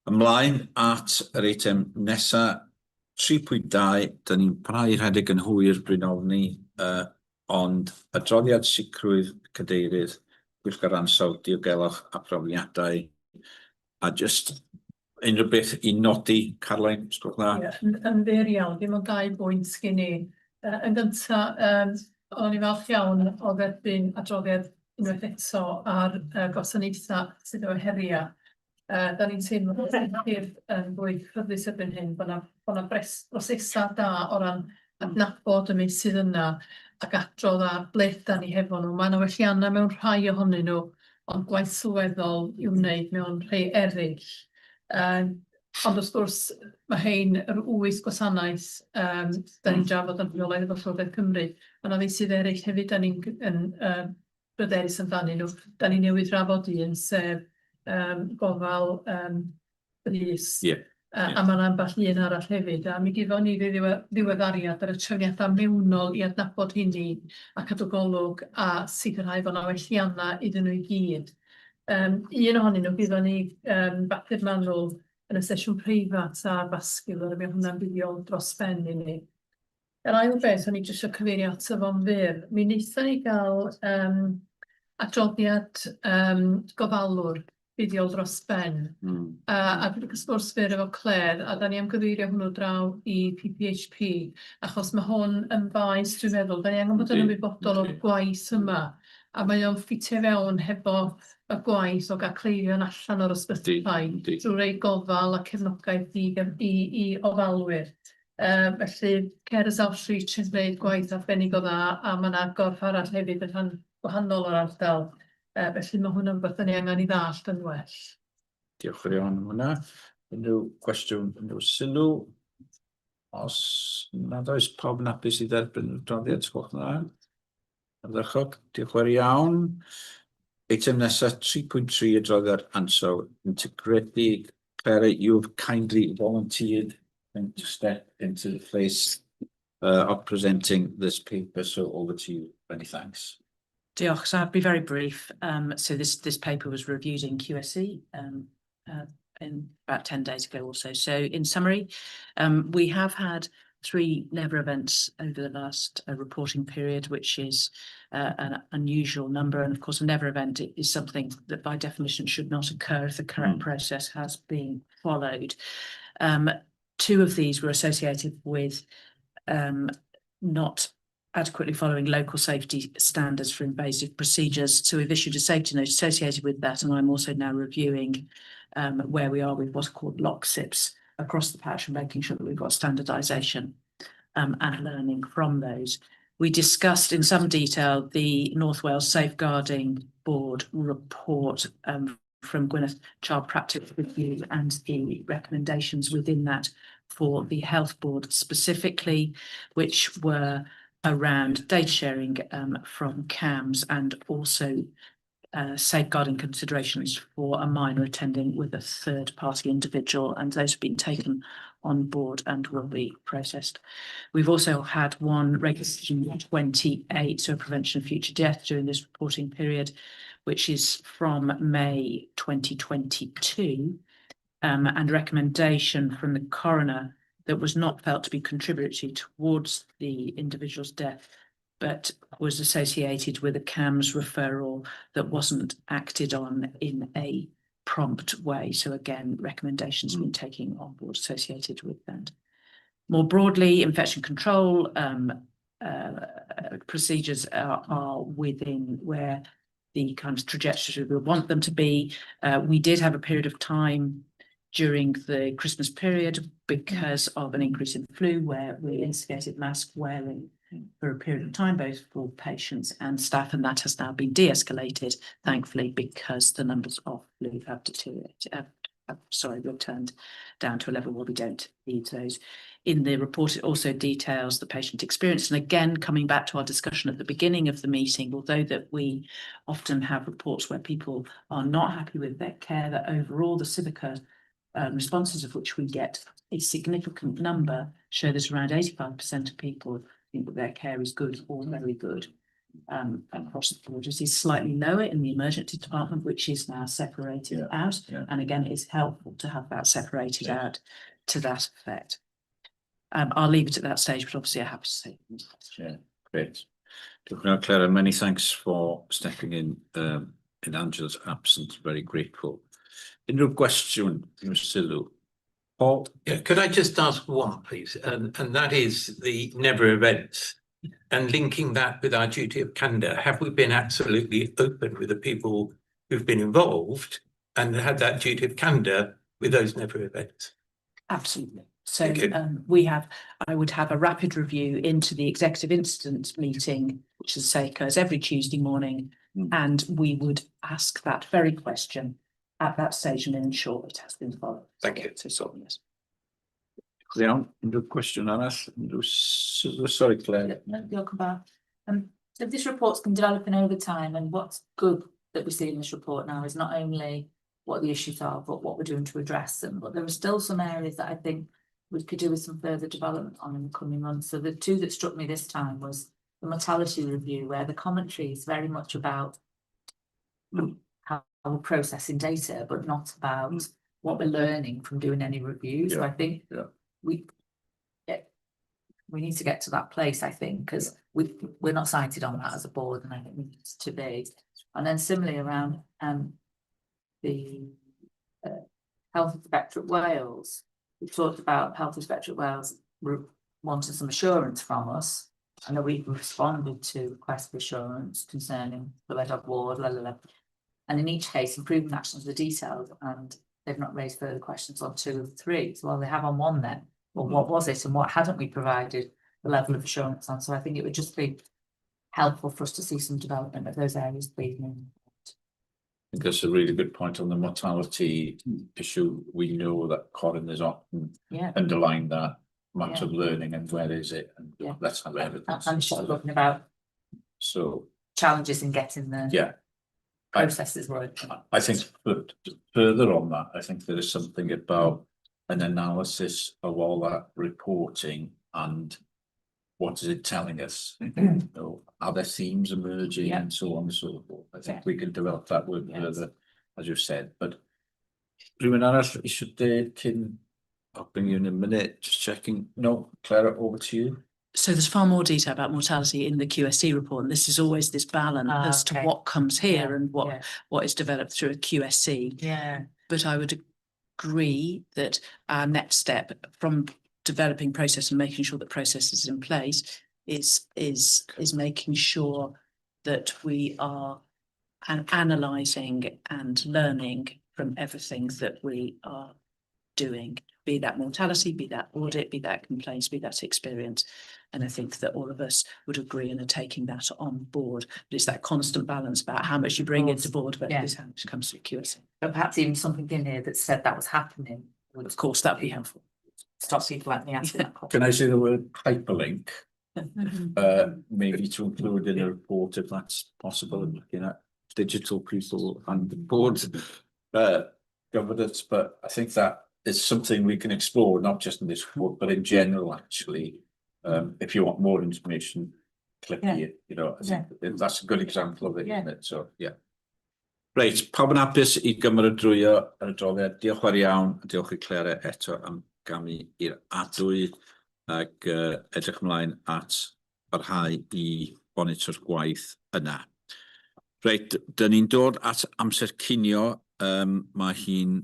Ymlaen at yr eitem nesa, 3.2, dyn ni'n parhau rhedeg yn hwyr bryn ofni, ond adroddiad sicrwydd cadeirydd, gwyllgar ansawdd, diogelwch a profiadau, a just unrhyw beth i nodi, Carlain, sgwch dda. Yn fyr iawn, dim ond 2 bwynt gen i. Yn gyntaf, o'n i falch iawn o dderbyn adroddiad unwaith eto ar gwasanaethau sydd o heriau. Da ni'n teimlo yn fwy cyflus erbyn hyn, bod yna brosesau da o ran adnabod y meysydd yna ac adrodd a ble da ni hefo nhw. Mae yna welliannau mewn rhai ohonyn nhw, ond gwaith sylweddol i'w wneud mewn rhai eraill. Ond wrth gwrs, mae hein yr 8 gwasanaeth da ni'n drafod yn rheolaidd efo Llywodraeth Cymru. Mae yna feysydd eraill hefyd da ni'n bryderus amdanyn nhw. Da ni newydd drafod un, sef gofal brys. A mae'n ambell un arall hefyd, a mi gifon ni ddiweddariad ar y trefniadau mewnol I adnabod hynny a cadw golwg a sicrhau bod 'na wellianna iddyn nhw I gyd. Un ohonyn nhw gifon ni bapur manwl yn y sesiwn preifat a basgiwr, a mi oedd hwnna'n buddiol dros ben I ni. Yr ail beth o'n I jyst isio cyfeirio ato fo'n fyr, mi wnaethon ni gael adroddiad gofalwr buddiol dros ben. A dwi'n sgwrs fyr efo Clare, a da ni am gyfeirio hwnnw draw I PPHP, achos mae hwn yn faes, dwi'n meddwl, da ni angen bod yn ymwybodol o'r gwaith yma, a mae o'n ffitio fewn hefo y gwaith o gael cleifion allan o'r ysbytai, drwy rei gofal a cefnogaeth I ofalwyr. Felly, Carers Outreach yn gwneud gwaith arbennig o dda, a mae yna gorff arall hefyd yn rhan gwahanol o'r ardal. Felly mae hwnna'n beth ni angen I ddallt yn well. Diolch yn iawn am hwnna. Unrhyw cwestiwn, unrhyw sylw? Os nad oes pawb yn hapus I dderbyn y adroddiad, sgwch na. Ymdrechog, diolch yn iawn. Eitem nesaf 3.3 adroddiad ansawdd. Integrity. Claire, you've kindly volunteered to step into the place of presenting this paper, so over to you. Many thanks. Diolch. So I'll be very brief. So this paper was reviewed in QSE in about 10 days ago or so. So in summary, we have had 3 NEVA events over the last reporting period, which is an unusual number. And of course, a NEVA event is something that by definition should not occur if the correct process has been followed. 2 of these were associated with not adequately following local safety standards for invasive procedures. So we've issued a safety note associated with that, and I'm also now reviewing where we are with what's called LOCSIPs across the patch and making sure that we've got standardisation and learning from those. We discussed in some detail the North Wales Safeguarding Board report from Gwynedd Child Practice Review and the recommendations within that for the Health Board specifically, which were around data sharing from CAMS and also safeguarding considerations for a minor attending with a third-party individual, and those have been taken on board and will be processed. We've also had one Regulation 28, so prevention of future death during this reporting period, which is from May 2022, and recommendation from the coroner that was not felt to be contributory towards the individual's death, but was associated with a CAMS referral that wasn't acted on in a prompt way. So again, recommendations been taken on board associated with that. More broadly, infection control procedures are within where the kind of trajectory we want them to be. We did have a period of time during the Christmas period because of an increase in flu where we instigated mask wearing for a period of time, both for patients and staff, and that has now been de-escalated, thankfully, because the numbers of flu have deteriorated, returned down to a level where we don't need those. In the report, it also details the patient experience. And again, coming back to our discussion at the beginning of the meeting, although that we often have reports where people are not happy with their care, that overall the Civica responses of which we get a significant number show that around 85% of people think that their care is good or very good across the board. This is slightly lower in the emergency department, which is now separated out. And again, it is helpful to have that separated out to that effect. I'll leave it at that stage, but obviously I have to say. Great. Clara, many thanks for stepping in Angela's absence. Very grateful. Unrhyw gwestiwn, sylw? Paul? Yeah, could I just ask one, please? And that is the NEVA events and linking that with our duty of candour. Have we been absolutely open with the people who've been involved and had that duty of candour with those NEVA events? Absolutely. So I would have a rapid review into the executive incident meeting, which as I say occurs every Tuesday morning, and we would ask that very question at that stage and ensure it has been followed. Thank you. So yes. Iawn, unrhyw cwestiwn arall? Sorry, Claire. No, welcome back. So this report's been developing over time, and what's good that we see in this report now is not only what the issues are, but what we're doing to address them. But there are still some areas that I think we could do with some further development on in the coming months. So the two that struck me this time was the mortality review, where the commentary is very much about how we're processing data, but not about what we're learning from doing any reviews. So I think we need to get to that place, I think, because we're not cited on that as a board, and I think we need to be. And then similarly around the Health Inspectorate Wales, we talked about Health Inspectorate Wales wanting some assurance from us. I know we responded to requests for assurance concerning the Red Dog Ward, and in each case, improvement actions were detailed, and they've not raised further questions on 2 of 3. So, well, they have on 1 then. Well, what was it, and what hadn't we provided the level of assurance on? So I think it would just be helpful for us to see some development of those areas, please. I think that's a really good point on the mortality issue. We know that coroners often underline that much of learning and where is it, and let's have evidence. I'm just talking about challenges in getting the processes right. I think further on that, I think there is something about an analysis of all that reporting and what is it telling us? You know, are there themes emerging and so on and so forth? I think we can develop that word further, as you said. But rhywun arall eisiau cyn I'll bring you in a minute, just checking. No, Clara, over to you. So there's far more detail about mortality in the QSC report, and this is always this balance as to what comes here and what is developed through a QSC. Yeah. But I would agree that our next step from developing process and making sure that process is in place is making sure that we are analysing and learning from everything that we are doing, be that mortality, be that audit, be that complaints, be that experience. And I think that all of us would agree and are taking that on board. But it's that constant balance about how much you bring into board, but it's how much comes through QSC. But perhaps even something in here that said that was happening. Of course, that would be helpful. Stop people like me asking that question. Can I say the word hyperlink? Maybe to include in a report if that's possible, and looking at digital people and the board governance. But I think that is something we can explore, not just in this report, but in general, actually. If you want more information, click here. You know, I think that's a good example of it, isn't it? So, Reit, pawb yn hapus I gymeradwyo yr adroddiad. Diolch fawr iawn, a diolch I Clara eto am gamu i'r adwy ac edrych ymlaen at barhau I monitor gwaith yna. Reit, dyn ni'n dod at amser cinio, mae hi'n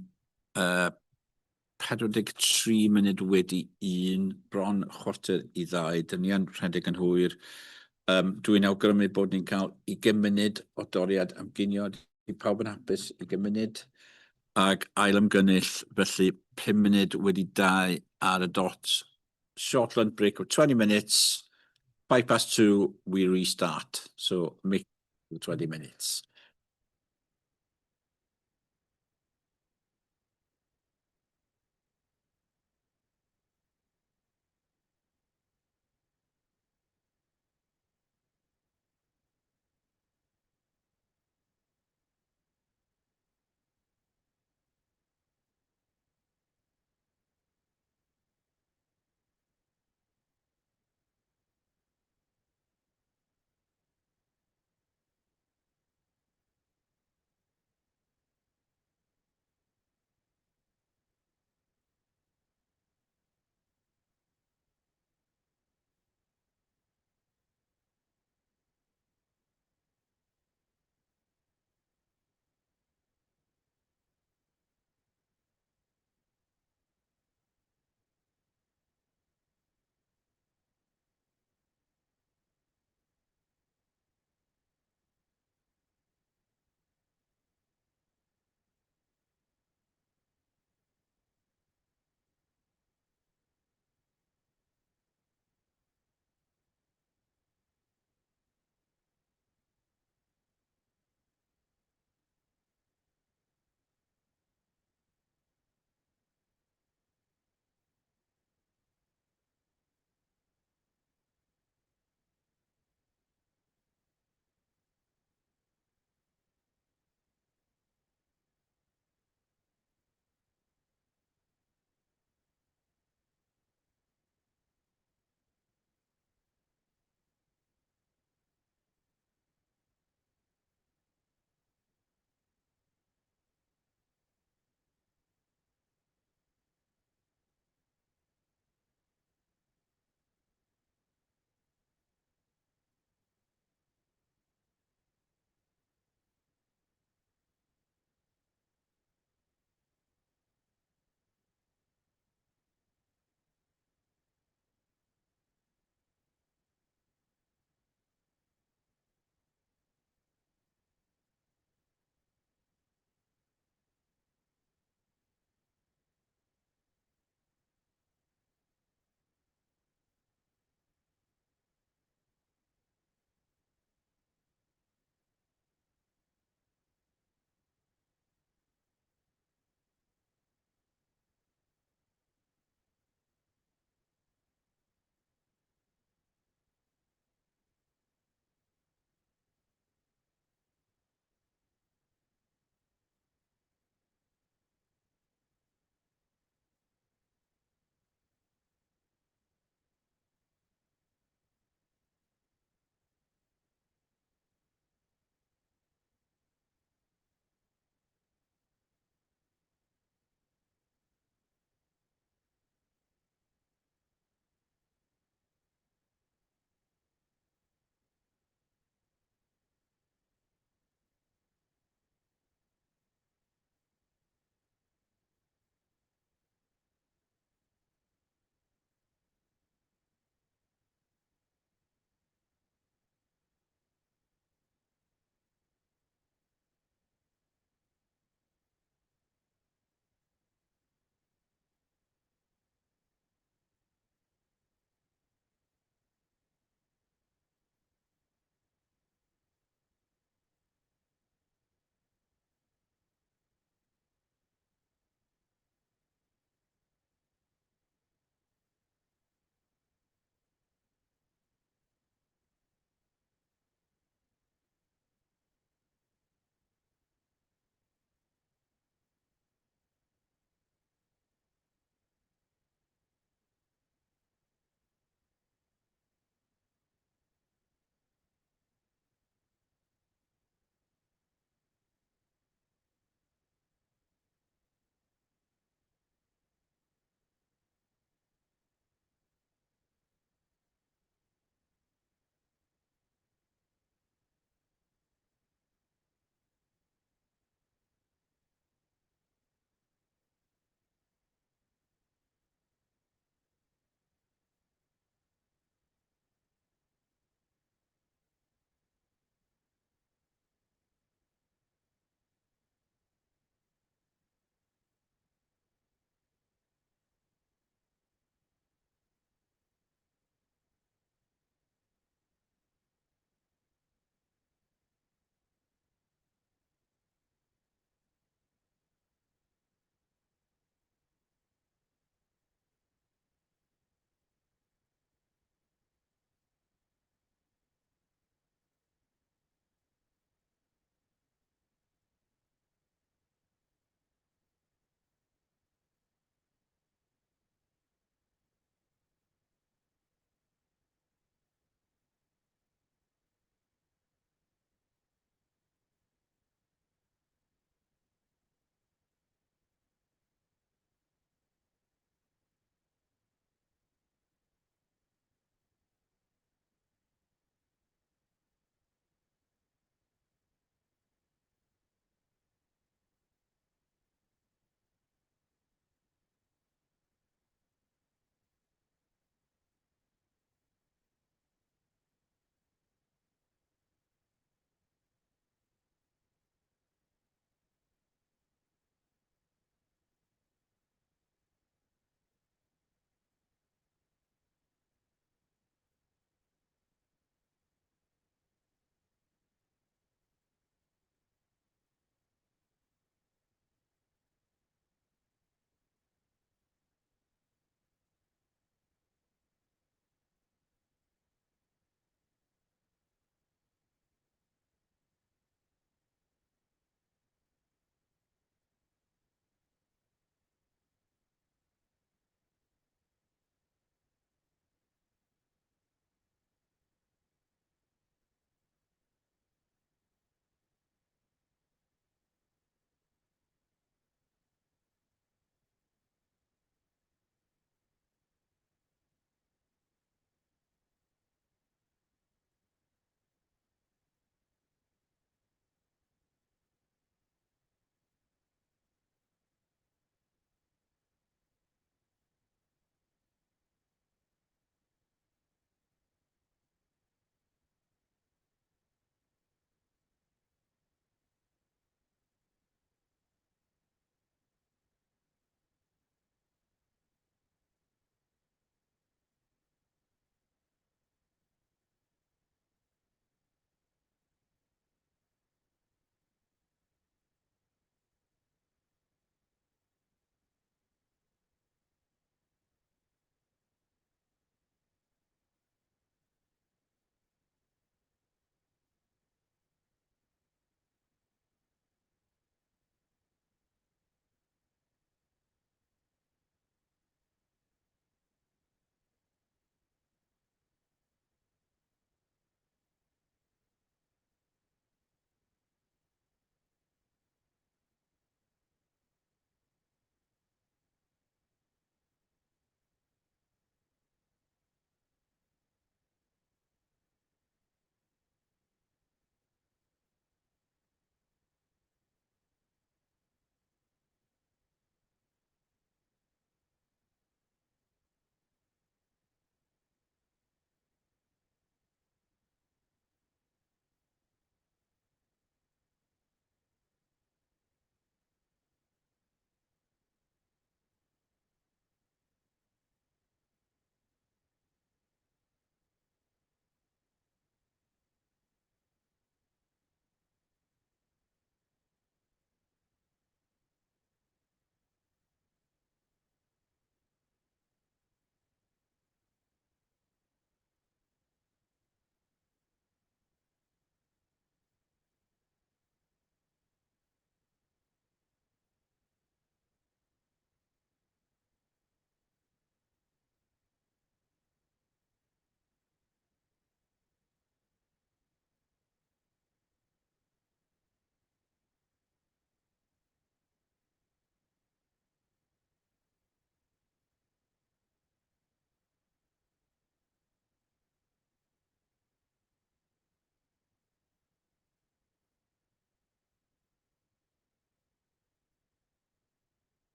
43 munud wedi 1, bron 1:45. Dyn ni yn rhedeg yn hwyr. Dwi'n awgrymu bod ni'n cael 20 munud o doriad am ginio. I pawb yn hapus 20 munud. Ag ail ymgynnull, felly 5 munud wedi 2 ar y dot. Short lunch break of 20 minutes. 2:05, we restart. So make 20 minutes.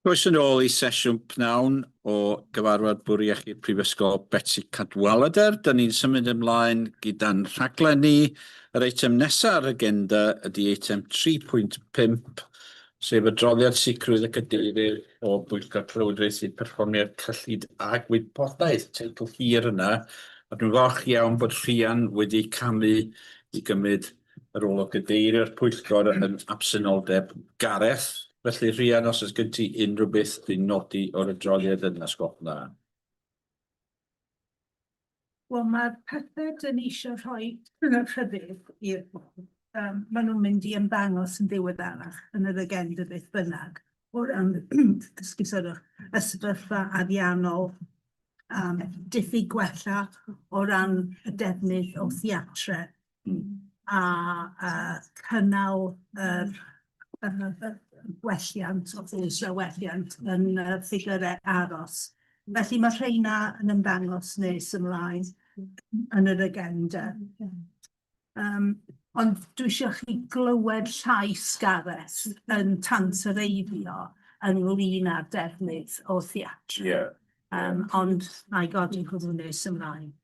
Croeso nôl i sesiwn pnawn o gyfarfod bwrdd iechyd Prifysgol Betsi Cadwaladr. Da ni'n symud ymlaen gyda'n rhaglenni. Yr eitem nesaf ar y agenda ydy eitem 3.5, sef adroddiad sicrwydd y cadeirydd o Bwyllgor Llywodraeth sy'n perfformiad cyllid a gwybodaeth. Teitl hir yna. A dwi'n falch iawn bod Rhian wedi camu i gymryd y rôl o gadeirio'r Pwyllgor yn absenoldeb Gareth. Felly Rhian, os oes gen ti unrhyw beth i nodi o'r adroddiad yna, sgwp dda. Wel, mae'r pethau dyn ni eisiau rhoi yn y rhyddid i'r bobl. Maen nhw'n mynd i ymddangos yn ddiweddarach yn yr agenda beth bynnag o ran dysgu ysgriffa ariannol, diffyg gwella o ran y defnydd o theatre a cynnal gwelliant o ddylsrawelliant yn ffigurau aros. Felly mae rheina yn ymddangos nes ymlaen yn yr agenda. Ond dwi eisiau chi glywed llais Gareth yn tansereiddio ynglyn â'r defnydd o theatre. Ond na i godi hwnnw nes ymlaen.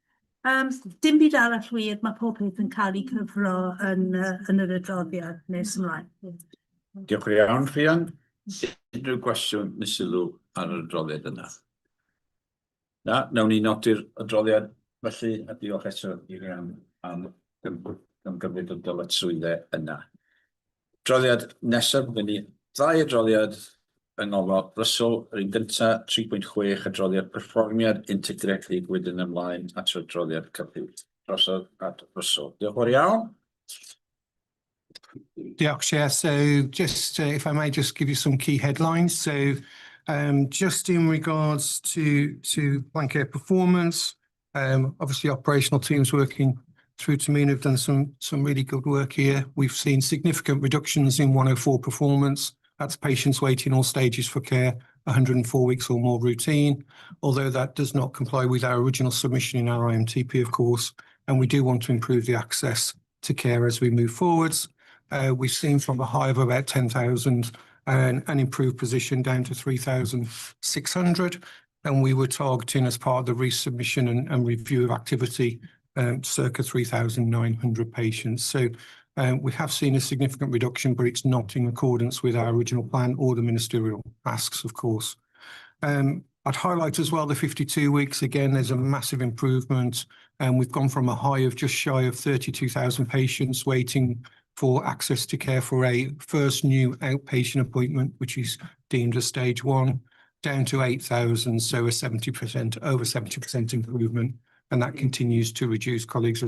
Dim byd arall wir, mae pob peth yn cael ei cyfro yn yr adroddiad nes ymlaen. Diolch yn iawn, Rhian. Unrhyw gwestiwn neu sylw ar yr adroddiad yna? Na, nawn ni nodi'r adroddiad felly, a diolch eto i Rhian am gymryd o dyletswyddau yna. Adroddiad nesaf, byddwn ni ddau adroddiad yng ngofal Russell, yr un gyntaf 3.6 adroddiad perfformiad integredig wedyn ymlaen at yr adroddiad cyfnod. Drosodd at Russell. Diolch yn iawn. Diolch, Chair. So just if I may just give you some key headlines. So just in regards to blanket performance, obviously operational teams working through to me have done some really good work here. We've seen significant reductions in 104 performance. That's patients waiting all stages for care, 104 weeks or more routine, although that does not comply with our original submission in our IMTP, of course, and we do want to improve the access to care as we move forwards. We've seen from a high of about 10,000 an improved position down to 3,600, and we were targeting as part of the resubmission and review of activity circa 3,900 patients. So we have seen a significant reduction, but it's not in accordance with our original plan or the ministerial asks, of course. I'd highlight as well the 52 weeks. Again, there's a massive improvement, and we've gone from a high of just shy of 32,000 patients waiting for access to care for a first new outpatient appointment, which is deemed as stage 1, down to 8,000, so a 70%, over 70% improvement, and that continues to reduce, colleagues,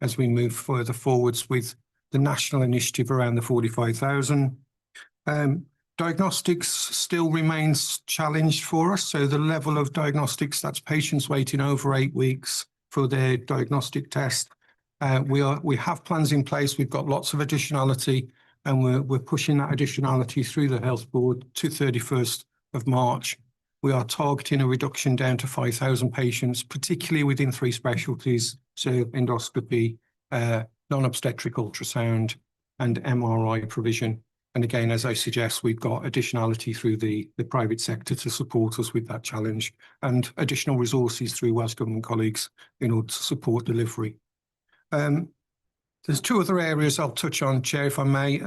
as we move further forwards with the national initiative around the 45,000. Diagnostics still remains challenged for us, so the level of diagnostics, that's patients waiting over 8 weeks for their diagnostic test. We have plans in place. We've got lots of additionality, and we're pushing that additionality through the health board to 31st of March. We are targeting a reduction down to 5,000 patients, particularly within 3 specialties, so endoscopy, non-obstetric ultrasound, and MRI provision. And again, as I suggest, we've got additionality through the private sector to support us with that challenge, and additional resources through Welsh Government colleagues in order to support delivery. There's 2 other areas I'll touch on, Chair, if I may.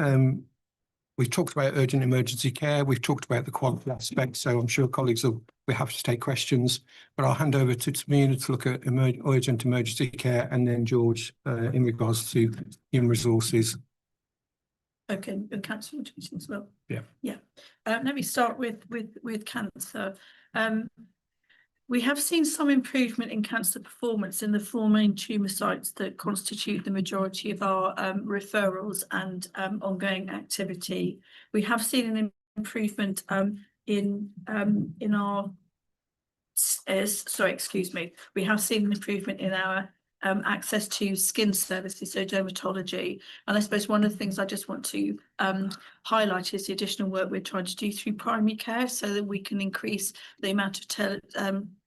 We've talked about urgent emergency care. We've talked about the quality aspect, so I'm sure colleagues will be happy to take questions. But I'll hand over to Tamina to look at urgent emergency care, and then George in regards to human resources. Okay, cancer as well. Yeah. Let me start with cancer. We have seen some improvement in cancer performance in the 4 main tumour sites that constitute the majority of our referrals and ongoing activity. We have seen an improvement We have seen an improvement in our access to skin services, so dermatology. And I suppose one of the things I just want to highlighted is the additional work we're trying to do through primary care so that we can increase the amount of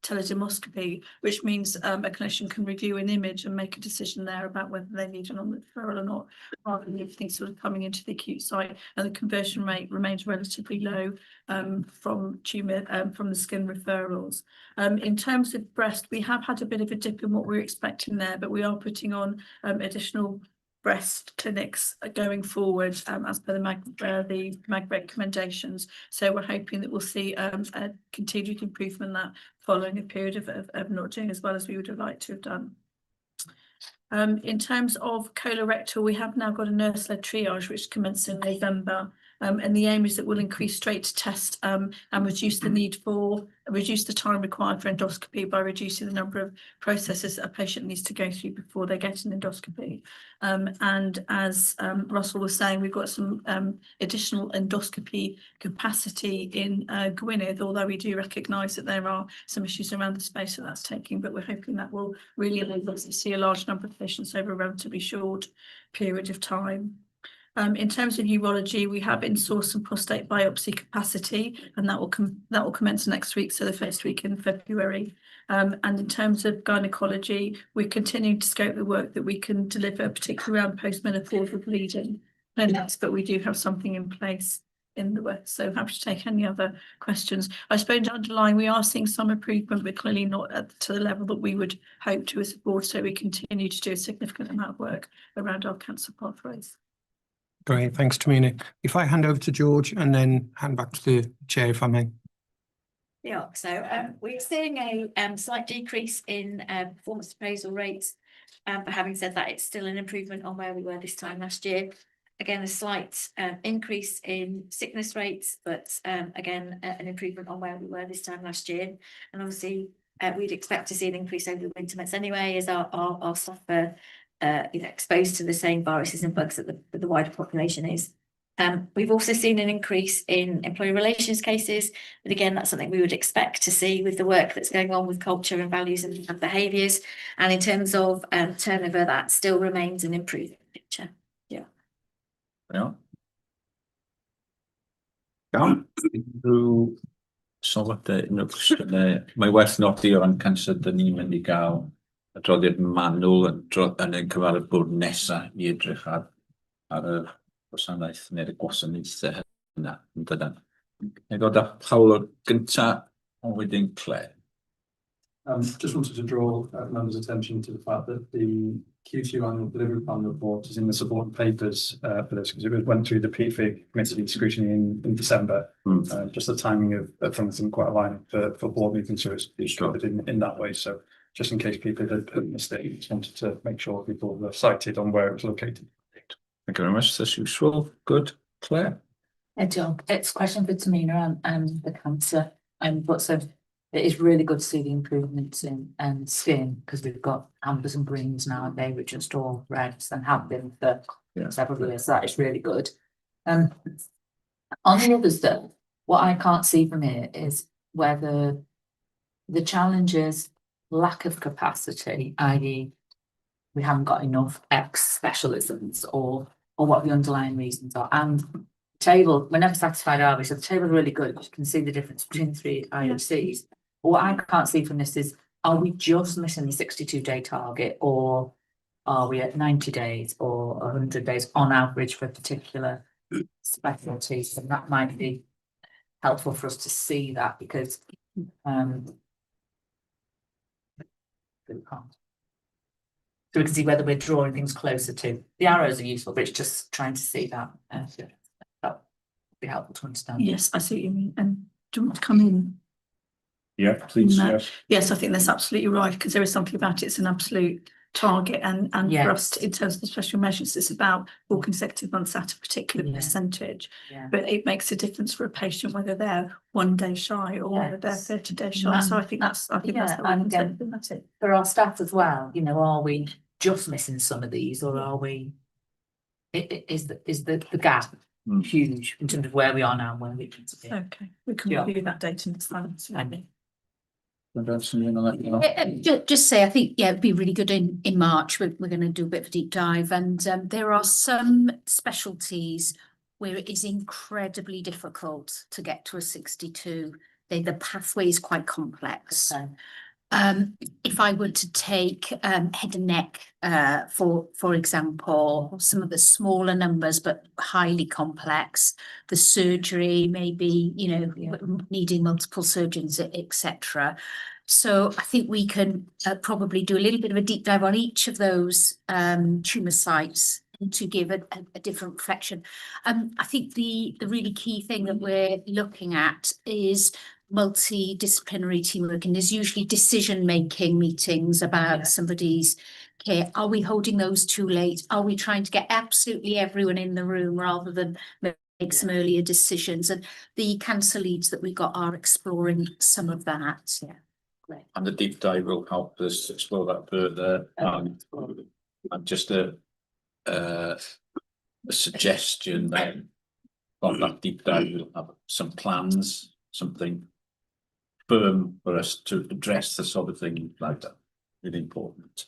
teledermoscopy, which means a clinician can review an image and make a decision there about whether they need an onward referral or not, rather than everything sort of coming into the acute site. And the conversion rate remains relatively low from the skin referrals. In terms of breast, we have had a bit of a dip in what we're expecting there, but we are putting on additional breast clinics going forward as per the MAG recommendations. So we're hoping that we'll see a continued improvement in that following a period of not doing as well as we would have liked to have done. In terms of colorectal, we have now got a nurse-led triage which commenced in November. And the aim is that we'll increase straight to test and reduce the time required for endoscopy by reducing the number of processes that a patient needs to go through before they get an endoscopy. And as Russell was saying, we've got some additional endoscopy capacity in Gwynedd, although we do recognise that there are some issues around the space that that's taking, but we're hoping that will really enable us to see a large number of patients over a relatively short period of time. In terms of urology, we have in-sourced some prostate biopsy capacity, and that will commence next week, so the first week in February. And in terms of gynecology, we're continuing to scope the work that we can deliver, particularly around postmenopausal bleeding clinics, but we do have something in place in the West. So happy to take any other questions. I suppose underlying, we are seeing some improvement, but clearly not to the level that we would hope to as a board. So we continue to do a significant amount of work around our cancer pathways. Great, thanks, Tamina. If I hand over to George and then hand back to the chair, if I may. Yeah, so we're seeing a slight decrease in performance appraisal rates, but having said that, it's still an improvement on where we were this time last year. Again, a slight increase in sickness rates, but again, an improvement on where we were this time last year. And obviously, we'd expect to see an increase over the winter months anyway, as our staff are exposed to the same viruses and bugs that the wider population is. We've also seen an increase in employee relations cases, but again, that's something we would expect to see with the work that's going on with culture and values and behaviours. And in terms of turnover, that still remains an improving picture. Yeah. Yeah. Iawn, unrhyw sylwadau, unrhyw cwestiynau. Mae werth nodi o ran cancer, dyn ni'n mynd i gael adroddiad manwl yn ein cyfarfod bwrdd nesaf i edrych ar y gwasanaeth neu'r gwasanaethau hynna yn dydyn. Neu ddod â Pawl o'r gynta, ond wedyn Claire. Just wanted to draw members' attention to the fact that the Q2 annual delivery plan report is in the supporting papers for this, because it went through the PFIG committee scrutiny in December. Just the timing of things isn't quite aligned for board meetings, so it's structured in that way. So just in case people had missed it, just wanted to make sure people were cited on where it was located. Thank you very much. That's useful. Good. Claire? John, it's a question for Tamina and the cancer. But so it is really good to see the improvements in skin, because we've got ambers and greens now, and they were just all reds and have been for several years. So that is really good. On the other stuff, what I can't see from here is whether the challenge is lack of capacity, i.e. we haven't got enough specialisms, or what the underlying reasons are. And table, we're never satisfied, are we? So the table is really good. You can see the difference between the three IOCs. But what I can't see from this is, are we just missing the 62-day target, or are we at 90 days or 100 days on average for particular specialties? And that might be helpful for us to see that, because so we can see whether we're drawing things closer to. The arrows are useful, but it's just trying to see that. That would be helpful to understand. Yes, I see what you mean. And do you want to come in? Yeah, please. Yes. Yes, I think that's absolutely right, because there is something about it. It's an absolute target, and for us, in terms of the special measures, it's about 4 consecutive months at a particular percentage. But it makes a difference for a patient whether they're 1 day shy or whether they're 30 days shy. So I think that's how we can take it. For our staff as well, are we just missing some of these, or are we? Is the gap huge in terms of where we are now and where we need to be? Okay, we can review that data in silence. Just say, I think, it'd be really good in March. We're going to do a bit of a deep dive, and there are some specialties where it is incredibly difficult to get to a 62. The pathway is quite complex. If I were to take head and neck, for example, some of the smaller numbers but highly complex, the surgery maybe, needing multiple surgeons, etc. So I think we can probably do a little bit of a deep dive on each of those tumour sites to give a different reflection. I think the really key thing that we're looking at is multidisciplinary teamwork, and there's usually decision-making meetings about somebody's care. Are we holding those too late? Are we trying to get absolutely everyone in the room rather than make some earlier decisions? And the cancer leads that we got are exploring some of that. Yeah, great. And the deep dive will help us explore that further. And just a suggestion that on that deep dive we'll have some plans, something firm for us to address the sort of thing like that. Really important.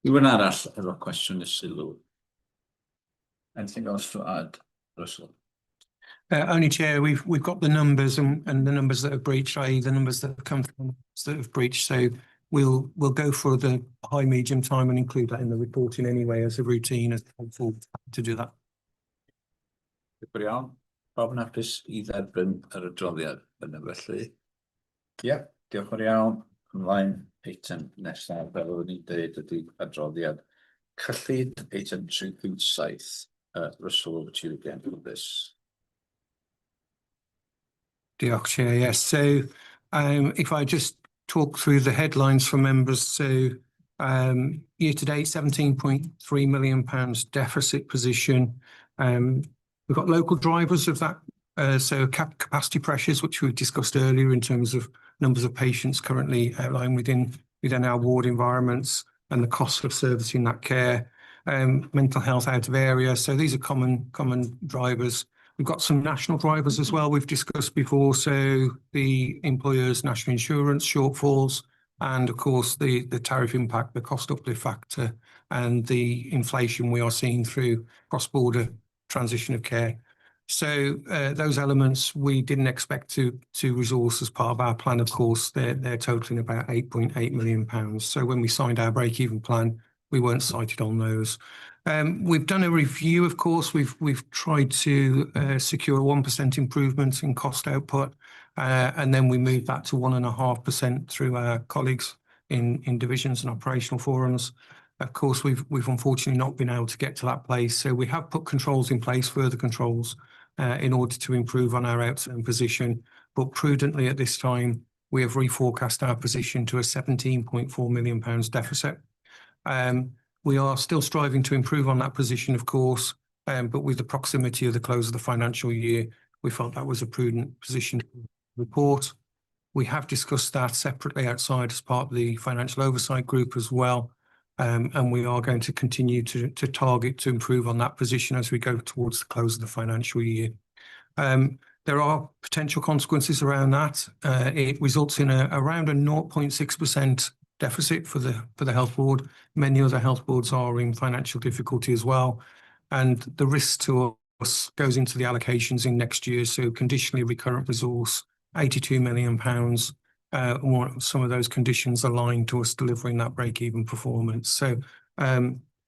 Rhywun arall efo cwestiwn neu sylw? Anything else to add, Russell? Only Chair, we've got the numbers and the numbers that have breached, i.e. the numbers that have come from that have breached. So we'll go for the high, medium time and include that in the reporting anyway as a routine, as helpful to do that. Good iawn. Bob yn hapus I dderbyn yr adroddiad yna felly. Ie, diolch yn iawn. Ymlaen, eitem nesaf fel oedden ni'n dweud ydy adroddiad cyllid, eitem 3.7. Russell, over to you again for this. Diolch, Chair. Yes. So if I just talk through the headlines for members. So year to date, £17.3 million deficit position. We've got local drivers of that. So capacity pressures, which we discussed earlier in terms of numbers of patients currently outlined within our ward environments and the cost of servicing that care. Mental health out of area. So these are common drivers. We've got some national drivers as well we've discussed before. So the employers' national insurance shortfalls, and of course the tariff impact, the cost uplift factor, and the inflation we are seeing through cross-border transition of care. So those elements we didn't expect to resource as part of our plan. Of course, they're totaling about £8.8 million. So when we signed our break-even plan, we weren't cited on those. We've done a review, of course. We've tried to secure a 1% improvement in cost output, and then we moved that to 1.5% through our colleagues in divisions and operational forums. Of course, we've unfortunately not been able to get to that place. So we have put controls in place, further controls, in order to improve on our outturn position. But prudently at this time, we have reforecast our position to a £17.4 million deficit. We are still striving to improve on that position, of course, but with the proximity of the close of the financial year, we felt that was a prudent position to report. We have discussed that separately outside as part of the financial oversight group as well. And we are going to continue to target to improve on that position as we go towards the close of the financial year. There are potential consequences around that. It results in around a 0.6% deficit for the health board. Many other health boards are in financial difficulty as well. And the risk to us goes into the allocations in next year. So conditionally recurrent resource, £82 million. Some of those conditions aligned to us delivering that break-even performance. So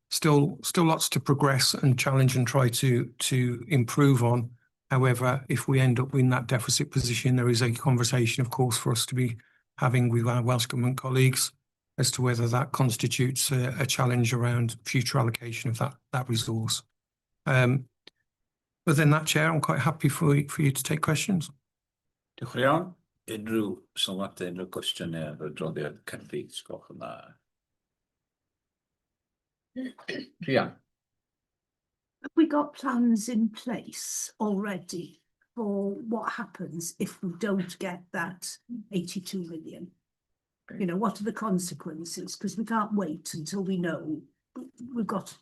still lots to progress and challenge and try to improve on. However, if we end up in that deficit position, there is a conversation, of course, for us to be having with our Welsh Government colleagues as to whether that constitutes a challenge around future allocation of that resource. But then that, Chair, I'm quite happy for you to take questions. Diolch yn iawn. Unrhyw sylwadau, unrhyw gwestiynau ar y adroddiad cynllun, sgwelwch yn dda. Rhian. Have we got plans in place already for what happens if we don't get that 82 million? You know, what are the consequences? Because we can't wait until we know.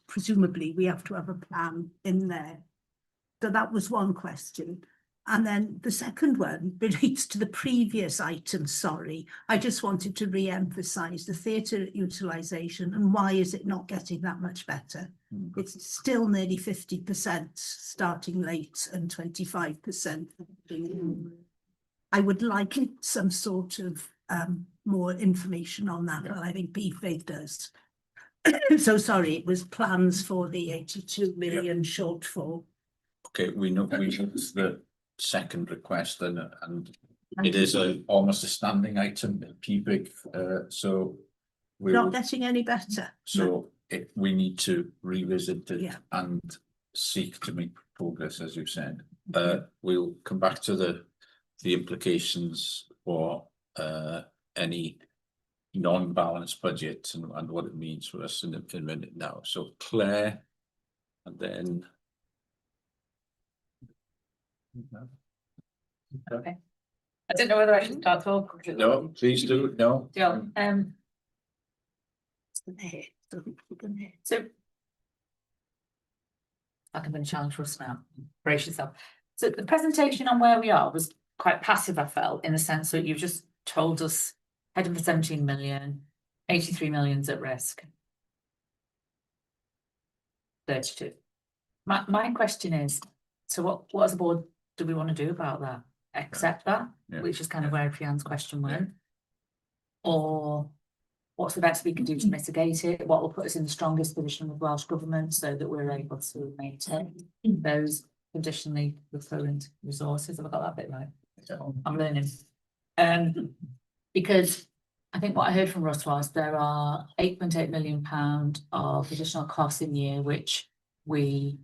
Presumably we have to have a plan in there. So that was one question. And then the second one relates to the previous item, sorry. I just wanted to re-emphasise the theatre utilisation and why is it not getting that much better? It's still nearly 50% starting late and 25%. I would like some sort of more information on that, but I think BFAID does. So sorry, it was plans for the 82 million shortfall. Okay, we know it's the second request and it is almost a standing item in PBIG, so we Not getting any better. so we need to revisit it and seek to make progress, as you said. We'll come back to the implications for any non-balanced budget and what it means for us in a minute now. So Claire, and then. Okay. I don't know whether I should start talking. No, please do. No. Yeah. So I can be a challenge for us now. Brace yourself. So the presentation on where we are was quite passive, I felt, in the sense that you've just told us heading for 17 million, 83 million's at risk. 32. My question is, so what as a board do we want to do about that? Accept that, which is kind of where Fionn's question went, or what's the best we can do to mitigate it? What will put us in the strongest position with Welsh Government so that we're able to maintain those conditionally referent resources? Have I got that bit right? I'm learning. Because I think what I heard from Russ was there are £8.8 million of additional costs in the year which we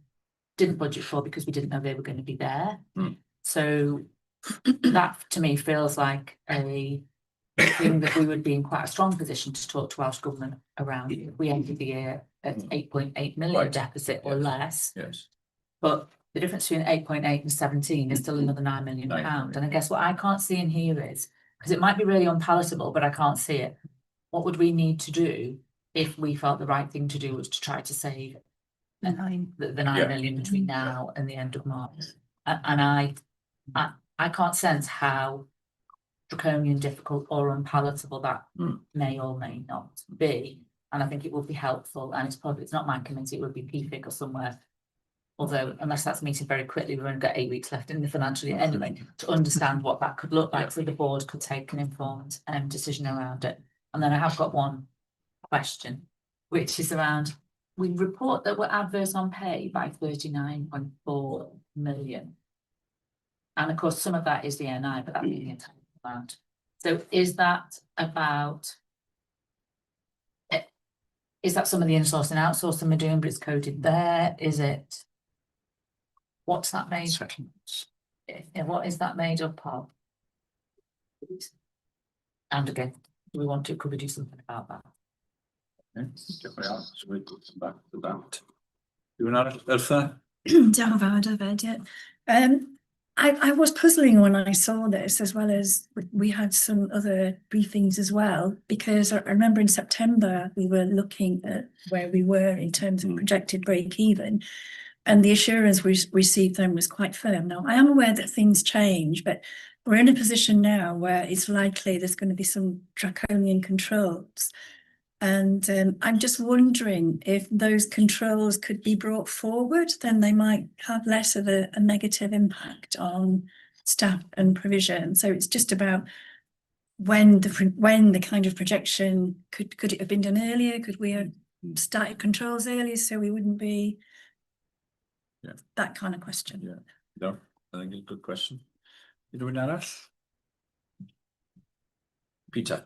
didn't budget for because we didn't know they were going to be there. So that to me feels like a thing that we would be in quite a strong position to talk to Welsh Government around if we ended the year at 8.8 million deficit or less. Yes. But the difference between 8.8 and 17 is still another £9 million. And I guess what I can't see in here is, because it might be really unpalatable, but I can't see it. What would we need to do if we felt the right thing to do was to try to save the 9 million between now and the end of March? And I can't sense how draconian, difficult or unpalatable that may or may not be. And I think it would be helpful, and it's not my committee, it would be PFIC or somewhere. Although, unless that's meeting very quickly, we've only got 8 weeks left in the financial year anyway, to understand what that could look like so the board could take an informed decision around it. And then I have got one question, which is around, we report that we're adverse on pay by 39.4 million. And of course, some of that is the NI, but that's the entire amount. So is that about, is that some of the insourcing outsourcing we're doing, but it's coded there? Is it, what's that made? What is that made up of? And again, do we want to, could we do something about that? So we come back to that. You want to Elsa? I was puzzling when I saw this, as well as we had some other briefings as well, because I remember in September we were looking at where we were in terms of projected break even, and the assurance we received then was quite firm. Now, I am aware that things change, but we're in a position now where it's likely there's going to be some draconian controls. And I'm just wondering if those controls could be brought forward, then they might have less of a negative impact on staff and provision. So it's just about when the kind of projection, could it have been done earlier? Could we have started controls earlier so we wouldn't be that kind of question? No, I think it's a good question. Anyone else? Peter.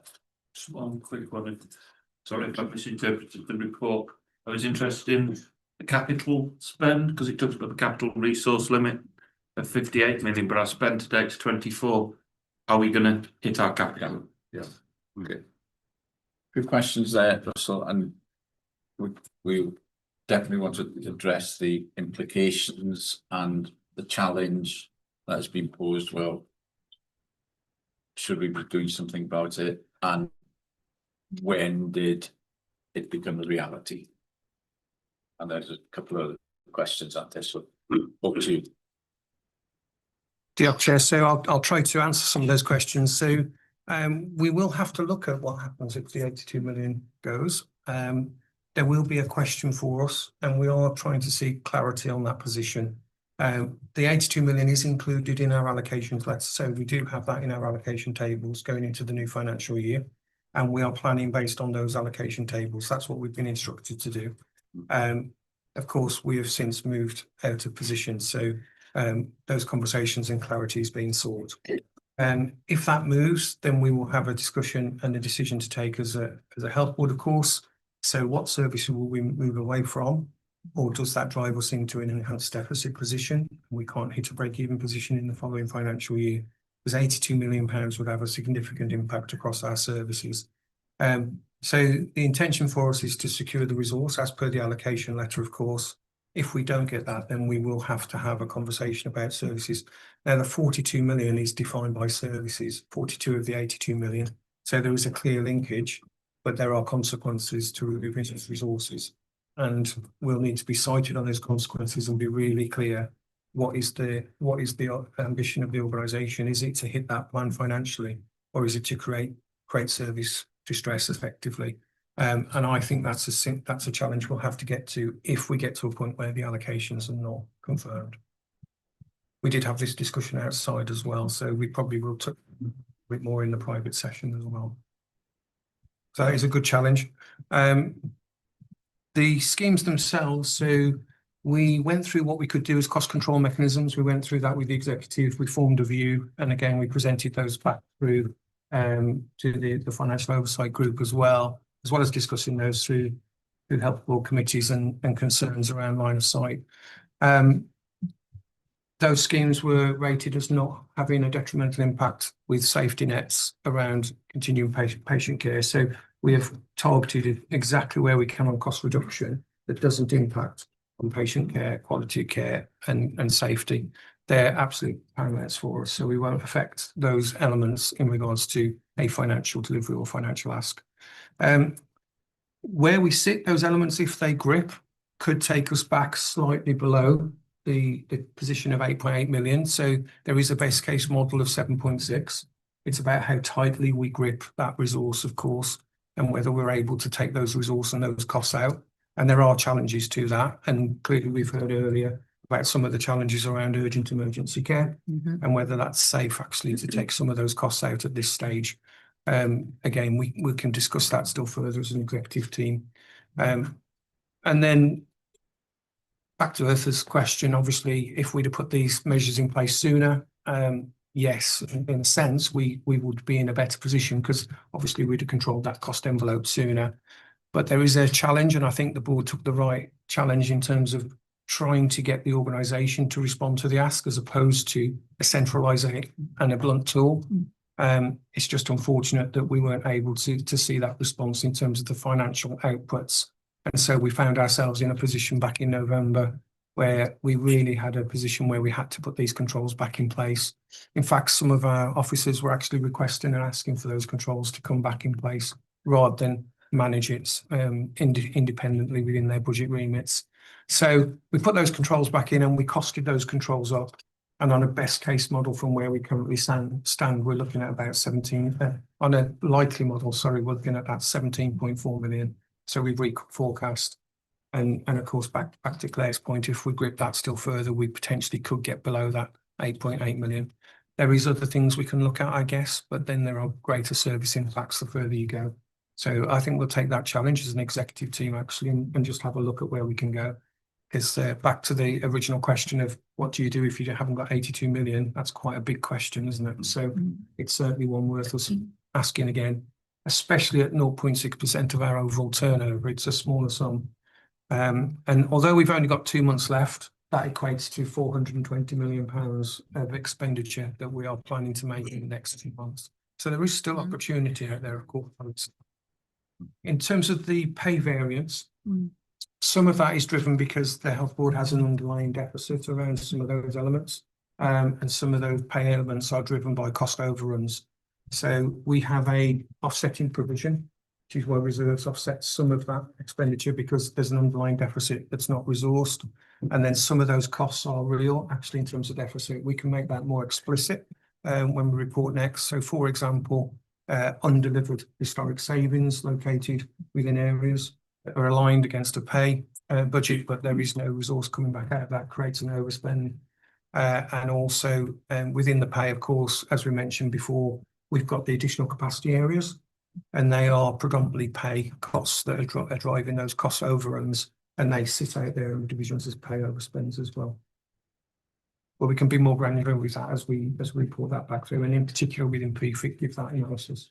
Just one quick one. Sorry if I misinterpreted the report. I was interested in the capital spend because it talks about the capital resource limit of 58 million, but our spend to date is 24. Are we going to hit our capital? Yeah. Okay. Good questions there, Russell, and we definitely want to address the implications and the challenge that has been posed. Well, should we be doing something about it, and when did it become a reality? And there's a couple of questions out there, so over to you. Dear Chair, so I'll try to answer some of those questions. So we will have to look at what happens if the 82 million goes. There will be a question for us, and we are trying to seek clarity on that position. The 82 million is included in our allocation letter, so we do have that in our allocation tables going into the new financial year, and we are planning based on those allocation tables. That's what we've been instructed to do. Of course, we have since moved out of position, so those conversations and clarity is being sought. If that moves, then we will have a discussion and a decision to take as a health board, of course. So what services will we move away from? Or does that drive us into an enhanced deficit position? We can't hit a break-even position in the following financial year, because 82 million pounds would have a significant impact across our services. So the intention for us is to secure the resource as per the allocation letter, of course. If we don't get that, then we will have to have a conversation about services. Now, the 42 million is defined by services, 42 of the 82 million. So there is a clear linkage, but there are consequences to the business resources. And we'll need to be cited on those consequences and be really clear what is the ambition of the organisation. Is it to hit that plan financially, or is it to create service distress effectively? And I think that's a challenge we'll have to get to if we get to a point where the allocations are not confirmed. We did have this discussion outside as well, so we probably will talk a bit more in the private session as well. So that is a good challenge. The schemes themselves, so we went through what we could do as cost control mechanisms. We went through that with the executive. We formed a view, and again, we presented those back through to the financial oversight group as well as discussing those through health board committees and concerns around line of sight. Those schemes were rated as not having a detrimental impact with safety nets around continuing patient care. So we have targeted exactly where we can on cost reduction that doesn't impact on patient care, quality of care and safety. They're absolute parameters for us. So we won't affect those elements in regards to a financial delivery or financial ask. Where we sit, those elements, if they grip, could take us back slightly below the position of 8.8 million. So there is a base case model of 7.6. It's about how tightly we grip that resource, of course, and whether we're able to take those resources and those costs out. And there are challenges to that. And clearly we've heard earlier about some of the challenges around urgent emergency care and whether that's safe actually to take some of those costs out at this stage. Again, we can discuss that still further as an executive team. And then back to Eartha's question, obviously, if we'd have put these measures in place sooner, yes, in a sense, we would be in a better position because obviously we'd have controlled that cost envelope sooner. But there is a challenge, and I think the board took the right challenge in terms of trying to get the organisation to respond to the ask as opposed to a centralising and a blunt tool. It's just unfortunate that we weren't able to see that response in terms of the financial outputs. And so we found ourselves in a position back in November where we really had a position where we had to put these controls back in place. In fact, some of our officers were actually requesting and asking for those controls to come back in place rather than manage it independently within their budget remits. So we put those controls back in and we costed those controls up. And on a best case model from where we currently stand, we're looking at about 17, on a likely model, sorry, we're looking at about 17.4 million. So we've reforecast. And of course, back to Claire's point, if we grip that still further, we potentially could get below that 8.8 million. There is other things we can look at, I guess, but then there are greater service impacts the further you go. So I think we'll take that challenge as an executive team actually and just have a look at where we can go. Because back to the original question of what do you do if you haven't got 82 million, that's quite a big question, isn't it? So it's certainly one worth us asking again, especially at 0.6% of our overall turnover. It's a smaller sum. And although we've only got 2 months left, that equates to £420 million of expenditure that we are planning to make in the next 2 months. So there is still opportunity out there, of course. In terms of the pay variance, some of that is driven because the health board has an underlying deficit around some of those elements. And some of those pay elements are driven by cost overruns. So we have a offsetting provision which is why reserves offset some of that expenditure because there's an underlying deficit that's not resourced. And then some of those costs are real, actually, in terms of deficit. We can make that more explicit when we report next. So, for example, undelivered historic savings located within areas that are aligned against a pay budget, but there is no resource coming back out of that, creates an overspend. And also within the pay, of course, as we mentioned before, we've got the additional capacity areas, and they are predominantly pay costs that are driving those cost overruns, and they sit out there in the divisions as pay overspends as well. But we can be more granular with that as we report that back through, and in particular within PFIC, give that analysis.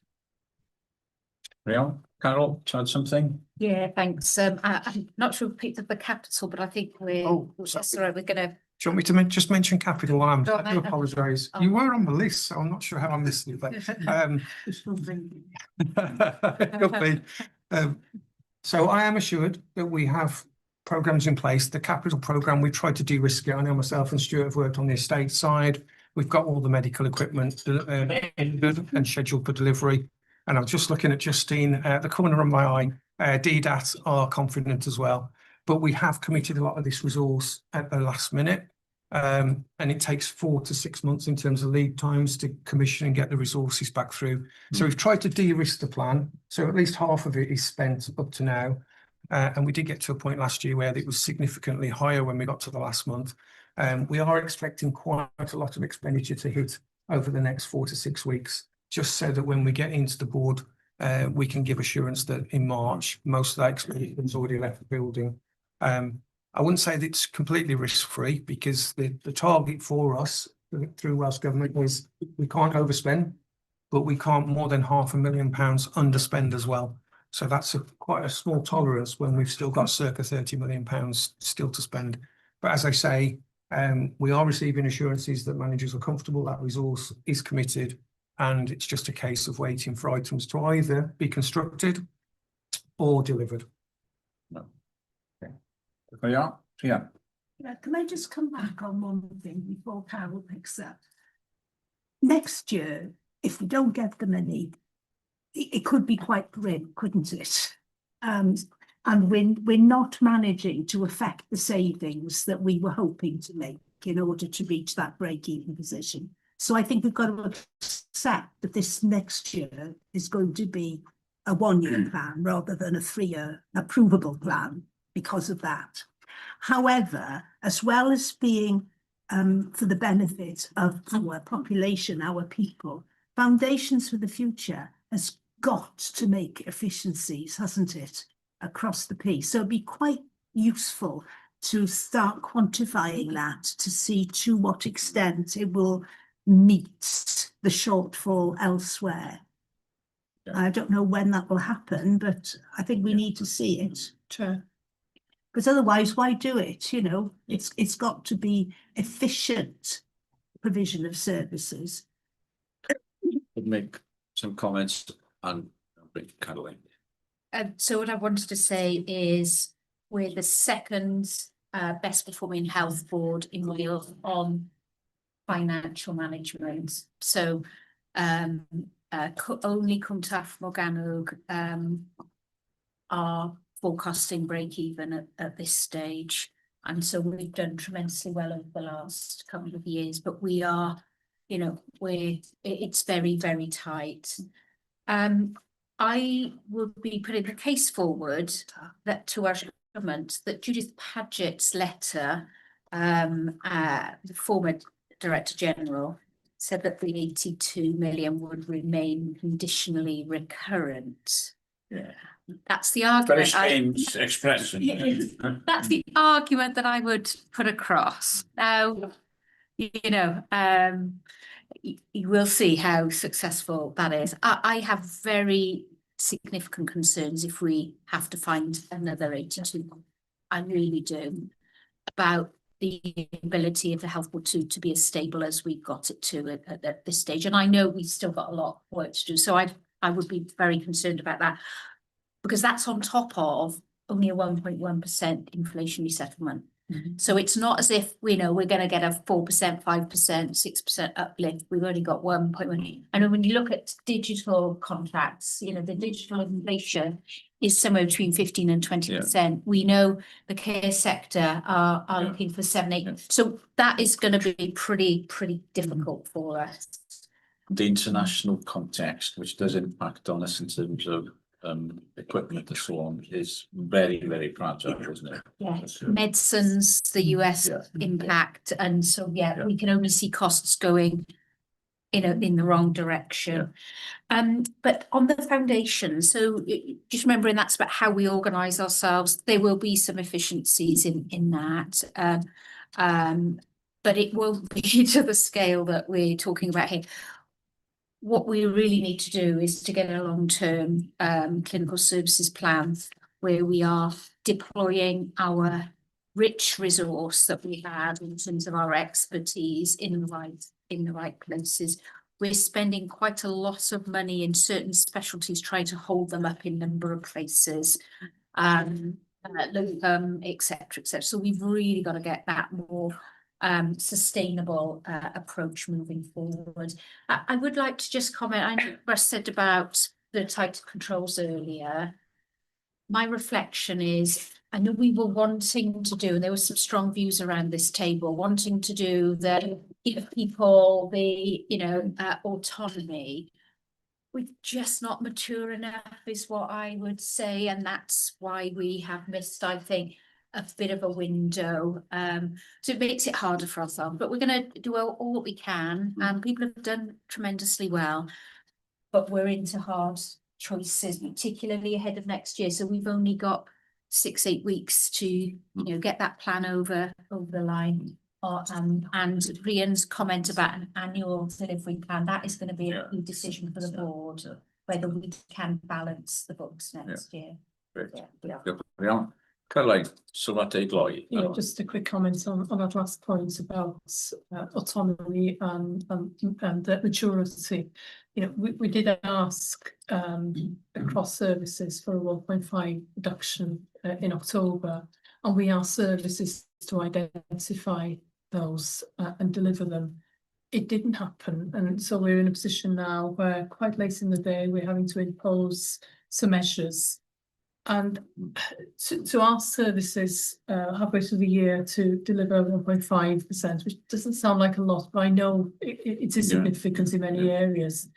Real, Carol, to add something? Yeah, thanks. I'm not sure we picked up the capital, but I think we're, sorry, we're going to. Do you want me to just mention capital? I do I- apologise. oh. You were on the list, so I'm not sure how I missed it, but could be. So I am assured that we have programmes in place. The capital programme, we tried to de-risk it. I know myself and Stuart have worked on the estate side. We've got all the medical equipment ordered and scheduled for delivery. And I'm just looking at Justine at the corner of my eye. DDAT are confident as well. But we have committed a lot of this resource at the last minute. And it takes 4 to 6 months in terms of lead times to commission and get the resources back through. So we've tried to de-risk the plan. So at least half of it is spent up to now. And we did get to a point last year where it was significantly higher when we got to the last month. We are expecting quite a lot of expenditure to hit over the next 4 to 6 weeks, just so that when we get into the board, we can give assurance that in March, most of that expenditure has already left the building. I wouldn't say that it's completely risk-free because the target for us through Welsh Government is we can't overspend, but we can't more than £500,000 underspend as well. So that's quite a small tolerance when we've still got circa £30 million still to spend. But as I say, we are receiving assurances that managers are comfortable, that resource is committed, and it's just a case of waiting for items to either be constructed or delivered. Yeah. Yeah, can I just come back on one thing before Carol picks up? Next year, if we don't get the money, it could be quite grim, couldn't it? And we're not managing to affect the savings that we were hoping to make in order to reach that break-even position. So I think we've got to accept that this next year is going to be a one-year plan rather than a 3-year approvable plan because of that. However, as well as being for the benefit of our population, our people, Foundations for the Future has got to make efficiencies, hasn't it, across the piece. So it'd be quite useful to start quantifying that to see to what extent it will meet the shortfall elsewhere. I don't know when that will happen, but I think we need to see it. Sure. Because otherwise, why do it? You know, it's got to be efficient provision of services. Would make some comments and bring Carol in. So what I wanted to say is we're the second best performing health board in Wales on financial management. So only Cwmtaf Morgannwg are forecasting break even at this stage. And so we've done tremendously well over the last couple of years, but we are, you know, it's very, very tight. I would be putting the case forward that to our government that Judith Paget's letter, the former Director General, said that the 82 million would remain conditionally recurrent. Yeah. That's the argument. Very strange expression. That's the argument that I would put across. Now, you know, you will see how successful that is. I have very significant concerns if we have to find another 82. I really do, about the ability of the health board to be as stable as we got it to at this stage. And I know we've still got a lot of work to do. So I would be very concerned about that, because that's on top of only a 1.1% inflationary settlement. So it's not as if, we're going to get a 4%, 5%, 6% uplift. We've only got 1.1. And when you look at digital contracts, the digital inflation is somewhere between 15 and 20%. We know the care sector are looking for 7, 8. So that is going to be pretty difficult for us. The international context, which does impact on us in terms of equipment and so on, is very, very fragile, isn't it? Yeah, medicines, the US impact, and so we can only see costs going, in the wrong direction. But on the foundation, so just remembering that's about how we organise ourselves. There will be some efficiencies in that, but it won't be to the scale that we're talking about here. What we really need to do is to get a long-term clinical services plan where we are deploying our rich resource that we have in terms of our expertise in the right places. We're spending quite a lot of money in certain specialties trying to hold them up in number of places, locum, etc. So we've really got to get that more sustainable approach moving forward. I would like to just comment. I know Russ said about the tighter controls earlier. My reflection is, I know we were wanting to do, and there were some strong views around this table, wanting to do the give people the autonomy. We're just not mature enough, is what I would say, and that's why we have missed, I think, a bit of a window. So it makes it harder for ourselves, but we're going to do all that we can, and people have done tremendously well, but we're into hard choices, particularly ahead of next year. So we've only got 6-8 weeks to get that plan over the line. And Rhian's comment about an annual delivery plan, that is going to be a key decision for the board, whether we can balance the books next year. Caroline, sylwadau gloi. Yeah, just a quick comment on that last point about autonomy and the maturity. We did ask across services for a 1.5 reduction in October, and we asked services to identify those and deliver them. It didn't happen, and so we're in a position now where quite late in the day we're having to impose some measures. And to ask services halfway through the year to deliver 1.5%, which doesn't sound like a lot, but I know it is significant in many areas.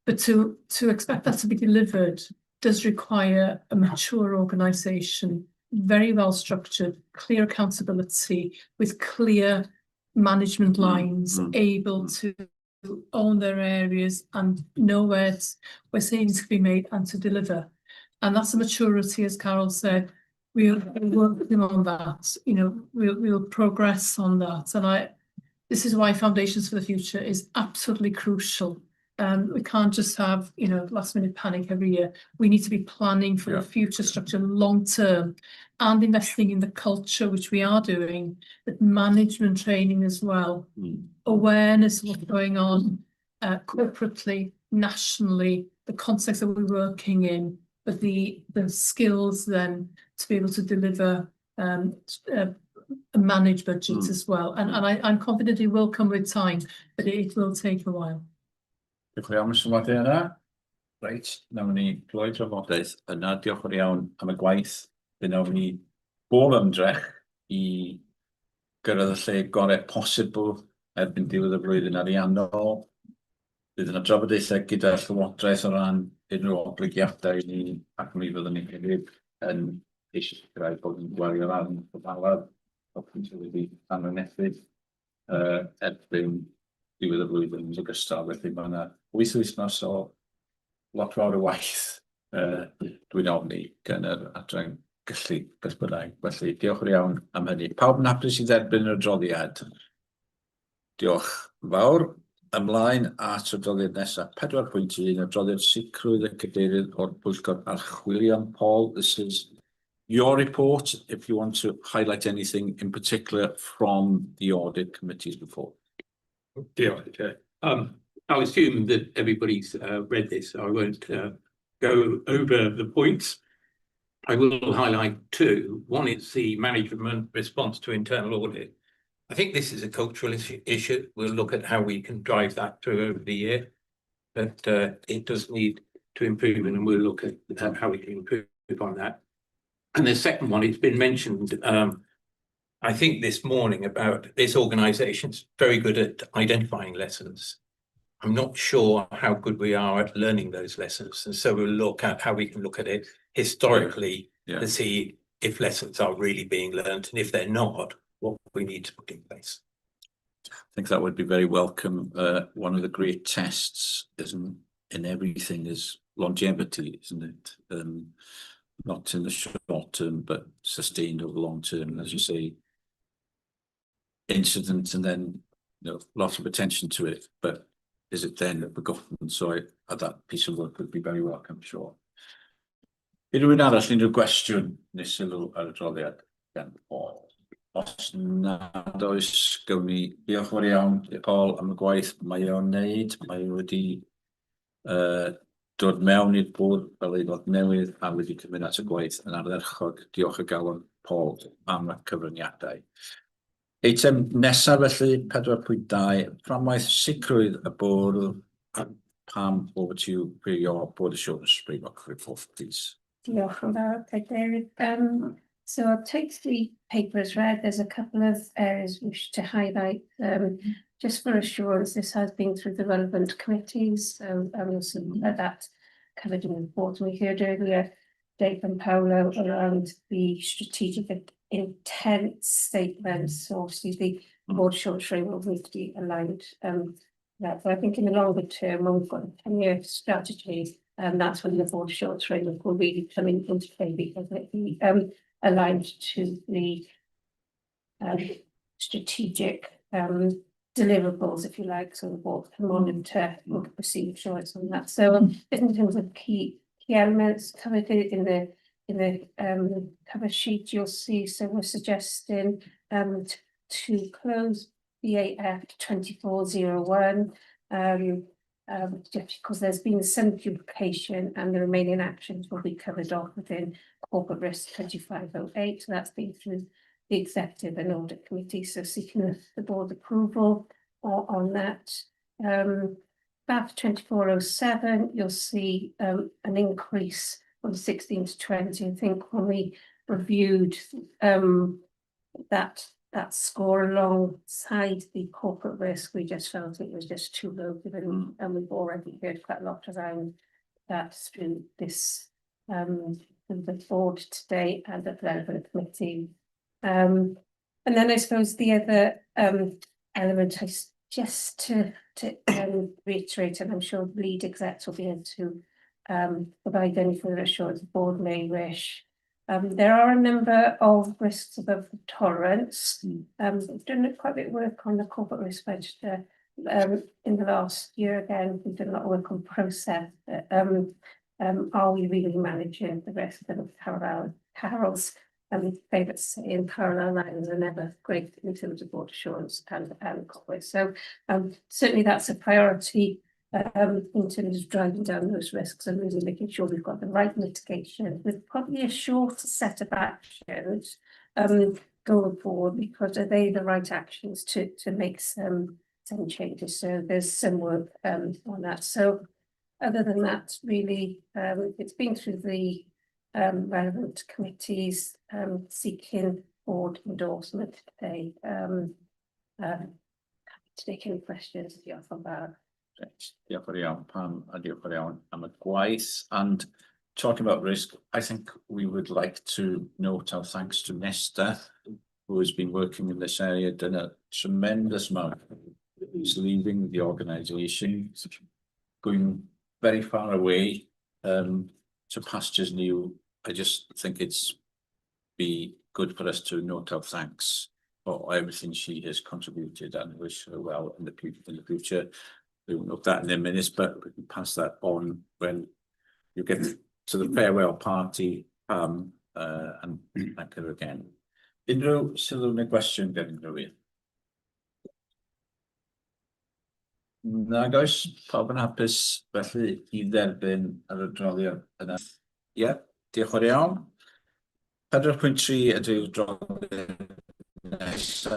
But to expect that to be delivered does require a mature organisation, very well structured, clear accountability, with clear management lines, able to own their areas and know where savings can be made and to deliver. And that's a maturity, as Carol said. We're working on that. We'll progress on that. And this is why Foundations for the Future is absolutely crucial. We can't just have last minute panic every year. We need to be planning for the future structure long term, and investing in the culture, which we are doing, but management training as well, awareness of what's going on corporately, nationally, the context that we're working in. But the skills then to be able to deliver manage budgets as well. And I'm confident it will come with time, but it will take a while. Diolch yn fawr am y sylwadau yna. Reit, nawr ni gloi drafodaeth yna. Diolch yn iawn am y gwaith. Fe nawr ni bob ymdrech I gyrraedd y lle gorau posibl erbyn diwedd y flwyddyn ariannol. Bydd yna drafodaethau gyda'r Llywodraeth o ran unrhyw obligiadau ni, ac mi fyddwn ni hefyd yn eisiau sicrhau bod ni'n gwario ran o falad o pwyntio wedi anwynethu erbyn diwedd y flwyddyn yn ogystal. Felly mae yna 8 wythnos o lot fawr o waith dwi'n ofni gan yr adran gallu beth bynnag. Felly diolch yn iawn am hynny. Pawb yn hapus I dderbyn yr adroddiad? Diolch yn fawr. Ymlaen at y adroddiad nesaf 4.1, adroddiad sicrwydd y cadeirydd o'r Pwyllgor Archwilion. Paul, this is your report, if you want to highlight anything in particular from the audit committees before. Diolch. I'll assume that everybody's read this, so I won't go over the points. I will highlight two. One is the management response to internal audit. I think this is a cultural issue. We'll look at how we can drive that through over the year. But it does need to improve, and we'll look at how we can improve on that. And the second one, it's been mentioned, I think this morning, about this organisation's very good at identifying lessons. I'm not sure how good we are at learning those lessons. And so we'll look at how we can look at it historically to see if lessons are really being learned, and if they're not, what we need to put in place. I think that would be very welcome. One of the great tests in everything is longevity, isn't it? Not in the short term, but sustained over the long term. As you say, incident and then lots of attention to it, but is it then forgotten? So that piece of work would be very welcome, sure. Unrhyw un arall unrhyw gwestiwn neu sylw ar y adroddiad gan Paul? Os nad oes, gawn ni diolch fawr iawn i Paul am y gwaith mae o'n wneud. Mae wedi dod mewn i'r bwrdd fel aelod newydd a wedi cymryd at y gwaith yn ardderchog. Diolch o galon Paul am y cyfraniadau. Eitem nesaf felly, 4.2, fframwaith sicrwydd y bwrdd. Pam, over to you for your board assurance framework report, please. Diolch yn fawr, David. So I'll take the paper as read. There's a couple of areas we wish to highlight. Just for assurance, this has been through the relevant committees, so we'll see that covered in the report. We heard earlier Dave and Paolo around the strategic intent statements. So obviously the board short framework will need to be aligned. But I think in the longer term, when we've got a 10-year strategy, that's when the board short framework will really come into play, because it will be aligned to the strategic deliverables, if you like, so the board can monitor and receive assurance on that. So in terms of key elements covered in the cover sheet, you'll see, so we're suggesting to close BAF 2401, just because there's been some duplication, and the remaining actions will be covered off within corporate risk 2508. So that's been through the executive and audit committee, so seeking the board approval on that. BAF 2407, you'll see an increase from 16 to 20. I think when we reviewed that score alongside the corporate risk, we just felt it was just too low, given, and we've already heard quite a lot around that through this the board today and at the relevant committee. And then I suppose the other element is just to reiterate, and I'm sure lead execs will be able to provide any further assurance the board may wish. There are a number of risks above the tolerance. We've done quite a bit of work on the corporate risk register in the last year. Again, we've done a lot of work on process. Are we really managing the risk? And Carol's favourite saying, parallel lines are never great in terms of board assurance and corporate. So certainly that's a priority in terms of driving down those risks and really making sure we've got the right mitigation with probably a shorter set of actions going forward, because are they the right actions to make some changes? So there's some work on that. So other than that, really, it's been through the relevant committees seeking board endorsement today. To take any questions if you have about. Diolch fawr iawn, Pam, a diolch fawr iawn am y gwaith. And talking about risk, I think we would like to note our thanks to Nesta, who has been working in this area, done a tremendous amount. He's leaving the organisation, going very far away to pastures new. I just think it's be good for us to note our thanks for everything she has contributed, and wish her well in the future. We won't look at that in a minute, but we can pass that on when you get to the farewell party, and thank her again. Unrhyw sylw neu gwestiwn gen rywun? Nag oes, pawb yn hapus felly i dderbyn yr adroddiad yna. Ie, diolch yn fawr iawn. 4.3 ydy'r adroddiad nesa,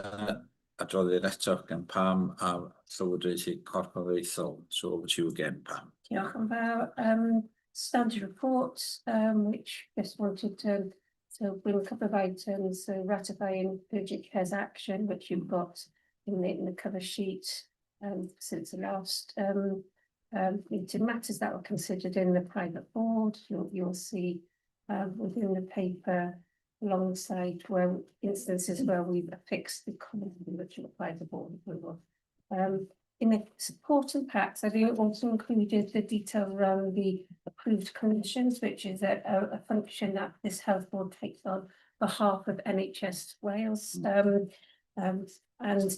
adroddiad eto gan Pam a Llywodraethu Corfforaethol. So over to you again, Pam. Diolch yn fawr. Standard reports, which just wanted to bring a couple of items. So ratifying urgent cares action, which you've got in the cover sheet since the last meeting. Matters that were considered in the private board. You'll see within the paper alongside where instances where we've affixed the comment which will apply to board approval. In the supporting packs, I do also included the detail around the approved conditions, which is a function that this health board takes on behalf of NHS Wales. And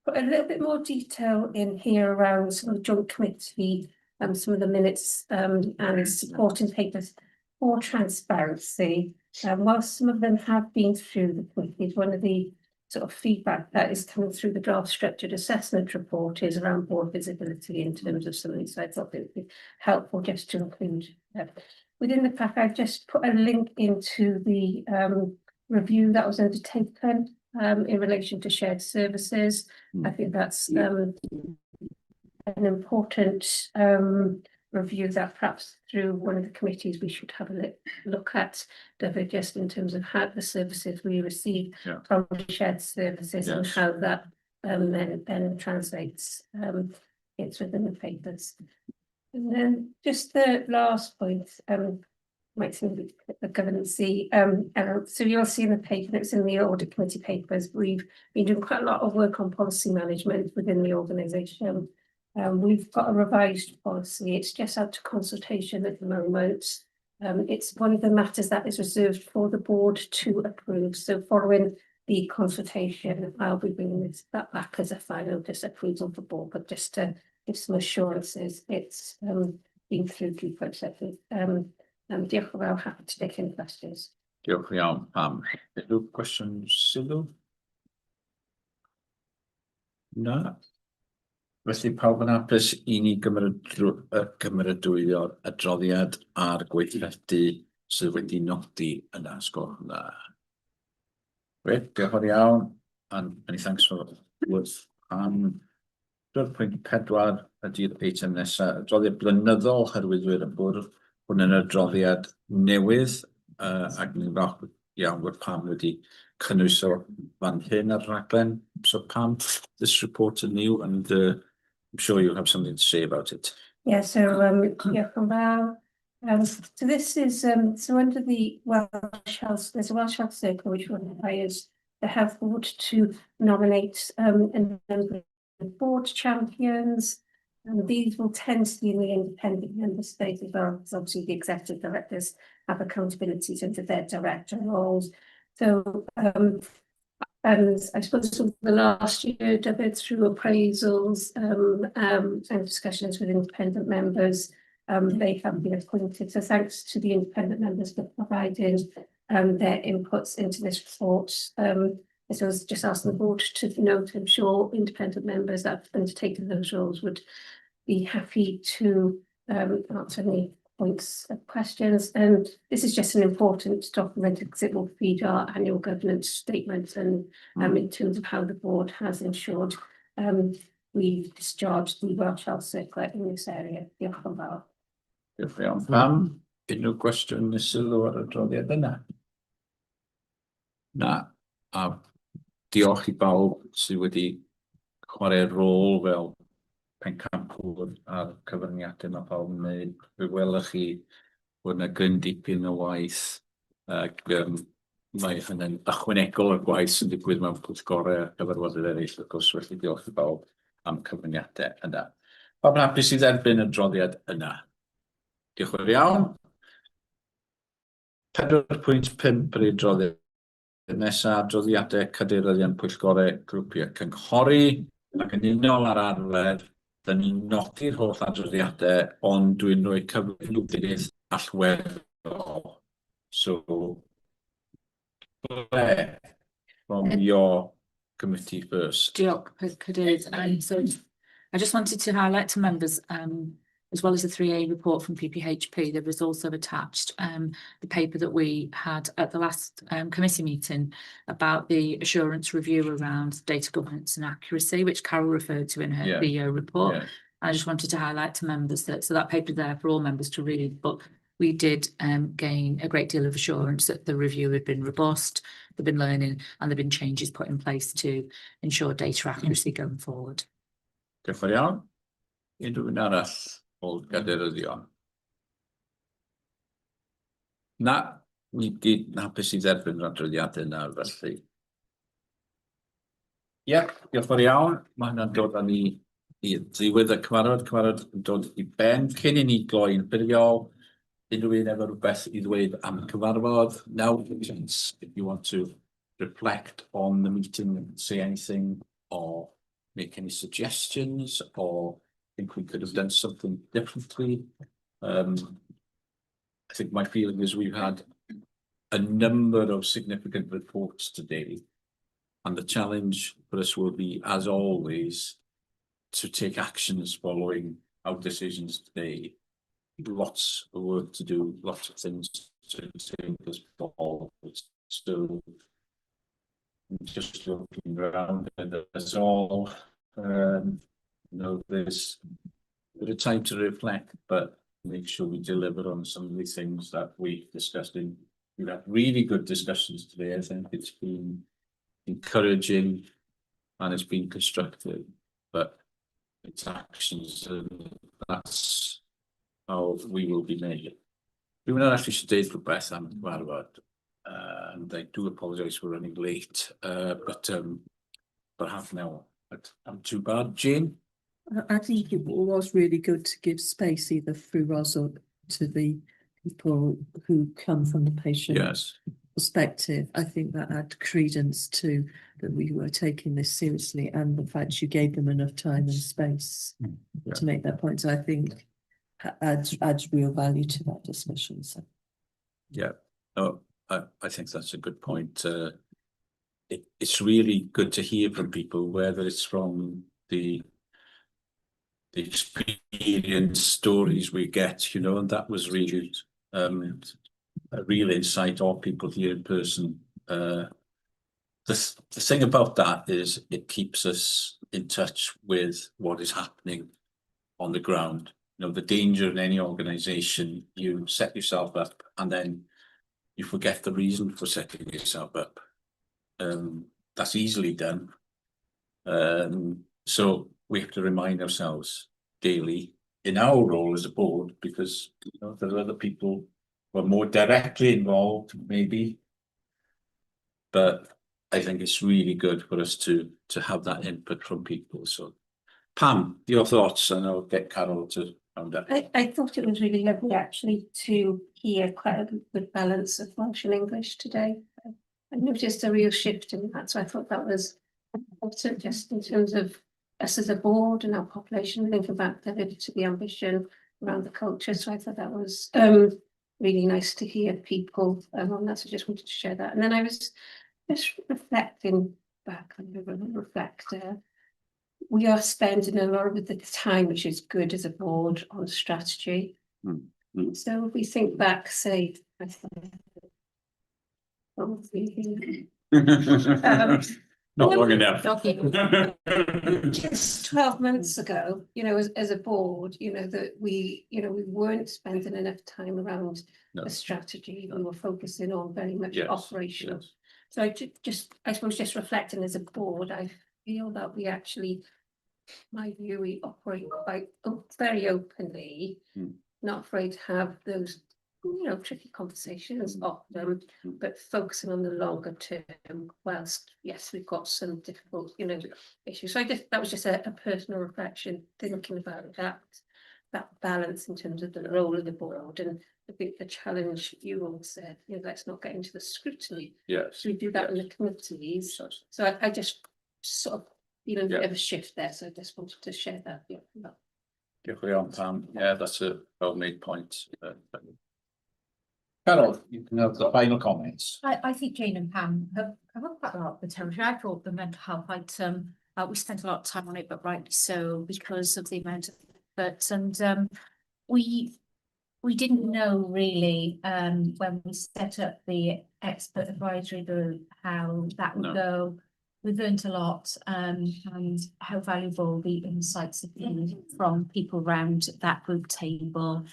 put a little bit more detail in here around some of the joint committee, some of the minutes and supporting papers for transparency. Whilst some of them have been through the committees, one of the sort of feedback that is coming through the draft structured assessment report is around board visibility in terms of something. So I thought it would be helpful just to include within the pack. I've just put a link into the review that was undertaken in relation to shared services. I think that's an important review that perhaps through one of the committees we should have a look at, just in terms of how the services we receive from shared services and how that then translates it's within the papers. And then just the last point, might seem a bit the governance. So you'll see in the paper, it's in the audit committee papers, we've been doing quite a lot of work on policy management within the organisation. We've got a revised policy. It's just out to consultation at the moment. It's one of the matters that is reserved for the board to approve. So following the consultation, I'll be bringing that back as a final disapproval of the board, but just to give some assurances, it's been through due processes. Diolch yn fawr, happy to take any questions. Diolch yn iawn, Pam. Unrhyw cwestiwn sylw? Na. Felly pawb yn hapus I ni gymeradwyo'r adroddiad a'r gweithredu sydd wedi nodi yna, sgwrs yna. Gret, diolch yn iawn, and many thanks for words. 4.4 ydy'r eitem nesaf, adroddiad blynyddol hyrwyddwyr y bwrdd. Hwn yn adroddiad newydd ac ni'n falch iawn bod Pam wedi cynnwys o fan hyn ar raglen. So Pam, this report is new and I'm sure you have something to say about it. Yeah, so diolch yn fawr. So this is so under the Welsh Health, there's a Welsh Health Circle which requires the health board to nominate a number of board champions. And these will tend to be in the independent member state as well, because obviously the executive directors have accountabilities into their director roles. So and I suppose the last year, David, through appraisals and discussions with independent members, they have been appointed. So thanks to the independent members for providing their inputs into this report. So I was just asking the board to note, I'm sure independent members that have undertaken those roles would be happy to answer any points of questions. And this is just an important document because it will feed our annual governance statement and in terms of how the board has ensured we've discharged the Welsh Health Circle in this area. Diolch yn fawr. Diolch yn iawn. Pam, unrhyw gwestiwn neu sylw ar y adroddiad yna? Na. A diolch I bawb sydd wedi chwarae rôl fel pencampwr ar cyfraniadau mae pawb yn gwneud. Fe welwch chi bod yna gryn dipyn o waith ac mae hynny'n ychwanegol o'r gwaith sy'n digwydd mewn pwllgorau a cyfarfodydd eraill, wrth gwrs, felly diolch I bawb am cyfraniadau yna. Pawb yn hapus I dderbyn y adroddiad yna. Diolch yn iawn. 4.5 yr adroddiad nesaf, adroddiadau cadeiryddion pwyllgorau grwpiau cynghori ac yn unol ar arfer. Da ni'n nodi'r holl adroddiadau, ond dwi'n rhoi cyfrifiadydd allweddol. So, Claire, from your committee first. Diolch, Cadeirydd. So I just wanted to highlight to members as well as the 3A report from PPHP, there was also attached the paper that we had at the last committee meeting about the assurance review around data governance and accuracy, which Carol referred to in her BO report. Yeah. I just wanted to highlight to members that, so that paper there for all members to read, but we did gain a great deal of assurance that the review had been robust, they've been learning, and there have been changes put in place to ensure data accuracy going forward. Diolch yn fawr iawn. Unrhyw un arall o gaderyddion? Na, ni gyd hapus i dderbyn yr adroddiadau nawr felly. Ie, diolch yn fawr iawn. Mae hynna'n dod â ni i ddiwedd y cyfarfod yn dod i ben. Cyn i ni gloi'n ffurfiol, unrhyw un efo rhywbeth i ddweud am y cyfarfod. Now, if you want to reflect on the meeting and say anything or make any suggestions or think we could have done something differently. I think my feeling is we've had a number of significant reports today, and the challenge for us will be, as always, to take actions following our decisions today. Lots of work to do, lots of things to take us forward. So just looking around, and that's all. There's a bit of time to reflect, but make sure we deliver on some of the things that we discussed. We've had really good discussions today. I think it's been encouraging and it's been constructive, but it's actions, and that's how we will be made. We were not actually stayed for breath, I'm glad about. And I do apologise for running late, but half an hour. But I'm too bad. Jane? I think it was really good to give space either through Ros or to the people who come from the patient perspective. I think that add credence to that we were taking this seriously, and the fact you gave them enough time and space to make that point. So I think adds real value to that discussion. So yeah, I think that's a good point. It's really good to hear from people, whether it's from the experience stories we get, and that was really a real insight of people here in person. The thing about that is it keeps us in touch with what is happening on the ground. The danger in any organisation, you set yourself up and then you forget the reason for setting yourself up. That's easily done. So we have to remind ourselves daily in our role as a board, because there are other people who are more directly involved, maybe. But I think it's really good for us to have that input from people. So, Pam, your thoughts, and I'll get Carol to round up. I thought it was really lovely actually to hear quite a good balance of Welsh and English today. I noticed a real shift in that, so I thought that was important, just in terms of us as a board and our population, think about the validity, ambition around the culture. So I thought that was really nice to hear people on that. So I just wanted to share that. And then I was just reflecting back, we are spending a lot of the time, which is good as a board, on strategy. So if we think back, say, not long enough. Just 12 months ago, as a board, that we weren't spending enough time around the strategy. We were focusing on very much operational. So I suppose just reflecting as a board, I feel that we actually, my view, we operate quite very openly, not afraid to have those tricky conversations often, but focusing on the longer term, whilst yes, we've got some difficult issues. So that was just a personal reflection, thinking about that balance in terms of the role of the board. And I think the challenge you all said, let's not get into the scrutiny. So we do that in the committees. So I just sort of a bit of a shift there, so I just wanted to share that. Pam. Yeah, that's a well-made point. Carol, you can have the final comments. I think Jane and Pam have quite a lot of potential. I thought the mental health item, we spent a lot of time on it, but rightly so, because of the amount of effort. And we didn't know really when we set up the expert advisory group how that would go. We've learned a lot and how valuable the insights have been from people around that group table,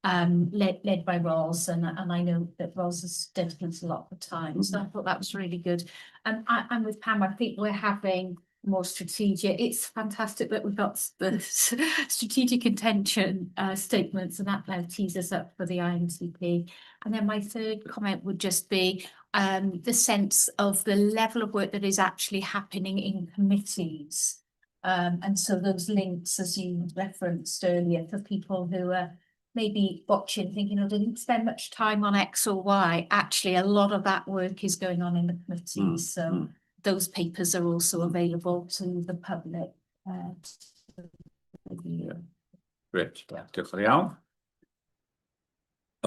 led by Ros, and I know that Ros has dedicated a lot of time. So I thought that was really good. And I'm with Pam. I think we're having more strategic. It's fantastic that we've got the strategic intention statements, and that now tees us up for the IMTP. And then my third comment would just be the sense of the level of work that is actually happening in committees. And so those links, as you referenced earlier, for people who are maybe watching, thinking, oh, they didn't spend much time on X or Y. Actually, a lot of that work is going on in the committees. So those papers are also available to the public. Gret, diolch yn fawr iawn.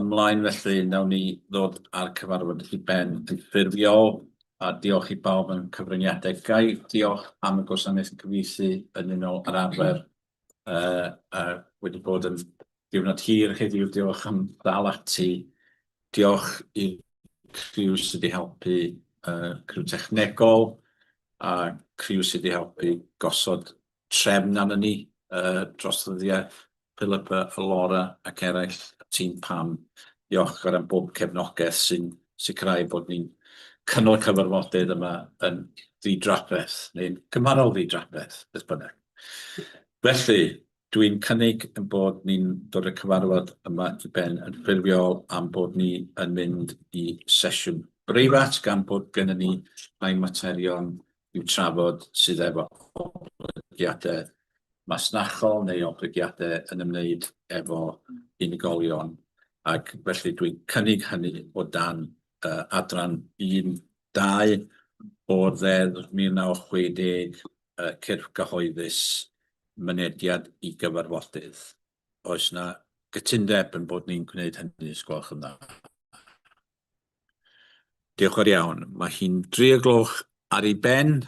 Ymlaen felly, nawn ni ddod ar cyfarfod i ben yn ffurfiol, a diolch i bawb yn cyfraniadau. Gai diolch am y gwasanaeth yn cyfieithu yn unol ar arfer wedi bod yn diwrnod hir heddiw. Diolch am ddal ati. Diolch i criw sydd wedi helpu criw technegol, a criw sydd wedi helpu gosod trefn arno ni dros ddyddiau. Philip, Laura ac eraill, y tîm Pam. Diolch ar bob cefnogaeth sy'n sicrhau bod ni'n cynnal cyfarfodydd yma yn ddidraffaeth, neu'n cymharol ddidraffaeth, beth bynnag. Felly, dwi'n cynnig yn bod ni'n dod y cyfarfod yma i ben yn ffurfiol am bod ni yn mynd i sesiwn breifat, gan bod gennym ni rhai materion i'w trafod sydd efo oblygiadau masnachol neu oblygiadau yn ymwneud efo unigolion. Ac felly dwi'n cynnig hynny o dan adran 1-2 o'r ddeddf 1960 cyrff gyhoeddus mynediad i gyfarfodydd. Oes na gytundeb yn bod ni'n gwneud hynny, os gwelwch yn dda. Diolch yn iawn. Mae hi'n 3 o'r gloch ar ei ben.